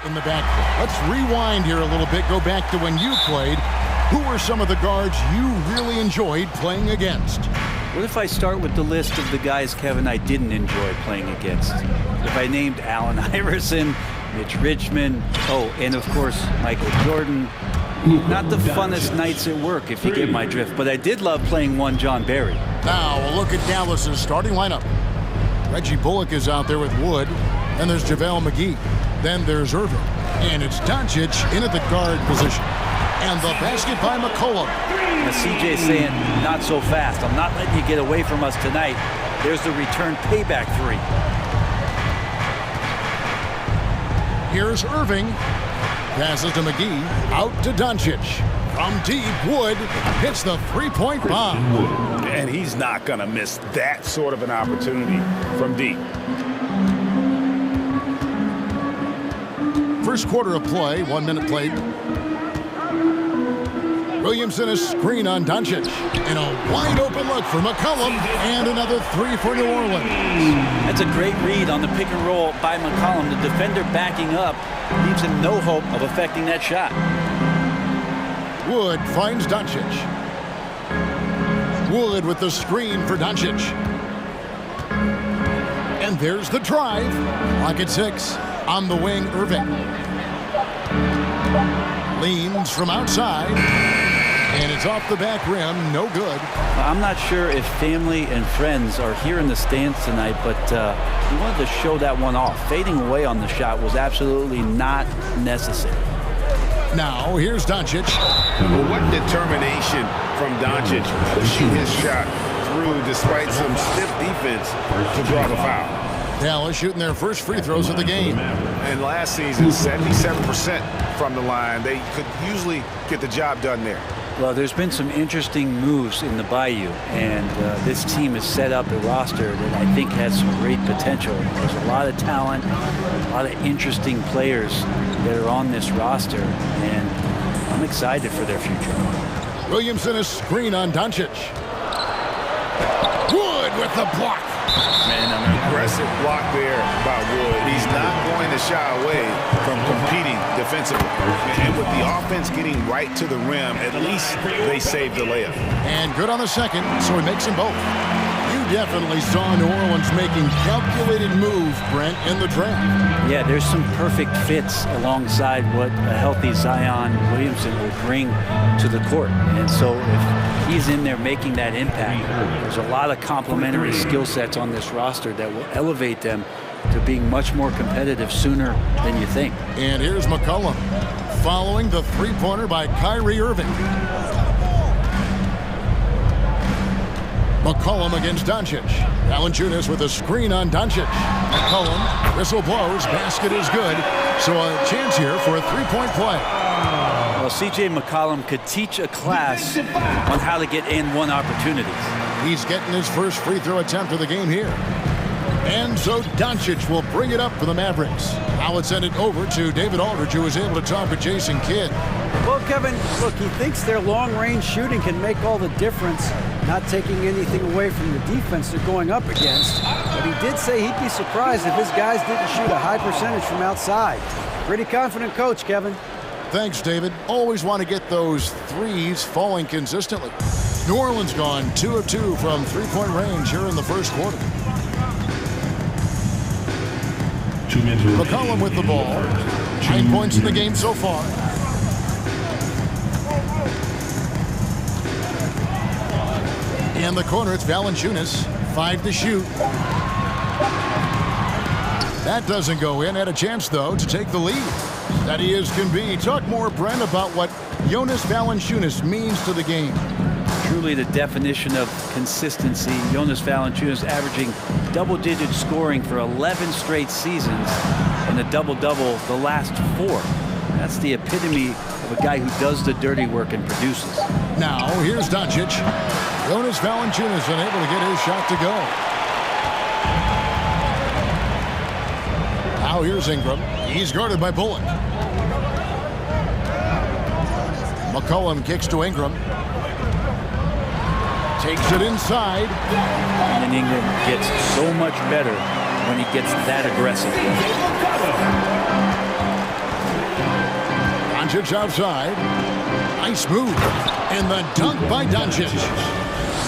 Speaker 5: in the backcourt. Let's rewind here a little bit. Go back to when you played. Who were some of the guards you really enjoyed playing against?
Speaker 12: What if I start with the list of the guys, Kevin, I didn't enjoy playing against? If I named Allen Iverson, Mitch Richmond, and of course, Michael Jordan. Not the funnest nights at work, if you get my drift, but I did love playing one John Barry.
Speaker 5: Now a look at Dallas's starting lineup. Reggie Bullock is out there with Wood. Then there's JaVale McGee. Then there's Irving. And it's Doncic in at the guard position. And the basket by McCollum.
Speaker 12: Now CJ's saying, not so fast. I'm not letting you get away from us tonight. There's the return payback three.
Speaker 5: Here's Irving. Passes to McGee. Out to Doncic. From deep, Wood hits the three-point bomb.
Speaker 6: And he's not going to miss that sort of an opportunity from deep.
Speaker 5: First quarter of play, 1 minute played. Williamson a screen on Doncic. And a wide open look for McCollum. And another three for New Orleans.
Speaker 12: That's a great read on the pick and roll by McCollum. The defender backing up leaves him no hope of affecting that shot.
Speaker 5: Wood finds Doncic. Wood with the screen for Doncic. And there's the drive. Clock at 6. On the wing, Irving. Leans from outside. And it's off the back rim. No good.
Speaker 12: I'm not sure if family and friends are here in the stands tonight, but he wanted to show that one off. Fading away on the shot was absolutely not necessary.
Speaker 5: Now, here's Doncic.
Speaker 6: Well, what determination from Doncic pushing his shot through despite some stiff defense to draw the foul.
Speaker 5: Dallas shooting their first free throws of the game.
Speaker 6: And last season, 77% from the line. They could usually get the job done there.
Speaker 12: Well, there's been some interesting moves in the Bayou, and this team has set up a roster that I think has some great potential. There's a lot of talent, a lot of interesting players that are on this roster, and I'm excited for their future.
Speaker 5: Williamson a screen on Doncic. Wood with the block.
Speaker 6: Man, an aggressive block there by Wood. He's not going to shy away from competing defensively. And with the offense getting right to the rim, at least they saved the layup.
Speaker 5: And good on the second, so he makes them both. You definitely saw New Orleans making calculated moves, Brent, in the draft.
Speaker 12: Yeah, there's some perfect fits alongside what a healthy Zion Williamson will bring to the court. And so if he's in there making that impact, there's a lot of complementary skill sets on this roster that will elevate them to being much more competitive sooner than you think.
Speaker 5: And here's McCollum following the three-pointer by Kyrie Irving. McCollum against Doncic. Valanciunas with a screen on Doncic. McCollum, whistle blows, basket is good. So a chance here for a three-point play.
Speaker 12: Well, C.J. McCollum could teach a class on how to get in one opportunities.
Speaker 5: He's getting his first free throw attempt of the game here. And so Doncic will bring it up for the Mavericks. Now let's send it over to David Aldridge, who was able to talk with Jason Kidd.
Speaker 7: Well, Kevin, look, he thinks their long-range shooting can make all the difference, not taking anything away from the defense they're going up against. But he did say he'd be surprised if his guys didn't shoot a high percentage from outside. Pretty confident coach, Kevin.
Speaker 5: Thanks, David. Always want to get those threes falling consistently. New Orleans gone 2 of 2 from three-point range here in the first quarter. McCollum with the ball. 9 points in the game so far. In the corner, it's Valanciunas. 5 to shoot. That doesn't go in. Had a chance, though, to take the lead. Steady as can be. Talk more, Brent, about what Jonas Valanciunas means to the game.
Speaker 12: Truly the definition of consistency. Jonas Valanciunas averaging double-digit scoring for 11 straight seasons and a double-double the last 4. That's the epitome of a guy who does the dirty work and produces.
Speaker 5: Now, here's Doncic. Jonas Valanciunas unable to get his shot to go. Now here's Ingram. He's guarded by Bullock. McCollum kicks to Ingram. Takes it inside.
Speaker 12: And Ingram gets so much better when he gets that aggressive.
Speaker 5: Doncic outside. Nice move. And the dunk by Doncic.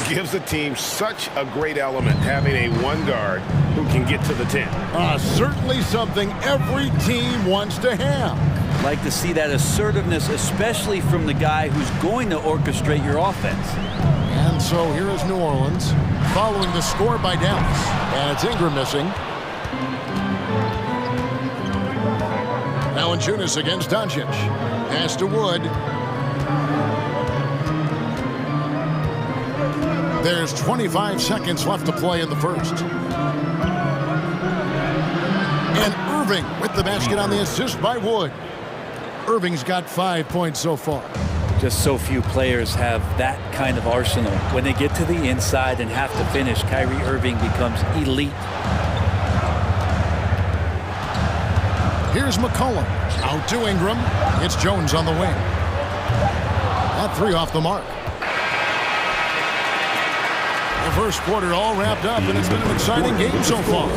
Speaker 6: Gives the team such a great element having a one guard who can get to the 10.
Speaker 5: Certainly something every team wants to have.
Speaker 12: Like to see that assertiveness, especially from the guy who's going to orchestrate your offense.
Speaker 5: And so here is New Orleans following the score by Dallas. And it's Ingram missing. Valanciunas against Doncic. Pass to Wood. There's 25 seconds left to play in the first. And Irving with the basket on the assist by Wood. Irving's got 5 points so far.
Speaker 12: Just so few players have that kind of arsenal. When they get to the inside and have to finish, Kyrie Irving becomes elite.
Speaker 5: Here's McCollum. Out to Ingram. It's Jones on the wing. That three off the mark. The first quarter all wrapped up, and it's been an exciting game so far.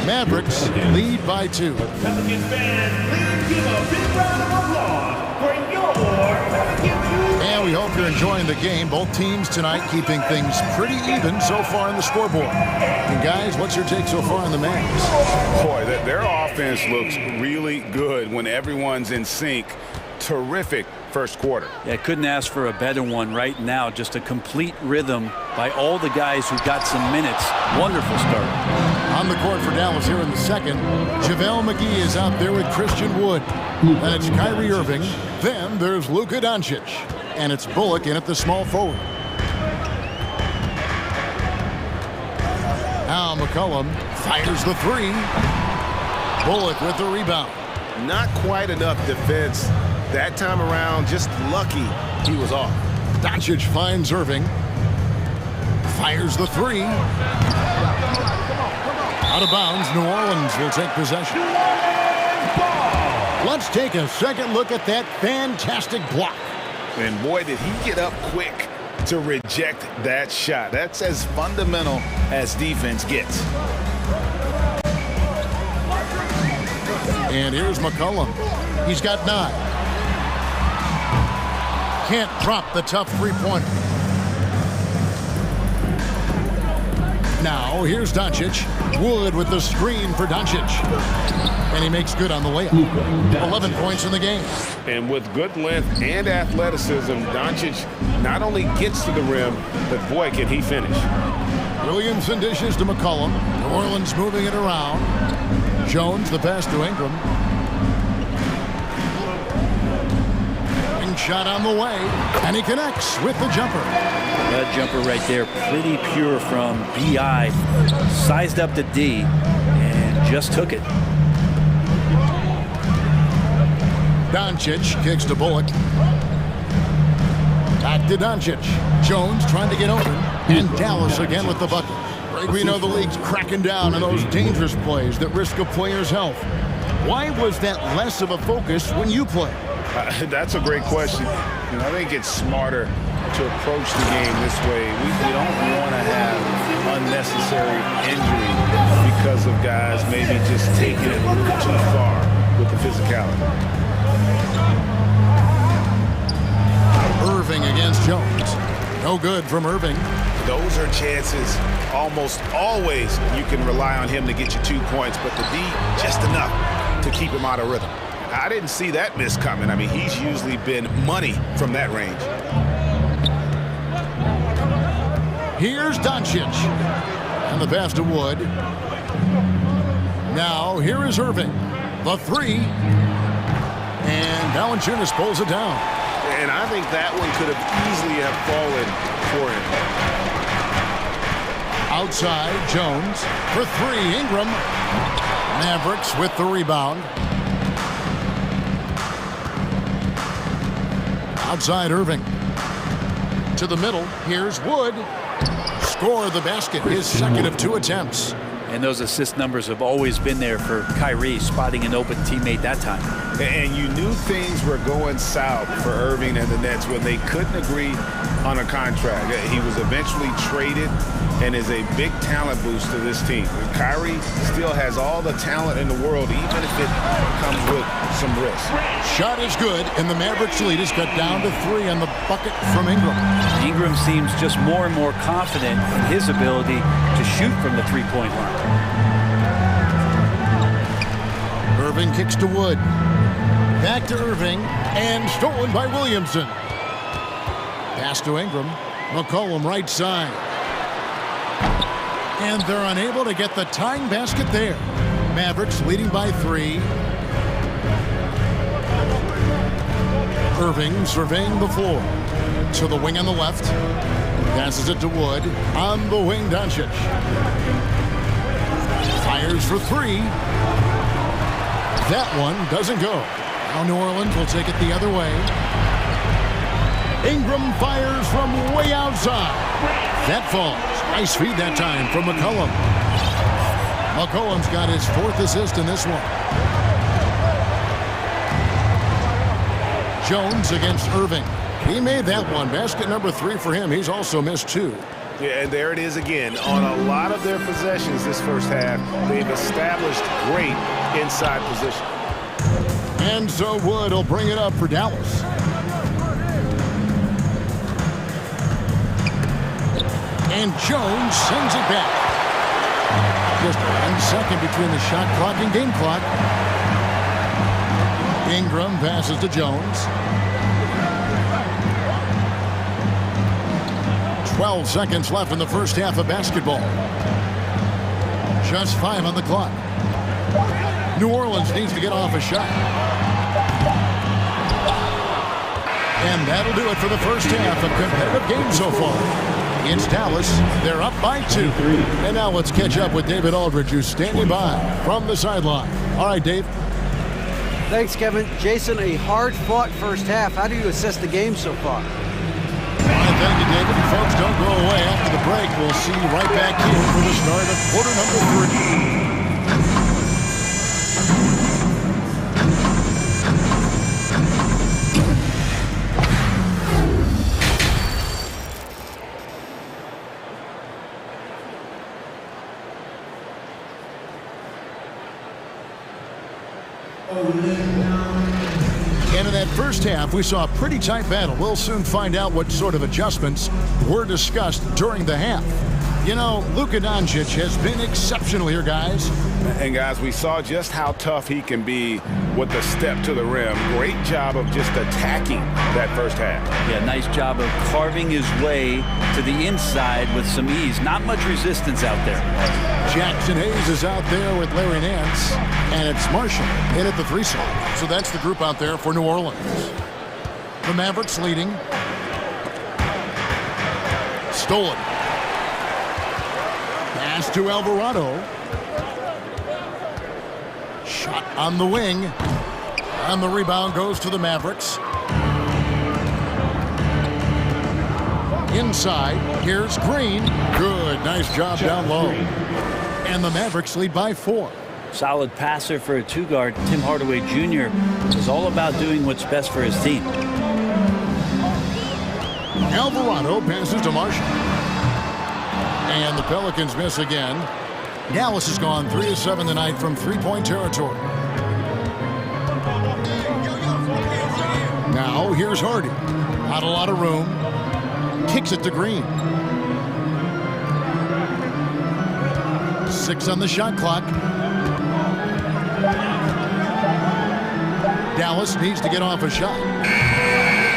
Speaker 5: Mavericks lead by 2.
Speaker 4: Pelicans fans, please give a big round of applause for your Pelicans.
Speaker 5: And we hope you're enjoying the game. Both teams tonight keeping things pretty even so far in the scoreboard. And guys, what's your take so far on the Mavs?
Speaker 6: Boy, their offense looks really good when everyone's in sync. Terrific first quarter.
Speaker 12: Yeah, couldn't ask for a better one right now. Just a complete rhythm by all the guys who got some minutes. Wonderful start.
Speaker 5: On the court for Dallas here in the second, JaVale McGee is out there with Christian Wood. And it's Kyrie Irving. Then there's Luka Doncic. And it's Bullock in at the small forward. Now McCollum fires the three. Bullock with the rebound.
Speaker 14: Not quite enough defense that time around. Just lucky he was off.
Speaker 5: Doncic finds Irving. Fires the three. Out of bounds. New Orleans will take possession. Let's take a second look at that fantastic block.
Speaker 6: And boy, did he get up quick to reject that shot. That's as fundamental as defense gets.
Speaker 5: And here's McCollum. He's got 9. Can't drop the tough three-pointer. Now, here's Doncic. Wood with the screen for Doncic. And he makes good on the layup. 11 points in the game.
Speaker 6: And with good length and athleticism, Doncic not only gets to the rim, but boy, can he finish.
Speaker 5: Williamson dishes to McCollum. New Orleans moving it around. Jones, the pass to Ingram. Wing shot on the way. And he connects with the jumper.
Speaker 12: That jumper right there, pretty pure from B.I. Sized up to D and just took it.
Speaker 5: Doncic kicks to Bullock. Back to Doncic. Jones trying to get open. And Dallas again with the bucket. We know the league's cracking down on those dangerous plays that risk a player's health. Why was that less of a focus when you play?
Speaker 6: That's a great question. And I think it's smarter to approach the game this way. We don't want to have unnecessary injury because of guys maybe just taking it a little too far with the physicality.
Speaker 5: Irving against Jones. No good from Irving.
Speaker 6: Those are chances almost always you can rely on him to get you 2 points, but the D just enough to keep him out of rhythm. I didn't see that miss coming. I mean, he's usually been money from that range.
Speaker 5: Here's Doncic. And the pass to Wood. Now, here is Irving. The three. And Valanciunas pulls it down.
Speaker 14: And I think that one could have easily have fallen for him.
Speaker 5: Outside, Jones. For three, Ingram. Mavericks with the rebound. Outside, Irving. To the middle, here's Wood. Score the basket, his second of 2 attempts.
Speaker 12: And those assist numbers have always been there for Kyrie, spotting an open teammate that time.
Speaker 6: And you knew things were going south for Irving and the Nets when they couldn't agree on a contract. He was eventually traded and is a big talent boost to this team. Kyrie still has all the talent in the world, even if it comes with some risk.
Speaker 5: Shot is good, and the Mavericks lead is cut down to 3 on the bucket from Ingram.
Speaker 12: Ingram seems just more and more confident in his ability to shoot from the three-point line.
Speaker 5: Irving kicks to Wood. Back to Irving, and stolen by Williamson. Pass to Ingram. McCollum right side. And they're unable to get the tying basket there. Mavericks leading by 3. Irving surveying the floor. To the wing on the left. Passes it to Wood. On the wing, Doncic. Fires for 3. That one doesn't go. Now New Orleans will take it the other way. Ingram fires from way outside. That falls. Nice feed that time from McCollum. McCollum's got his 4th assist in this one. Jones against Irving. He made that one. Basket number 3 for him. He's also missed 2.
Speaker 6: Yeah, and there it is again. On a lot of their possessions this first half, they've established great inside position.
Speaker 5: And so Wood will bring it up for Dallas. And Jones sends it back. Just 1 second between the shot clock and game clock. Ingram passes to Jones. 12 seconds left in the first half of basketball. Just 5 on the clock. New Orleans needs to get off a shot. And that'll do it for the first half. A competitive game so far. It's Dallas. They're up by 2. And now let's catch up with David Aldridge, who's standing by from the sideline. All right, Dave.
Speaker 7: Thanks, Kevin. Jason, a hard-fought first half. How do you assess the game so far?
Speaker 5: Thank you, David. Folks, don't go away. After the break, we'll see you right back here for the start of quarter number 3. And in that first half, we saw a pretty tight battle. We'll soon find out what sort of adjustments were discussed during the half. You know, Luka Doncic has been exceptional here, guys.
Speaker 6: And guys, we saw just how tough he can be with the step to the rim. Great job of just attacking that first half.
Speaker 12: Yeah, nice job of carving his way to the inside with some ease. Not much resistance out there.
Speaker 5: Jackson Hayes is out there with Larry Nance, and it's Marshall in at the 3 slot. So that's the group out there for New Orleans. The Mavericks leading. Stolen. Pass to Alvarado. Shot on the wing. And the rebound goes to the Mavericks. Inside, here's Green. Good, nice job down low. And the Mavericks lead by 4.
Speaker 12: Solid passer for a 2-guard. Tim Hardaway Jr. is all about doing what's best for his team.
Speaker 5: Alvarado passes to Marshall. And the Pelicans miss again. Dallas has gone 3 of 7 tonight from 3-point territory. Now here's Hardy. Not a lot of room. Kicks it to Green. 6 on the shot clock. Dallas needs to get off a shot.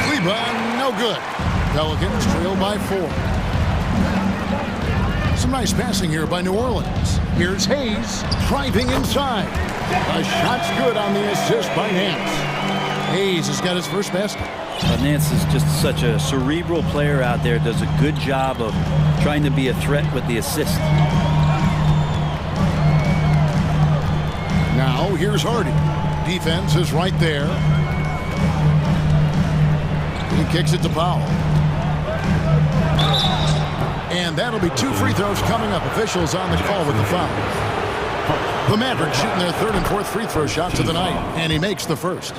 Speaker 5: Cleveland, no good. Pelicans trail by 4. Some nice passing here by New Orleans. Here's Hayes driving inside. The shot's good on the assist by Nance. Hayes has got his first basket.
Speaker 12: Nance is just such a cerebral player out there. Does a good job of trying to be a threat with the assist.
Speaker 5: Now here's Hardy. Defense is right there. He kicks it to Powell. And that'll be 2 free throws coming up. Officials on the call with the foul. The Mavericks shooting their third and fourth free throw shots of the night, and he makes the first.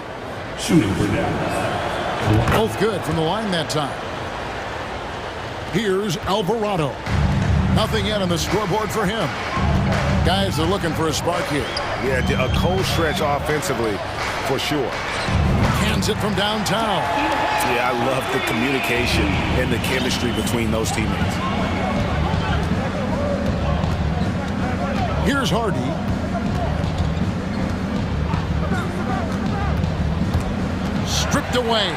Speaker 4: Shooting for Dallas.
Speaker 5: Both good from the line that time. Here's Alvarado. Nothing yet on the scoreboard for him. Guys are looking for a spark here.
Speaker 6: Yeah, a cold stretch offensively for sure.
Speaker 5: Hands it from downtown.
Speaker 6: Yeah, I love the communication and the chemistry between those teammates.
Speaker 5: Here's Hardy. Stripped away.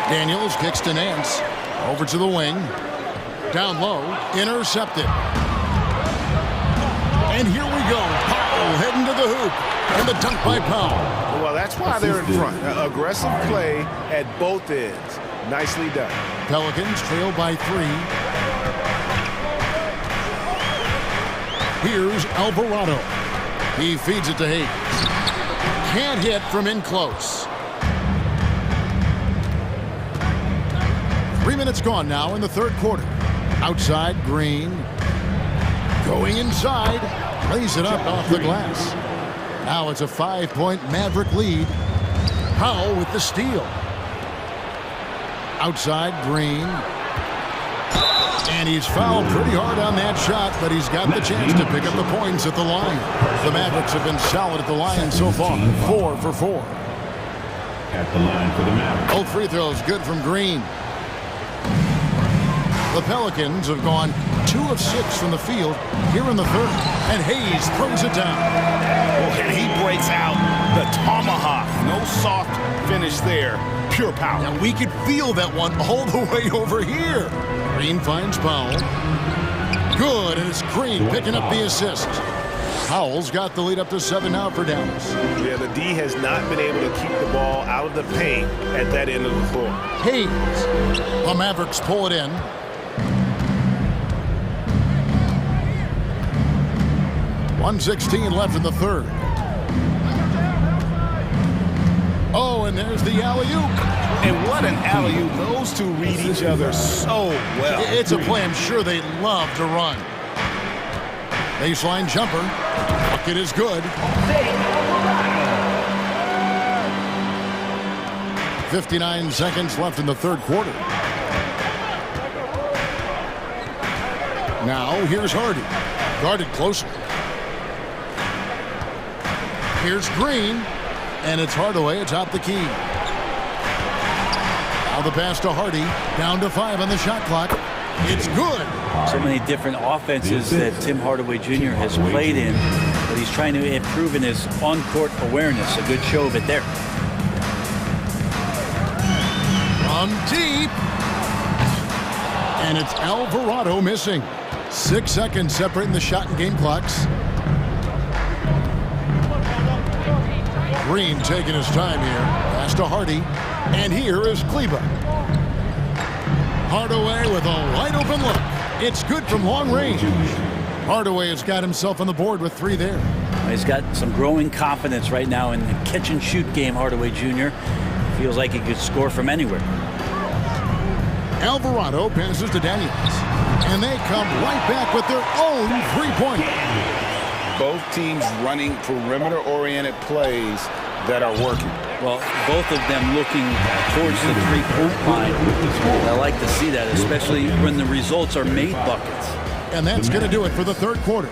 Speaker 5: Daniels kicks to Nance. Over to the wing. Down low. Intercepted. And here we go. Powell heading to the hoop. And the dunk by Powell.
Speaker 6: Well, that's why they're in front. Aggressive play at both ends. Nicely done.
Speaker 5: Pelicans trail by 3. Here's Alvarado. He feeds it to Hayes. Can't hit from in close. 3 minutes gone now in the third quarter. Outside, Green. Going inside. Lays it up off the glass. Now it's a 5-point Maverick lead. Powell with the steal. Outside, Green. And he's fouled pretty hard on that shot, but he's got the chance to pick up the points at the line. The Mavericks have been solid at the line so far. 4 for 4.
Speaker 4: At the line for the Mavericks.
Speaker 5: Both free throws good from Green. The Pelicans have gone 2 of 6 from the field here in the third. And Hayes throws it down.
Speaker 6: Oh, and he breaks out the tomahawk. No soft finish there. Pure power.
Speaker 5: Now we could feel that one all the way over here. Green finds Powell. Good, and it's Green picking up the assist. Powell's got the lead up to 7 now for Dallas.
Speaker 6: Yeah, the D has not been able to keep the ball out of the paint at that end of the floor.
Speaker 5: Hayes. The Mavericks pull it in. .116 left in the third. Oh, and there's the alley-oop.
Speaker 6: And what an alley-oop. Those two read each other so well.
Speaker 5: It's a play I'm sure they love to run. Baseline jumper. Bucket is good. 59 seconds left in the third quarter. Now here's Hardy. Guarded closely. Here's Green. And it's Hardaway atop the key. Now the pass to Hardy. Down to 5 on the shot clock. It's good.
Speaker 12: So many different offenses that Tim Hardaway Jr. has played in, but he's trying to improve in his on-court awareness. A good show of it there.
Speaker 5: From deep. And it's Alvarado missing. 6 seconds separating the shot and game clocks. Green taking his time here. Pass to Hardy. And here is Kleba. Hardaway with a wide open look. It's good from long range. Hardaway has got himself on the board with 3 there.
Speaker 12: He's got some growing confidence right now in the catch and shoot game, Hardaway Jr. Feels like he could score from anywhere.
Speaker 5: Alvarado passes to Daniels. And they come right back with their own 3-pointer.
Speaker 6: Both teams running perimeter-oriented plays that are working.
Speaker 12: Well, both of them looking towards the 3-point line. I like to see that, especially when the results are made buckets.
Speaker 5: And that's going to do it for the third quarter.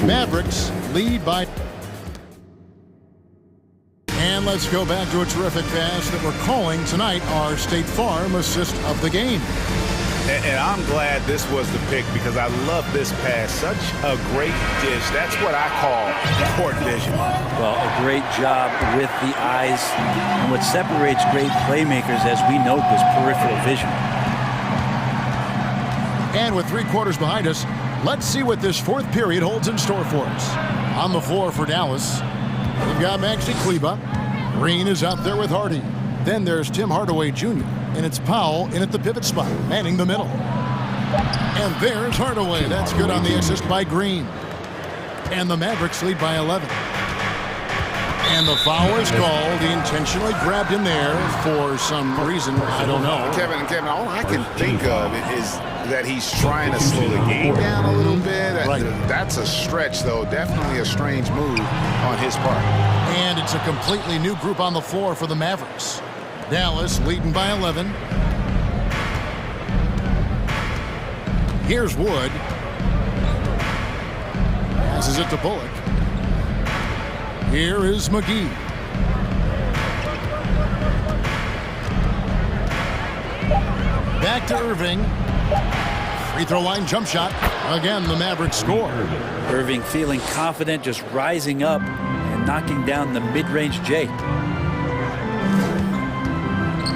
Speaker 5: Mavericks lead by... And let's go back to a terrific pass that we're calling tonight our State Farm assist of the game.
Speaker 6: And I'm glad this was the pick because I love this pass. Such a great dish. That's what I call court vision.
Speaker 12: Well, a great job with the eyes. And what separates great playmakers, as we note, is peripheral vision.
Speaker 5: And with 3 quarters behind us, let's see what this fourth period holds in store for us. On the floor for Dallas, we've got Maxi Kleba. Green is out there with Hardy. Then there's Tim Hardaway Jr. And it's Powell in at the pivot spot, manning the middle. And there's Hardaway. That's good on the assist by Green. And the Mavericks lead by 11. And the foul is called. He intentionally grabbed him there for some reason. I don't know.
Speaker 6: Kevin, all I can think of is that he's trying to slow the game down a little bit.
Speaker 5: Right.
Speaker 6: That's a stretch, though. Definitely a strange move on his part.
Speaker 5: And it's a completely new group on the floor for the Mavericks. Dallas leading by 11. Here's Wood. Passes it to Bullock. Here is McGee. Back to Irving. Free throw line jump shot. Again, the Mavericks score.
Speaker 12: Irving feeling confident, just rising up and knocking down the mid-range J.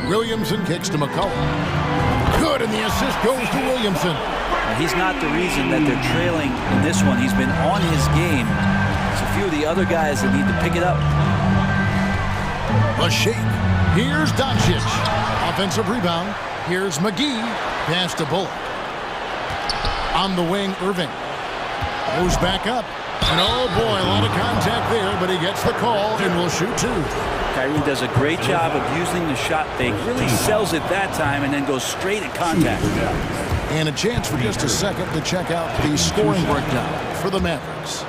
Speaker 5: Williamson kicks to McCullough. Good, and the assist goes to Williamson.
Speaker 12: Now, he's not the reason that they're trailing in this one. He's been on his game. There's a few of the other guys that need to pick it up.
Speaker 5: A shake. Here's Doncic. Offensive rebound. Here's McGee. Pass to Bullock. On the wing, Irving. Goes back up. And oh boy, a lot of contact there, but he gets the call and will shoot two.
Speaker 12: Kyrie does a great job of using the shot fake. Really sells it that time and then goes straight at contact.
Speaker 5: And a chance for just a second to check out the scoring breakdown for the Mavericks.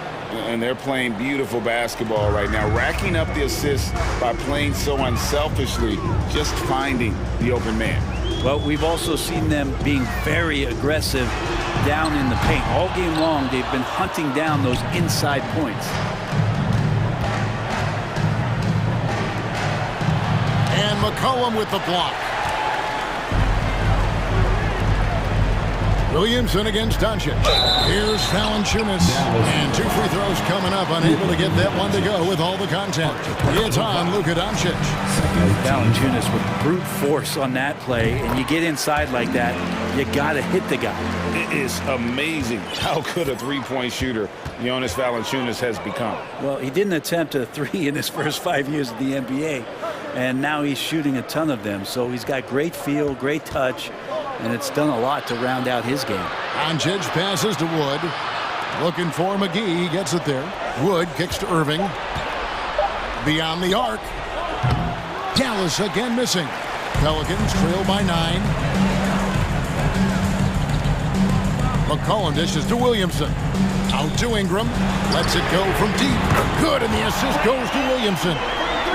Speaker 6: And they're playing beautiful basketball right now, racking up the assists by playing so unselfishly, just finding the open man.
Speaker 12: Well, we've also seen them being very aggressive down in the paint. All game long, they've been hunting down those inside points.
Speaker 5: And McCollum with the block. Williamson against Doncic. Here's Valanciunas. And two free throws coming up. Unable to get that one to go with all the contact. It's on Luka Doncic.
Speaker 12: Valanciunas with brute force on that play. And you get inside like that, you got to hit the guy.
Speaker 6: It is amazing how good a three-point shooter Jonas Valanciunas has become.
Speaker 12: Well, he didn't attempt a three in his first 5 years of the NBA. And now he's shooting a ton of them. So he's got great feel, great touch. And it's done a lot to round out his game.
Speaker 5: Doncic passes to Wood. Looking for McGee. He gets it there. Wood kicks to Irving. Beyond the arc. Dallas again missing. Pelicans trail by 9. McCollum dishes to Williamson. Out to Ingram. Lets it go from deep. Good, and the assist goes to Williamson.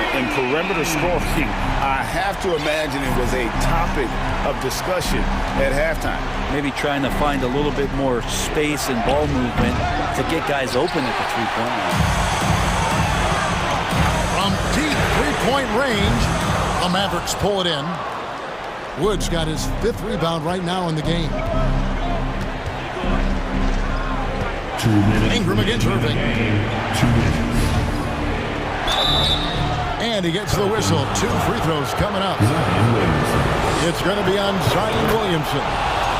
Speaker 6: In perimeter scoring, I have to imagine it was a topic of discussion at halftime.
Speaker 12: Maybe trying to find a little bit more space and ball movement to get guys open at the three-point line.
Speaker 5: From deep three-point range, the Mavericks pull it in. Wood's got his 5th rebound right now in the game.
Speaker 4: 2 minutes.
Speaker 5: Ingram against Irving.
Speaker 4: 2 minutes.
Speaker 5: And he gets the whistle. 2 free throws coming up. It's going to be on Zion Williamson.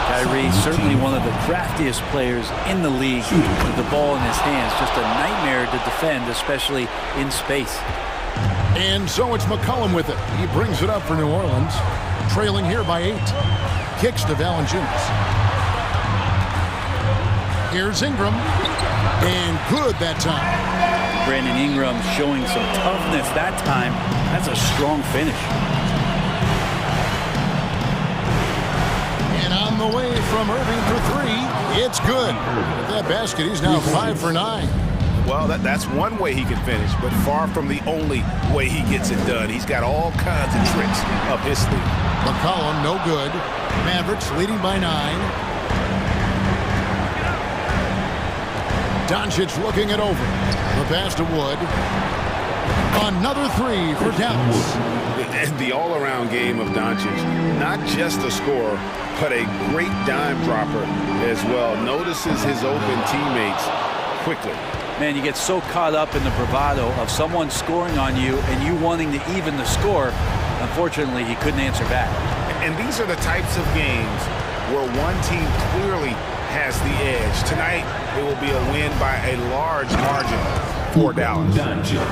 Speaker 12: Kyrie, certainly one of the craftiest players in the league with the ball in his hands. Just a nightmare to defend, especially in space.
Speaker 5: And so it's McCollum with it. He brings it up for New Orleans. Trailing here by 8. Kicks to Valanciunas. Here's Ingram. And good that time.
Speaker 12: Brandon Ingram showing some toughness that time. That's a strong finish.
Speaker 5: And on the way from Irving for 3, it's good. With that basket, he's now 5 for 9.
Speaker 6: Well, that's one way he can finish, but far from the only way he gets it done. He's got all kinds of tricks up his sleeve.
Speaker 5: McCollum, no good. Mavericks leading by 9. Doncic looking it over. The pass to Wood. Another 3 for Dallas.
Speaker 6: And the all-around game of Doncic, not just a scorer, but a great dime dropper as well. Notices his open teammates quickly.
Speaker 12: Man, you get so caught up in the bravado of someone scoring on you and you wanting to even the score. Unfortunately, he couldn't answer back.
Speaker 6: And these are the types of games where one team clearly has the edge. Tonight, it will be a win by a large margin
Speaker 14: for Dallas.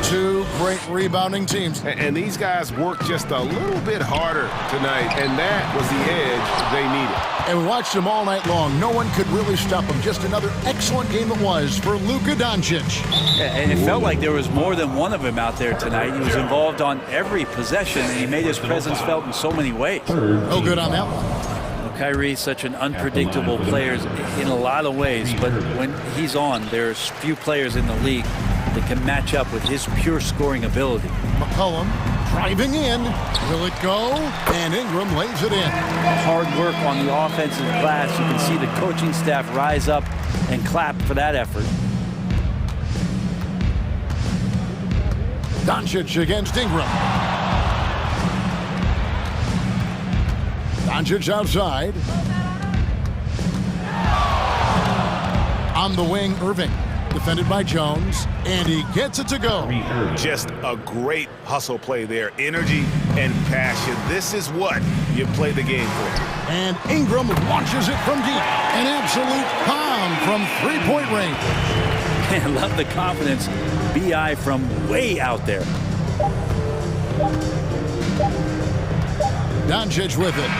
Speaker 5: Two great rebounding teams.
Speaker 14: And these guys worked just a little bit harder tonight, and that was the edge they needed.
Speaker 5: And we watched them all night long. No one could really stop them. Just another excellent game it was for Luka Doncic.
Speaker 12: And it felt like there was more than one of him out there tonight. He was involved on every possession, and he made his presence felt in so many ways.
Speaker 5: Oh, good on that one.
Speaker 12: Kyrie's such an unpredictable player in a lot of ways, but when he's on, there's few players in the league that can match up with his pure scoring ability.
Speaker 5: McCollum driving in. Will it go? And Ingram lays it in.
Speaker 12: Hard work on the offensive glass. You can see the coaching staff rise up and clap for that effort.
Speaker 5: Doncic against Ingram. Doncic outside. On the wing, Irving. Defended by Jones, and he gets it to go.
Speaker 6: Just a great hustle play there. Energy and passion. This is what you play the game for.
Speaker 5: And Ingram launches it from deep. An absolute bomb from three-point range.
Speaker 12: I love the confidence. BI from way out there.
Speaker 5: Doncic with it.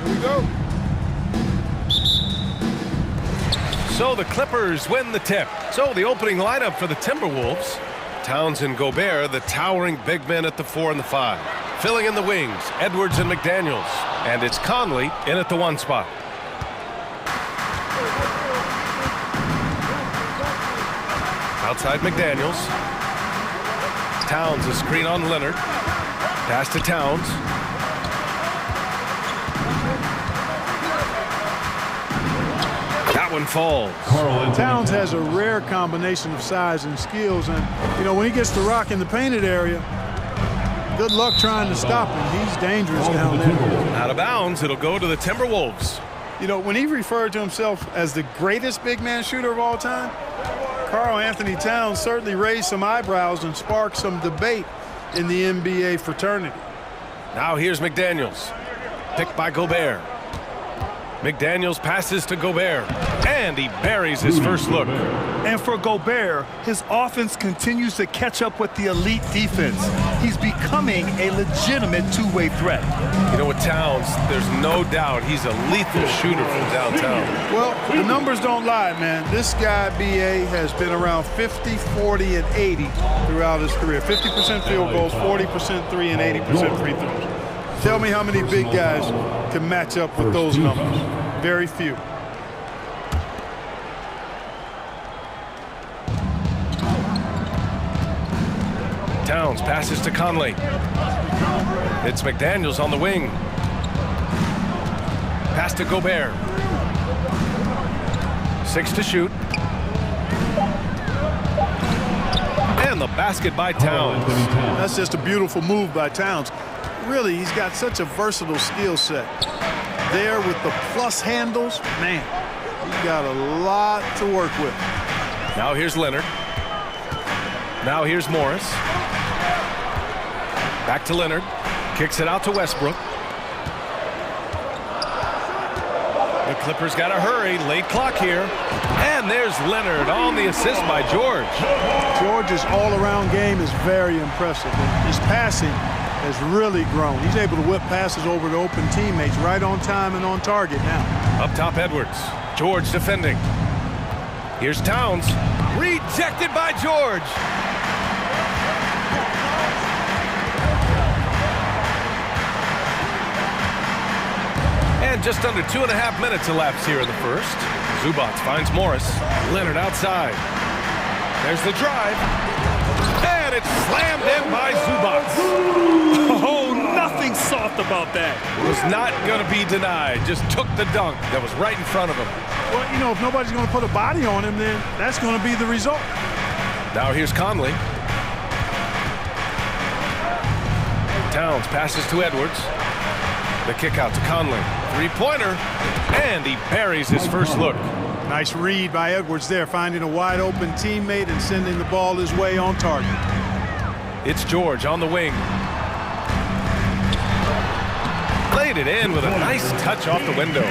Speaker 6: Here we go.
Speaker 1: So the Clippers win the tip. So the opening lineup for the Timberwolves. Towns and Gobert, the towering big men at the 4 and the 5. Filling in the wings, Edwards and McDaniels. And it's Conley in at the 1 spot. Outside McDaniels. Towns a screen on Leonard. Pass to Towns. That one falls.
Speaker 9: Towns has a rare combination of size and skills, and you know, when he gets the rock in the painted area, good luck trying to stop him. He's dangerous down there.
Speaker 1: Out of bounds, it'll go to the Timberwolves.
Speaker 9: You know, when he referred to himself as the greatest big man shooter of all time, Karl Anthony Towns certainly raised some eyebrows and sparked some debate in the NBA fraternity.
Speaker 1: Now here's McDaniels. Picked by Gobert. McDaniels passes to Gobert, and he buries his first look.
Speaker 3: And for Gobert, his offense continues to catch up with the elite defense. He's becoming a legitimate two-way threat.
Speaker 1: You know, with Towns, there's no doubt he's a lethal shooter from downtown.
Speaker 9: Well, the numbers don't lie, man. This guy, B.A., has been around 50, 40, and 80 throughout his career. 50% field goals, 40% three, and 80% free throws. Tell me how many big guys can match up with those numbers. Very few.
Speaker 1: Towns passes to Conley. It's McDaniels on the wing. Pass to Gobert. 6 to shoot. And the basket by Towns.
Speaker 9: That's just a beautiful move by Towns. Really, he's got such a versatile skill set. There with the plus handles, man, he's got a lot to work with.
Speaker 1: Now here's Leonard. Now here's Morris. Back to Leonard. Kicks it out to Westbrook. The Clippers got to hurry. Late clock here. And there's Leonard on the assist by George.
Speaker 9: George's all-around game is very impressive. His passing has really grown. He's able to whip passes over to open teammates right on time and on target now.
Speaker 1: Up top, Edwards. George defending. Here's Towns. Rejected by George. And just under 2.5 minutes elapsed here in the first. Zubac finds Morris. Leonard outside. There's the drive. And it's slammed in by Zubac.
Speaker 3: Oh, nothing soft about that.
Speaker 1: Was not going to be denied. Just took the dunk that was right in front of him.
Speaker 9: Well, you know, if nobody's going to put a body on him, then that's going to be the result.
Speaker 1: Now here's Conley. Towns passes to Edwards. The kick out to Conley. Three-pointer. And he buries his first look.
Speaker 9: Nice read by Edwards there, finding a wide open teammate and sending the ball his way on target.
Speaker 1: It's George on the wing. Laid it in with a nice touch off the window.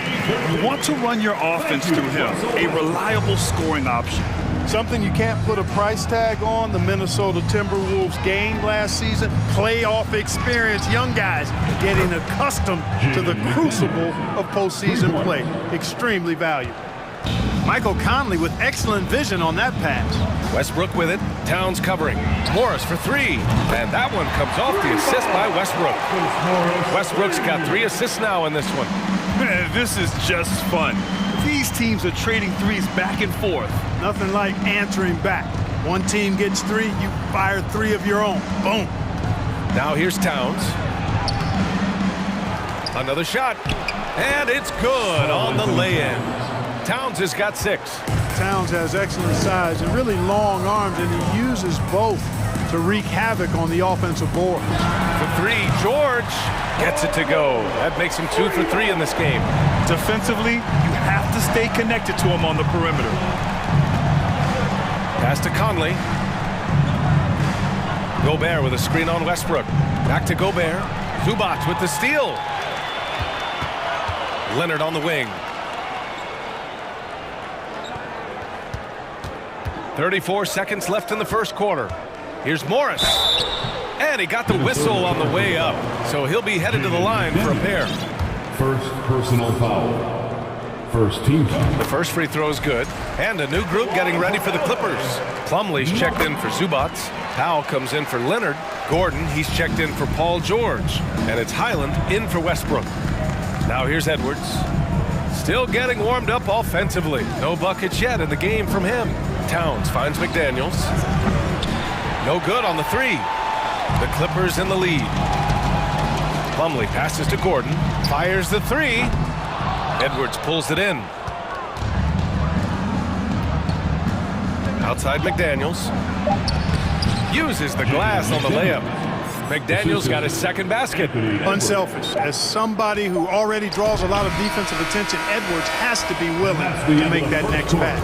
Speaker 3: You want to run your offense through him, a reliable scoring option.
Speaker 9: Something you can't put a price tag on. The Minnesota Timberwolves gained last season. Playoff experience, young guys getting accustomed to the crucible of postseason play. Extremely valuable. Michael Conley with excellent vision on that pass.
Speaker 1: Westbrook with it. Towns covering. Morris for 3. And that one comes off the assist by Westbrook. Westbrook's got 3 assists now in this one.
Speaker 3: Man, this is just fun. These teams are trading threes back and forth.
Speaker 9: Nothing like answering back. One team gets 3, you fire 3 of your own. Boom.
Speaker 1: Now here's Towns. Another shot. And it's good on the lay-in. Towns has got 6.
Speaker 9: Towns has excellent size and really long arms, and he uses both to wreak havoc on the offensive board.
Speaker 1: For 3, George gets it to go. That makes him 2 for 3 in this game.
Speaker 3: Defensively, you have to stay connected to him on the perimeter.
Speaker 1: Pass to Conley. Gobert with a screen on Westbrook. Back to Gobert. Zubac with the steal. Leonard on the wing. 34 seconds left in the first quarter. Here's Morris. And he got the whistle on the way up. So he'll be headed to the line for a pair.
Speaker 4: First personal foul. First team foul.
Speaker 1: The first free throw is good. And a new group getting ready for the Clippers. Plumlee's checked in for Zubats. Powell comes in for Leonard. Gordon, he's checked in for Paul George. And it's Highland in for Westbrook. Now here's Edwards. Still getting warmed up offensively. No buckets yet in the game from him. Towns finds McDaniels. No good on the three. The Clippers in the lead. Plumlee passes to Gordon. Fires the three. Edwards pulls it in. Outside McDaniels. Uses the glass on the layup. McDaniels got his second basket.
Speaker 9: Unselfish. As somebody who already draws a lot of defensive attention, Edwards has to be willing to make that next pass.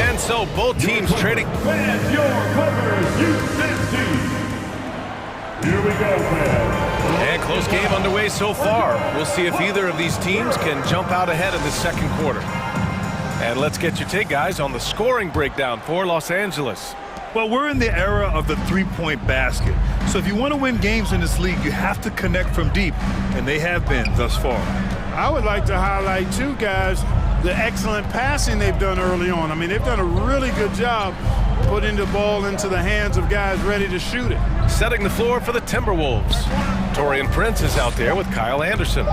Speaker 1: And so both teams trading.
Speaker 4: And your Clippers U16. Here we go, fans.
Speaker 1: And close game underway so far. We'll see if either of these teams can jump out ahead in the second quarter. And let's get your take, guys, on the scoring breakdown for Los Angeles.
Speaker 3: Well, we're in the era of the three-point basket. So if you want to win games in this league, you have to connect from deep, and they have been thus far.
Speaker 9: I would like to highlight, too, guys, the excellent passing they've done early on. I mean, they've done a really good job putting the ball into the hands of guys ready to shoot it.
Speaker 1: Setting the floor for the Timberwolves. Torian Prince is out there with Kyle Anderson.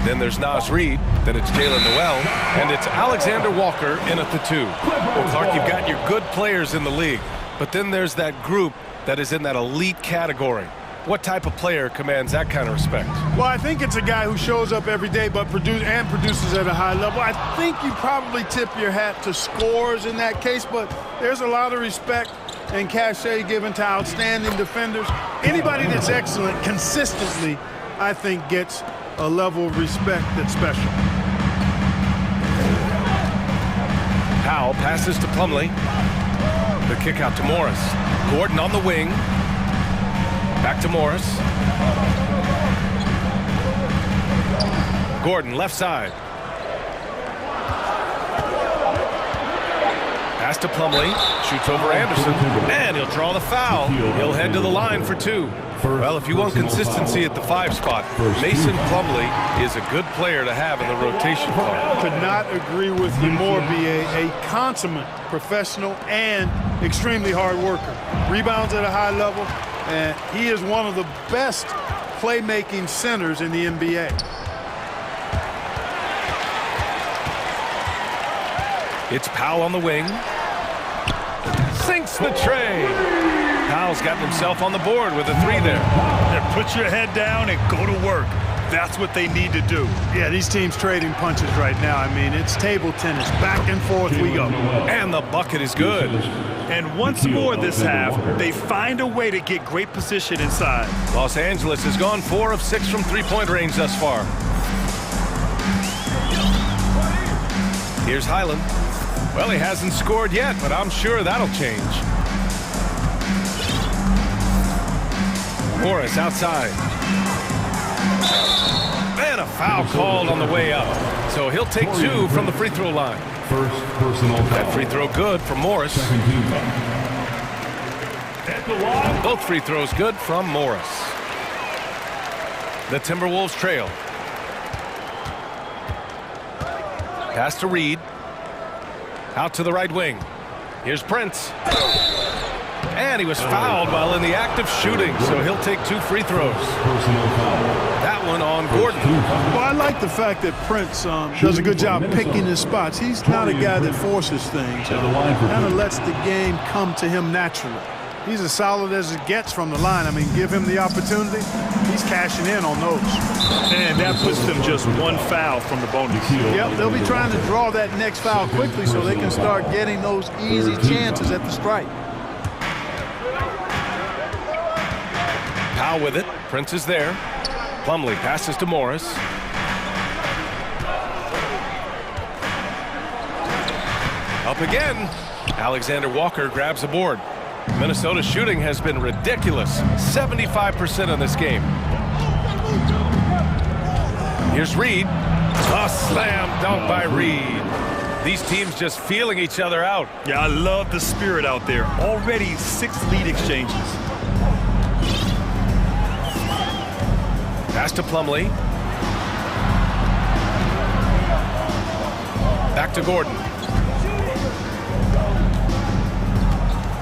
Speaker 1: Then there's Naz Reid. Then it's Jalen Noel. And it's Alexander Walker in at the two. Well, Clark, you've got your good players in the league. But then there's that group that is in that elite category. What type of player commands that kind of respect?
Speaker 9: Well, I think it's a guy who shows up every day but produces at a high level. I think you probably tip your hat to scores in that case, but there's a lot of respect and cachet given to outstanding defenders. Anybody that's excellent consistently, I think, gets a level of respect that's special.
Speaker 1: Powell passes to Plumlee. The kick out to Morris. Gordon on the wing. Back to Morris. Gordon, left side. Pass to Plumlee. Shoots over Anderson. And he'll draw the foul. He'll head to the line for two. Well, if you want consistency at the 5 spot, Mason Plumlee is a good player to have in the rotation.
Speaker 9: Could not agree with you more, B.A. A consummate professional and extremely hard worker. Rebounds at a high level, and he is one of the best playmaking centers in the NBA.
Speaker 1: It's Powell on the wing. Sinks the tray. Powell's gotten himself on the board with a three there.
Speaker 3: Put your head down and go to work. That's what they need to do.
Speaker 9: Yeah, these teams trading punches right now. I mean, it's table tennis. Back and forth we go.
Speaker 1: And the bucket is good.
Speaker 3: And once more this half, they find a way to get great position inside.
Speaker 1: Los Angeles has gone 4 of 6 from three-point range thus far. Here's Highland. Well, he hasn't scored yet, but I'm sure that'll change. Morris outside. And a foul called on the way up. So he'll take 2 from the free throw line.
Speaker 4: First personal foul.
Speaker 1: That free throw good from Morris. Both free throws good from Morris. The Timberwolves trail. Pass to Reid. Out to the right wing. Here's Prince. And he was fouled while in the act of shooting, so he'll take 2 free throws. That one on Gordon.
Speaker 9: Well, I like the fact that Prince does a good job picking his spots. He's not a guy that forces things. Kind of lets the game come to him naturally. He's as solid as it gets from the line. I mean, give him the opportunity, he's cashing in on those.
Speaker 3: And that puts them just 1 foul from the bonus.
Speaker 9: Yep, they'll be trying to draw that next foul quickly so they can start getting those easy chances at the strike.
Speaker 1: Powell with it. Prince is there. Plumlee passes to Morris. Up again. Alexander Walker grabs the board. Minnesota's shooting has been ridiculous. 75% in this game. Here's Reid. A slam dunk by Reid. These teams just feeling each other out.
Speaker 3: Yeah, I love the spirit out there. Already 6 lead exchanges.
Speaker 1: Pass to Plumlee. Back to Gordon.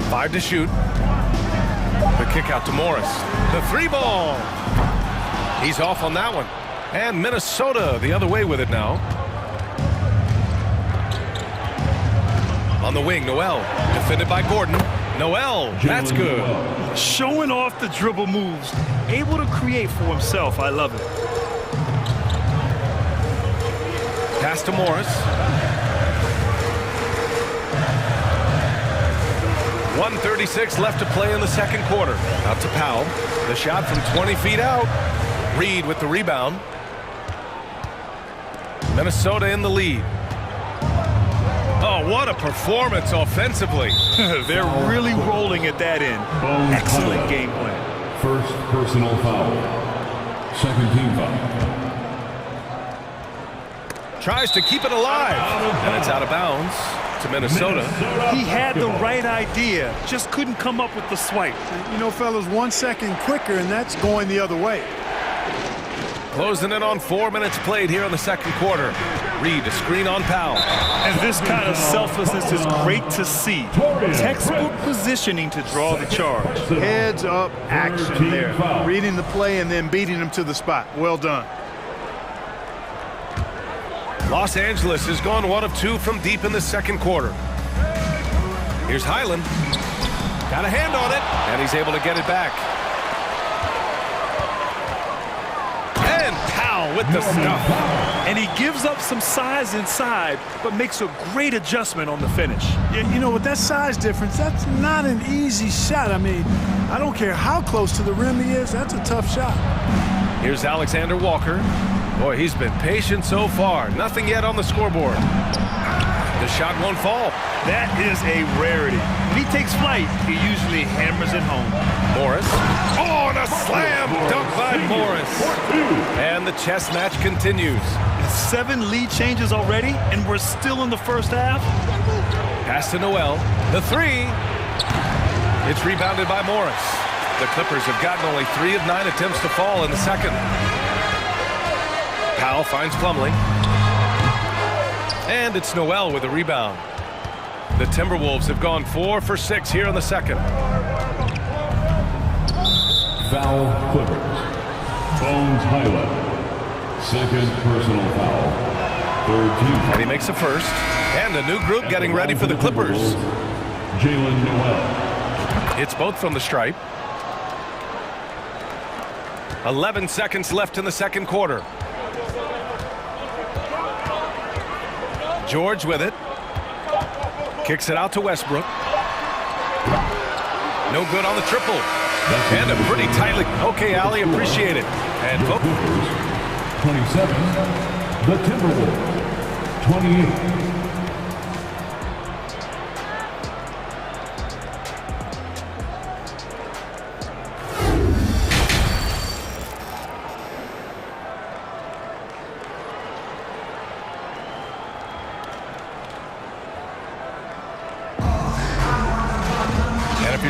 Speaker 1: 5 to shoot. The kick out to Morris. The three ball. He's off on that one. And Minnesota the other way with it now. On the wing, Noel. Defended by Gordon. Noel, that's good.
Speaker 3: Showing off the dribble moves. Able to create for himself. I love it.
Speaker 1: Pass to Morris. 1:36 left to play in the second quarter. Out to Powell. The shot from 20 feet out. Reed with the rebound. Minnesota in the lead. Oh, what a performance offensively.
Speaker 3: They're really rolling at that end. Excellent game plan.
Speaker 4: First personal foul. Second team foul.
Speaker 1: Tries to keep it alive. And it's out of bounds to Minnesota.
Speaker 3: He had the right idea, just couldn't come up with the swipe.
Speaker 9: You know, fellas, 1 second quicker, and that's going the other way.
Speaker 1: Closing in on 4 minutes played here in the second quarter. Reed, a screen on Powell.
Speaker 3: And this kind of selflessness is great to see. Textbook positioning to draw the charge.
Speaker 9: Heads up action there. Reading the play and then beating him to the spot. Well done.
Speaker 1: Los Angeles has gone 1 of 2 from deep in the second quarter. Here's Highland. Got a hand on it, and he's able to get it back. And Powell with the stuff.
Speaker 3: And he gives up some size inside, but makes a great adjustment on the finish.
Speaker 9: You know, with that size difference, that's not an easy shot. I mean, I don't care how close to the rim he is, that's a tough shot.
Speaker 1: Here's Alexander Walker. Boy, he's been patient so far. Nothing yet on the scoreboard. The shot won't fall.
Speaker 3: That is a rarity. When he takes flight, he usually hammers it home.
Speaker 1: Morris. Oh, and a slam dunk by Morris. And the chess match continues.
Speaker 3: 7 lead changes already, and we're still in the first half.
Speaker 1: Pass to Noel. The three. It's rebounded by Morris. The Clippers have gotten only 3 of 9 attempts to fall in the second. Powell finds Plumlee. And it's Noel with a rebound. The Timberwolves have gone 4 for 6 here in the second.
Speaker 4: Foul Clippers. Bones Highland. Second personal foul. Third team foul.
Speaker 1: And he makes a first. And a new group getting ready for the Clippers.
Speaker 4: Jalen Noel.
Speaker 1: It's both from the stripe. 11 seconds left in the second quarter. George with it. Kicks it out to Westbrook. No good on the triple. And a pretty tightly. Okay, Ali, appreciate it. And
Speaker 4: 27. The Timberwolves. 28.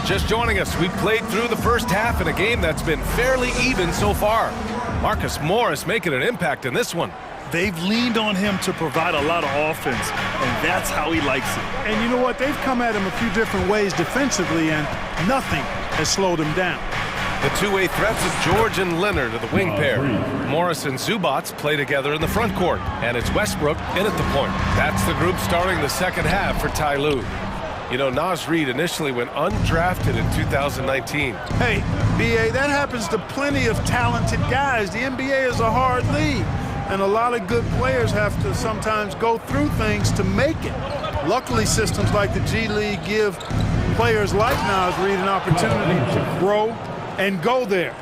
Speaker 1: Just joining us, we've played through the first half in a game that's been fairly even so far. Marcus Morris making an impact in this one.
Speaker 3: They've leaned on him to provide a lot of offense, and that's how he likes it.
Speaker 9: And you know what? They've come at him a few different ways defensively, and nothing has slowed him down.
Speaker 1: The two-way threats of George and Leonard are the wing pair. Morris and Zubats play together in the front court, and it's Westbrook in at the point. That's the group starting the second half for Ty Lue. You know, Naz Reid initially went undrafted in 2019.
Speaker 9: Hey, B.A., that happens to plenty of talented guys. The NBA is a hard league, and a lot of good players have to sometimes go through things to make it. Luckily, systems like the G League give players like Naz Reid an opportunity to grow and go there.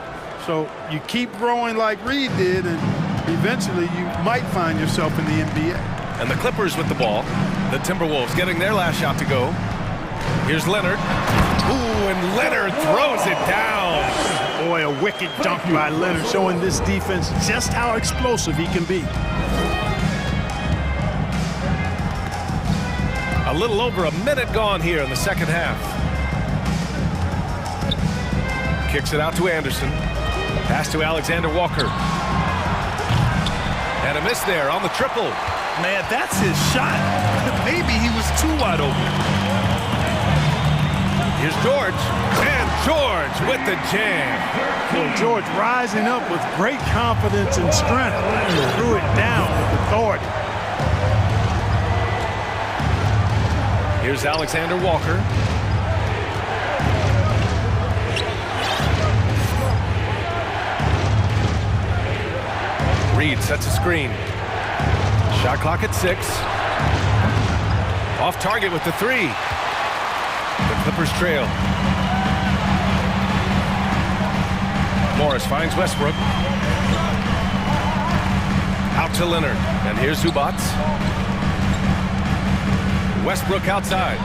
Speaker 9: So you keep growing like Reid did, and eventually you might find yourself in the NBA.
Speaker 1: And the Clippers with the ball. The Timberwolves getting their last shot to go. Here's Leonard. Ooh, and Leonard throws it down.
Speaker 9: Boy, a wicked dunk by Leonard, showing this defense just how explosive he can be.
Speaker 1: A little over a minute gone here in the second half. Kicks it out to Anderson. Pass to Alexander Walker. And a miss there on the triple.
Speaker 3: Man, that's his shot. Maybe he was too wide open.
Speaker 1: Here's George. And George with the jam.
Speaker 9: Well, George rising up with great confidence and strength. He threw it down with authority.
Speaker 1: Here's Alexander Walker. Reed sets a screen. Shot clock at 6. Off target with the 3. The Clippers trail. Morris finds Westbrook. Out to Leonard. And here's Zubac. Westbrook outside.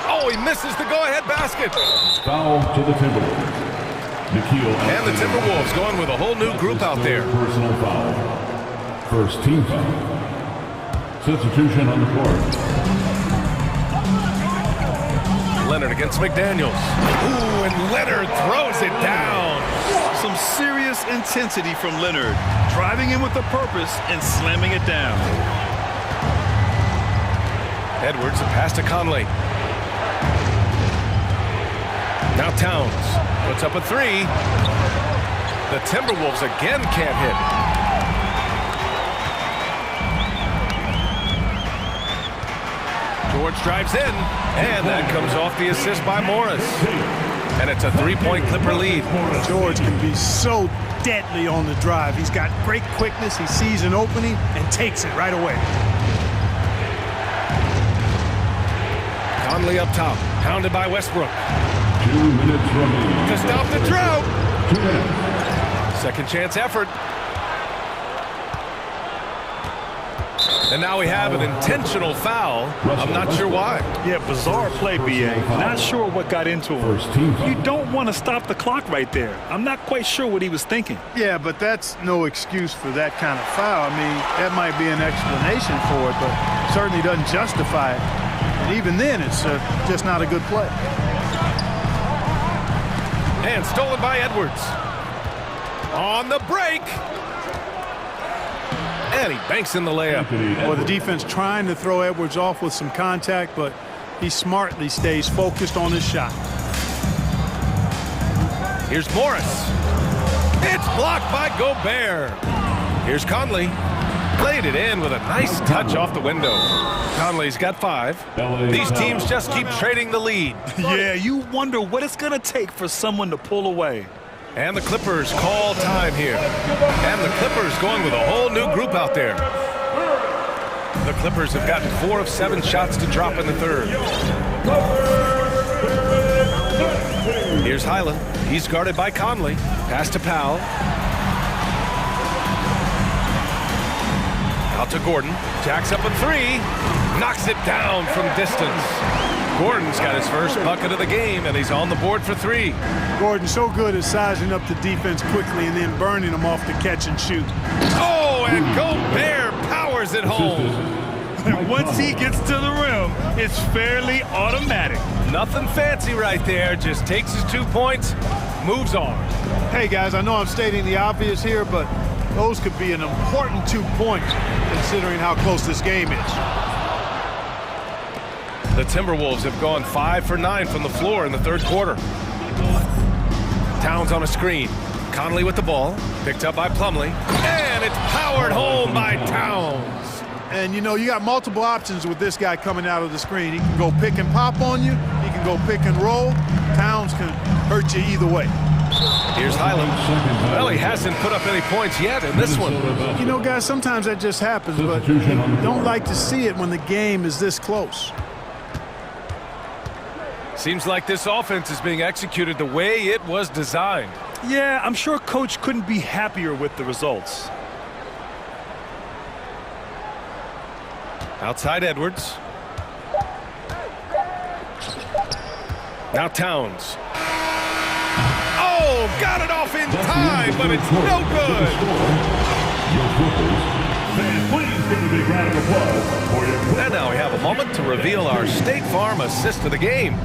Speaker 1: Oh, he misses the go-ahead basket.
Speaker 4: Foul to the Timberwolves.
Speaker 1: And the Timberwolves going with a whole new group out there.
Speaker 4: Personal foul. First team foul. Substitution on the court.
Speaker 1: Leonard against McDaniels. Ooh, and Leonard throws it down.
Speaker 3: Some serious intensity from Leonard. Driving in with a purpose and slamming it down.
Speaker 1: Edwards, a pass to Conley. Now Towns puts up a 3. The Timberwolves again can't hit. George drives in, and that comes off the assist by Morris. And it's a 3-point Clipper lead.
Speaker 9: George can be so deadly on the drive. He's got great quickness. He sees an opening and takes it right away.
Speaker 1: Conley up top, pounded by Westbrook.
Speaker 4: 2 minutes remaining.
Speaker 1: To stop the drought.
Speaker 4: 2 minutes.
Speaker 1: Second chance effort. And now we have an intentional foul. I'm not sure why.
Speaker 3: Yeah, bizarre play, B.A. Not sure what got into him. You don't want to stop the clock right there. I'm not quite sure what he was thinking.
Speaker 9: Yeah, but that's no excuse for that kind of foul. I mean, that might be an explanation for it, but certainly doesn't justify it. And even then, it's just not a good play.
Speaker 1: And stolen by Edwards. On the break. And he banks in the layup.
Speaker 9: Well, the defense trying to throw Edwards off with some contact, but he smartly stays focused on his shot.
Speaker 1: Here's Morris. It's blocked by Gobert. Here's Conley. Played it in with a nice touch off the window. Conley's got 5. These teams just keep trading the lead.
Speaker 3: Yeah, you wonder what it's going to take for someone to pull away.
Speaker 1: And the Clippers call time here. And the Clippers going with a whole new group out there. The Clippers have gotten 4 of 7 shots to drop in the third. Here's Highland. He's guarded by Conley. Pass to Powell. Out to Gordon. Jacks up a 3. Knocks it down from distance. Gordon's got his first bucket of the game, and he's on the board for 3.
Speaker 9: Gordon so good at sizing up the defense quickly and then burning them off the catch and shoot.
Speaker 1: Oh, and Gobert powers it home.
Speaker 3: And once he gets to the rim, it's fairly automatic.
Speaker 1: Nothing fancy right there. Just takes his 2 points, moves on.
Speaker 9: Hey, guys, I know I'm stating the obvious here, but those could be an important 2 points considering how close this game is.
Speaker 1: The Timberwolves have gone 5 for 9 from the floor in the third quarter. Towns on a screen. Conley with the ball. Picked up by Plumlee. And it's powered home by Towns.
Speaker 9: And, you know, you got multiple options with this guy coming out of the screen. He can go pick and pop on you. He can go pick and roll. Towns can hurt you either way.
Speaker 1: Here's Highland. Well, he hasn't put up any points yet in this one.
Speaker 9: You know, guys, sometimes that just happens, but you don't like to see it when the game is this close.
Speaker 1: Seems like this offense is being executed the way it was designed.
Speaker 3: Yeah, I'm sure Coach couldn't be happier with the results.
Speaker 1: Outside Edwards. Now Towns. Oh, got it off in time, but it's no good. And now we have a moment to reveal our State Farm assist of the game.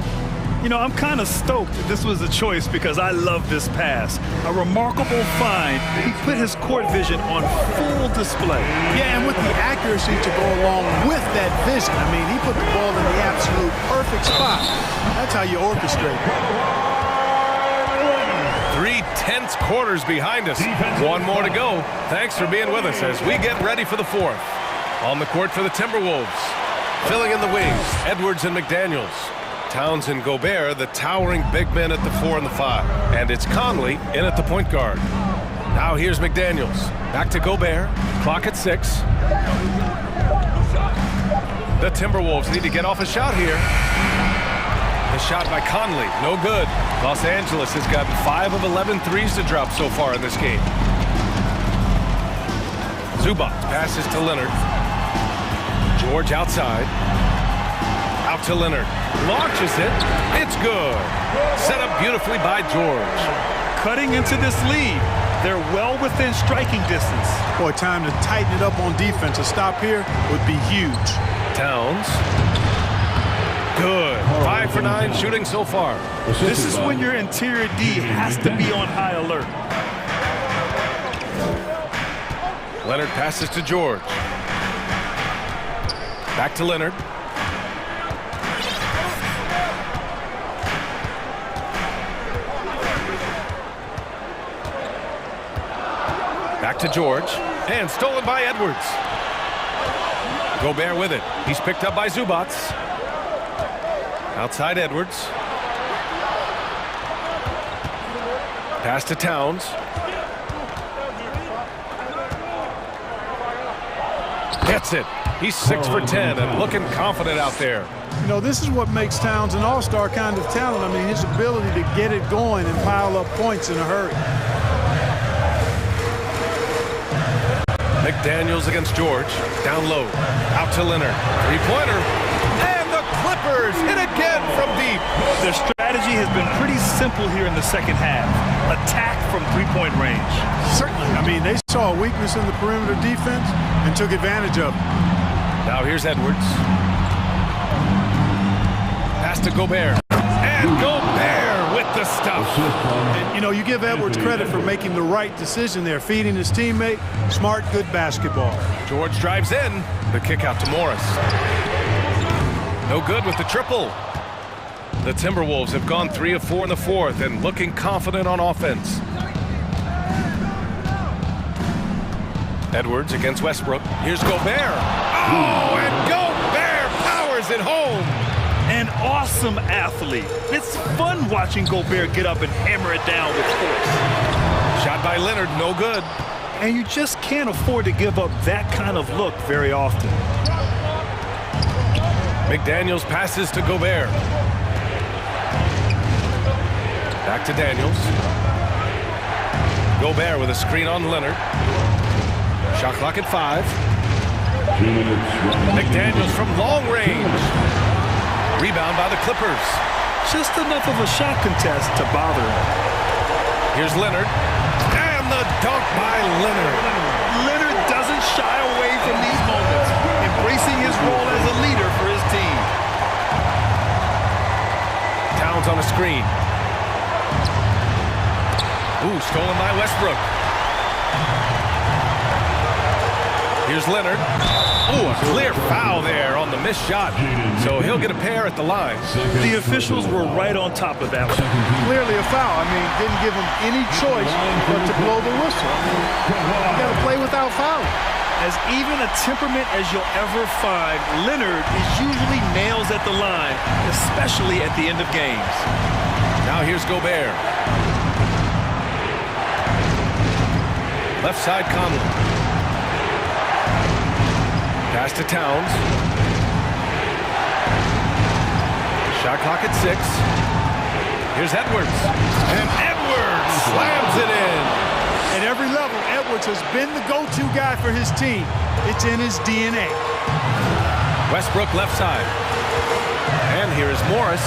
Speaker 3: You know, I'm kind of stoked that this was a choice because I love this pass. A remarkable find. He put his court vision on full display.
Speaker 9: Yeah, and with the accuracy to go along with that vision. I mean, he put the ball in the absolute perfect spot. That's how you orchestrate.
Speaker 1: 3 tense quarters behind us. One more to go. Thanks for being with us as we get ready for the fourth. On the court for the Timberwolves. Filling in the wings, Edwards and McDaniels. Towns and Gobert, the towering big men at the 4 and the 5. And it's Conley in at the point guard. Now here's McDaniels. Back to Gobert. Clock at 6. The Timberwolves need to get off a shot here. The shot by Conley, no good. Los Angeles has gotten 5 of 11 threes to drop so far in this game. Zubac passes to Leonard. George outside. Out to Leonard. Launches it. It's good. Set up beautifully by George.
Speaker 3: Cutting into this lead. They're well within striking distance.
Speaker 9: Boy, time to tighten it up on defense. A stop here would be huge.
Speaker 1: Towns. Good. 5 for 9 shooting so far.
Speaker 3: This is when your interior D has to be on high alert.
Speaker 1: Leonard passes to George. Back to Leonard. Back to George. And stolen by Edwards. Gobert with it. He's picked up by Zubac. Outside Edwards. Pass to Towns. Hits it. He's 6 for 10 and looking confident out there.
Speaker 9: You know, this is what makes Towns an all-star kind of talent. I mean, his ability to get it going and pile up points in a hurry.
Speaker 1: McDaniels against George. Down low. Out to Leonard. Three-pointer. And the Clippers hit again from deep.
Speaker 3: Their strategy has been pretty simple here in the second half. Attack from three-point range.
Speaker 9: Certainly. I mean, they saw a weakness in the perimeter defense and took advantage of it.
Speaker 1: Now here's Edwards. Pass to Gobert. And Gobert with the stuff.
Speaker 9: And, you know, you give Edwards credit for making the right decision there, feeding his teammate. Smart, good basketball.
Speaker 1: George drives in. The kick out to Morris. No good with the triple. The Timberwolves have gone 3 of 4 in the fourth and looking confident on offense. Edwards against Westbrook. Here's Gobert. Oh, and Gobert powers it home.
Speaker 3: An awesome athlete. It's fun watching Gobert get up and hammer it down with force.
Speaker 1: Shot by Leonard, no good.
Speaker 3: And you just can't afford to give up that kind of look very often.
Speaker 1: McDaniels passes to Gobert. Back to Daniels. Gobert with a screen on Leonard. Shot clock at 5. McDaniels from long range. Rebound by the Clippers.
Speaker 3: Just enough of a shot contest to bother him.
Speaker 1: Here's Leonard. And the dunk by Leonard.
Speaker 3: Leonard doesn't shy away from these moments, embracing his role as a leader for his team.
Speaker 1: Towns on a screen. Ooh, stolen by Westbrook. Here's Leonard. Ooh, a clear foul there on the missed shot. So he'll get a pair at the line.
Speaker 3: The officials were right on top of that one.
Speaker 9: Clearly a foul. I mean, didn't give him any choice but to blow the whistle. You got to play without fouling.
Speaker 3: As even a temperament as you'll ever find, Leonard is usually nails at the line, especially at the end of games.
Speaker 1: Now here's Gobert. Left side Conley. Pass to Towns. Shot clock at 6. Here's Edwards. And Edwards slams it in.
Speaker 9: At every level, Edwards has been the go-to guy for his team. It's in his DNA.
Speaker 1: Westbrook left side. And here is Morris.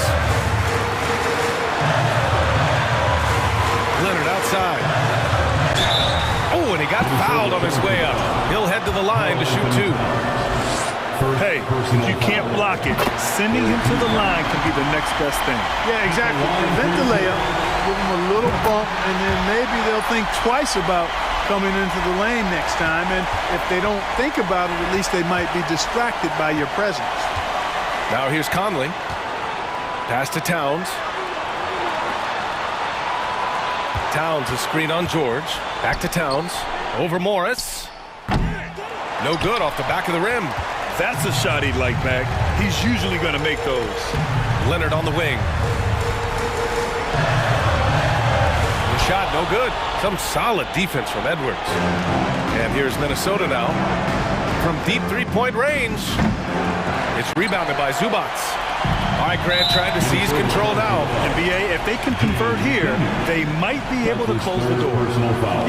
Speaker 1: Leonard outside. Oh, and he got fouled on his way up. He'll head to the line to shoot 2.
Speaker 3: Hey, if you can't block it, sending him to the line can be the next best thing.
Speaker 9: Yeah, exactly. Prevent the layup, give them a little bump, and then maybe they'll think twice about coming into the lane next time. And if they don't think about it, at least they might be distracted by your presence.
Speaker 1: Now here's Conley. Pass to Towns. Towns, a screen on George. Back to Towns. Over Morris. No good off the back of the rim.
Speaker 3: That's a shot he'd like back. He's usually going to make those.
Speaker 1: Leonard on the wing. The shot, no good. Some solid defense from Edwards. And here's Minnesota now. From deep three-point range. It's rebounded by Zubats. All right, Grant trying to seize control now.
Speaker 3: NBA, if they can convert here, they might be able to close the door.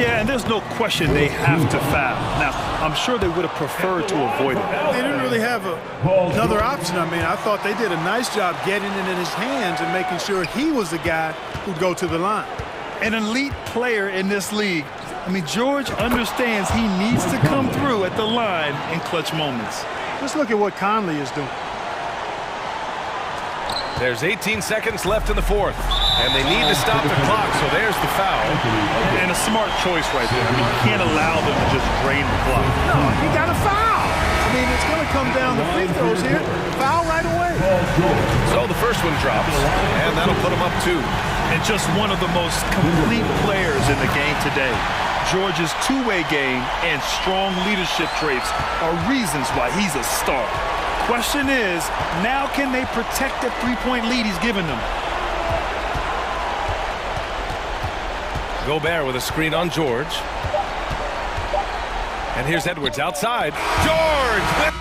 Speaker 3: Yeah, and there's no question they have to foul. Now, I'm sure they would have preferred to avoid it.
Speaker 9: They didn't really have another option. I mean, I thought they did a nice job getting it in his hands and making sure he was the guy who'd go to the line.
Speaker 3: An elite player in this league. I mean, George understands he needs to come through at the line in clutch moments.
Speaker 9: Just look at what Conley is doing.
Speaker 1: There's 18 seconds left in the fourth, and they need to stop the clock, so there's the foul.
Speaker 3: And a smart choice right there. I mean, you can't allow them to just drain the clock.
Speaker 9: No, you got to foul. I mean, it's going to come down to free throws here. Foul right away.
Speaker 1: So the first one drops, and that'll put them up 2.
Speaker 3: And just one of the most complete players in the game today. George's two-way game and strong leadership traits are reasons why he's a star. Question is, now can they protect the three-point lead he's given them?
Speaker 1: Gobert with a screen on George. And here's Edwards outside. George!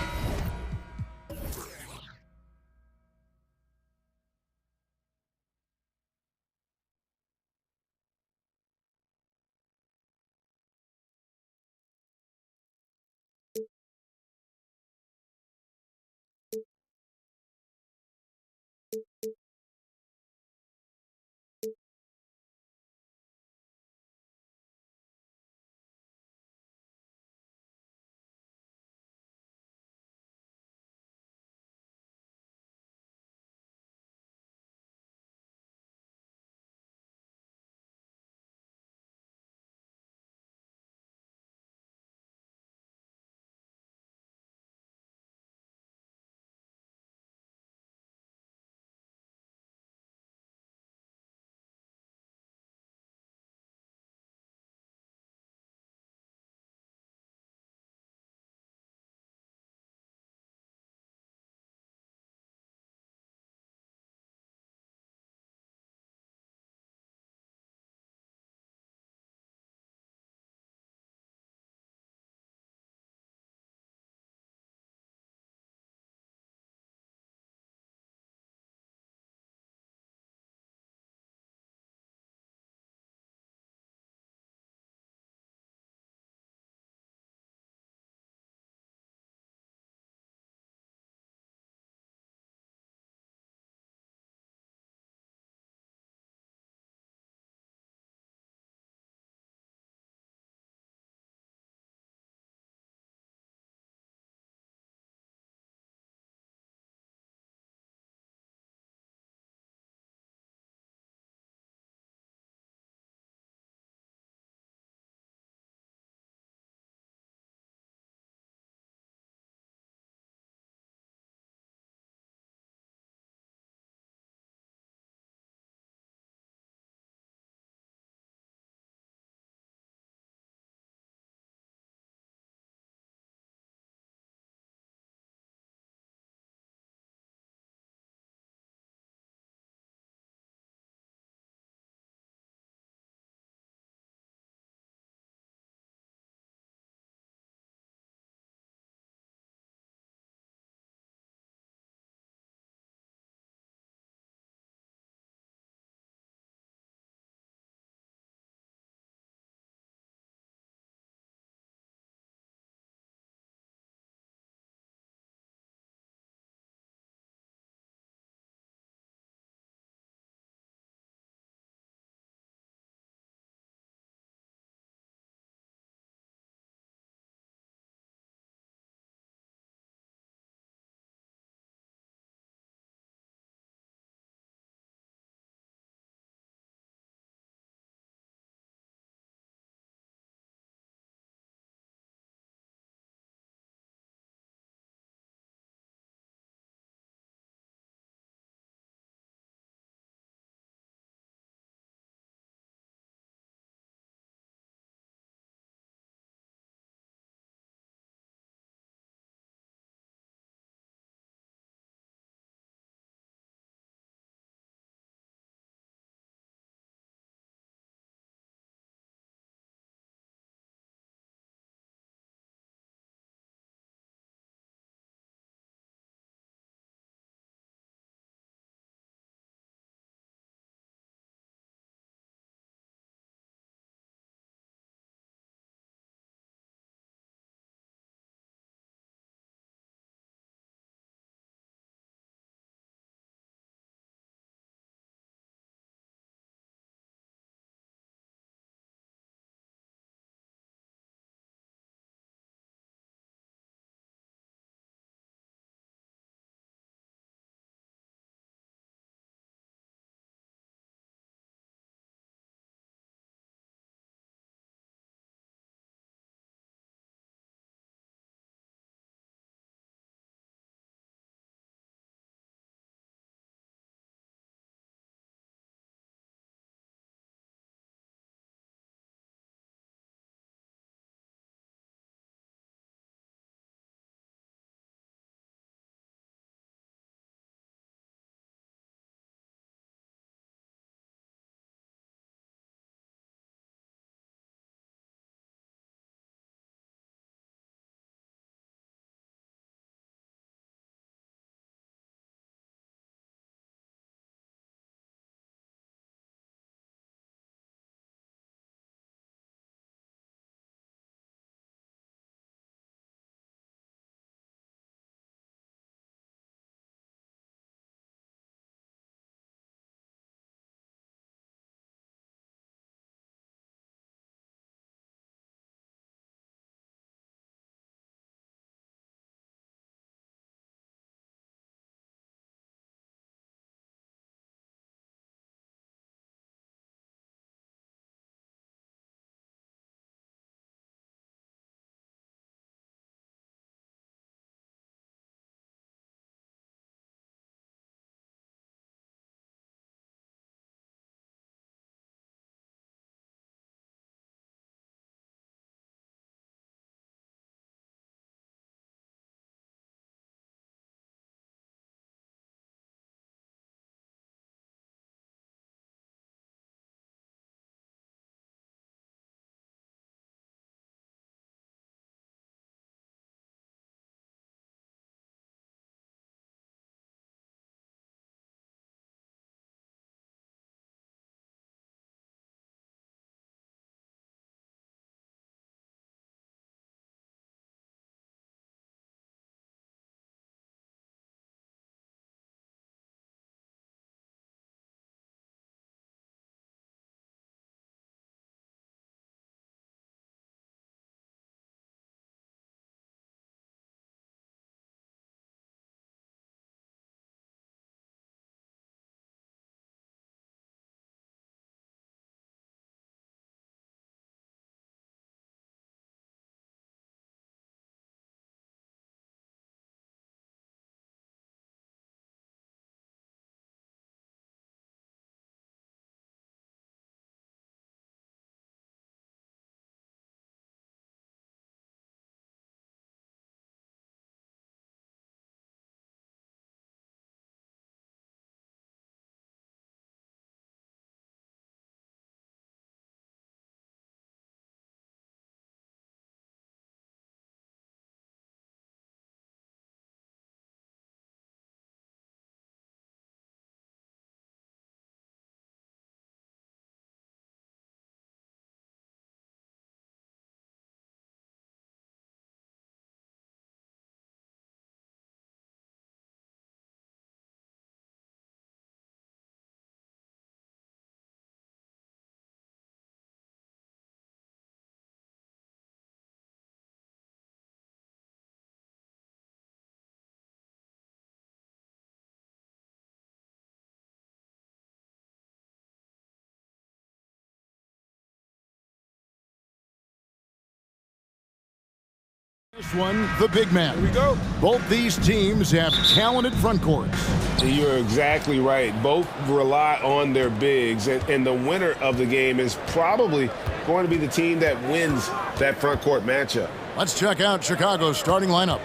Speaker 5: This one, the big man.
Speaker 6: Here we go.
Speaker 5: Both these teams have talented front courts.
Speaker 6: You're exactly right. Both rely on their bigs, and the winner of the game is probably going to be the team that wins that front court matchup.
Speaker 5: Let's check out Chicago's starting lineup.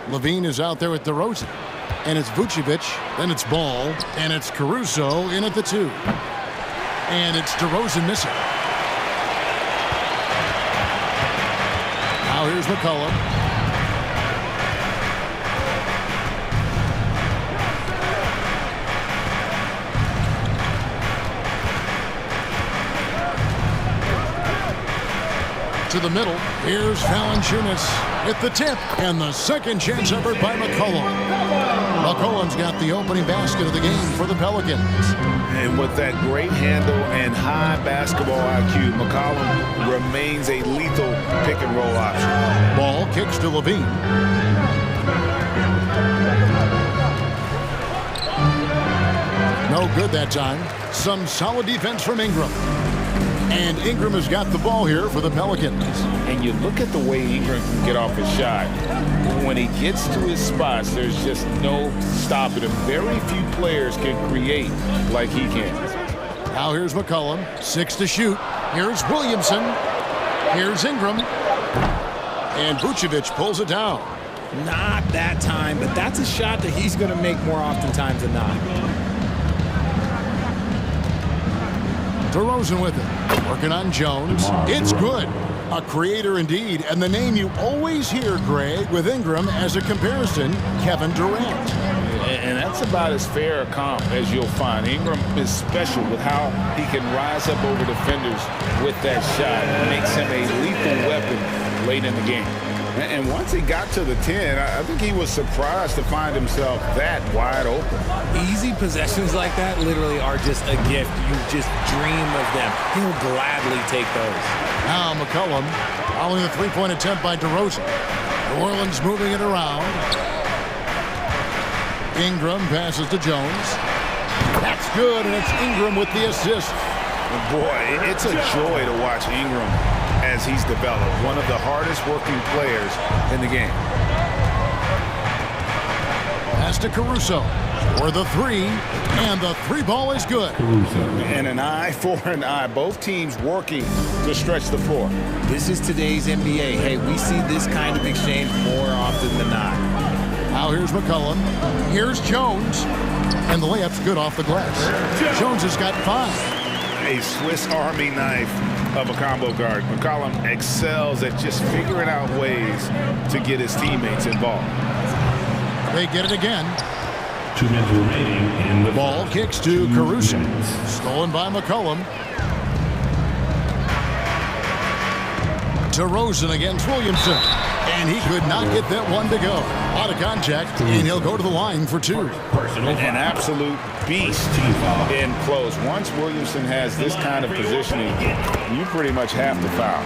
Speaker 5: Levine is out there with DeRozan. And it's Vucevic, then it's Ball, and it's Caruso in at the 2. And it's DeRozan missing. Now here's McCollum. To the middle, here's Valanciunas with the tip, and the second chance effort by McCollum. McCollum's got the opening basket of the game for the Pelicans.
Speaker 6: And with that great handle and high basketball IQ, McCollum remains a lethal pick-and-roll option.
Speaker 5: Ball kicks to Levine. No good that time. Some solid defense from Ingram. And Ingram has got the ball here for the Pelicans.
Speaker 6: And you look at the way Ingram can get off his shot. When he gets to his spots, there's just no stopping him. Very few players can create like he can.
Speaker 5: Now here's McCollum, 6 to shoot. Here's Williamson. Here's Ingram. And Vucevic pulls it down.
Speaker 2: Not that time, but that's a shot that he's going to make more oftentimes than not.
Speaker 5: DeRozan with it. Working on Jones. It's good. A creator indeed. And the name you always hear, Greg, with Ingram as a comparison, Kevin Durant.
Speaker 6: And that's about as fair a comp as you'll find. Ingram is special with how he can rise up over defenders with that shot. It makes him a lethal weapon late in the game. And once he got to the 10, I think he was surprised to find himself that wide open.
Speaker 2: Easy possessions like that literally are just a gift. You just dream of them. He'll gladly take those.
Speaker 5: Now McCollum following the three-point attempt by DeRozan. New Orleans moving it around. Ingram passes to Jones. That's good, and it's Ingram with the assist.
Speaker 6: Boy, it's a joy to watch Ingram as he's developed. One of the hardest working players in the game.
Speaker 5: Pass to Caruso for the 3, and the 3 ball is good.
Speaker 6: And an eye for an eye. Both teams working to stretch the floor.
Speaker 2: This is today's NBA. Hey, we see this kind of exchange more often than not.
Speaker 5: Now here's McCollum. Here's Jones. And the layup's good off the glass. Jones has got 5.
Speaker 6: A Swiss Army knife of a combo guard. McCollum excels at just figuring out ways to get his teammates involved.
Speaker 5: They get it again.
Speaker 4: 2 minutes remaining in the
Speaker 5: ball kicks to Caruso. Stolen by McCollum. DeRozan against Williamson. And he could not get that one to go. Out of contact, and he'll go to the line for 2.
Speaker 6: An absolute beast in close. Once Williamson has this kind of positioning, you pretty much have to foul.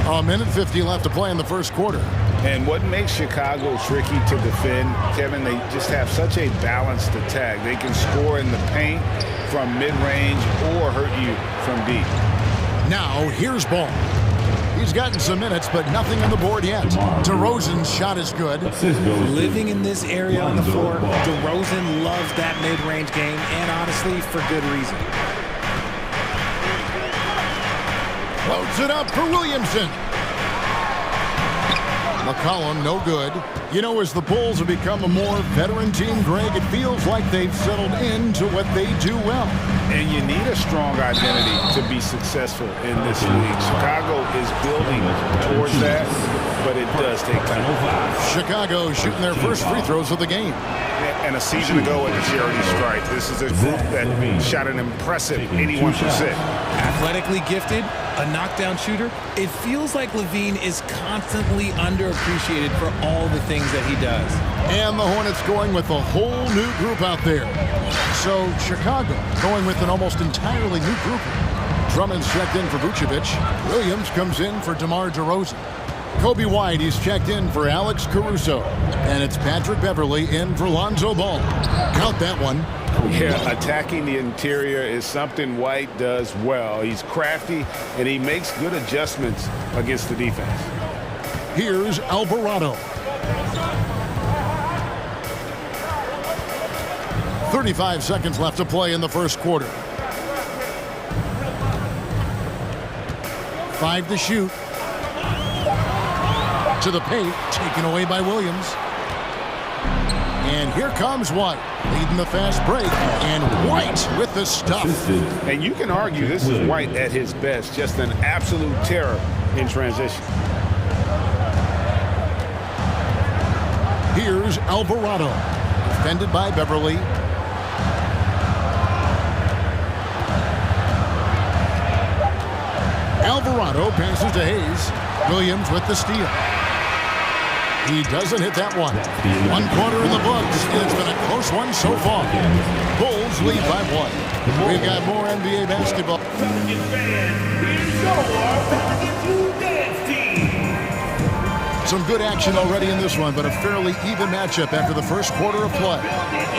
Speaker 5: 1:50 left to play in the first quarter.
Speaker 6: And what makes Chicago tricky to defend, Kevin, they just have such a balanced attack. They can score in the paint from mid-range or hurt you from deep.
Speaker 5: Now, here's Ball. He's gotten some minutes, but nothing on the board yet. DeRozan's shot is good.
Speaker 2: Living in this area on the floor, DeRozan loves that mid-range game, and honestly, for good reason.
Speaker 5: Loads it up for Williamson. McCollum, no good. You know, as the Bulls have become a more veteran team, Greg, it feels like they've settled into what they do well.
Speaker 6: And you need a strong identity to be successful in this league. Chicago is building towards that, but it does take time.
Speaker 5: Chicago shooting their first free throws of the game.
Speaker 6: And a season ago at the charity stripe, this is a group that shot an impressive 81%.
Speaker 2: Athletically gifted, a knockdown shooter. It feels like Levine is constantly underappreciated for all the things that he does.
Speaker 5: And the Hornets going with a whole new group out there. So Chicago going with an almost entirely new group. Drummond's checked in for Vucevic. Williams comes in for DeMar DeRozan. Kobe White, he's checked in for Alex Caruso. And it's Patrick Beverly in for Lonzo Ball. Count that one.
Speaker 6: Yeah, attacking the interior is something White does well. He's crafty, and he makes good adjustments against the defense.
Speaker 5: Here's Alvarado. 35 seconds left to play in the first quarter. 5 to shoot. To the paint, taken away by Williams. And here comes White, leading the fast break, and White with the stuff.
Speaker 6: And you can argue this is White at his best, just an absolute terror in transition.
Speaker 5: Here's Alvarado, defended by Beverly. Alvarado passes to Hayes. Williams with the steal. He doesn't hit that one. 1 quarter in the books, and it's been a close one so far. Bulls lead by 1. We've got more NBA basketball. Some good action already in this one, but a fairly even matchup after the first quarter of play.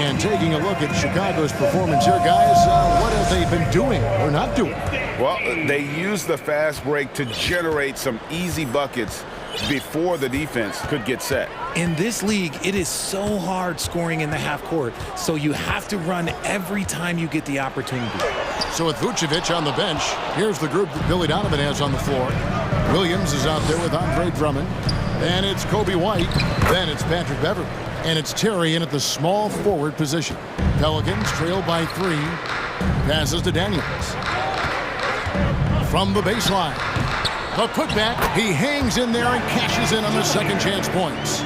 Speaker 5: And taking a look at Chicago's performance here, guys, what have they been doing or not doing?
Speaker 6: Well, they used the fast break to generate some easy buckets before the defense could get set.
Speaker 2: In this league, it is so hard scoring in the half court, so you have to run every time you get the opportunity.
Speaker 5: So with Vucevic on the bench, here's the group that Billy Donovan has on the floor. Williams is out there with Andre Drummond. And it's Kobe White. Then it's Patrick Beverly. And it's Terry in at the small forward position. Pelicans trail by 3. Passes to Daniels. From the baseline. The putback. He hangs in there and cashes in on the second chance points.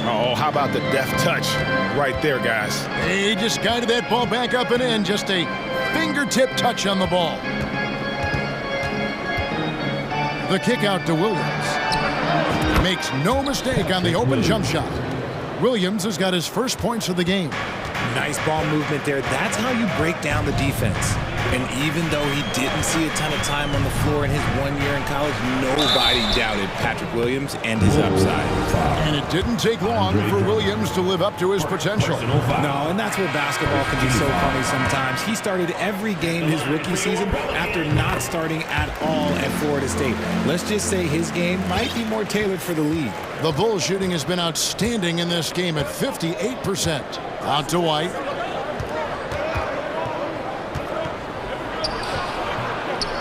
Speaker 6: Oh, how about the deft touch right there, guys?
Speaker 5: He just guided that ball back up and in. Just a fingertip touch on the ball. The kick out to Williams. Makes no mistake on the open jump shot. Williams has got his first points of the game.
Speaker 2: Nice ball movement there. That's how you break down the defense. And even though he didn't see a ton of time on the floor in his 1 year in college, nobody doubted Patrick Williams and his upside.
Speaker 5: And it didn't take long for Williams to live up to his potential.
Speaker 2: No, and that's where basketball can be so funny sometimes. He started every game his rookie season after not starting at all at Florida State. Let's just say his game might be more tailored for the league.
Speaker 5: The Bulls shooting has been outstanding in this game at 58%. Out to White.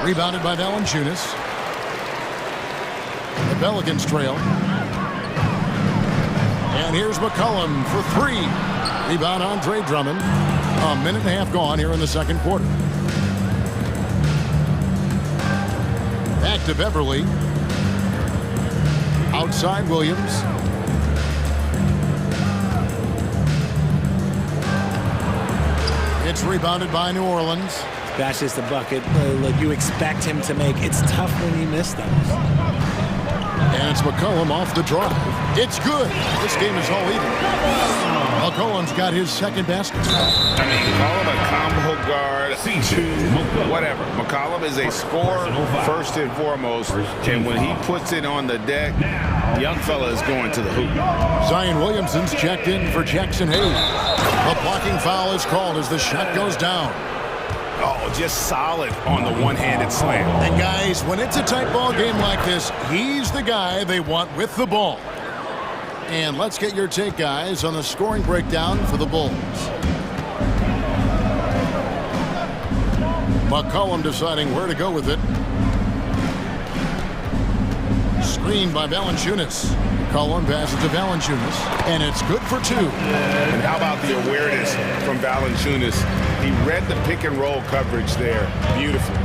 Speaker 5: Rebounded by Valanciunas. The Pelicans trail. And here's McCollum for 3. Rebound Andre Drummond. A minute and a half gone here in the second quarter. Back to Beverly. Outside Williams. It's rebounded by New Orleans.
Speaker 2: That's just a bucket you expect him to make. It's tough when you miss those.
Speaker 5: And it's McCollum off the draw. It's good. This game is all even. McCollum's got his second basket.
Speaker 6: I mean, call him a combo guard, whatever. McCollum is a scorer first and foremost. And when he puts it on the deck, the young fella is going to the hoop.
Speaker 5: Zion Williamson's checked in for Jackson Hayes. A blocking foul is called as the shot goes down.
Speaker 6: Oh, just solid on the one-handed slam.
Speaker 5: And guys, when it's a tight ball game like this, he's the guy they want with the ball. And let's get your take, guys, on the scoring breakdown for the Bulls. McCollum deciding where to go with it. Screened by Valanciunas. McCollum passes to Valanciunas, and it's good for 2.
Speaker 6: And how about the awareness from Valanciunas? He read the pick and roll coverage there beautifully.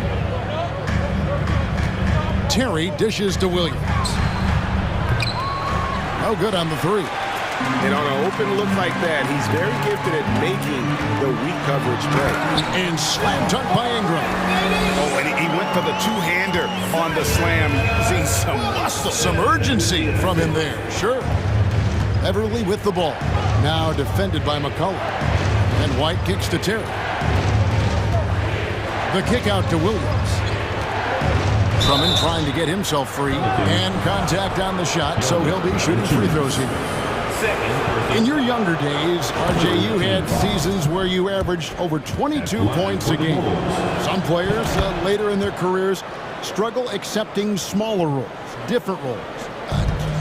Speaker 5: Terry dishes to Williams. No good on the 3.
Speaker 6: And on an open look like that, he's very gifted at making the weak coverage play.
Speaker 5: And slam dunk by Ingram.
Speaker 6: Oh, and he went for the two-hander on the slam, using some muscle.
Speaker 5: Some urgency from him there, sure. Everly with the ball. Now defended by McCollum. And White kicks to Terry. The kick out to Williams. Drummond trying to get himself free. And contact on the shot, so he'll be shooting free throws here. In your younger days, RJ, you had seasons where you averaged over 22 points a game. Some players later in their careers struggle accepting smaller roles, different roles.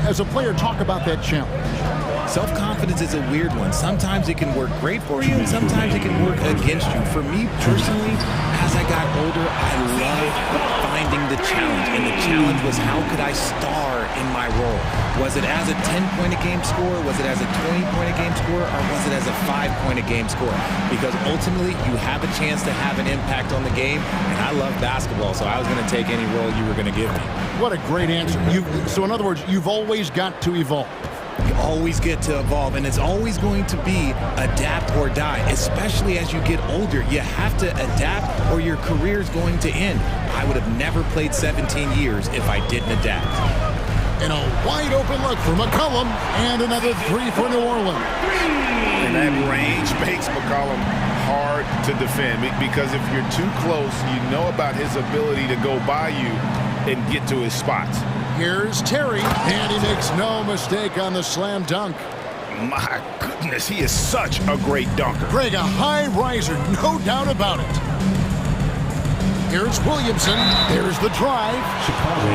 Speaker 5: As a player, talk about that challenge.
Speaker 2: Self-confidence is a weird one. Sometimes it can work great for you, and sometimes it can work against you. For me personally, as I got older, I loved finding the challenge. And the challenge was, how could I star in my role? Was it as a 10-point-a-game scorer? Was it as a 20-point-a-game scorer? Or was it as a 5-point-a-game scorer? Because ultimately, you have a chance to have an impact on the game. And I love basketball, so I was going to take any role you were going to give me.
Speaker 5: What a great answer. So in other words, you've always got to evolve.
Speaker 2: You always get to evolve, and it's always going to be adapt or die, especially as you get older. You have to adapt or your career is going to end. I would have never played 17 years if I didn't adapt.
Speaker 5: And a wide open look for McCollum, and another three for New Orleans.
Speaker 6: And that range makes McCollum hard to defend, because if you're too close, you know about his ability to go by you and get to his spots.
Speaker 5: Here's Terry, and he makes no mistake on the slam dunk.
Speaker 6: My goodness, he is such a great dunker.
Speaker 5: Greg, a high riser, no doubt about it. Here's Williamson. There's the drive.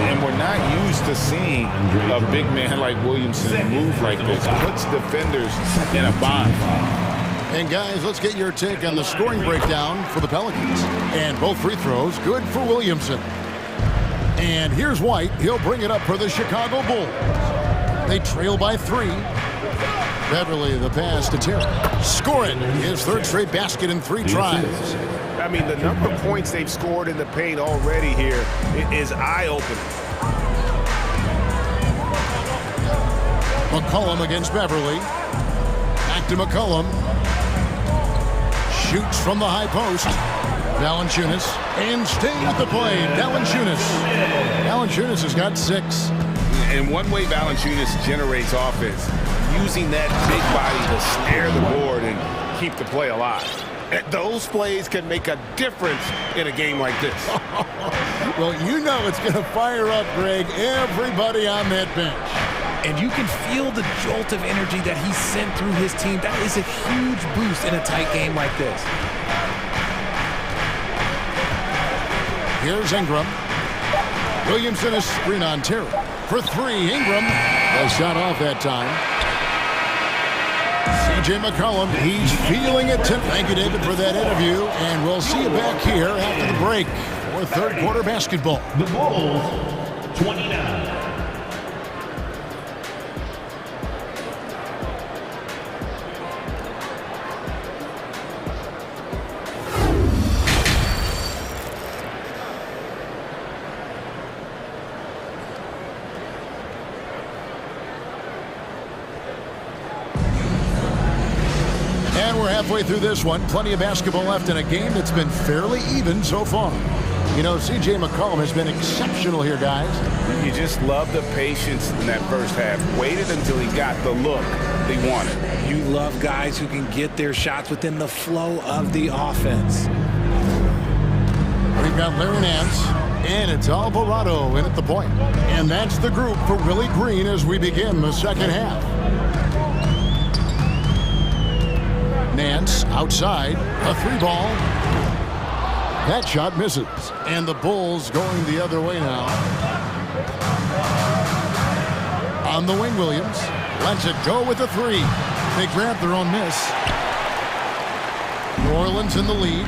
Speaker 6: And we're not used to seeing a big man like Williamson move like this. Puts defenders in a bind.
Speaker 5: And guys, let's get your take on the scoring breakdown for the Pelicans. And both free throws good for Williamson. And here's White. He'll bring it up for the Chicago Bulls. They trail by 3. Beverly, the pass to Terry. Score it. His third straight basket in 3 tries.
Speaker 6: I mean, the number of points they've scored in the paint already here is eye-opening.
Speaker 5: McCollum against Beverly. Back to McCollum. Shoots from the high post. Valanciunas, and staying with the play, Valanciunas. Valanciunas has got 6.
Speaker 6: And one way Valanciunas generates offense, using that big body to snare the board and keep the play alive. Those plays can make a difference in a game like this.
Speaker 5: Well, you know it's going to fire up, Greg, everybody on that bench.
Speaker 2: And you can feel the jolt of energy that he sent through his team. That is a huge boost in a tight game like this.
Speaker 5: Here's Ingram. Williamson, a screen on Terry. For 3, Ingram. A shot off that time. C.J. McCollum, he's feeling it. Thank you, David, for that interview. And we'll see you back here after the break for third quarter basketball.
Speaker 4: The Bulls, 29.
Speaker 5: Halfway through this one, plenty of basketball left in a game that's been fairly even so far. You know, C.J. McCollum has been exceptional here, guys.
Speaker 6: You just love the patience in that first half. Waited until he got the look he wanted.
Speaker 2: You love guys who can get their shots within the flow of the offense.
Speaker 5: We've got Larry Nance, and it's Alvarado in at the point. And that's the group for Willie Green as we begin the second half. Nance outside, a 3-ball. That shot misses. And the Bulls going the other way now. On the wing, Williams lets it go with a 3. They grab their own miss. New Orleans in the lead.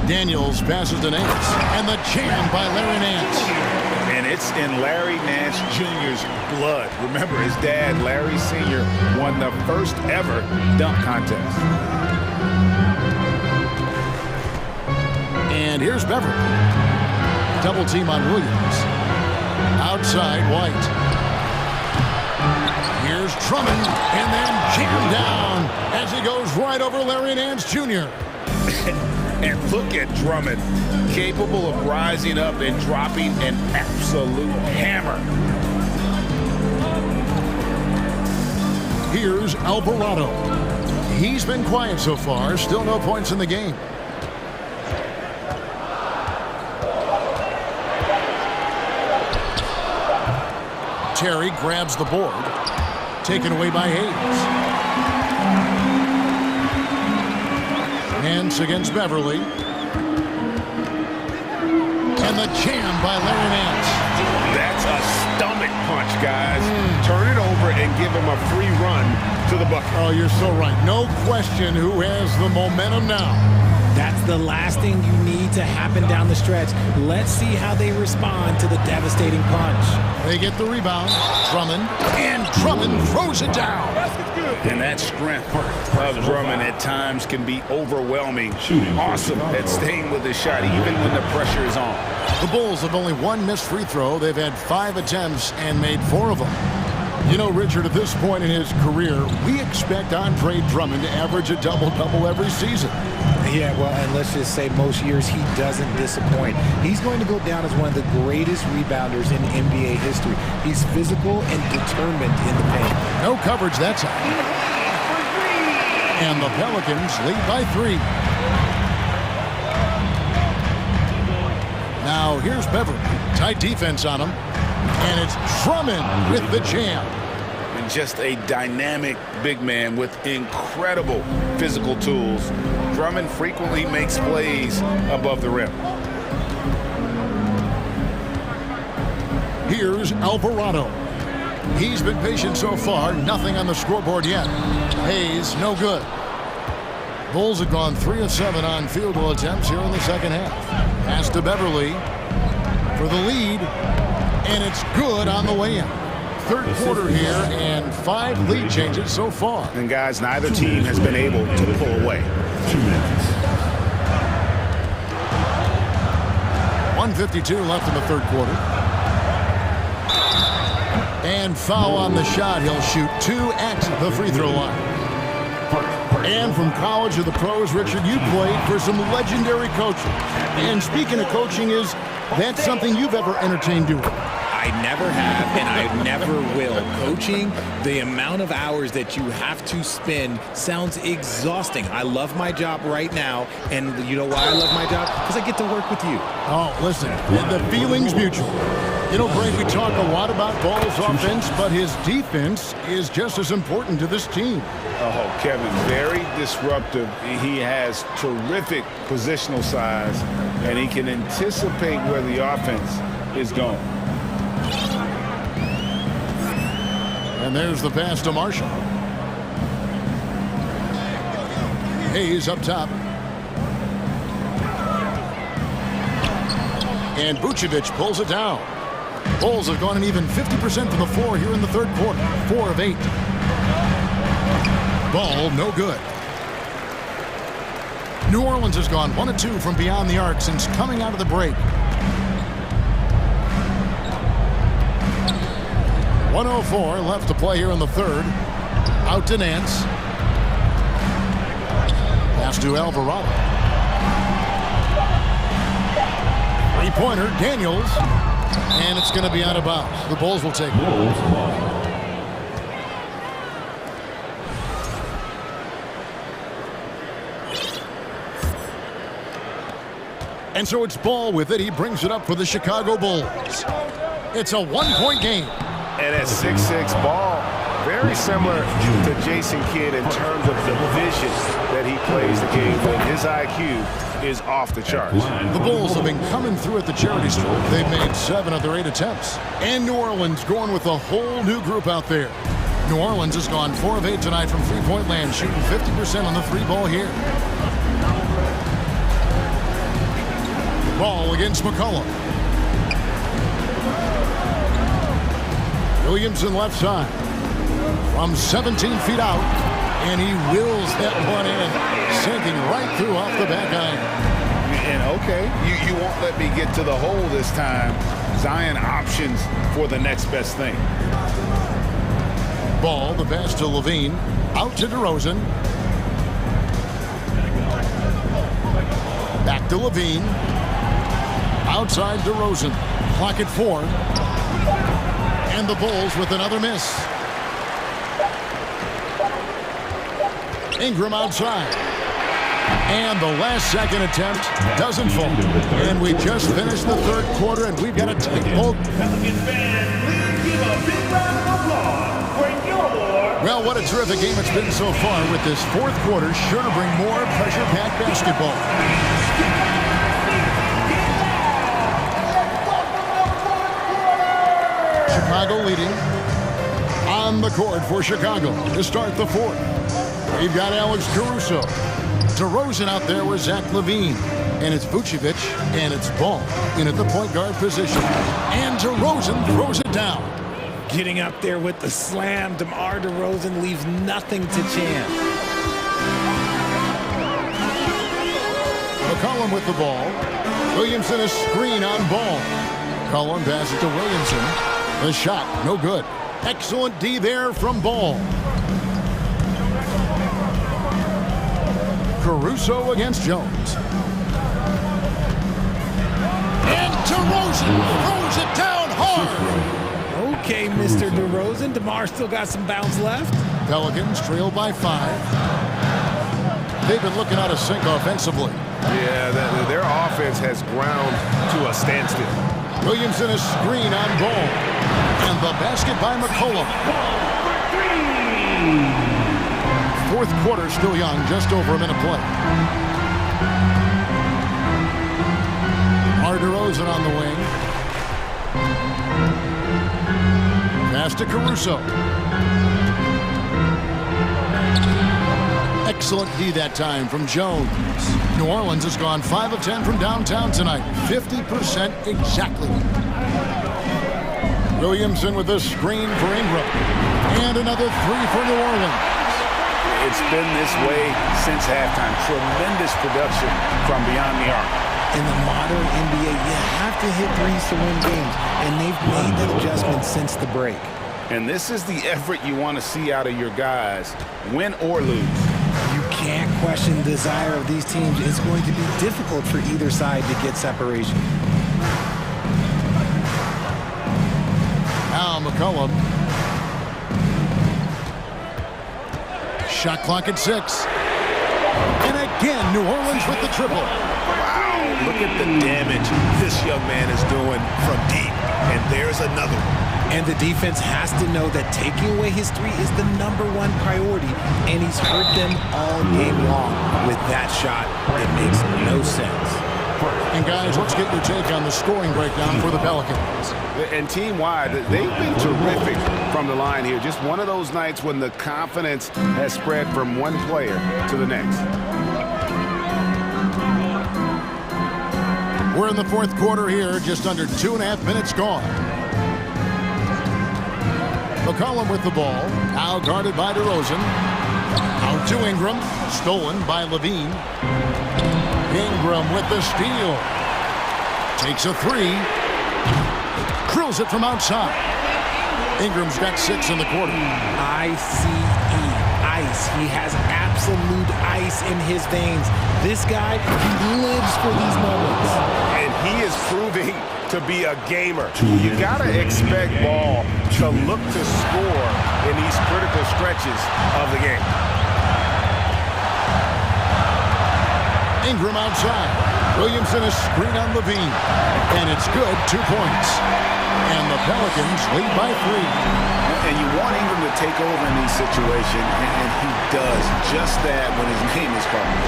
Speaker 5: Daniels passes to Nance. And the jam by Larry Nance.
Speaker 6: And it's in Larry Nance Jr.'s blood. Remember, his dad, Larry Sr., won the first ever dunk contest.
Speaker 5: And here's Beverly. Double team on Williams. Outside, White. Here's Drummond, and then jammed down as he goes right over Larry Nance Jr.
Speaker 6: And look at Drummond, capable of rising up and dropping an absolute hammer.
Speaker 5: Here's Alvarado. He's been quiet so far, still no points in the game. Terry grabs the board. Taken away by Hayes. Nance against Beverly. And the jam by Larry Nance.
Speaker 6: That's a stomach punch, guys. Turn it over and give him a free run to the bucket.
Speaker 5: Oh, you're so right. No question who has the momentum now.
Speaker 2: That's the last thing you need to happen down the stretch. Let's see how they respond to the devastating punch.
Speaker 5: They get the rebound. Drummond. And Drummond throws it down.
Speaker 6: And that strength of Drummond at times can be overwhelming. Awesome at staying with the shot even when the pressure is on.
Speaker 5: The Bulls have only one missed free throw. They've had 5 attempts and made 4 of them. You know, Richard, at this point in his career, we expect Andre Drummond to average a double-double every season.
Speaker 2: Yeah, well, and let's just say most years he doesn't disappoint. He's going to go down as one of the greatest rebounders in NBA history. He's physical and determined in the paint.
Speaker 5: No coverage that time. And the Pelicans lead by 3. Now here's Beverly. Tight defense on him. And it's Drummond with the jam.
Speaker 6: And just a dynamic big man with incredible physical tools. Drummond frequently makes plays above the rim.
Speaker 5: Here's Alvarado. He's been patient so far. Nothing on the scoreboard yet. Hayes, no good. Bulls have gone 3 of 7 on field goal attempts here in the second half. Pass to Beverly for the lead. And it's good on the way in. Third quarter here and 5 lead changes so far.
Speaker 6: And guys, neither team has been able to pull away.
Speaker 4: 2 minutes.
Speaker 5: 1:52 left in the third quarter. And foul on the shot. He'll shoot 2 at the free throw line. And from college to the pros, Richard, you played for some legendary coaching. And speaking of coaching, is that something you've ever entertained doing?
Speaker 2: I never have, and I never will. Coaching, the amount of hours that you have to spend sounds exhausting. I love my job right now, and you know why I love my job? Because I get to work with you.
Speaker 5: Oh, listen, the feeling's mutual. You know, Greg, we talk a lot about Ball's offense, but his defense is just as important to this team.
Speaker 6: Oh, Kevin, very disruptive. He has terrific positional size, and he can anticipate where the offense is going.
Speaker 5: And there's the pass to Marshall. Hayes up top. And Vucevic pulls it down. Bulls have gone an even 50% from the floor here in the third quarter. 4 of 8. Ball no good. New Orleans has gone 1 of 2 from beyond the arc since coming out of the break. 1:04 left to play here in the third. Out to Nance. Pass to Alvarado. 3-pointer, Daniels. And it's going to be out of bounds. The Bulls will take it. And so it's Ball with it. He brings it up for the Chicago Bulls. It's a 1-point game.
Speaker 6: And at 6'6", Ball, very similar to Jason Kidd in terms of the vision that he plays the game with. His IQ is off the charts.
Speaker 5: The Bulls have been coming through at the charity stripe. They've made 7 of their 8 attempts. And New Orleans going with a whole new group out there. New Orleans has gone 4 of 8 tonight from three-point land, shooting 50% on the 3-ball here. Ball against McCollum. Williamson left side from 17 feet out, and he wills that one in, sinking right through off the back iron.
Speaker 6: And okay, you won't let me get to the hole this time. Zion options for the next best thing.
Speaker 5: Ball, the pass to Levine, out to DeRozan. Back to Levine. Outside DeRozan. Clock at 4. And the Bulls with another miss. Ingram outside. And the last second attempt doesn't fall. And we just finished the third quarter, and we've got a tight ball.
Speaker 4: Pelicans fans, please give a big
Speaker 5: Well, what a terrific game it's been so far with this fourth quarter. Sure to bring more pressure-packed basketball. Chicago leading on the court for Chicago to start the fourth. We've got Alex Caruso. DeRozan out there with Zach LaVine. And it's Vucevic, and it's Ball in at the point guard position. And DeRozan throws it down.
Speaker 2: Getting up there with the slam, DeMar DeRozan leaves nothing to chance.
Speaker 5: McCollum with the ball. Williamson a screen on Ball. McCollum passes to Williamson. The shot, no good. Excellent D there from Ball. Caruso against Jones. And DeRozan throws it down hard.
Speaker 2: Okay, Mr. DeRozan. DeMar still got some bounce left.
Speaker 5: Pelicans trail by 5. They've been looking out of sync offensively.
Speaker 14: Yeah, their offense has ground to a standstill.
Speaker 5: Williamson a screen on Ball. And the basket by McCollum. Fourth quarter still young, just over a minute play. DeRozan on the wing. Pass to Caruso. Excellent D that time from Jones. New Orleans has gone 5 of 10 from downtown tonight. 50% exactly. Williamson with this screen for Ingram. And another 3 for New Orleans.
Speaker 6: It's been this way since halftime. Tremendous production from beyond the arc.
Speaker 2: In the modern NBA, you have to hit threes to win games, and they've made that adjustment since the break.
Speaker 6: And this is the effort you want to see out of your guys, win or lose.
Speaker 2: You can't question the desire of these teams. It's going to be difficult for either side to get separation.
Speaker 5: Now McCollum. Shot clock at 6. And again, New Orleans with the triple.
Speaker 14: Look at the damage this young man is doing from deep. And there's another one.
Speaker 2: And the defense has to know that taking away his 3 is the #1 priority. And he's hurt them all game long. With that shot, it makes no sense.
Speaker 5: And guys, let's get your take on the scoring breakdown for the Pelicans.
Speaker 6: And team-wide, they've been terrific from the line here. Just one of those nights when the confidence has spread from one player to the next.
Speaker 5: We're in the fourth quarter here, just under 2.5 minutes gone. McCollum with the ball, now guarded by DeRozan. Out to Ingram, stolen by LaVine. Ingram with the steal. Takes a 3. Drills it from outside. Ingram's got 6 in the quarter.
Speaker 2: ICE, ice. He has absolute ice in his veins. This guy, he lives for these moments.
Speaker 6: And he is proving to be a gamer. You gotta expect Ball to look to score in these critical stretches of the game.
Speaker 5: Ingram outside. Williamson a screen on LaVine. And it's good, 2 points. And the Pelicans lead by 3.
Speaker 6: And you want Ingram to take over in these situations, and he does just that when his name is called.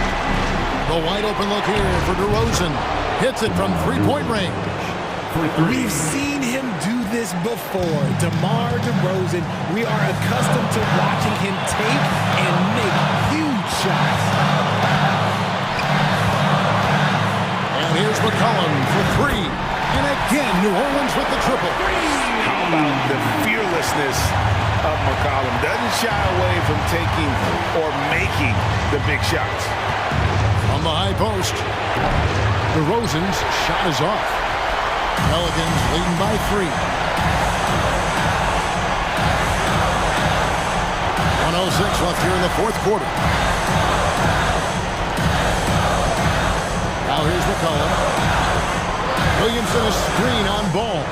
Speaker 5: The wide open look here for DeRozan. Hits it from 3-point range.
Speaker 2: We've seen him do this before. DeMar DeRozan, we are accustomed to watching him take and make huge shots.
Speaker 5: And here's McCollum for 3. And again, New Orleans with the triple.
Speaker 6: How about the fearlessness of McCollum? Doesn't shy away from taking or making the big shots.
Speaker 5: On the high post, DeRozan's shot is off. Pelicans leading by 3. 1:06 left here in the fourth quarter. Now here's McCollum. Williamson a screen on Ball.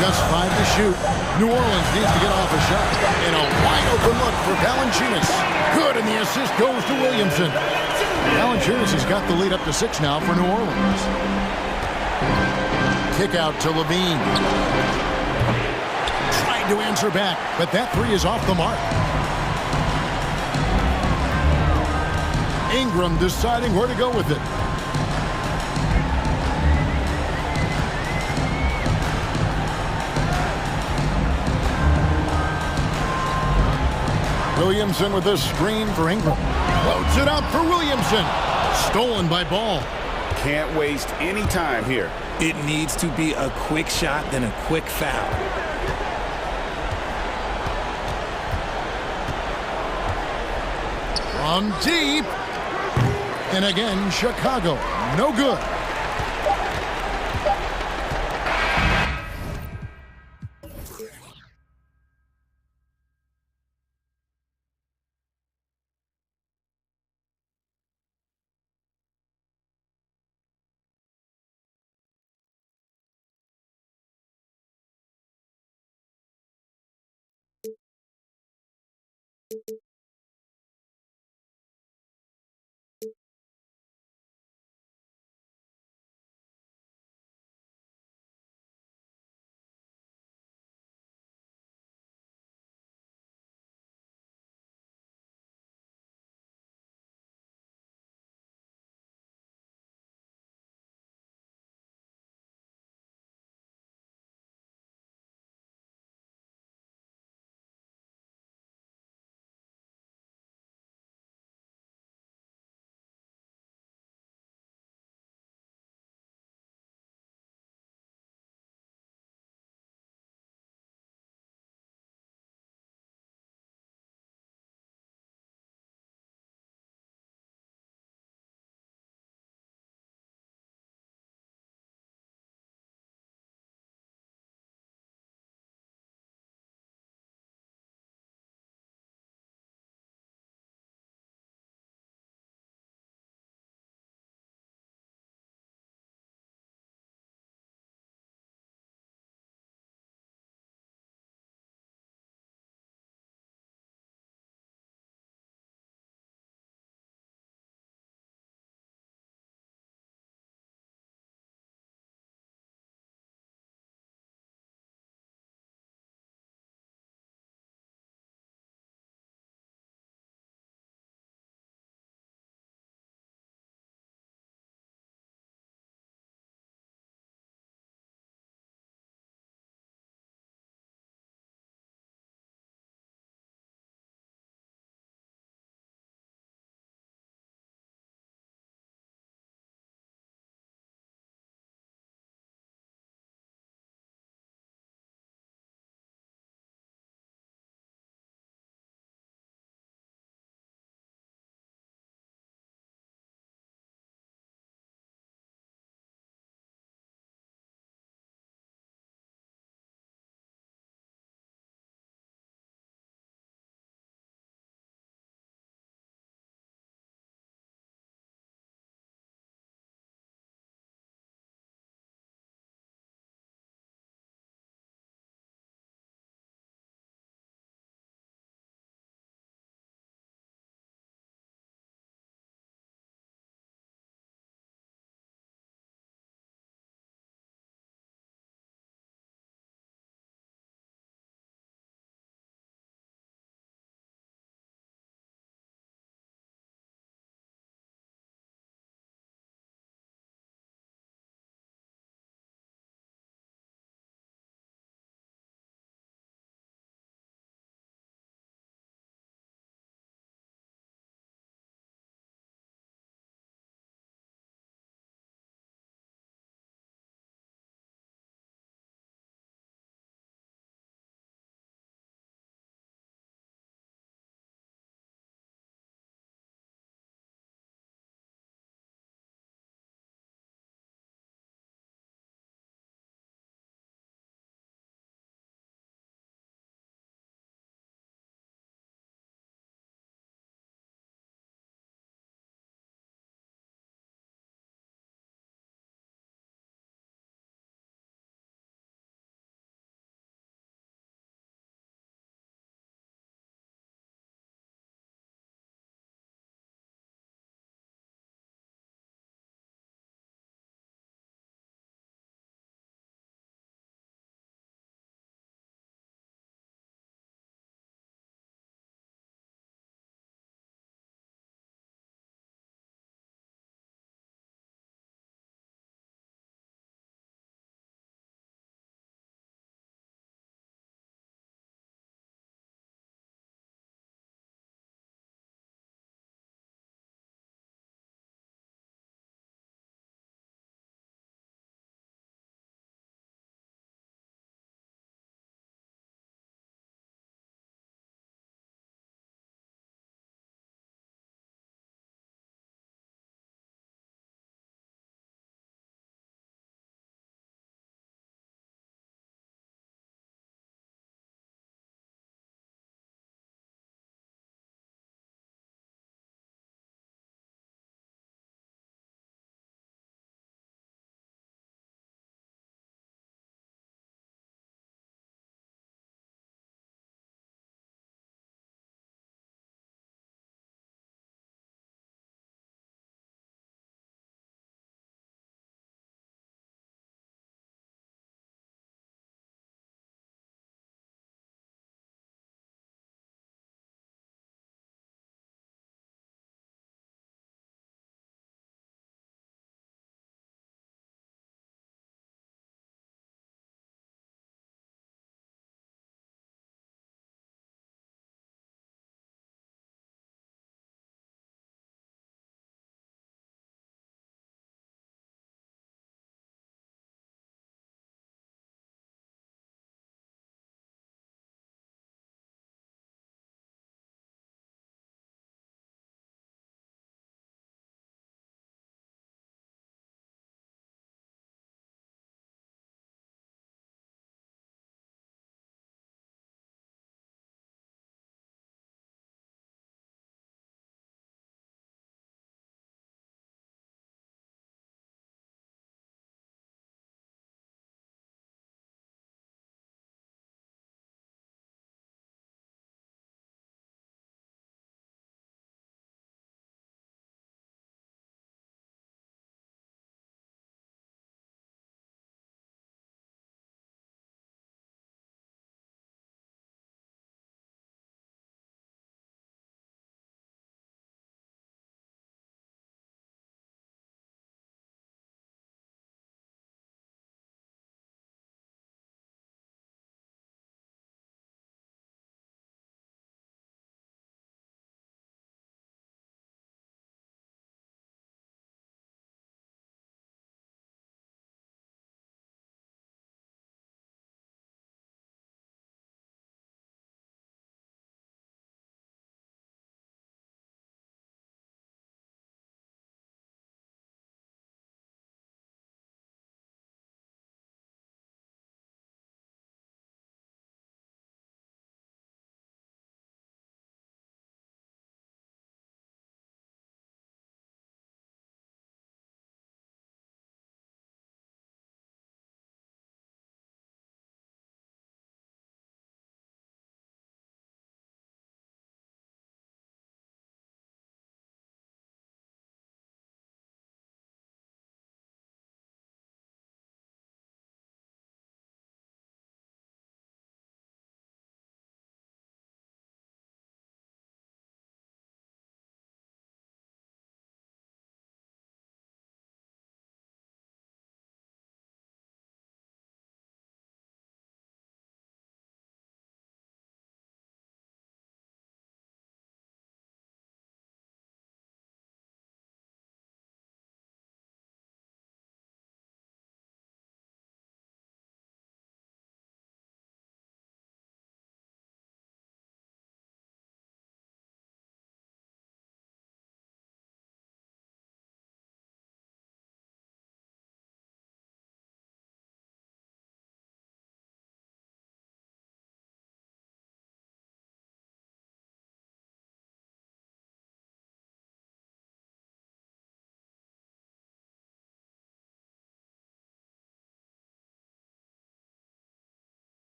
Speaker 5: Just 5 to shoot. New Orleans needs to get off a shot. And a wide open look for Valanciunas. Good, and the assist goes to Williamson. Valanciunas has got the lead up to 6 now for New Orleans. Kick out to LaVine. Trying to answer back, but that three is off the mark. Ingram deciding where to go with it. Williamson with this screen for Ingram. Floats it up for Williamson. Stolen by Ball.
Speaker 6: Can't waste any time here.
Speaker 2: It needs to be a quick shot, then a quick foul.
Speaker 5: From deep. And again, Chicago. No good.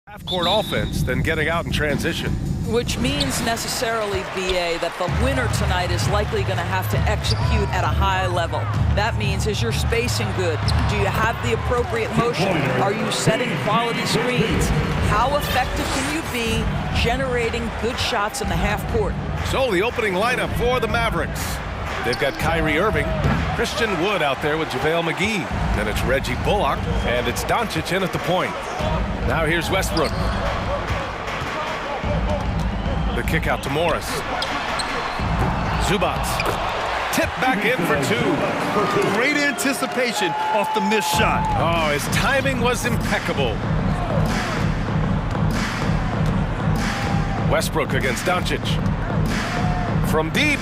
Speaker 1: Half-court offense, then getting out in transition.
Speaker 11: Which means necessarily, BA, that the winner tonight is likely going to have to execute at a high level. That means, is your spacing good? Do you have the appropriate motion? Are you setting quality screens? How effective can you be generating good shots in the half court?
Speaker 1: So the opening lineup for the Mavericks. They've got Kyrie Irving, Christian Wood out there with JaVale McGee. Then it's Reggie Bullock, and it's Doncic in at the point. Now here's Westbrook. The kick out to Morris. Zubats. Tip back in for two.
Speaker 3: Great anticipation off the missed shot.
Speaker 1: Oh, his timing was impeccable. Westbrook against Doncic. From deep.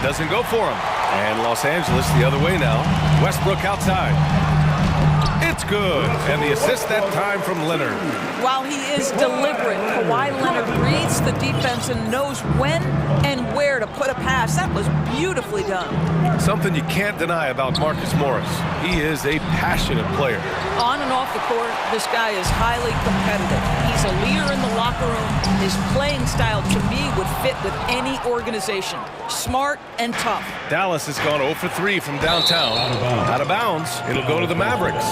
Speaker 1: Doesn't go for him. And Los Angeles the other way now. Westbrook outside. It's good. And the assist that time from Leonard.
Speaker 11: While he is deliberate, Kawhi Leonard reads the defense and knows when and where to put a pass. That was beautifully done.
Speaker 1: Something you can't deny about Marcus Morris. He is a passionate player.
Speaker 11: On and off the court, this guy is highly competitive. He's a leader in the locker room. His playing style, to me, would fit with any organization. Smart and tough.
Speaker 1: Dallas has gone 0 for 3 from downtown. Out of bounds. It'll go to the Mavericks.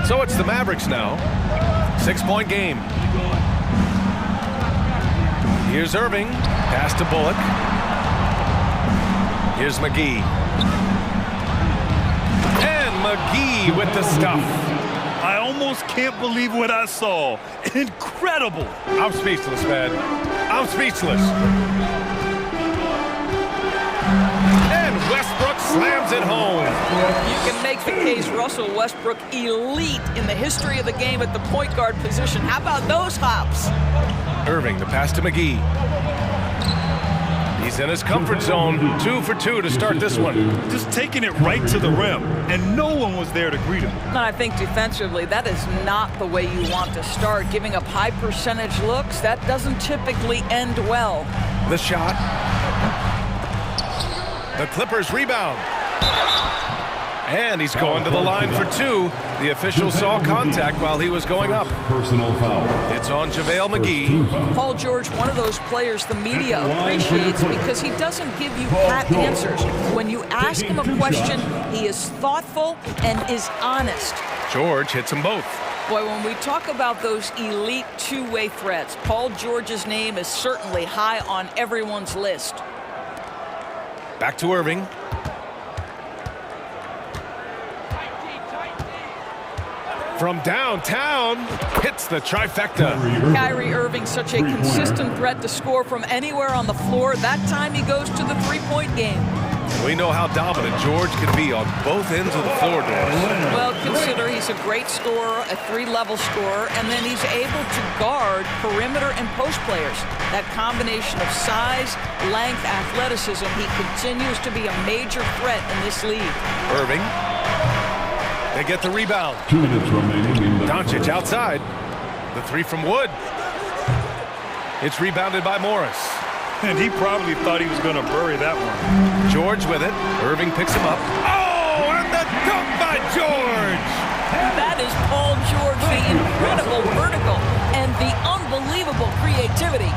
Speaker 1: So it's the Mavericks now. 6-point game. Here's Irving. Pass to Bullock. Here's McGee. And McGee with the stuff.
Speaker 3: I almost can't believe what I saw. Incredible.
Speaker 1: I'm speechless, man. I'm speechless. And Westbrook slams it home.
Speaker 11: You can make the case Russell Westbrook elite in the history of the game at the point guard position. How about those hops?
Speaker 1: Irving, the pass to McGee. He's in his comfort zone. 2 for 2 to start this one.
Speaker 3: Just taking it right to the rim, and no one was there to greet him.
Speaker 11: And I think defensively, that is not the way you want to start. Giving up high percentage looks, that doesn't typically end well.
Speaker 1: The shot. The Clippers rebound. And he's going to the line for 2. The official saw contact while he was going up.
Speaker 4: Personal foul.
Speaker 1: It's on JaVale McGee.
Speaker 11: Paul George, one of those players the media appreciates because he doesn't give you pat answers. When you ask him a question, he is thoughtful and is honest.
Speaker 1: George hits them both.
Speaker 11: Boy, when we talk about those elite two-way threats, Paul George's name is certainly high on everyone's list.
Speaker 1: Back to Irving. From downtown, hits the trifecta.
Speaker 11: Kyrie Irving, such a consistent threat to score from anywhere on the floor. That time he goes to the three-point game.
Speaker 1: We know how dominant George can be on both ends of the floor, Doris.
Speaker 11: Well, consider he's a great scorer, a three-level scorer, and then he's able to guard perimeter and post players. That combination of size, length, athleticism, he continues to be a major threat in this league.
Speaker 1: Irving. They get the rebound.
Speaker 4: 2 minutes remaining in the
Speaker 1: Doncic outside. The three from Wood. It's rebounded by Morris.
Speaker 3: And he probably thought he was going to bury that one.
Speaker 1: George with it. Irving picks him up. Oh, and the dunk by George!
Speaker 11: That is Paul George, the incredible vertical and the unbelievable creativity.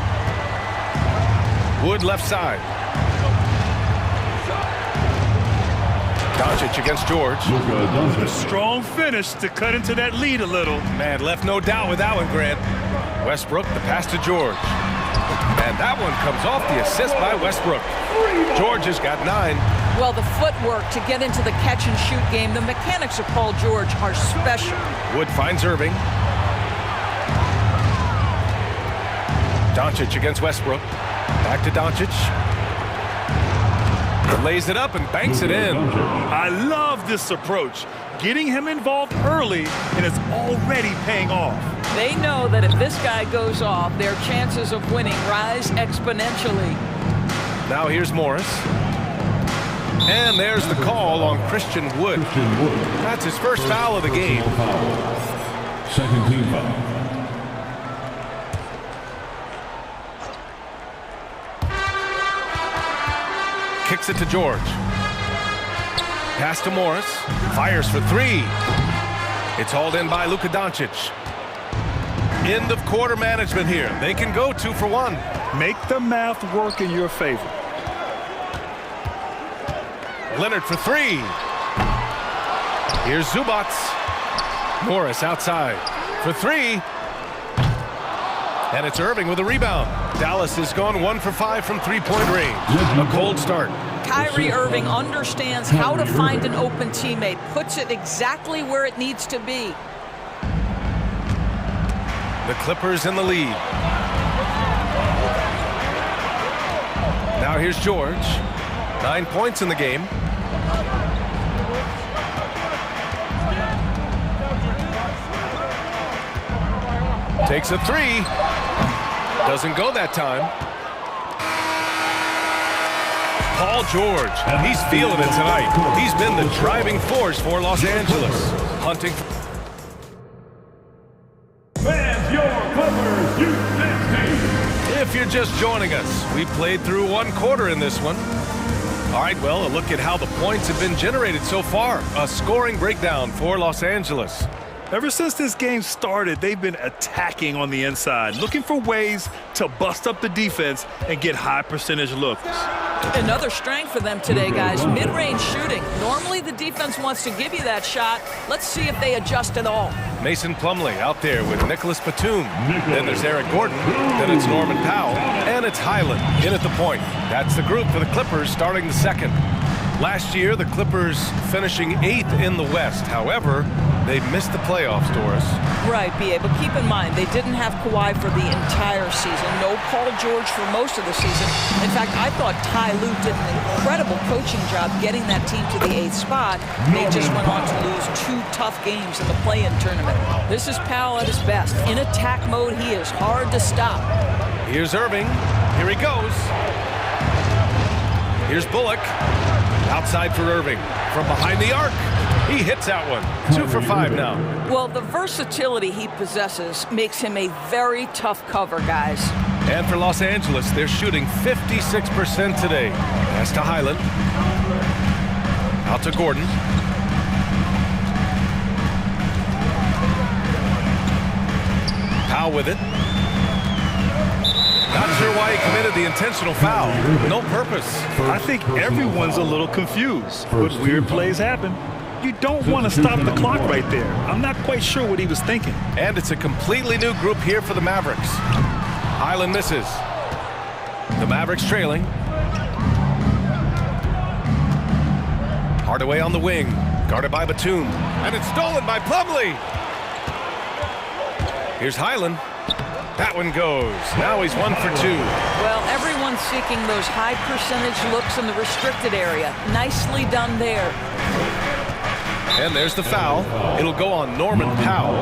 Speaker 1: Wood left side. Doncic against George.
Speaker 3: A strong finish to cut into that lead a little.
Speaker 1: Man, left no doubt with that one, Grant. Westbrook, the pass to George. And that one comes off the assist by Westbrook. George has got 9.
Speaker 11: Well, the footwork to get into the catch-and-shoot game, the mechanics of Paul George are special.
Speaker 1: Wood finds Irving. Doncic against Westbrook. Back to Doncic. Lays it up and banks it in.
Speaker 3: I love this approach. Getting him involved early, and it's already paying off.
Speaker 11: They know that if this guy goes off, their chances of winning rise exponentially.
Speaker 1: Now here's Morris. And there's the call on Christian Wood. That's his first foul of the game.
Speaker 4: Second team foul.
Speaker 1: kicks it to George. Pass to Morris. Fires for three. It's hauled in by Luka Doncic. End of quarter management here. They can go 2 for 1.
Speaker 3: Make the math work in your favor.
Speaker 1: Leonard for three. Here's Zubac. Morris outside for three. And it's Irving with a rebound. Dallas has gone 1 for 5 from three-point range. A cold start.
Speaker 11: Kyrie Irving understands how to find an open teammate, puts it exactly where it needs to be.
Speaker 1: The Clippers in the lead. Now here's George. 9 points in the game. Takes a three. Doesn't go that time. Paul George, he's feeling it tonight. He's been the driving force for Los Angeles. Hunting.
Speaker 4: Fans, your Clippers, U16.
Speaker 1: If you're just joining us, we played through 1 quarter in this one. All right, well, a look at how the points have been generated so far. A scoring breakdown for Los Angeles.
Speaker 3: Ever since this game started, they've been attacking on the inside, looking for ways to bust up the defense and get high percentage looks.
Speaker 11: Another strength for them today, guys. Mid-range shooting. Normally the defense wants to give you that shot. Let's see if they adjust at all.
Speaker 1: Mason Plumlee out there with Nicholas Batum. Then there's Eric Gordon. Then it's Norman Powell. And it's Highland in at the point. That's the group for the Clippers starting the second. Last year, the Clippers finishing 8th in the West. However, they missed the playoffs, Doris.
Speaker 11: Right, B.A., but keep in mind, they didn't have Kawhi for the entire season. No Paul George for most of the season. In fact, I thought Ty Lue did an incredible coaching job getting that team to the 8th spot. They just went on to lose 2 tough games in the play-in tournament. This is Powell at his best. In attack mode, he is hard to stop.
Speaker 1: Here's Irving. Here he goes. Here's Bullock. Outside for Irving. From behind the arc. He hits that one. 2 for 5 now.
Speaker 11: Well, the versatility he possesses makes him a very tough cover, guys.
Speaker 1: And for Los Angeles, they're shooting 56% today. Pass to Highland. Out to Gordon. Powell with it. Not sure why he committed the intentional foul. No purpose.
Speaker 3: I think everyone's a little confused, but weird plays happen. You don't want to stop the clock right there. I'm not quite sure what he was thinking.
Speaker 1: And it's a completely new group here for the Mavericks. Highland misses. The Mavericks trailing. Hardaway on the wing. Guarded by Batum. And it's stolen by Plumlee. Here's Highland. That one goes. Now he's 1 for 2.
Speaker 11: Well, everyone's seeking those high percentage looks in the restricted area. Nicely done there.
Speaker 1: And there's the foul. It'll go on Norman Powell.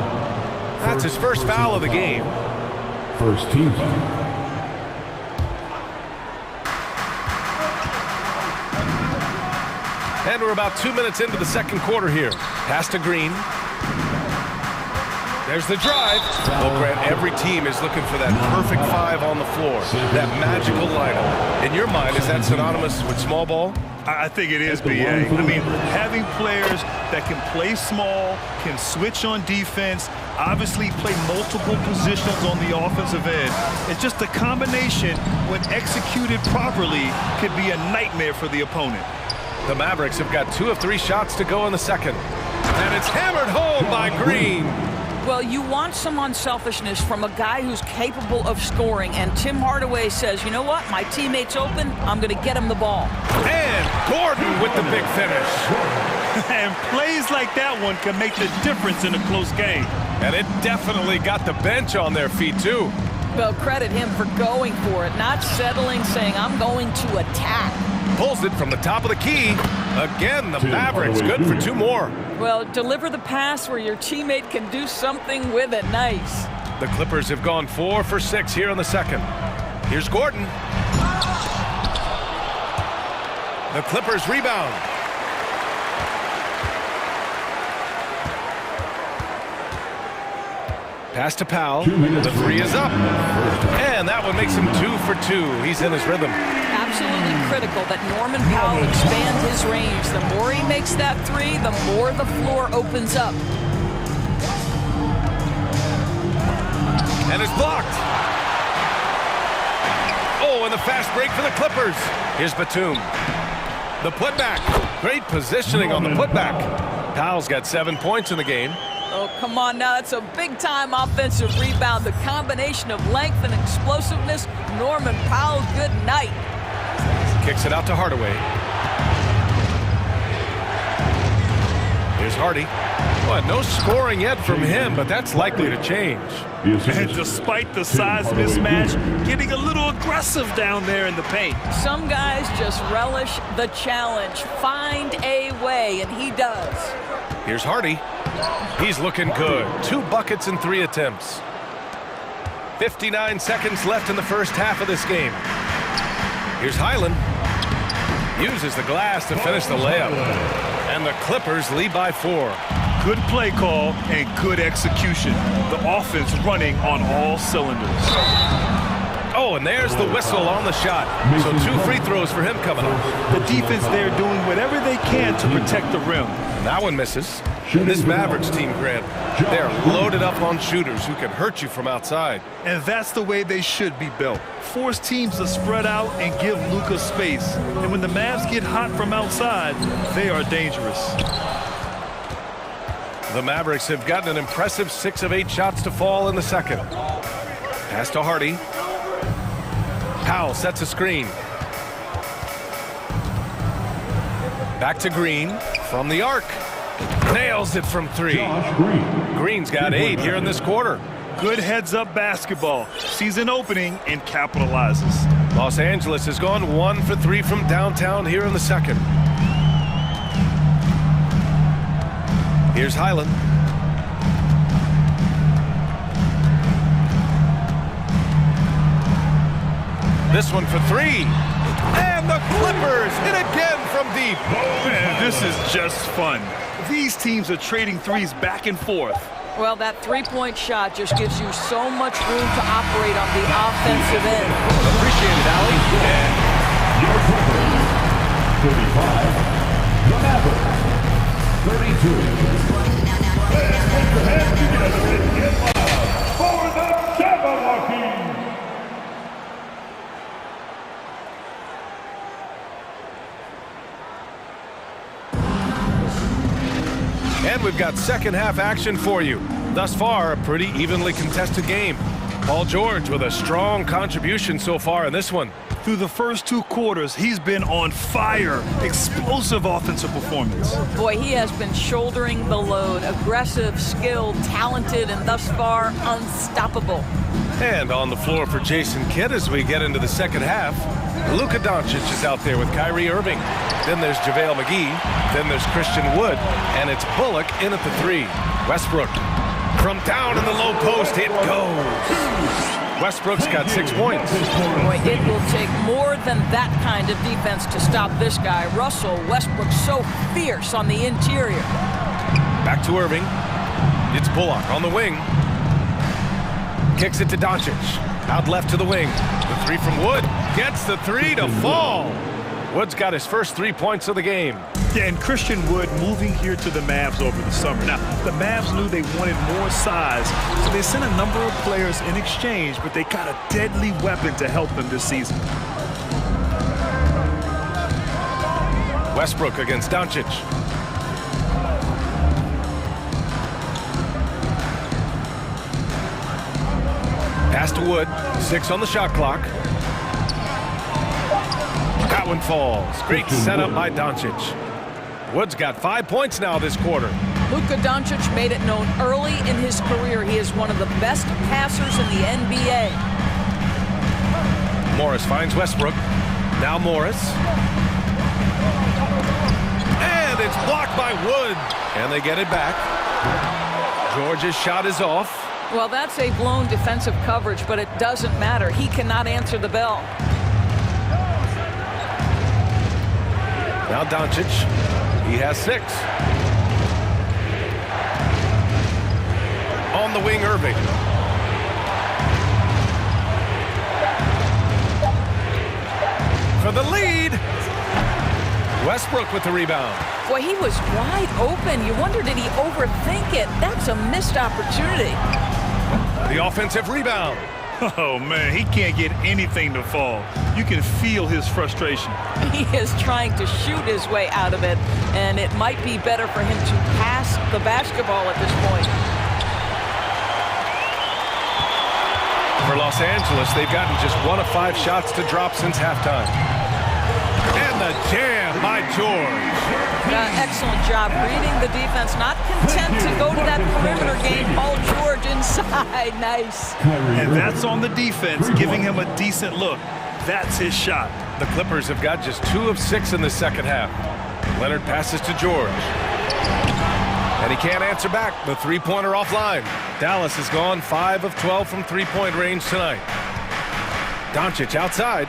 Speaker 1: That's his first foul of the game.
Speaker 4: First team foul.
Speaker 1: And we're about 2 minutes into the second quarter here. Pass to Green. There's the drive. Well, Grant, every team is looking for that perfect 5 on the floor, that magical lineup. In your mind, is that synonymous with small ball?
Speaker 3: I think it is, B.A. I mean, having players that can play small, can switch on defense, obviously play multiple positions on the offensive end. It's just a combination, when executed properly, could be a nightmare for the opponent.
Speaker 1: The Mavericks have got 2 of 3 shots to go in the second. And it's hammered home by Green.
Speaker 11: Well, you want some unselfishness from a guy who's capable of scoring, and Tim Hardaway says, you know what, my teammate's open, I'm going to get him the ball.
Speaker 1: And Gordon with the big finish.
Speaker 3: And plays like that one can make the difference in a close game.
Speaker 1: And it definitely got the bench on their feet, too.
Speaker 11: Well, credit him for going for it, not settling, saying, I'm going to attack.
Speaker 1: Pulls it from the top of the key. Again, the Mavericks good for 2 more.
Speaker 11: Well, deliver the pass where your teammate can do something with it. Nice.
Speaker 1: The Clippers have gone 4 for 6 here in the second. Here's Gordon. The Clippers rebound. Pass to Powell. The 3 is up. And that one makes him 2 for 2. He's in his rhythm.
Speaker 11: absolutely critical that Norman Powell expand his range. The more he makes that three, the more the floor opens up.
Speaker 1: And it's blocked. Oh, and the fast break for the Clippers. Here's Batum. The putback. Great positioning on the putback. Powell's got 7 points in the game.
Speaker 11: Oh, come on now. That's a big-time offensive rebound. The combination of length and explosiveness. Norman Powell, good night.
Speaker 1: Kicks it out to Hardaway. Here's Hardy. Well, no scoring yet from him, but that's likely to change.
Speaker 3: And despite the size mismatch, getting a little aggressive down there in the paint.
Speaker 11: Some guys just relish the challenge. Find a way, and he does.
Speaker 1: Here's Hardy. He's looking good. 2 buckets in 3 attempts. 59 seconds left in the first half of this game. Here's Highland. Uses the glass to finish the layup. And the Clippers lead by 4.
Speaker 3: Good play call and good execution. The offense running on all cylinders.
Speaker 1: Oh, and there's the whistle on the shot. So 2 free throws for him coming up.
Speaker 3: The defense there doing whatever they can to protect the rim.
Speaker 1: That one misses. This Mavericks team, Grant, they're loaded up on shooters who can hurt you from outside.
Speaker 3: And that's the way they should be built. Force teams to spread out and give Luka space. And when the Mavs get hot from outside, they are dangerous.
Speaker 1: The Mavericks have gotten an impressive 6 of 8 shots to fall in the second. Pass to Hardy. Powell sets a screen. Back to Green from the arc. Nails it from 3. Green's got 8 here in this quarter.
Speaker 3: Good heads-up basketball. Sees an opening and capitalizes.
Speaker 1: Los Angeles has gone 1 for 3 from downtown here in the second. Here's Highland. This one for 3. And the Clippers hit again from deep.
Speaker 3: Man, this is just fun. These teams are trading threes back and forth.
Speaker 11: Well, that three-point shot just gives you so much room to operate on the offensive end.
Speaker 1: Appreciate it, Allie.
Speaker 4: And your Clippers, 35, the Mavericks, 32. Let's put your hands together and get loud for the Jabberwocky.
Speaker 1: And we've got second half action for you. Thus far, a pretty evenly contested game. Paul George with a strong contribution so far in this one.
Speaker 3: Through the first 2 quarters, he's been on fire. Explosive offensive performance.
Speaker 11: Boy, he has been shouldering the load. Aggressive, skilled, talented, and thus far, unstoppable.
Speaker 1: And on the floor for Jason Kidd as we get into the second half, Luka Doncic is out there with Kyrie Irving. Then there's JaVale McGee. Then there's Christian Wood. And it's Bullock in at the 3. Westbrook. From down in the low post, it goes. Westbrook's got 6 points.
Speaker 11: Boy, it will take more than that kind of defense to stop this guy. Russell Westbrook so fierce on the interior.
Speaker 1: Back to Irving. It's Bullock on the wing. Kicks it to Doncic. Out left to the wing. The 3 from Wood. Gets the 3 to fall. Wood's got his first 3 points of the game.
Speaker 3: Yeah, and Christian Wood moving here to the Mavs over the summer. Now, the Mavs knew they wanted more size, so they sent a number of players in exchange, but they got a deadly weapon to help them this season.
Speaker 1: Westbrook against Doncic. Pass to Wood. 6 on the shot clock. That one falls. Great setup by Doncic. Wood's got 5 points now this quarter.
Speaker 11: Luka Doncic made it known early in his career he is one of the best passers in the NBA.
Speaker 1: Morris finds Westbrook. Now Morris. And it's blocked by Wood. And they get it back. George's shot is off.
Speaker 11: Well, that's a blown defensive coverage, but it doesn't matter. He cannot answer the bell.
Speaker 1: Now Doncic. He has 6. On the wing, Irving. for the lead. Westbrook with the rebound.
Speaker 11: Boy, he was wide open. You wonder, did he overthink it? That's a missed opportunity.
Speaker 1: The offensive rebound.
Speaker 3: Oh, man, he can't get anything to fall. You can feel his frustration.
Speaker 11: He is trying to shoot his way out of it, and it might be better for him to pass the basketball at this point.
Speaker 1: For Los Angeles, they've gotten just 1 of 5 shots to drop since halftime. And the jam by George.
Speaker 11: Excellent job reading the defense. Not content to go to that perimeter game. Paul George inside. Nice.
Speaker 3: And that's on the defense, giving him a decent look. That's his shot.
Speaker 1: The Clippers have got just 2 of 6 in the second half. Leonard passes to George. And he can't answer back. The three-pointer offline. Dallas has gone 5 of 12 from three-point range tonight. Doncic outside.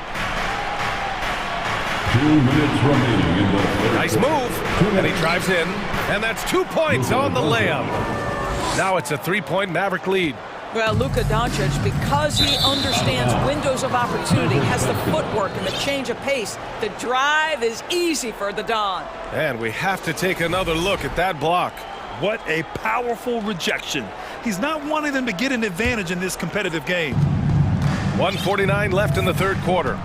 Speaker 4: 2 minutes remaining in the third.
Speaker 1: Nice move. And he drives in. And that's 2 points on the layup. Now it's a 3-point Maverick lead.
Speaker 11: Well, Luka Doncic, because he understands windows of opportunity, has the footwork and the change of pace. The drive is easy for the Don.
Speaker 1: And we have to take another look at that block.
Speaker 3: What a powerful rejection. He's not wanting them to get an advantage in this competitive game.
Speaker 1: 1:49 left in the third quarter.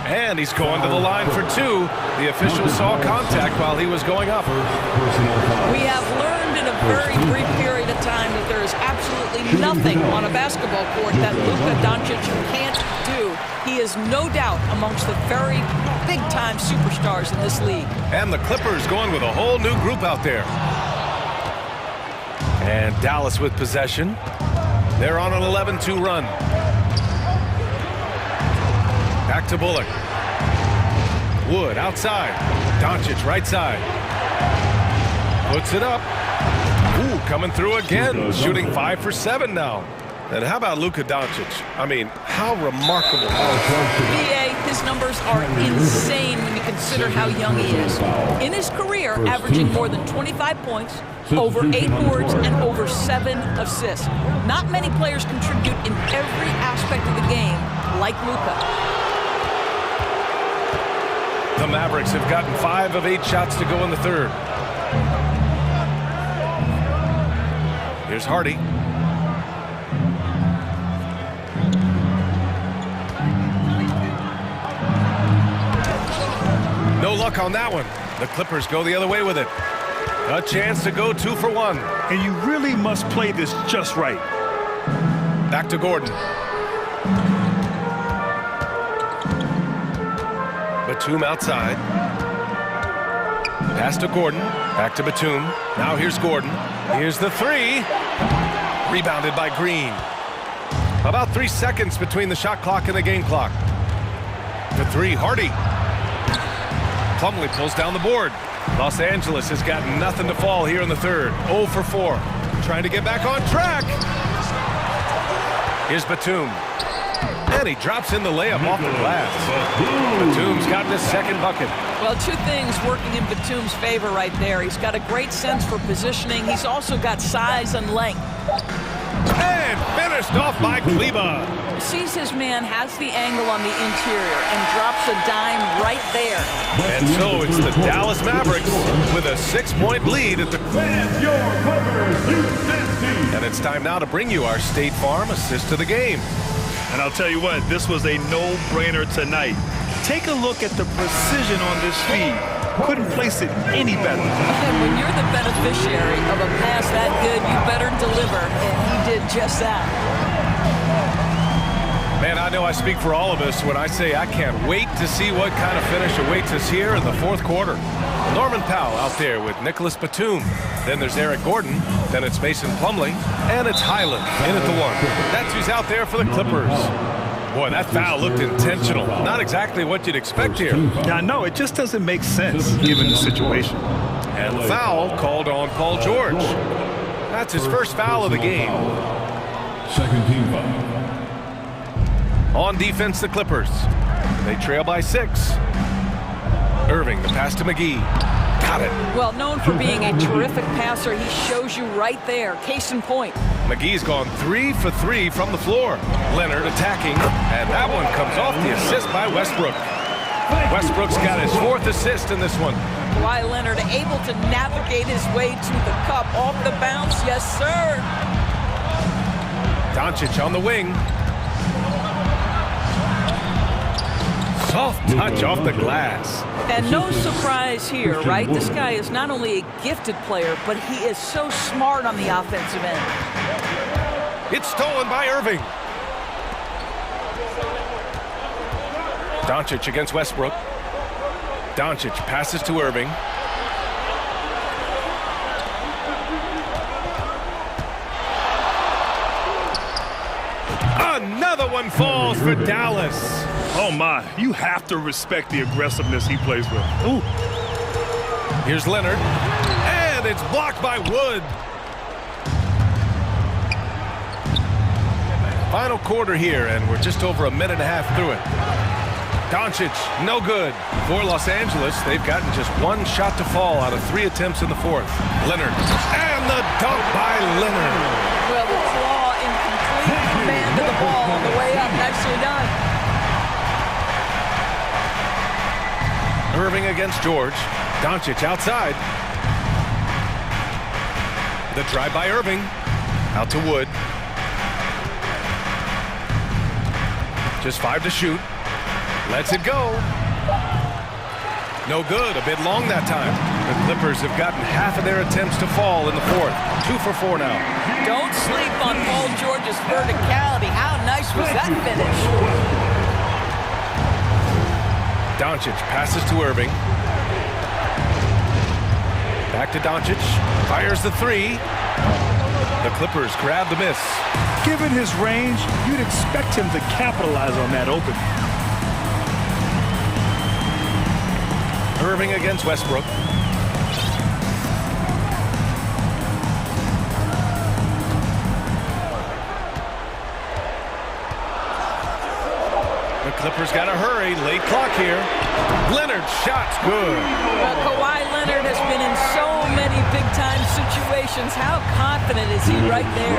Speaker 1: And he's going to the line for 2. The official saw contact while he was going up.
Speaker 11: We have learned in a very brief period of time that there is absolutely nothing on a basketball court that Luka Doncic can't do. He is no doubt amongst the very big-time superstars in this league.
Speaker 1: And the Clippers going with a whole new group out there. And Dallas with possession. They're on an 11-2 run. Back to Bullock. Wood outside. Doncic right side. Puts it up. Ooh, coming through again. Shooting 5 for 7 now. And how about Luka Doncic? I mean, how remarkable.
Speaker 11: BA, his numbers are insane when you consider how young he is. In his career, averaging more than 25 points, over 8 boards, and over 7 assists. Not many players contribute in every aspect of the game like Luka.
Speaker 1: The Mavericks have gotten 5 of 8 shots to go in the third. Here's Hardy. No luck on that one. The Clippers go the other way with it. A chance to go 2 for 1.
Speaker 3: And you really must play this just right.
Speaker 1: Back to Gordon. Batum outside. Pass to Gordon. Back to Batum. Now here's Gordon. Here's the 3. Rebounded by Green. About 3 seconds between the shot clock and the game clock. For 3, Hardy. Plumlee pulls down the board. Los Angeles has got nothing to fall here in the third. 0 for 4. Trying to get back on track. Here's Batum. And he drops in the layup off the glass. Batum's gotten his second bucket.
Speaker 11: Well, 2 things working in Batum's favor right there. He's got a great sense for positioning. He's also got size and length.
Speaker 1: And finished off by Kleba.
Speaker 11: Sees his man, has the angle on the interior, and drops a dime right there.
Speaker 1: And so it's the Dallas Mavericks with a 6-point lead at the... And it's time now to bring you our State Farm assist to the game.
Speaker 3: And I'll tell you what, this was a no-brainer tonight. Take a look at the precision on this feed. Couldn't place it any better.
Speaker 11: And when you're the beneficiary of a pass that good, you better deliver, and he did just that.
Speaker 1: Man, I know I speak for all of us when I say I can't wait to see what kind of finish awaits us here in the fourth quarter. Norman Powell out there with Nicholas Batum. Then there's Eric Gordon. Then it's Mason Plumlee. And it's Highland in at the 1. That's who's out there for the Clippers. Boy, that foul looked intentional. Not exactly what you'd expect here.
Speaker 3: Yeah, no, it just doesn't make sense given the situation.
Speaker 1: And the foul called on Paul George. That's his first foul of the game.
Speaker 4: Second team foul.
Speaker 1: On defense, the Clippers. They trail by 6. Irving, the pass to McGee. Got it.
Speaker 11: Well, known for being a terrific passer, he shows you right there. Case in point.
Speaker 1: McGee's gone 3 for 3 from the floor. Leonard attacking, and that one comes off the assist by Westbrook. Westbrook's got his 4th assist in this one.
Speaker 11: Kawhi Leonard able to navigate his way to the cup off the bounce. Yes, sir.
Speaker 1: Doncic on the wing. Soft touch off the glass.
Speaker 11: And no surprise here, right? This guy is not only a gifted player, but he is so smart on the offensive end.
Speaker 1: It's stolen by Irving. Doncic against Westbrook. Doncic passes to Irving. Another one falls for Dallas.
Speaker 3: Oh, my. You have to respect the aggressiveness he plays with. Ooh.
Speaker 1: Here's Leonard. And it's blocked by Wood. Final quarter here, and we're just over a minute and a half through it. Doncic, no good. For Los Angeles, they've gotten just 1 shot to fall out of 3 attempts in the 4th. Leonard. And the dunk by Leonard.
Speaker 11: Well, the claw in complete command of the ball on the way up. Nicely done.
Speaker 1: Irving against George. Doncic outside. The drive by Irving. Out to Wood. Just 5 to shoot. Lets it go. No good. A bit long that time. The Clippers have gotten half of their attempts to fall in the 4th. 2 for 4 now.
Speaker 11: Don't sleep on Paul George's verticality. How nice was that finish?
Speaker 1: Doncic passes to Irving. Back to Doncic. Fires the 3. The Clippers grab the miss.
Speaker 3: Given his range, you'd expect him to capitalize on that open.
Speaker 1: Irving against Westbrook. The Clippers got to hurry. Late clock here. Leonard's shot's good.
Speaker 11: Well, Kawhi Leonard has been in so many big-time situations. How confident is he right there?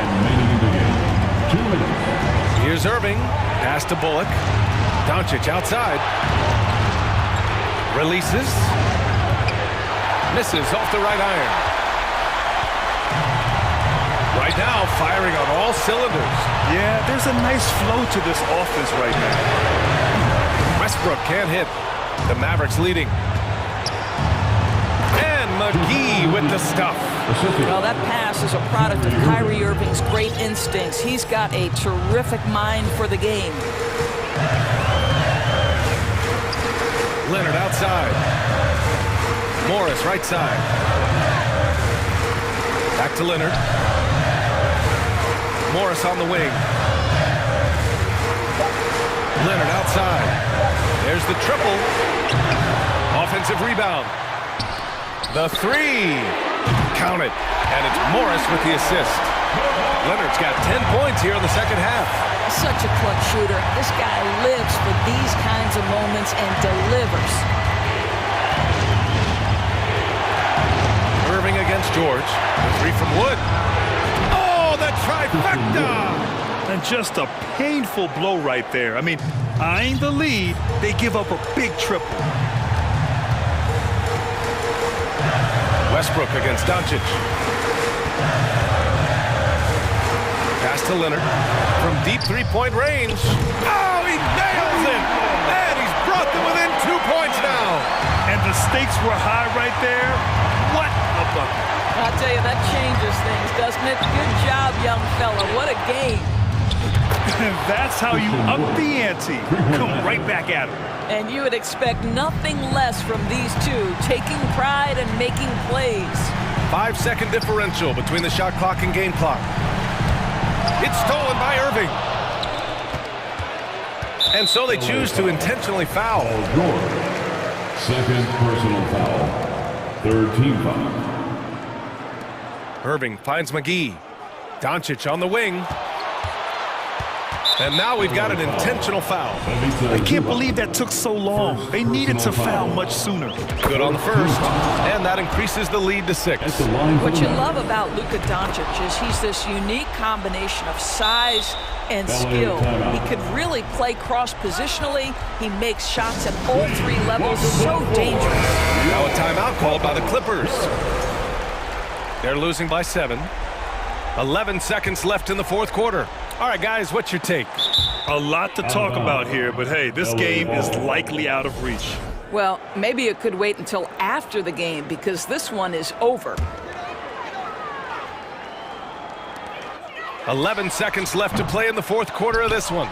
Speaker 1: Here's Irving. Pass to Bullock. Doncic outside. Releases. Misses off the right iron. Right now, firing on all cylinders.
Speaker 3: Yeah, there's a nice flow to this offense right now.
Speaker 1: Westbrook can't hit. The Mavericks leading. And McGee with the stuff.
Speaker 11: Well, that pass is a product of Kyrie Irving's great instincts. He's got a terrific mind for the game.
Speaker 1: Leonard outside. Morris right side. Back to Leonard. Morris on the wing. Leonard outside. There's the triple. Offensive rebound. The 3. Count it. And it's Morris with the assist. Leonard's got 10 points here in the second half.
Speaker 11: Such a clutch shooter. This guy lives for these kinds of moments and delivers.
Speaker 1: Irving against George. The 3 from Wood. Oh, the trifecta!
Speaker 3: And just a painful blow right there. I mean, eyeing the lead, they give up a big triple.
Speaker 1: Westbrook against Doncic. Pass to Leonard from deep 3-point range. Oh, he nails it! And he's brought them within 2 points now.
Speaker 3: And the stakes were high right there. What a bucket.
Speaker 11: I'll tell you, that changes things, doesn't it? Good job, young fella. What a game.
Speaker 3: And that's how you up the ante. Come right back at him.
Speaker 11: And you would expect nothing less from these two, taking pride and making plays.
Speaker 1: 5-second differential between the shot clock and game clock. It's stolen by Irving. And so they choose to intentionally foul.
Speaker 4: Second personal foul. Third team foul.
Speaker 1: Irving finds McGee. Doncic on the wing. And now we've got an intentional foul.
Speaker 3: I can't believe that took so long. They needed to foul much sooner.
Speaker 1: Good on the first, and that increases the lead to 6.
Speaker 11: What you love about Luka Doncic is he's this unique combination of size and skill. He could really play cross-positionally. He makes shots at all 3 levels. So dangerous.
Speaker 1: Now a timeout called by the Clippers. They're losing by 7. 11 seconds left in the 4th quarter. All right, guys, what's your take?
Speaker 3: A lot to talk about here, but hey, this game is likely out of reach.
Speaker 11: Well, maybe it could wait until after the game because this one is over.
Speaker 1: 11 seconds left to play in the 4th quarter of this one.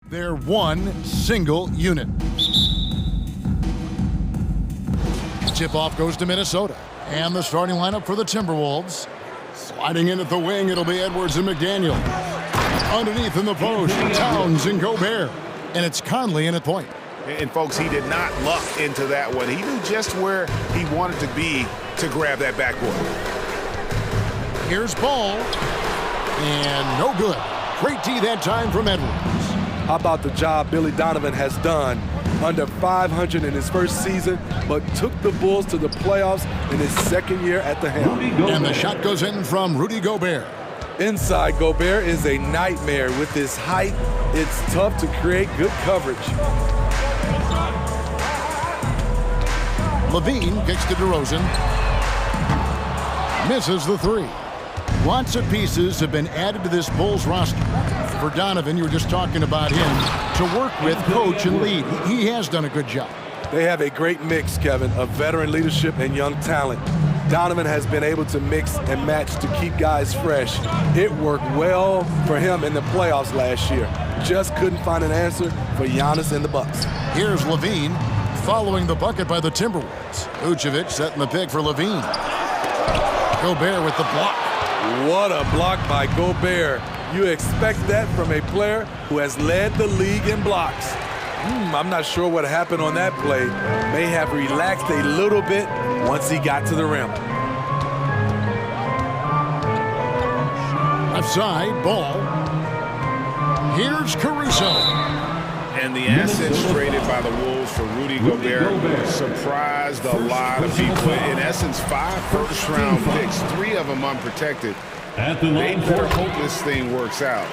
Speaker 5: They're one single unit. Tip-off goes to Minnesota. And the starting lineup for the Timberwolves. Sliding in at the wing, it'll be Edwards and McDaniel. Underneath in the post, Towns and Gobert. And it's Conley in at point.
Speaker 6: And folks, he did not luck into that one. He knew just where he wanted to be to grab that backboard.
Speaker 5: Here's Ball. And no good. Great D that time from Edwards.
Speaker 10: How about the job Billy Donovan has done? Under 500 in his first season, but took the Bulls to the playoffs in his second year at the helm.
Speaker 5: And the shot goes in from Rudy Gobert.
Speaker 10: Inside, Gobert is a nightmare. With his height, it's tough to create good coverage.
Speaker 5: Levine kicks to DeRozan. Misses the three. Lots of pieces have been added to this Bulls roster. For Donovan, you were just talking about him, to work with, coach, and lead. He has done a good job.
Speaker 10: They have a great mix, Kevin, of veteran leadership and young talent. Donovan has been able to mix and match to keep guys fresh. It worked well for him in the playoffs last year. Just couldn't find an answer for Giannis and the Bucks.
Speaker 5: Here's Levine, following the bucket by the Timberwolves. Vucevic setting the pick for Levine. Gobert with the block.
Speaker 10: What a block by Gobert. You expect that from a player who has led the league in blocks. I'm not sure what happened on that play. May have relaxed a little bit once he got to the rim.
Speaker 5: Left side, Ball. Here's Caruso.
Speaker 6: And the assets traded by the Wolves for Rudy Gobert surprised a lot of people. In essence, 5 first-round picks, 3 of them unprotected. They better hope this thing works out.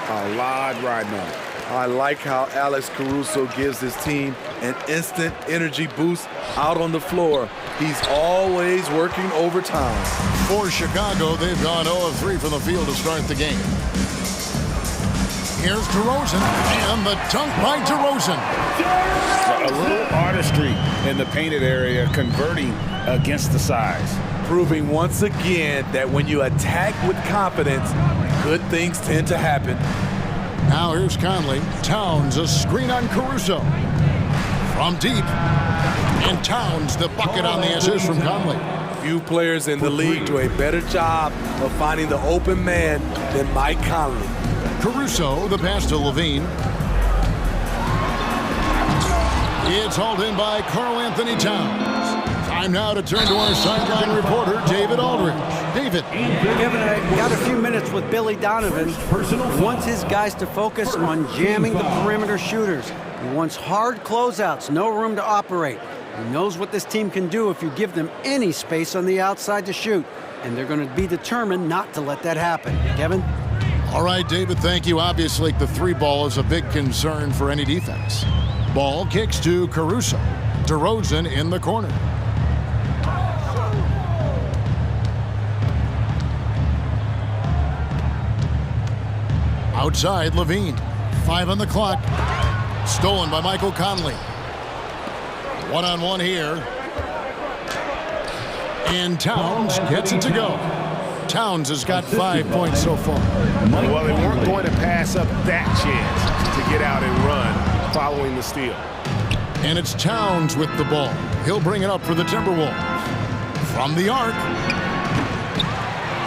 Speaker 6: A lot riding on it.
Speaker 10: I like how Alex Caruso gives his team an instant energy boost out on the floor. He's always working overtime.
Speaker 5: For Chicago, they've gone 0 of 3 from the field to start the game. Here's DeRozan, and the dunk by DeRozan.
Speaker 6: A little artistry in the painted area, converting against the size.
Speaker 10: Proving once again that when you attack with confidence, good things tend to happen.
Speaker 5: Now here's Conley. Towns, a screen on Caruso. From deep. And Towns, the bucket on the assist from Conley.
Speaker 10: Few players in the league do a better job of finding the open man than Mike Conley.
Speaker 5: Caruso, the pass to Levine. It's hauled in by Karl Anthony Towns. Time now to turn to our sideline reporter, David Aldridge. David.
Speaker 7: Kevin, I got a few minutes with Billy Donovan. He wants his guys to focus on jamming the perimeter shooters. He wants hard closeouts, no room to operate. He knows what this team can do if you give them any space on the outside to shoot. And they're going to be determined not to let that happen. Kevin?
Speaker 5: All right, David, thank you. Obviously, the 3-ball is a big concern for any defense. Ball kicks to Caruso. DeRozan in the corner. Outside, Levine. 5 on the clock. Stolen by Michael Conley. One-on-one here. And Towns gets it to go. Towns has got 5 points so far.
Speaker 6: Well, they weren't going to pass up that chance to get out and run following the steal.
Speaker 5: And it's Towns with the ball. He'll bring it up for the Timberwolves. From the arc.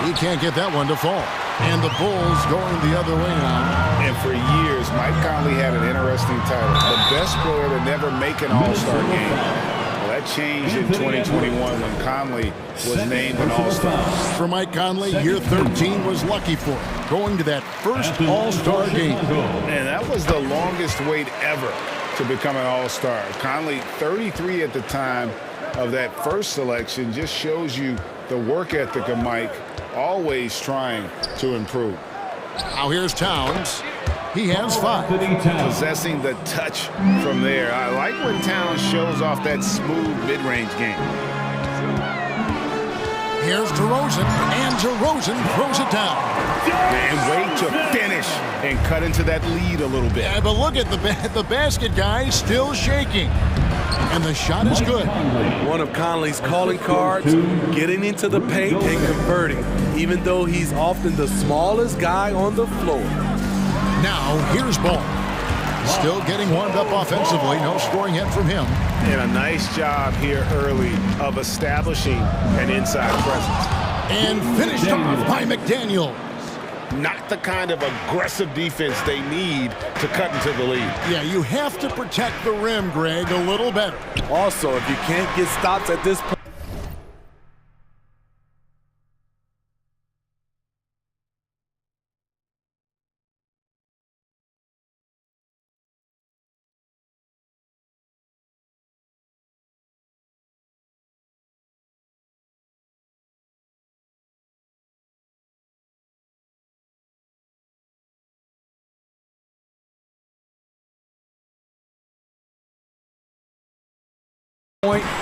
Speaker 5: He can't get that one to fall. And the Bulls going the other way now.
Speaker 6: And for years, Mike Conley had an interesting title. The best player to never make an All-Star game. Well, that changed in 2021 when Conley was named an All-Star.
Speaker 5: For Mike Conley, year 13 was lucky for him, going to that first All-Star game.
Speaker 6: And that was the longest wait ever to become an All-Star. Conley, 33 at the time of that first selection, just shows you the work ethic of Mike, always trying to improve.
Speaker 5: Now here's Towns. He has 5.
Speaker 6: Possessing the touch from there. I like when Towns shows off that smooth mid-range game.
Speaker 5: Here's DeRozan, and DeRozan throws it down.
Speaker 6: And wait to finish and cut into that lead a little bit.
Speaker 5: Yeah, but look at the basket guy still shaking. And the shot is good.
Speaker 10: One of Conley's calling cards, getting into the paint and converting, even though he's often the smallest guy on the floor.
Speaker 5: Now, here's Ball. Still getting warmed up offensively. No scoring yet from him.
Speaker 6: And a nice job here early of establishing an inside presence.
Speaker 5: And finished off by McDaniel.
Speaker 6: Not the kind of aggressive defense they need to cut into the lead.
Speaker 5: Yeah, you have to protect the rim, Greg, a little better.
Speaker 10: Also, if you can't get stops at this point,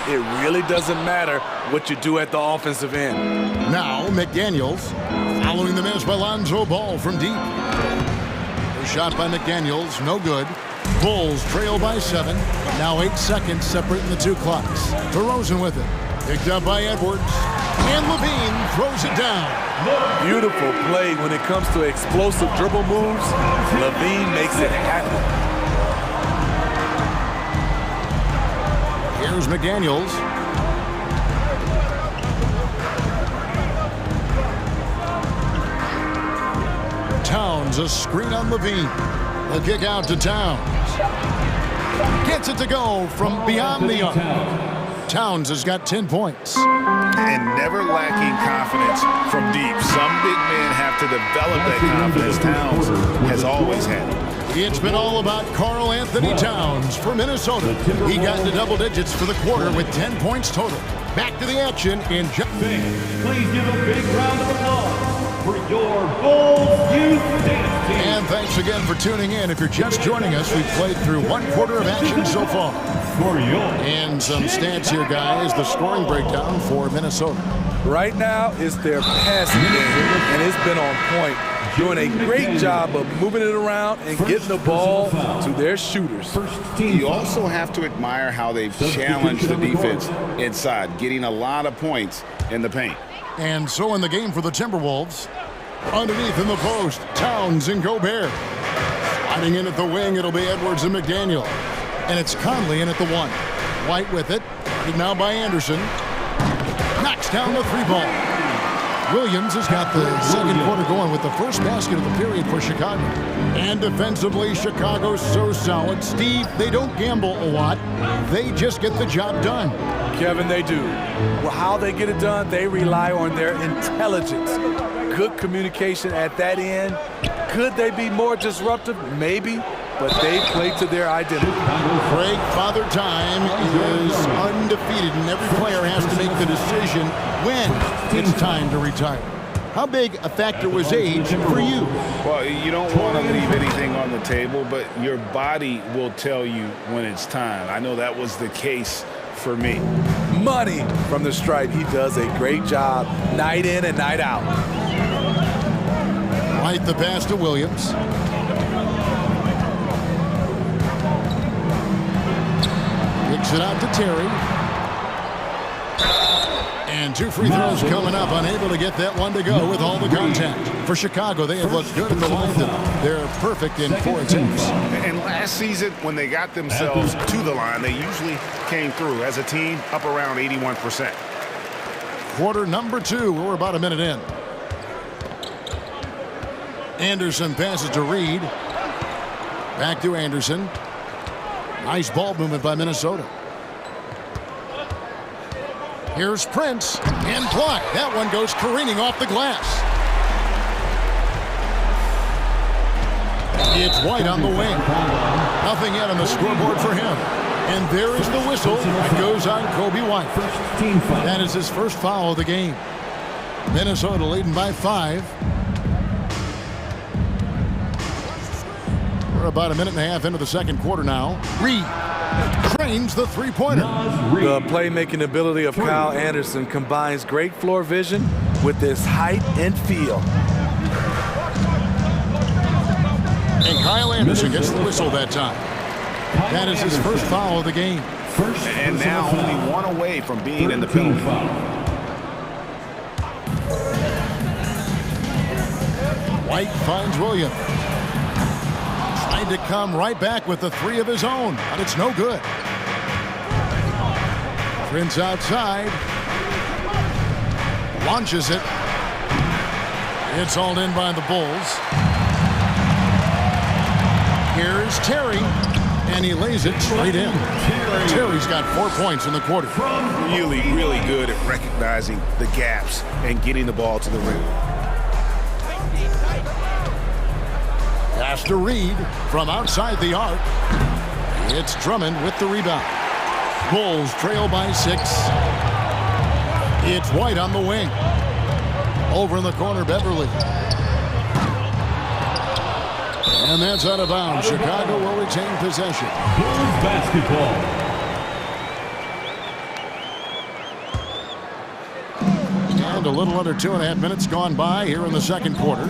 Speaker 10: it really doesn't matter what you do at the offensive end.
Speaker 5: Now, McDaniels following the miss by Lonzo Ball from deep. A shot by McDaniels, no good. Bulls trail by 7. Now 8 seconds separating the two clocks. DeRozan with it. Picked up by Edwards. And Levine throws it down.
Speaker 10: Beautiful play when it comes to explosive dribble moves. Levine makes it happen.
Speaker 5: Here's McDaniels. Towns, a screen on Levine. A kick out to Towns. Gets it to go from beyond the arc. Towns has got 10 points.
Speaker 6: And never lacking confidence from deep. Some big men have to develop that confidence. Towns has always had it.
Speaker 5: It's been all about Karl Anthony Towns for Minnesota. He got into double digits for the quarter with 10 points total. Back to the action in
Speaker 4: Please give a big round of applause for your Bulls Youth Dance Team.
Speaker 5: And thanks again for tuning in. If you're just joining us, we've played through one quarter of action so far. And some stats here, guys. The scoring breakdown for Minnesota.
Speaker 10: Right now, it's their passing game, and it's been on point. Doing a great job of moving it around and getting the ball to their shooters.
Speaker 6: You also have to admire how they've challenged the defense inside, getting a lot of points in the paint.
Speaker 5: And so in the game for the Timberwolves, underneath in the post, Towns and Gobert. Sliding in at the wing, it'll be Edwards and McDaniel. And it's Conley in at the 1. White with it, now by Anderson. Knocks down the 3-ball. Williams has got the second quarter going with the first basket of the period for Chicago. And defensively, Chicago's so solid. Steve, they don't gamble a lot. They just get the job done.
Speaker 10: Kevin, they do. Well, how they get it done, they rely on their intelligence. Good communication at that end. Could they be more disruptive? Maybe. But they play to their identity.
Speaker 5: Greg, Father Time is undefeated, and every player has to make the decision when it's time to retire. How big a factor was age for you?
Speaker 6: Well, you don't want to leave anything on the table, but your body will tell you when it's time. I know that was the case for me.
Speaker 10: Money from the stripe. He does a great job night in and night out.
Speaker 5: Right, the pass to Williams. Kicks it out to Terry. And 2 free throws coming up. Unable to get that one to go with all the contact. For Chicago, they have looked good at the line. They're perfect in 4 attempts.
Speaker 6: And last season, when they got themselves to the line, they usually came through as a team up around 81%.
Speaker 5: Quarter number 2. We're about a minute in. Anderson passes to Reed. Back to Anderson. Nice ball movement by Minnesota. Here's Prince, and blocked. That one goes careening off the glass. It's White on the wing. Nothing yet on the scoreboard for him. And there is the whistle that goes on Kobe White. That is his first foul of the game. Minnesota leading by 5. We're about a minute and a half into the second quarter now. Reed trains the 3-pointer.
Speaker 10: The playmaking ability of Kyle Anderson combines great floor vision with his height and feel.
Speaker 5: And Kyle Anderson gets the whistle that time. That is his first foul of the game.
Speaker 6: And now only 1 away from being in the penalty.
Speaker 5: White finds Williams. Tried to come right back with the three of his own, but it's no good. Prince outside. Launches it. It's hauled in by the Bulls. Here's Terry, and he lays it straight in. Terry's got 4 points in the quarter.
Speaker 6: Really, really good at recognizing the gaps and getting the ball to the rim.
Speaker 5: Pass to Reed from outside the arc. It's Drummond with the rebound. Bulls trail by 6. It's White on the wing. Over in the corner, Beverly. And that's out of bounds. Chicago will retain possession.
Speaker 4: Bulls basketball.
Speaker 5: And a little under 2.5 minutes gone by here in the second quarter.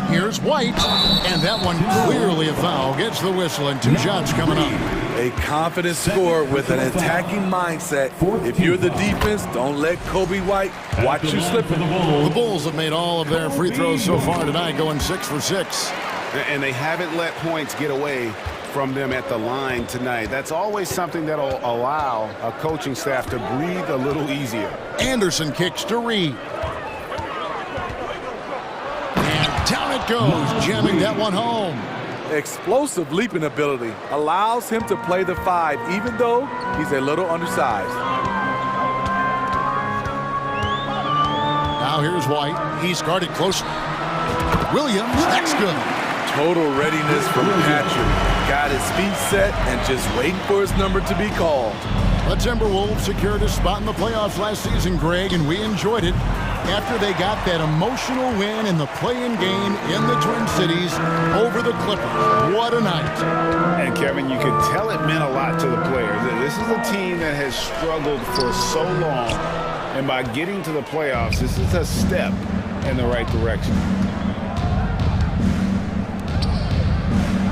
Speaker 5: Here's White, and that one clearly a foul. Gets the whistle, and 2 shots coming up.
Speaker 10: A confident scorer with an attacking mindset. If you're the defense, don't let Kobe White watch you slip.
Speaker 5: The Bulls have made all of their free throws so far tonight, going 6 for 6.
Speaker 6: And they haven't let points get away from them at the line tonight. That's always something that'll allow a coaching staff to breathe a little easier.
Speaker 5: Anderson kicks to Reed. And down it goes, jamming that one home.
Speaker 10: Explosive leaping ability allows him to play the 5, even though he's a little undersized.
Speaker 5: Now here's White. He's guarded close. Williams, that's good.
Speaker 10: Total readiness from Patrick. Got his feet set and just waiting for his number to be called.
Speaker 5: The Timberwolves secured a spot in the playoffs last season, Greg, and we enjoyed it after they got that emotional win in the play-in game in the Twin Cities over the Clippers. What a night.
Speaker 6: And Kevin, you could tell it meant a lot to the players. This is a team that has struggled for so long, and by getting to the playoffs, this is a step in the right direction.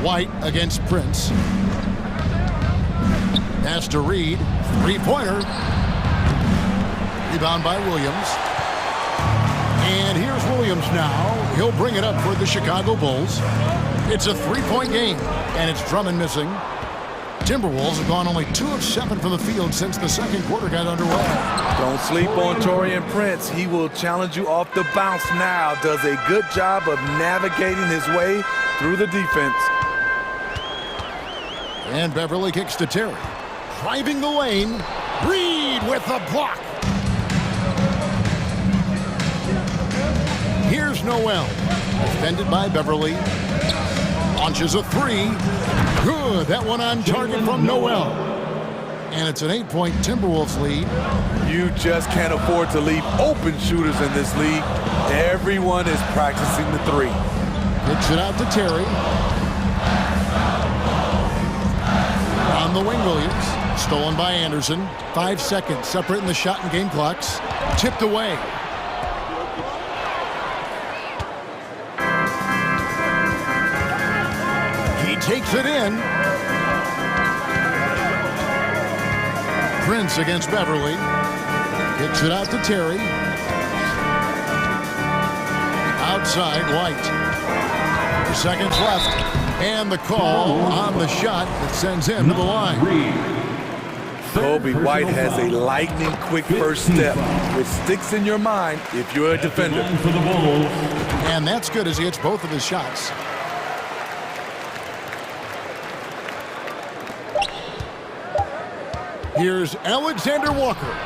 Speaker 5: White against Prince. Pass to Reed. Three-pointer. Rebound by Williams. And here's Williams now. He'll bring it up for the Chicago Bulls. It's a 3-point game, and it's Drummond missing. Timberwolves have gone only 2 of 7 from the field since the second quarter got underway.
Speaker 10: Don't sleep on Taurean Prince. He will challenge you off the bounce now. Does a good job of navigating his way through the defense.
Speaker 5: And Beverly kicks to Terry. Driving the lane. Reed with the block. Here's Noel. Defended by Beverly. Launches a 3. Good. That one on target from Noel. And it's an 8-point Timberwolves lead.
Speaker 10: You just can't afford to leave open shooters in this league. Everyone is practicing the 3.
Speaker 5: Kicks it out to Terry. On the wing, Williams. Stolen by Anderson. 5 seconds separating the shot and game clocks. Tipped away. He takes it in. Prince against Beverly. Kicks it out to Terry. Outside, White. 4 seconds left. And the call on the shot that sends him to the line.
Speaker 10: Kobe White has a lightning-quick first step, which sticks in your mind if you're a defender.
Speaker 5: And that's good as he hits both of his shots. Here's Alexander Walker.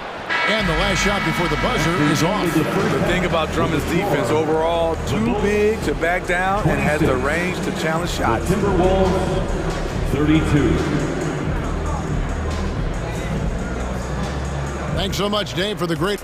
Speaker 5: And the last shot before the buzzer is off.
Speaker 10: The thing about Drummond's defense overall, too big to back down and has the range to challenge shots.
Speaker 4: Timberwolves, 32.
Speaker 5: Thanks so much, Dave, for the great...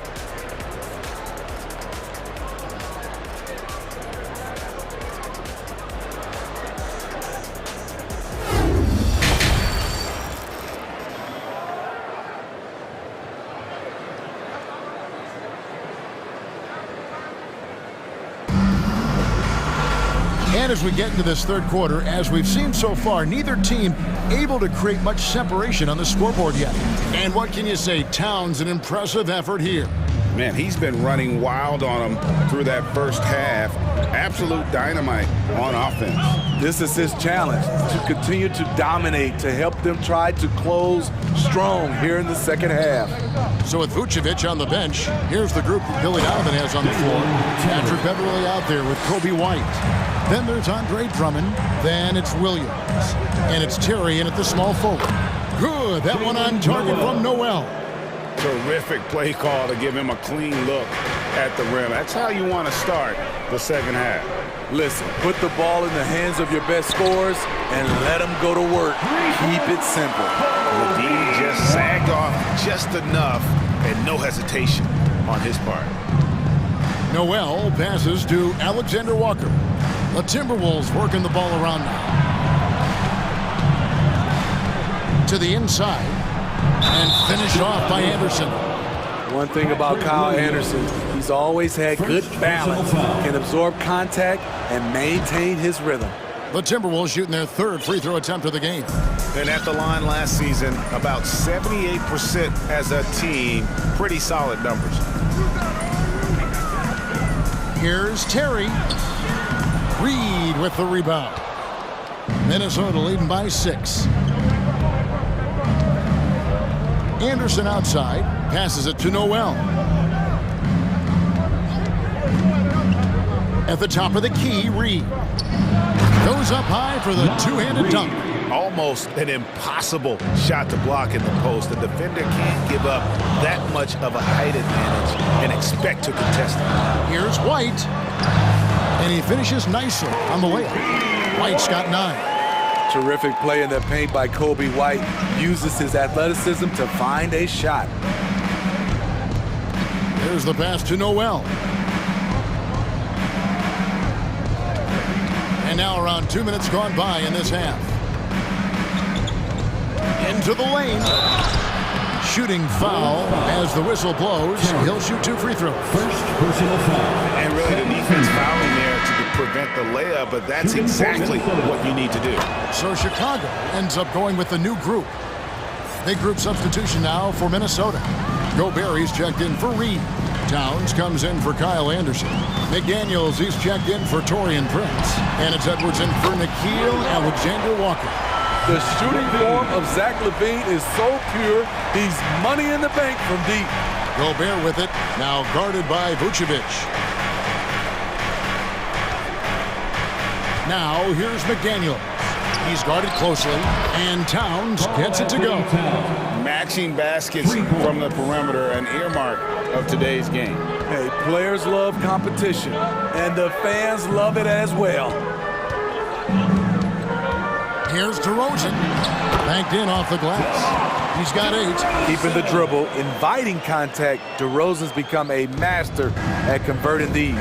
Speaker 5: And as we get into this third quarter, as we've seen so far, neither team able to create much separation on the scoreboard yet. And what can you say? Towns, an impressive effort here.
Speaker 6: Man, he's been running wild on him through that first half. Absolute dynamite on offense.
Speaker 10: This is his challenge, to continue to dominate, to help them try to close strong here in the second half.
Speaker 5: So with Vucevic on the bench, here's the group Billy Donovan has on the floor. Patrick Beverly out there with Kobe White. Then there's Andre Drummond. Then it's Williams. And it's Terry in at the small forward. Good. That one on target from Noel.
Speaker 6: Terrific play call to give him a clean look at the rim. That's how you want to start the second half.
Speaker 10: Listen, put the ball in the hands of your best scorers and let them go to work. Keep it simple.
Speaker 6: Ledee just sagged off just enough and no hesitation on his part.
Speaker 5: Noel passes to Alexander Walker. The Timberwolves working the ball around now. To the inside. And finished off by Anderson.
Speaker 10: One thing about Kyle Anderson, he's always had good balance, can absorb contact, and maintain his rhythm.
Speaker 5: The Timberwolves shooting their third free throw attempt of the game.
Speaker 14: And at the line last season, about 78% as a team. Pretty solid numbers.
Speaker 5: Here's Terry. Reed with the rebound. Minnesota leading by 6. Anderson outside, passes it to Noel. At the top of the key, Reed goes up high for the two-handed dunk.
Speaker 14: Almost an impossible shot to block in the post. The defender can't give up that much of a height advantage and expect to contest it.
Speaker 5: Here's White, and he finishes nicely on the layup. White's got 9.
Speaker 10: Terrific play in the paint by Kobe White. Uses his athleticism to find a shot.
Speaker 5: There's the pass to Noel. And now around 2 minutes gone by in this half. Into the lane. Shooting foul as the whistle blows. He'll shoot 2 free throws.
Speaker 6: First personal foul. And really the defense fouling there to prevent the layup, but that's exactly what you need to do.
Speaker 5: So Chicago ends up going with the new group. Big group substitution now for Minnesota. Gobert checked in for Reed. Towns comes in for Kyle Anderson. McDaniels, he's checked in for Torian Prince. And it's Edwards in for Nickeil Alexander Walker.
Speaker 10: The shooting form of Zach LaVine is so pure, he's money in the bank from deep.
Speaker 5: Gobert with it, now guarded by Vucevic. Now here's McDaniels. He's guarded closely, and Towns gets it to go.
Speaker 6: Matching baskets from the perimeter, an earmark of today's game.
Speaker 10: Hey, players love competition, and the fans love it as well.
Speaker 5: Here's DeRozan, banked in off the glass. He's got 8.
Speaker 10: Keeping the dribble, inviting contact. DeRozan's become a master at converting these.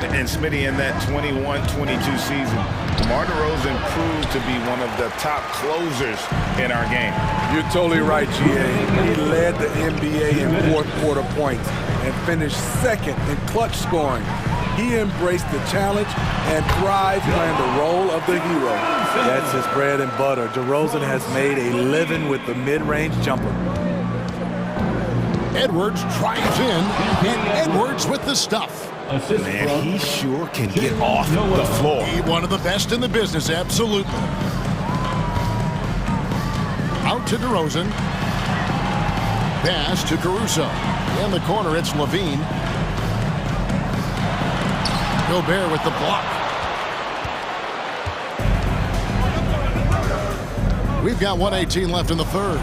Speaker 6: And Smitty, in that 21-22 season, DeMar DeRozan proved to be one of the top closers in our game.
Speaker 10: You're totally right, GA. He led the NBA in fourth quarter points and finished second in clutch scoring. He embraced the challenge and thrived playing the role of the hero. That's his bread and butter. DeRozan has made a living with the mid-range jumper.
Speaker 5: Edwards drives in, and Edwards with the stuff.
Speaker 14: Man, he sure can get off the floor.
Speaker 5: One of the best in the business, absolutely. Out to DeRozan. Pass to Caruso. In the corner, it's LaVine. Gobert with the block. We've got 1:18 left in the third.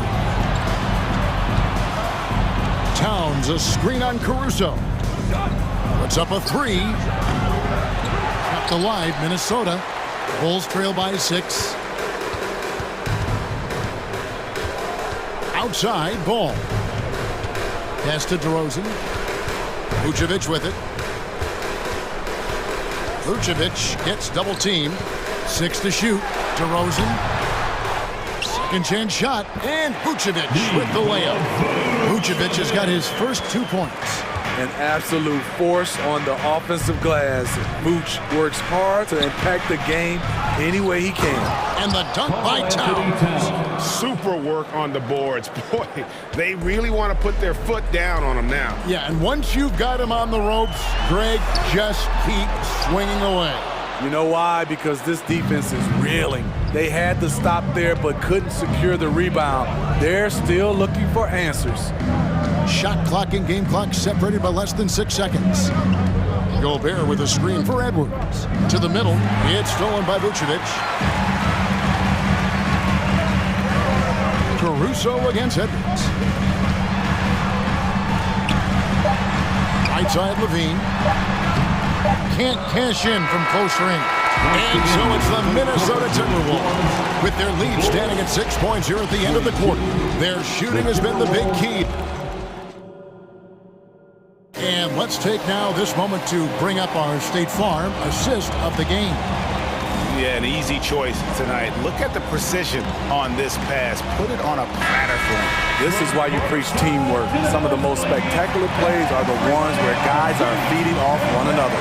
Speaker 5: Towns, a screen on Caruso. Puts up a 3. Kept alive, Minnesota. Bulls trail by 6. Outside, ball. Pass to DeRozan. Vucevic with it. Vucevic gets double teamed. 6 to shoot. DeRozan. Second chance shot. And Vucevic with the layup. Vucevic has got his first 2 points.
Speaker 10: An absolute force on the offensive glass. Vooch works hard to impact the game any way he can.
Speaker 5: And the dunk by Towns.
Speaker 6: Super work on the boards. Boy, they really want to put their foot down on him now.
Speaker 5: Yeah, and once you've got him on the ropes, Greg, just keep swinging away.
Speaker 10: You know why? Because this defense is reeling. They had to stop there but couldn't secure the rebound. They're still looking for answers.
Speaker 5: Shot clock and game clock separated by less than 6 seconds. Gobert with a screen for Edwards. To the middle. It's stolen by Vucevic. Caruso against Edwards. Right side Levine. Can't cash in from close range. And so it's the Minnesota Timberwolves with their lead standing at 6 points here at the end of the quarter. Their shooting has been the big key. And let's take now this moment to bring up our State Farm assist of the game.
Speaker 6: Yeah, an easy choice tonight. Look at the precision on this pass. Put it on a platter for him.
Speaker 10: This is why you preach teamwork. Some of the most spectacular plays are the ones where guys are feeding off one another.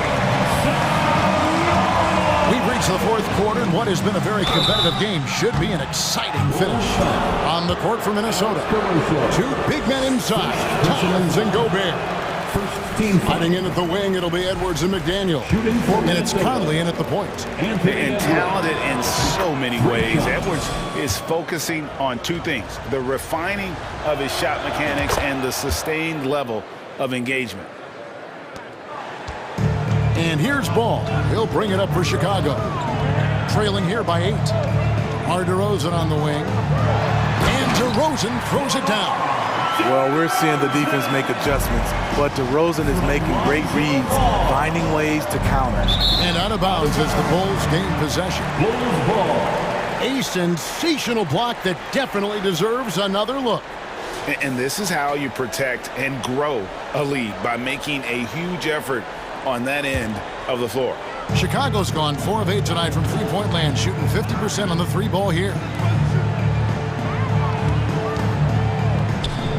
Speaker 5: We've reached the fourth quarter, and what has been a very competitive game should be an exciting finish. On the court for Minnesota, two big men inside, Towns and Gobert. Fighting in at the wing, it'll be Edwards and McDaniel. And it's Conley in at the point.
Speaker 6: And talented in so many ways. Edwards is focusing on two things: the refining of his shot mechanics and the sustained level of engagement.
Speaker 5: And here's Ball. He'll bring it up for Chicago. Trailing here by 8. DeRozan on the wing. And DeRozan throws it down.
Speaker 10: Well, we're seeing the defense make adjustments, but DeRozan is making great reads, finding ways to counter.
Speaker 5: And out of bounds as the Bulls gain possession. A sensational block that definitely deserves another look.
Speaker 6: And this is how you protect and grow a lead, by making a huge effort on that end of the floor.
Speaker 5: Chicago's gone 4 of 8 tonight from three-point land, shooting 50% on the three ball here.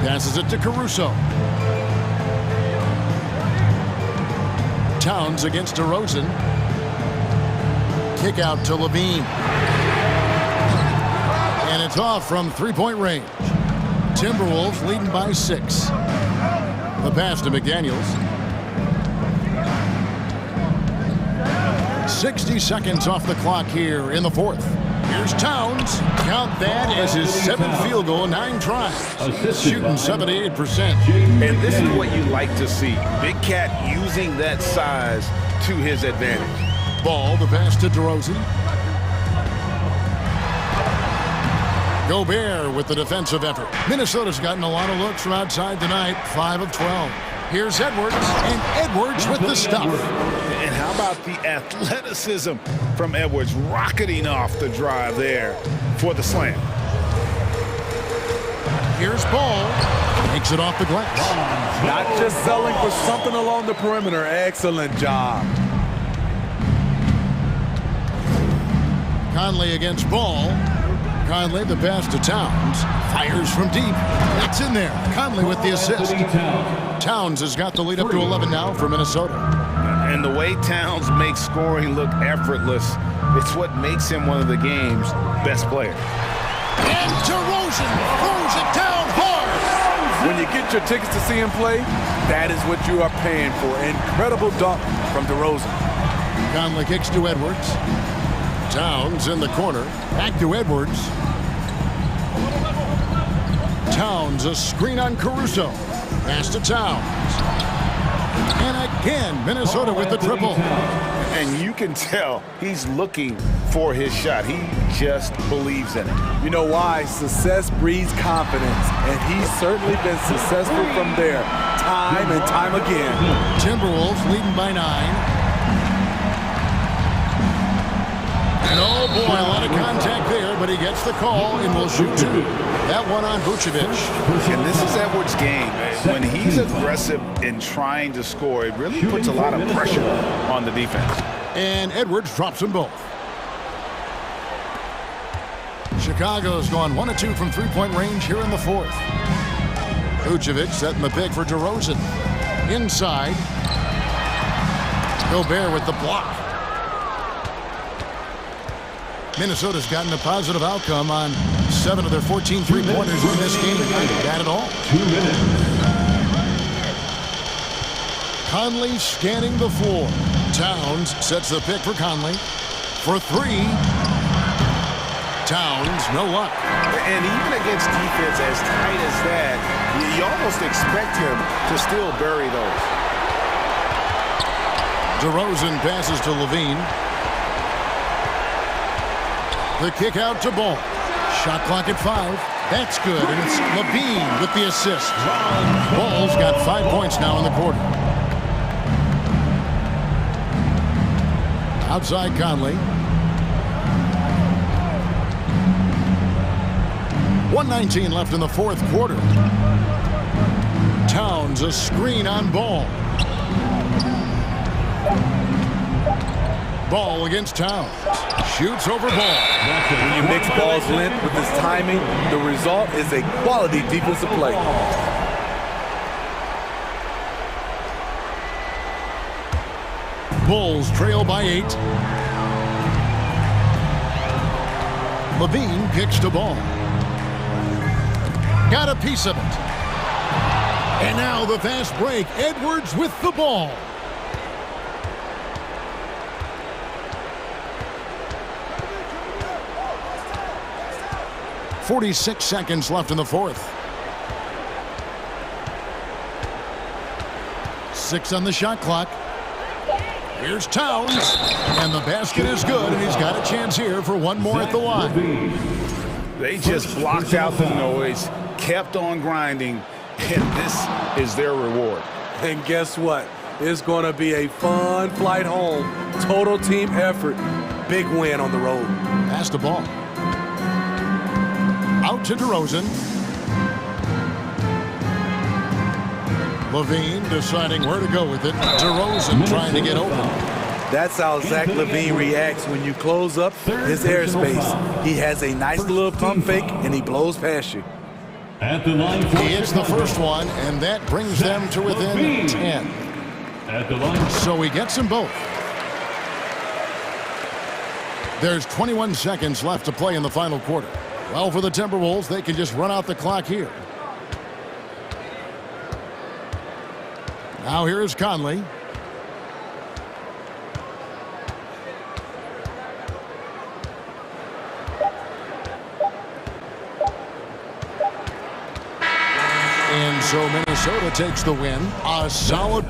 Speaker 5: Passes it to Caruso. Towns against DeRozan. Kick out to Levine. And it's off from three-point range. Timberwolves leading by 6. The pass to McDaniels. 60 seconds off the clock here in the fourth. Here's Towns. Count that as his 7th field goal, 9 tries. Shooting 78%.
Speaker 6: And this is what you like to see. Big Cat using that size to his advantage.
Speaker 5: Ball, the pass to DeRozan. Gobert with the defensive effort. Minnesota's gotten a lot of looks from outside tonight, 5 of 12. Here's Edwards, and Edwards with the stuff.
Speaker 6: And how about the athleticism from Edwards, rocketing off the drive there for the slam.
Speaker 5: Here's Ball. Makes it off the glass.
Speaker 10: Not just selling for something along the perimeter. Excellent job.
Speaker 5: Conley against Ball. Conley, the pass to Towns. Fires from deep. That's in there. Conley with the assist. Towns has got the lead up to 11 now for Minnesota.
Speaker 6: And the way Towns makes scoring look effortless, it's what makes him one of the game's best players.
Speaker 5: And DeRozan throws it down hard.
Speaker 10: When you get your tickets to see him play, that is what you are paying for. Incredible dunk from DeRozan.
Speaker 5: Conley kicks to Edwards. Towns in the corner. Back to Edwards. Towns, a screen on Caruso. Pass to Towns. And again, Minnesota with the triple.
Speaker 6: And you can tell he's looking for his shot. He just believes in it.
Speaker 10: You know why? Success breeds confidence, and he's certainly been successful from there, time and time again.
Speaker 5: Timberwolves leading by 9. And oh boy, a lot of contact there, but he gets the call and will shoot 2. That one on Vucevic.
Speaker 6: And this is Edwards' game. When he's aggressive in trying to score, it really puts a lot of pressure on the defense.
Speaker 5: And Edwards drops them both. Chicago's gone 1 of 2 from three-point range here in the fourth. Vucevic setting the pick for DeRozan. Inside. Gobert with the block. Minnesota's gotten a positive outcome on 7 of their 14 three-pointers in this game. Bad at all.
Speaker 4: 2 minutes.
Speaker 5: Conley scanning the floor. Towns sets the pick for Conley. For 3. Towns, no luck.
Speaker 6: And even against defense as tight as that, you almost expect him to still bury those.
Speaker 5: DeRozan passes to Levine. The kick out to Ball. Shot clock at 5. That's good, and it's Levine with the assist. Ball's got 5 points now in the quarter. Outside Conley. 1:19 left in the fourth quarter. Towns a screen on Ball. Ball against Towns. Shoots over Ball.
Speaker 10: When you mix Ball's length with his timing, the result is a quality defensive play.
Speaker 5: Bulls trail by 8. Levine kicks to Ball. Got a piece of it. And now the fast break. Edwards with the ball. .46 seconds left in the fourth. 6 on the shot clock. Here's Towns. And the basket is good, and he's got a chance here for one more at the line.
Speaker 6: They just blocked out the noise, kept on grinding, and this is their reward.
Speaker 10: And guess what? It's going to be a fun flight home. Total team effort. Big win on the road.
Speaker 5: Pass the ball. Out to DeRozan. Levine deciding where to go with it. DeRozan trying to get open.
Speaker 10: That's how Zach LaVine reacts when you close up his airspace. He has a nice little pump fake, and he blows past you.
Speaker 4: At the line,
Speaker 5: he hits the first one, and that brings them to within 10.
Speaker 4: At the line.
Speaker 5: So he gets them both. There's 21 seconds left to play in the final quarter. Well, for the Timberwolves, they can just run out the clock here. Now here is Conley. And so Minnesota takes the win. A solid